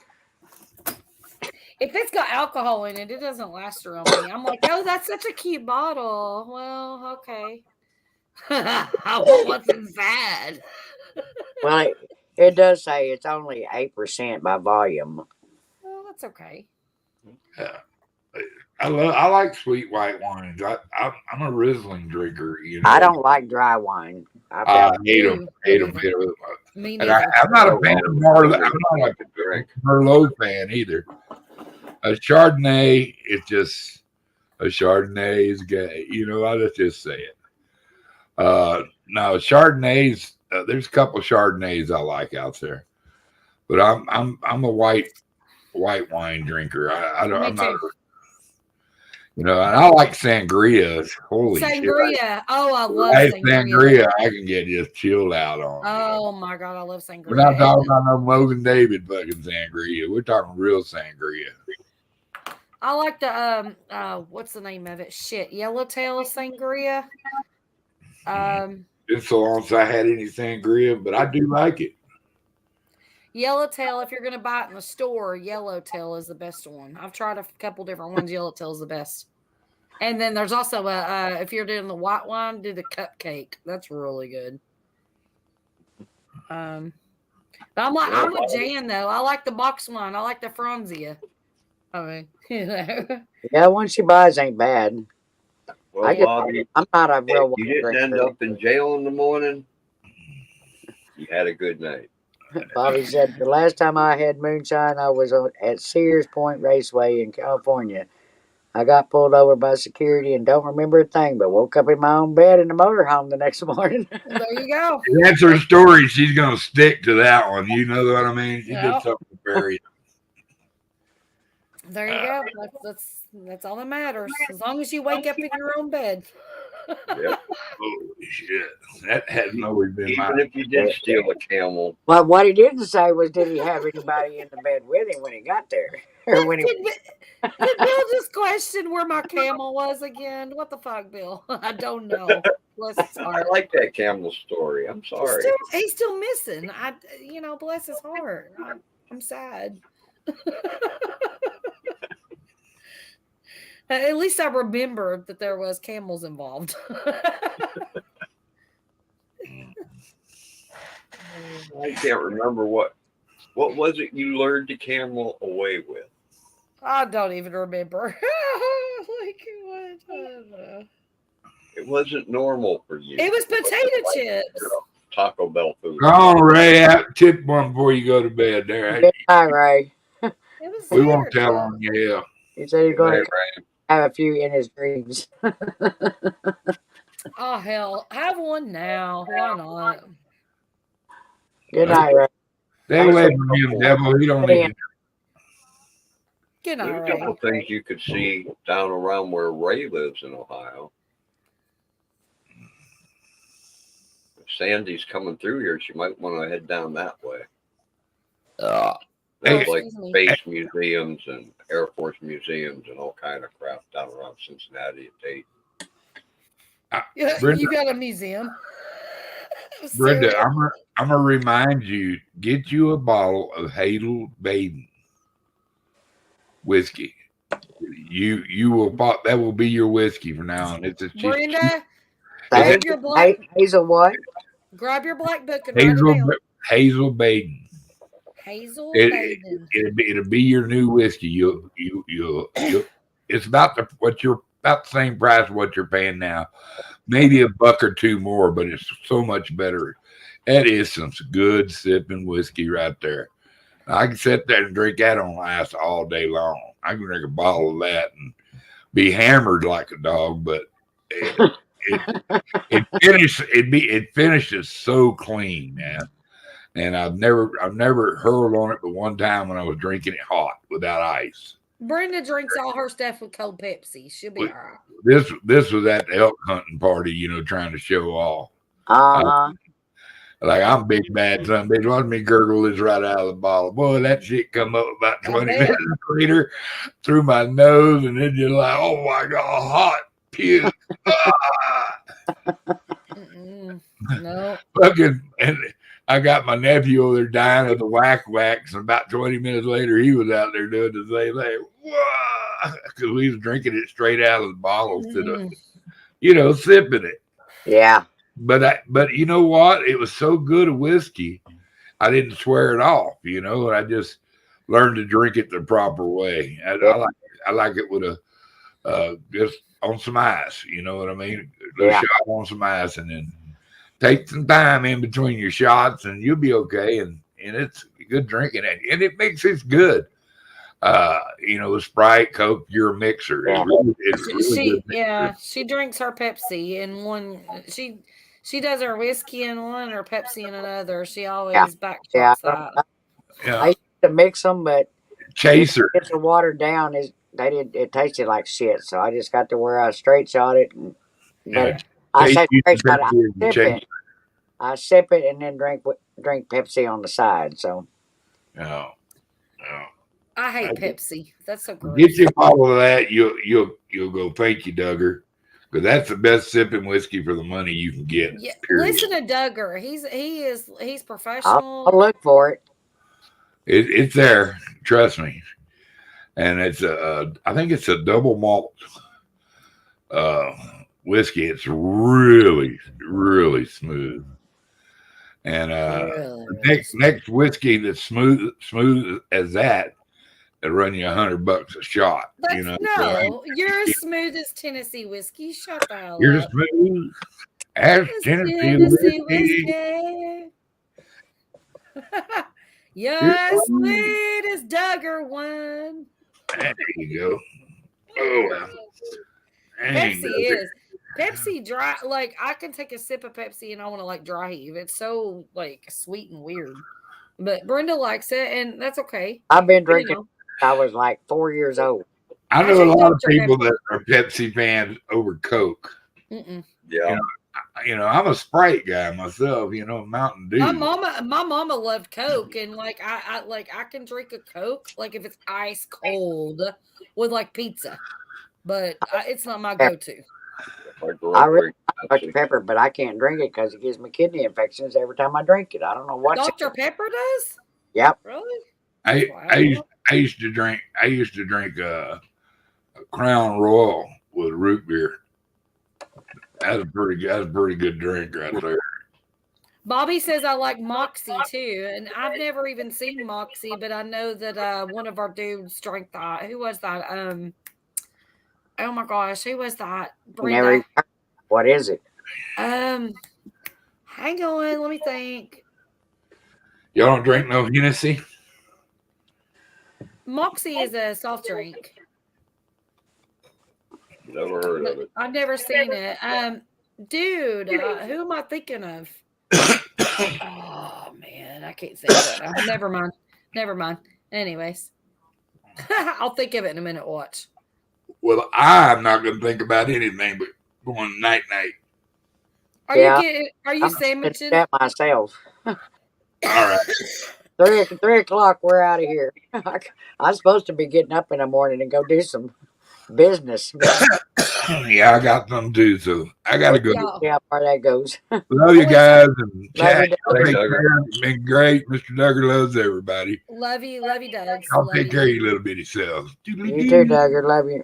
If it's got alcohol in it, it doesn't last around me. I'm like, oh, that's such a cute bottle. Well, okay. I want what's inside. Well, it does say it's only 8% by volume. Well, that's okay. Yeah. I like sweet white wines. I'm a Riesling drinker. You know, I don't like dry wine. I hate them. And I'm not a fan of Merlot. I'm not a Merlot fan either. A Chardonnay is just a Chardonnay is gay. You know, I'll just say it. Now Chardonnays there's a couple of Chardonnays I like out there, but I'm a white wine drinker. I'm not. You know, and I like sangrias. Holy sangria. Shit. Oh, I love sangria. I can get just chilled out on. Oh my God, I love sangria. We're not talking about no Mogan David fucking sangria. We're talking real sangria. I like the what's the name of it? Shit, Yellowtail sangria. It's so long since I had any sangria, but I do like it. Yellowtail, if you're gonna buy it in the store, Yellowtail is the best one. I've tried a couple different ones. Yellowtail is the best. And then there's also if you're doing the white wine, do the cupcake. That's really good. But I'm with Jan though. I like the box wine. I like the Franzia. I mean, you know. Yeah, one she buys ain't bad. Well, Bobby, I'm not a real. You didn't end up in jail in the morning. You had a good night. Bobby said the last time I had moonshine, I was at Sears Point Raceway in California. I got pulled over by security and don't remember a thing, but woke up in my own bed in the motorhome the next morning. There you go. That's her story. She's going to stick to that one. You know what I mean? She did something very. There you go. That's all that matters. As long as you wake up in your own bed. Yep. Holy shit. That hasn't always been Even if you did steal a camel. Well, what he didn't say was, did he have anybody in the bed with him when he got there? Or when Did Bill just question where my camel was again? What the fuck, Bill? I don't know. Bless his heart. I like that camel story. I'm sorry. He's still missing. Bless his heart. I'm sad. At least I remembered that there was camels involved. I can't remember what was it you lured the camel away with? I don't even remember. Like what? I don't know. It wasn't normal for you. It was potato chips. Taco Bell food. All right, tip one before you go to bed. There, Hi, Ray. We won't tell on you. Yeah. He said he's going to have a few in his dreams. Oh hell, have one now. Why not? Good night, Ray. Stay away from him, devil. He don't need. Good night, There's Ray. a couple things you could see down around where Ray lives in Ohio. If Sandy's coming through here, she might want to head down that way. There's like space museums and Air Force museums and all kind of crap down around Cincinnati at Tate. Brenda, you got a museum. Brenda, I'm gonna remind you, get you a bottle of Hazel Baden whiskey. You will that will be your whiskey from now on. It's Brenda, grab your black Hazel what? Grab your black book and write it down. Hazel Baden. Hazel Baden. It'll be your new whiskey. You'll it's about the same price of what you're paying now. Maybe $1 or $2 more, but it's so much better. That is some good sipping whiskey right there. I can sit there and drink that on ice all day long. I can drink a bottle of that and be hammered like a dog, but it finishes so clean, man. And I've never hurled on it but one time when I was drinking it hot without ice. Brenda drinks all her stuff with cold Pepsi. She'll be all right. This was at the elk hunting party, trying to show off. Like I'm big bad son bitch. Watch me gurgle this right out of the bottle. Boy, that shit come up about 20 minutes later through my nose, and then you're like, oh my god, hot puke. No. Fucking, and I got my nephew over there dying of the whack-whacks, and about 20 minutes later, he was out there doing the same thing. Because we was drinking it straight out of the bottle to the, sipping it. Yeah. But you know what? It was so good a whiskey, I didn't swear it off, and I just learned to drink it the proper way. I like it with just on some ice, you know what I mean? A shot on some ice, and then take some time in between your shots, and you'll be okay. And it's good drinking, and it makes it good. With Sprite, Coke, you're a mixer. It's really good mixer. She drinks her Pepsi, and she does her whiskey in one or Pepsi in another. She always Yeah, backshots that. Yeah. I used to mix them, but Chaser. it's watered down. It tasted like shit. So I just got to where I straight shot it. But Yeah. I say straight shot. Pepsi is the chaser. I sip it and then drink Pepsi on the side. So No. No. I hate Pepsi. That's so gross. Get you a bottle of that, you'll go thank you, Duggar. Because that's the best sipping whiskey for the money you can get. Yeah, period. listen to Duggar. He's professional. I'll look for it. It's there, trust me. And it's I think it's a double malt whiskey. It's really, really smooth. And next whiskey that's smooth as that, it'll run you $100 a shot. You're as smooth as Tennessee whiskey. Shut the hell You're up. smooth as Tennessee whiskey. You're as smooth as Duggar one. There you go. Oh, Pepsi is. Pepsi dry, like I can take a sip of Pepsi and I want to like dry heave. It's so like sweet and weird. But Brenda likes it and that's okay. I've been drinking since I was like 4 years old. I know a lot of people that are Pepsi fans over Coke. Mm-mm. Yeah. I'm a Sprite guy myself, Mountain Dew. My mama loved Coke and like I can drink a Coke like if it's ice cold with like pizza. But it's not my go-to. I really like Dr. Pepper, but I can't drink it because it gives me kidney infections every time I drink it. I don't know what. Dr. Pepper does? Yep. Really? I used to drink a Crown Royal with root beer. That's a pretty good drink right there. Bobby says I like Moxie too, and I've never even seen Moxie, but I know that one of our dudes drank that. Who was that? Oh my gosh, who was that? Brenda. What is it? Hang on, let me think. Y'all don't drink no Hennessy? Moxie is a soft drink. Never heard of it. I've never seen it. Dude, who am I thinking of? Oh man, I can't think of it. Never mind. Anyways, I'll think of it in a minute. Watch. Well, I'm not going to think about anything but going night. Are you sandwiching? That myself. All right. 3 o'clock, we're out of here. I'm supposed to be getting up in the morning and go do some business. Yeah, I got something to do, so I got to go. See how far that goes. Love you guys. And chat. Love you, It's been great. Mr. Duggar loves everybody. Love you, Doug. I'll take care of you little bitty selves. You too, Duggar. Love you.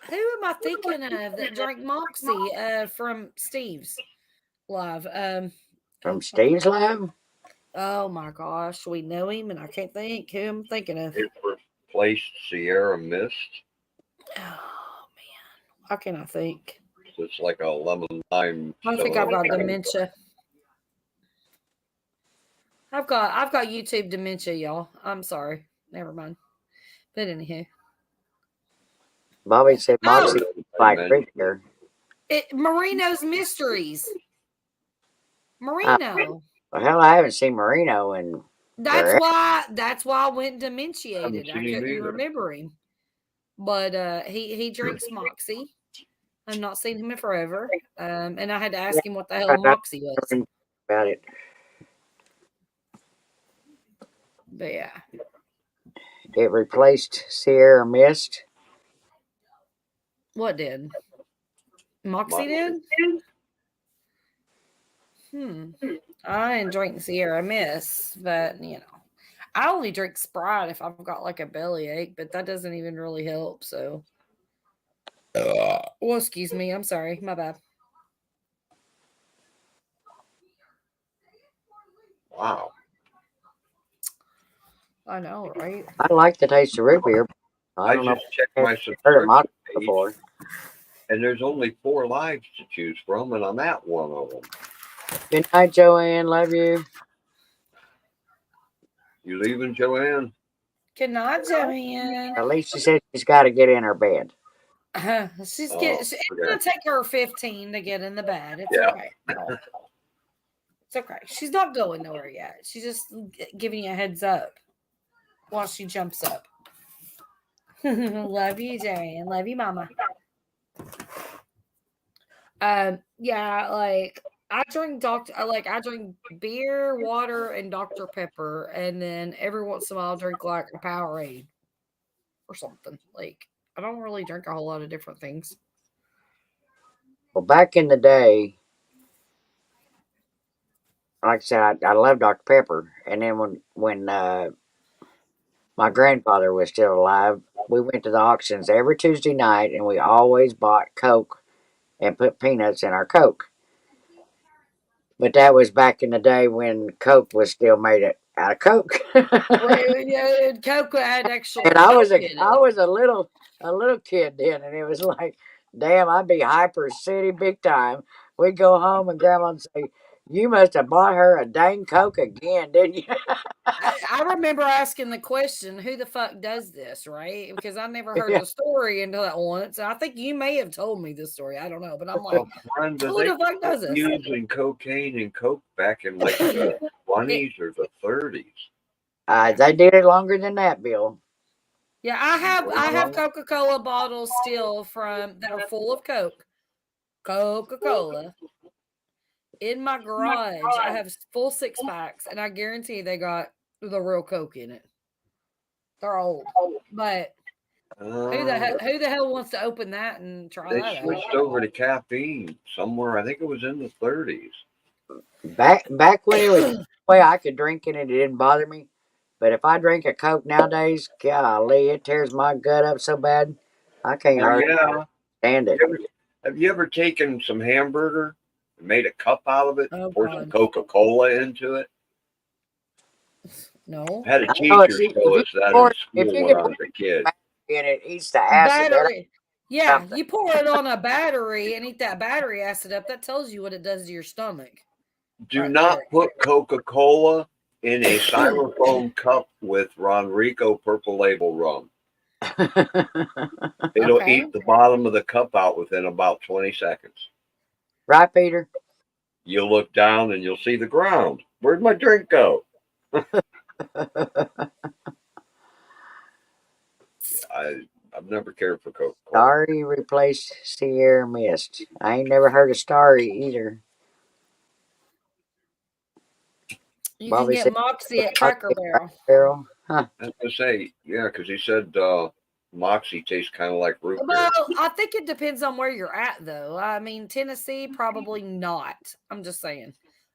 Who am I thinking of that drank Moxie from Steve's live? From Steve's live? Oh my gosh, we know him, and I can't think who I'm thinking of. It replaced Sierra Mist. Oh man, how can I think? It's like a lemon lime. I think I've got dementia. I've got YouTube dementia, y'all. I'm sorry. Never mind. But anyhow. Bobby said Moxie like Richter. Marino's Mysteries. Marino. Well, hell, I haven't seen Marino and that's why I went dementiated. I couldn't remember him. But he drinks Moxie. I've not seen him in forever. And I had to ask him what the hell Moxie was. About it. But yeah. It replaced Sierra Mist. What did? Moxie did? I didn't drink Sierra Mist, but I only drink Sprite if I've got like a bellyache, but that doesn't even really help. So, well, excuse me. I'm sorry. My bad. Wow. I know, right? I like the taste of root beer. I just checked my subscription page, before. And there's only 4 lives to choose from, and I'm at one of them. Good night, Joanne. Love you. You leaving, Joanne? Good night, Joanne. At least she said she's got to get in her bed. It's okay. gonna take her 15 to get in the bed. It's Yeah. okay. It's okay. She's not going nowhere yet. She's just giving you a heads up while she jumps up. Love you, Jane. Love you, Mama. Yeah, like I drink beer, water, and Dr. Pepper, and then every once in a while I'll drink like a Powerade or something. Like I don't really drink a whole lot of different things. Well, back in the day, like I said, I love Dr. Pepper. And then when my grandfather was still alive, we went to the auctions every Tuesday night, and we always bought Coke and put peanuts in our Coke. But that was back in the day when Coke was still made out of Coke. Right, yeah, Coke had actual. And I was a little kid then, and it was like, damn, I'd be hyper city big time. We'd go home and Grandma'd say, "You must have bought her a dang Coke again, didn't you?" I remember asking the question, "Who the fuck does this?" Right? Because I never heard the story until that once. I think you may have told me this story. I don't know, but I'm like, Brenda, who the fuck does this? Using cocaine and Coke back in like the 20s or the 30s. They did it longer than that, Bill. Yeah, I have Coca-Cola bottles still that are full of Coca-Cola. In my garage, I have full 6-packs, and I guarantee they got the real Coke in it. They're old, but who the hell wants to open that and try that? They switched over to caffeine somewhere. I think it was in the 30s. Back when it was the way I could drink it and it didn't bother me. But if I drink a Coke nowadays, golly, it tears my gut up so bad I can't hardly stand it. Have you ever taken some hamburger and made a cup out of it, poured some God. Coca-Cola into it? No. I had a teacher tell us that in school when I was a kid. And it eats the acid. Battery. Yeah, you pour it on a battery and eat that battery acid up. That tells you what it does to your stomach. Do not put Coca-Cola in a styrofoam cup with Ronrico Purple Label rum. It'll eat the bottom of the cup out within about 20 seconds. Right, Peter? You'll look down and you'll see the ground. Where'd my drink go? I've never cared for Coca-Cola. Starry replaced Sierra Mist. I ain't never heard of Starry either. You Bobby can get Moxie at Cracker Barrel. Huh. I was going to say, yeah, because he said Moxie tastes kind of like root beer. Well, I think it depends on where you're at, though. I mean, Tennessee, probably not. I'm just saying.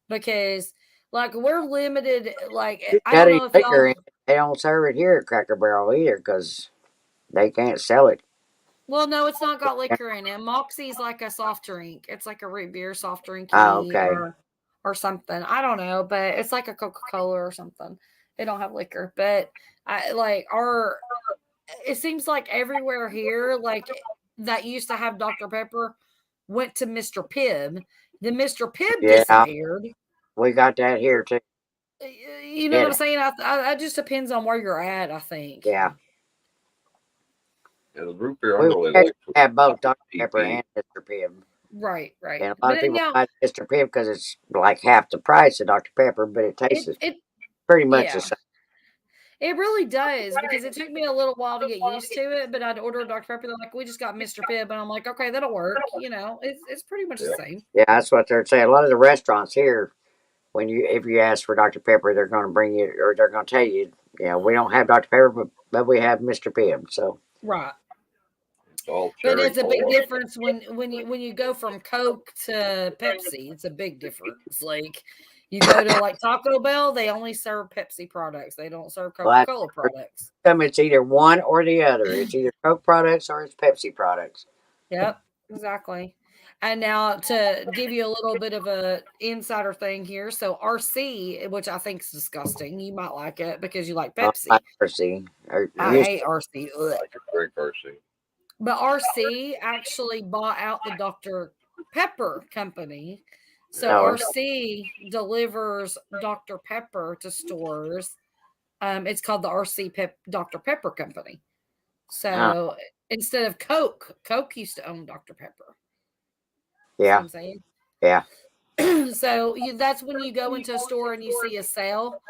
Because, like, we're limited. Like, I don't know if y'all... They don't serve it here at Cracker Barrel either because they can't sell it. Well, no, it's not got liquor in it. Moxie's like a soft drink. It's like a root beer soft drink. Oh, okay. Or something. I don't know, but it's like a Coca-Cola or something. They don't have liquor, but it seems like everywhere here, like that used to have Dr. Pepper, went to Mr. Pibb. Then Mr. Pibb disappeared. We got that here too. You know what I'm saying? I just depends on where you're at, I think. Yeah. Yeah, the root beer I really like. Have both Dr. Pepper and Mr. Pibb. Right. And a lot of people buy Mr. Pibb because it's like half the price of Dr. Pepper, but it tastes pretty much the same. It really does, because it took me a little while to get used to it, but I'd order Dr. Pepper. They're like, we just got Mr. Pibb. And I'm like, okay, that'll work. You know, it's pretty much the same. Yeah, that's what they're saying. A lot of the restaurants here, if you ask for Dr. Pepper, they're going to bring you, or they're going to tell you, we don't have Dr. Pepper, but we have Mr. Pibb. So. Right. But it's a big difference when you go from Coke to Pepsi. It's a big difference. Like you go to like Taco Bell, they only serve Pepsi products. They don't serve Coca-Cola products. It's either one or the other. It's either Coke products or it's Pepsi products. Yep, exactly. And now to give you a little bit of a insider thing here. So RC, which I think is disgusting. You might like it because you like Pepsi. I like RC. I hate RC. I like a great RC. But RC actually bought out the Dr. Pepper company. So RC delivers Dr. Pepper to stores. It's called the RC Dr. Pepper Company. So instead of Coke used to own Dr. Pepper. Yeah. I'm saying. Yeah. So that's when you go into a store and you see a sale,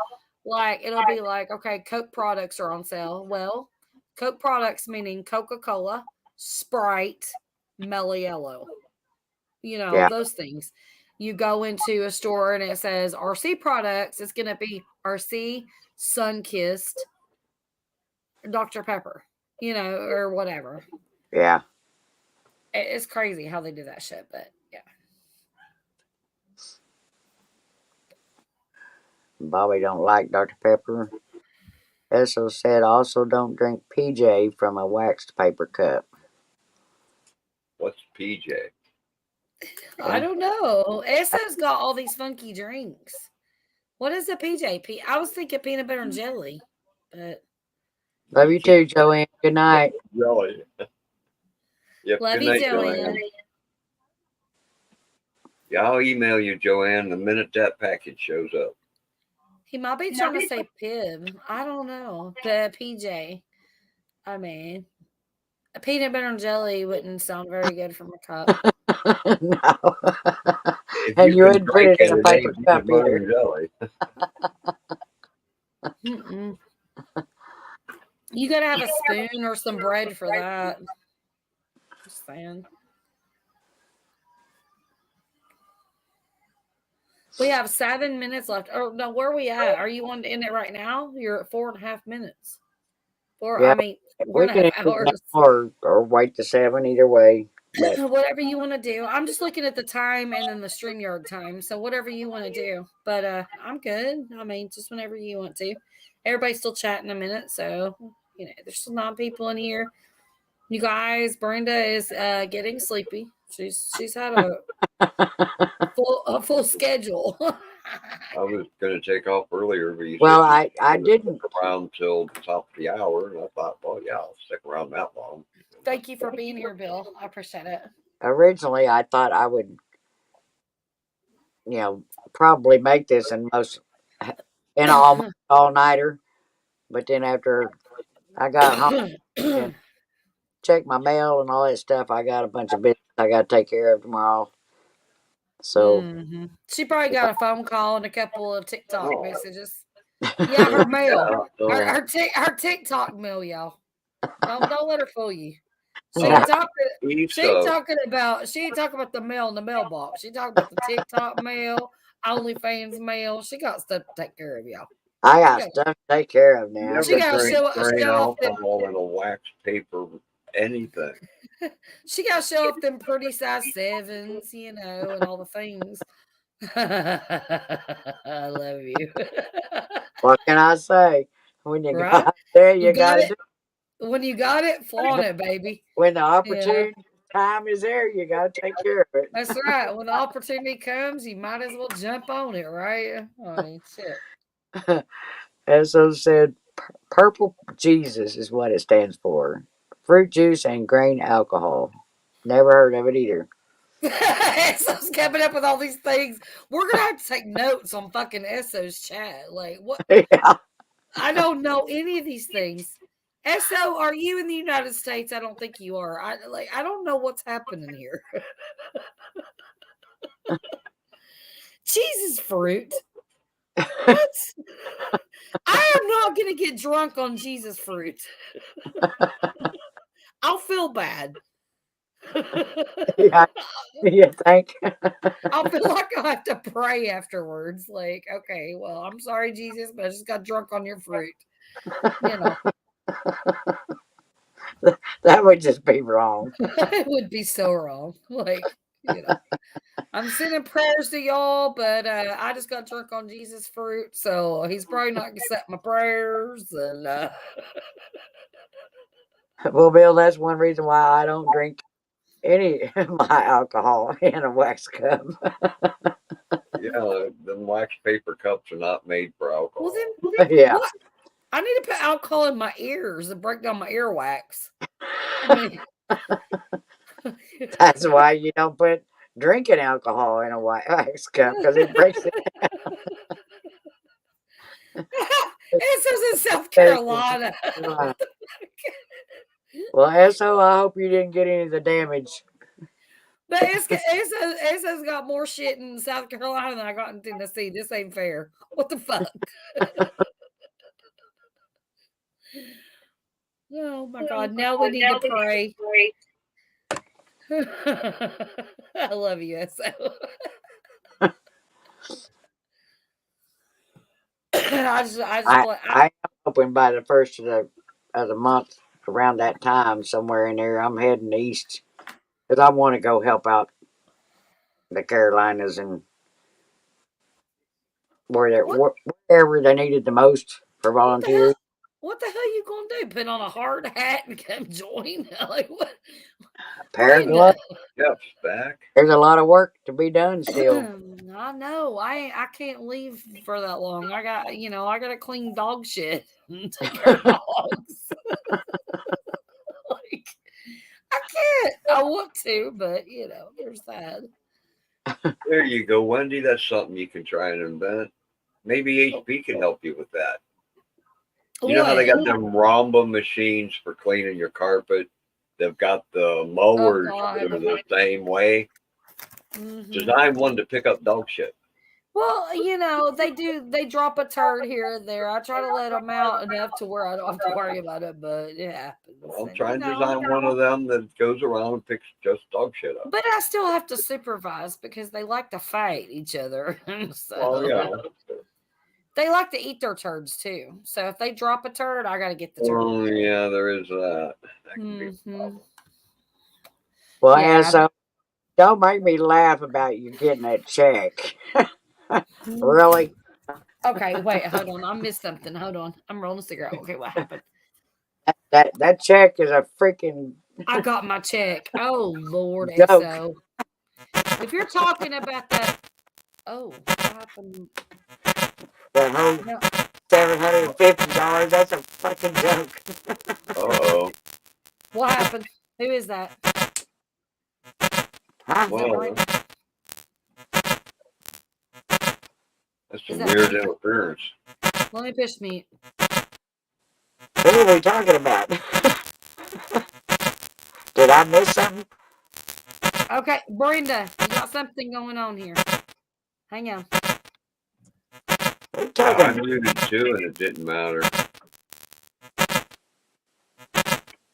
like it'll be like, okay, Coke products are on sale. Well, Coke products meaning Coca-Cola, Sprite, Mellow Yellow, those things. You go into a store and it says RC products. It's going to be RC, Sunkissed, Dr. Pepper, or whatever. Yeah. It's crazy how they do that shit, but yeah. Bobby don't like Dr. Pepper. Esso said also don't drink PJ from a waxed paper cup. What's PJ? I don't know. Esso's got all these funky drinks. What is a PJ? I was thinking peanut butter and jelly, but love you too, Joanne. Good night. Jelly. Yep. Love Good you, night, Joanne. Yeah, I'll email you, Joanne, the minute that package shows up. He might be trying to say Pib. I don't know. The PJ. I mean, a peanut butter and jelly wouldn't sound very good from a cup. No. And you wouldn't put it in a paper cup either. You got to have a spoon or some bread for that. Just saying. We have 7 minutes left. Oh no, where are we at? Are you wanting to end it right now? You're at 4.5 minutes. Yeah, we can or wait to 7 either way. But whatever you want to do. I'm just looking at the time and then the Streamyard time. So whatever you want to do. But I'm good. I mean, just whenever you want to. Everybody's still chatting a minute, so there's still 9 people in here. You guys, Brenda is getting sleepy. She's had a full schedule. I was going to take off earlier, but I didn't around till the top of the hour, and I thought, well, yeah, I'll stick around that long. Thank you for being here, Bill. I appreciate it. Originally, I thought I would, probably make this in all nighter, but then after I got home and checked my mail and all that stuff, I got a bunch of business I got to take care of tomorrow. So she probably got a phone call and a couple of TikTok messages. Yeah, her mail, her TikTok mail, y'all. Don't let her fool you. She ain't talking about the mail in the mailbox. She talking about the TikTok mail, OnlyFans mail. She got stuff to take care of, y'all. I got stuff to take care of now. She got to show off all in a wax paper, anything. She got to show off them pretty size 7s, and all the things. I love you. What can I say? When you got there, you got it. When you got it, flaunt it, baby. When the opportunity time is there, you got to take care of it. That's right. When the opportunity comes, you might as well jump on it, right? I mean, shit. Esso said, Purple Jesus is what it stands for. Fruit juice and grain alcohol. Never heard of it either. Esso's coming up with all these things. We're going to have to take notes on fucking Esso's chat. Like, what? Yeah. I don't know any of these things. Esso, are you in the United States? I don't think you are. I don't know what's happening here. Jesus fruit. What? I am not going to get drunk on Jesus fruit. I'll feel bad. Yeah, you think? I'll feel like I'll have to pray afterwards. Like, okay, well, I'm sorry, Jesus, but I just got drunk on your fruit. That would just be wrong. It would be so wrong. Like, I'm sending prayers to y'all, but I just got drunk on Jesus fruit, so he's probably not gonna accept my prayers. And well, Bill, that's one reason why I don't drink any of my alcohol in a wax cup. Yeah, the wax paper cups are not made for alcohol. Well, then yeah. What? I need to put alcohol in my ears and break down my earwax. I mean, that's why you don't put drinking alcohol in a wax cup, because it breaks it down. This is in South Carolina. Well, SO, I hope you didn't get any of the damage. But Esa's got more shit in South Carolina than I got in Tennessee. This ain't fair. What the fuck? Oh my God. Now we need to pray. I love you, SO. I am hoping by the first of the month, around that time, somewhere in there, I'm heading east because I want to go help out the Carolinas and wherever they needed the most for volunteers. What the hell are you gonna do? Put on a hard hat and come join? Like what? Paraglide. Jeff's back. There's a lot of work to be done still. I know. I can't leave for that long. I got to clean dog shit and take care of dogs. Like I can't. I want to, but there's that. There you go, Wendy. That's something you can try and invent. Maybe HP can help you with that. You know how they got them Rhomba machines for cleaning your carpet? They've got the mowers that are the same way. Mm-hmm. Design one to pick up dog shit. Well, they drop a turd here and there. I try to let them out enough to where I don't have to worry about it, but it happens. Well, I'm trying to design one of them that goes around and picks just dog shit up. But I still have to supervise because they like to fight each other. So, yeah. They like to eat their turds too. So if they drop a turd, I got to get the turd. Oh, yeah, there is that. That can be a problem. Well, yeah. Don't make me laugh about you getting that check. Really? Okay, wait, hold on. I missed something. Hold on. I'm rolling a cigarette. Okay, what happened? That check is a freaking... I got my check. Oh, Lord. So, if you're talking about that... Oh, what happened? The whole $750, that's a fucking joke. Uh-oh. What happened? Who is that? Well, that's some weird interference. Let me push mute. What are we talking about? Did I miss something? Okay, Brenda, you got something going on here. Hang on. I muted too, and it didn't matter.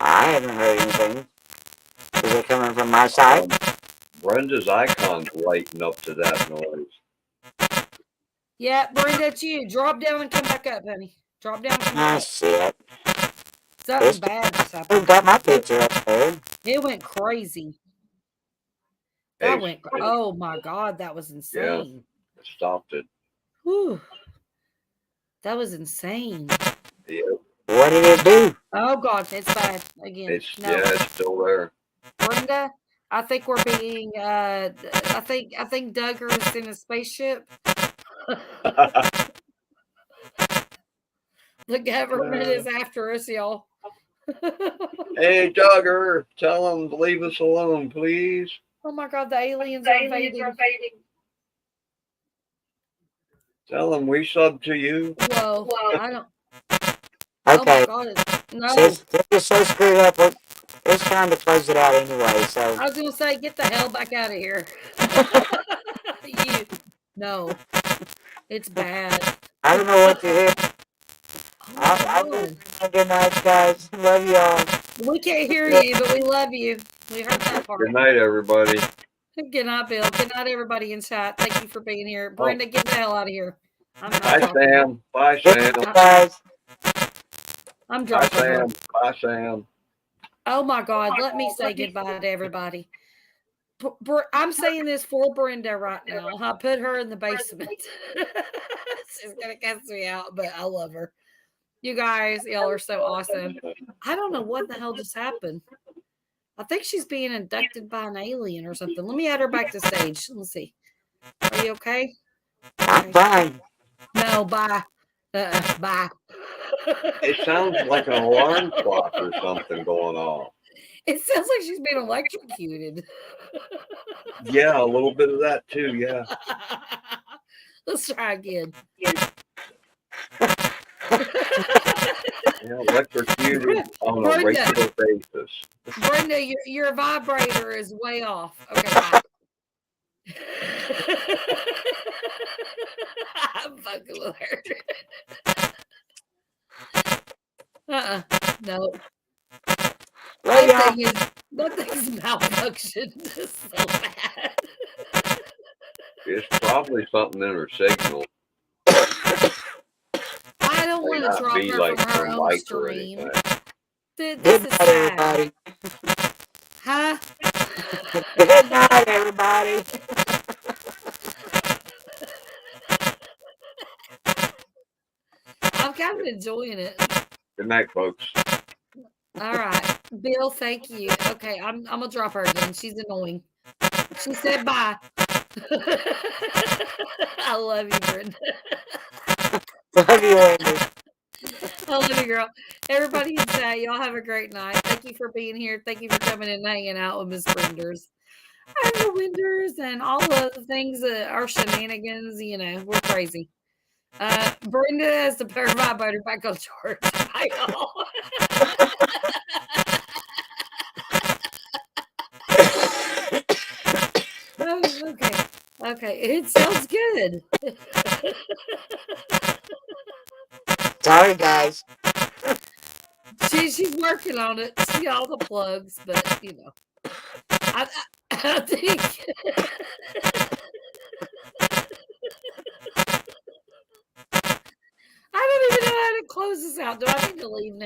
I haven't heard anything. Is it coming from my side? Brenda's icon's lighting up to that noise. Yeah, Brenda, it's you. Drop down and come back up, honey. Drop down. I see it. Something bad just happened. Who got my picture up there? It went crazy. That went. Oh my God, that was insane. Yeah, it stopped it. Whew. That was insane. Yeah. What did it do? Oh God, it's bad again. Yeah, it's still there. Brenda, I think we're being. I think Duggar is in a spaceship. The government is after us, y'all. Hey, Duggar, tell them to leave us alone, please. Oh my God, the aliens are invading. Tell them we sub to you. Whoa, I don't. Okay. Oh my God, no. They're so screwed up. It's time to close it out anyway. So I was gonna say, get the hell back out of here. No, it's bad. I don't know what to hear. Good night, guys. Love y'all. We can't hear you, but we love you. We heard that part. Good night, everybody. Good night, Bill. Good night, everybody in chat. Thank you for being here. Brenda, get the hell out of here. Bye, Sam. Bye, Sam. Guys. I'm dropping her. Bye, Sam. Oh my God. Let me say goodbye to everybody. I'm saying this for Brenda right now. I put her in the basement. She's going to cuss me out, but I love her. You guys, y'all are so awesome. I don't know what the hell just happened. I think she's being abducted by an alien or something. Let me add her back to stage. Let's see. Are you okay? I'm fine. No, bye. Bye. It sounds like an alarm clock or something going on. It sounds like she's being electrocuted. Yeah, a little bit of that too, yeah. Let's try again. Electrocuted on a regular basis. Brenda, your vibrator is way off. Okay, bye. I'm fucking with her. No. That thing's malfunctioned so bad. It's probably something in her signal. I don't want to drop her like from her own light stream. This Good is night, sad. everybody. Huh? Good night, everybody. I'm kind of enjoying it. Good night, folks. All right, Bill. Thank you. Okay, I'm gonna drop her again. She's annoying. She said bye. I love you, Brenda. Love you, Andy. I love you, girl. Everybody in chat, y'all have a great night. Thank you for being here. Thank you for coming and hanging out with Miss Brenders and the Winders and all the things that are shenanigans. You know, we're crazy. Brenda has to put her vibrator back on charge. Bye, y'all. Okay, it sounds good. Sorry, guys. She's working on it. She got all the plugs, but you know, I think. I don't even know how to close this out. Do I need to leave now?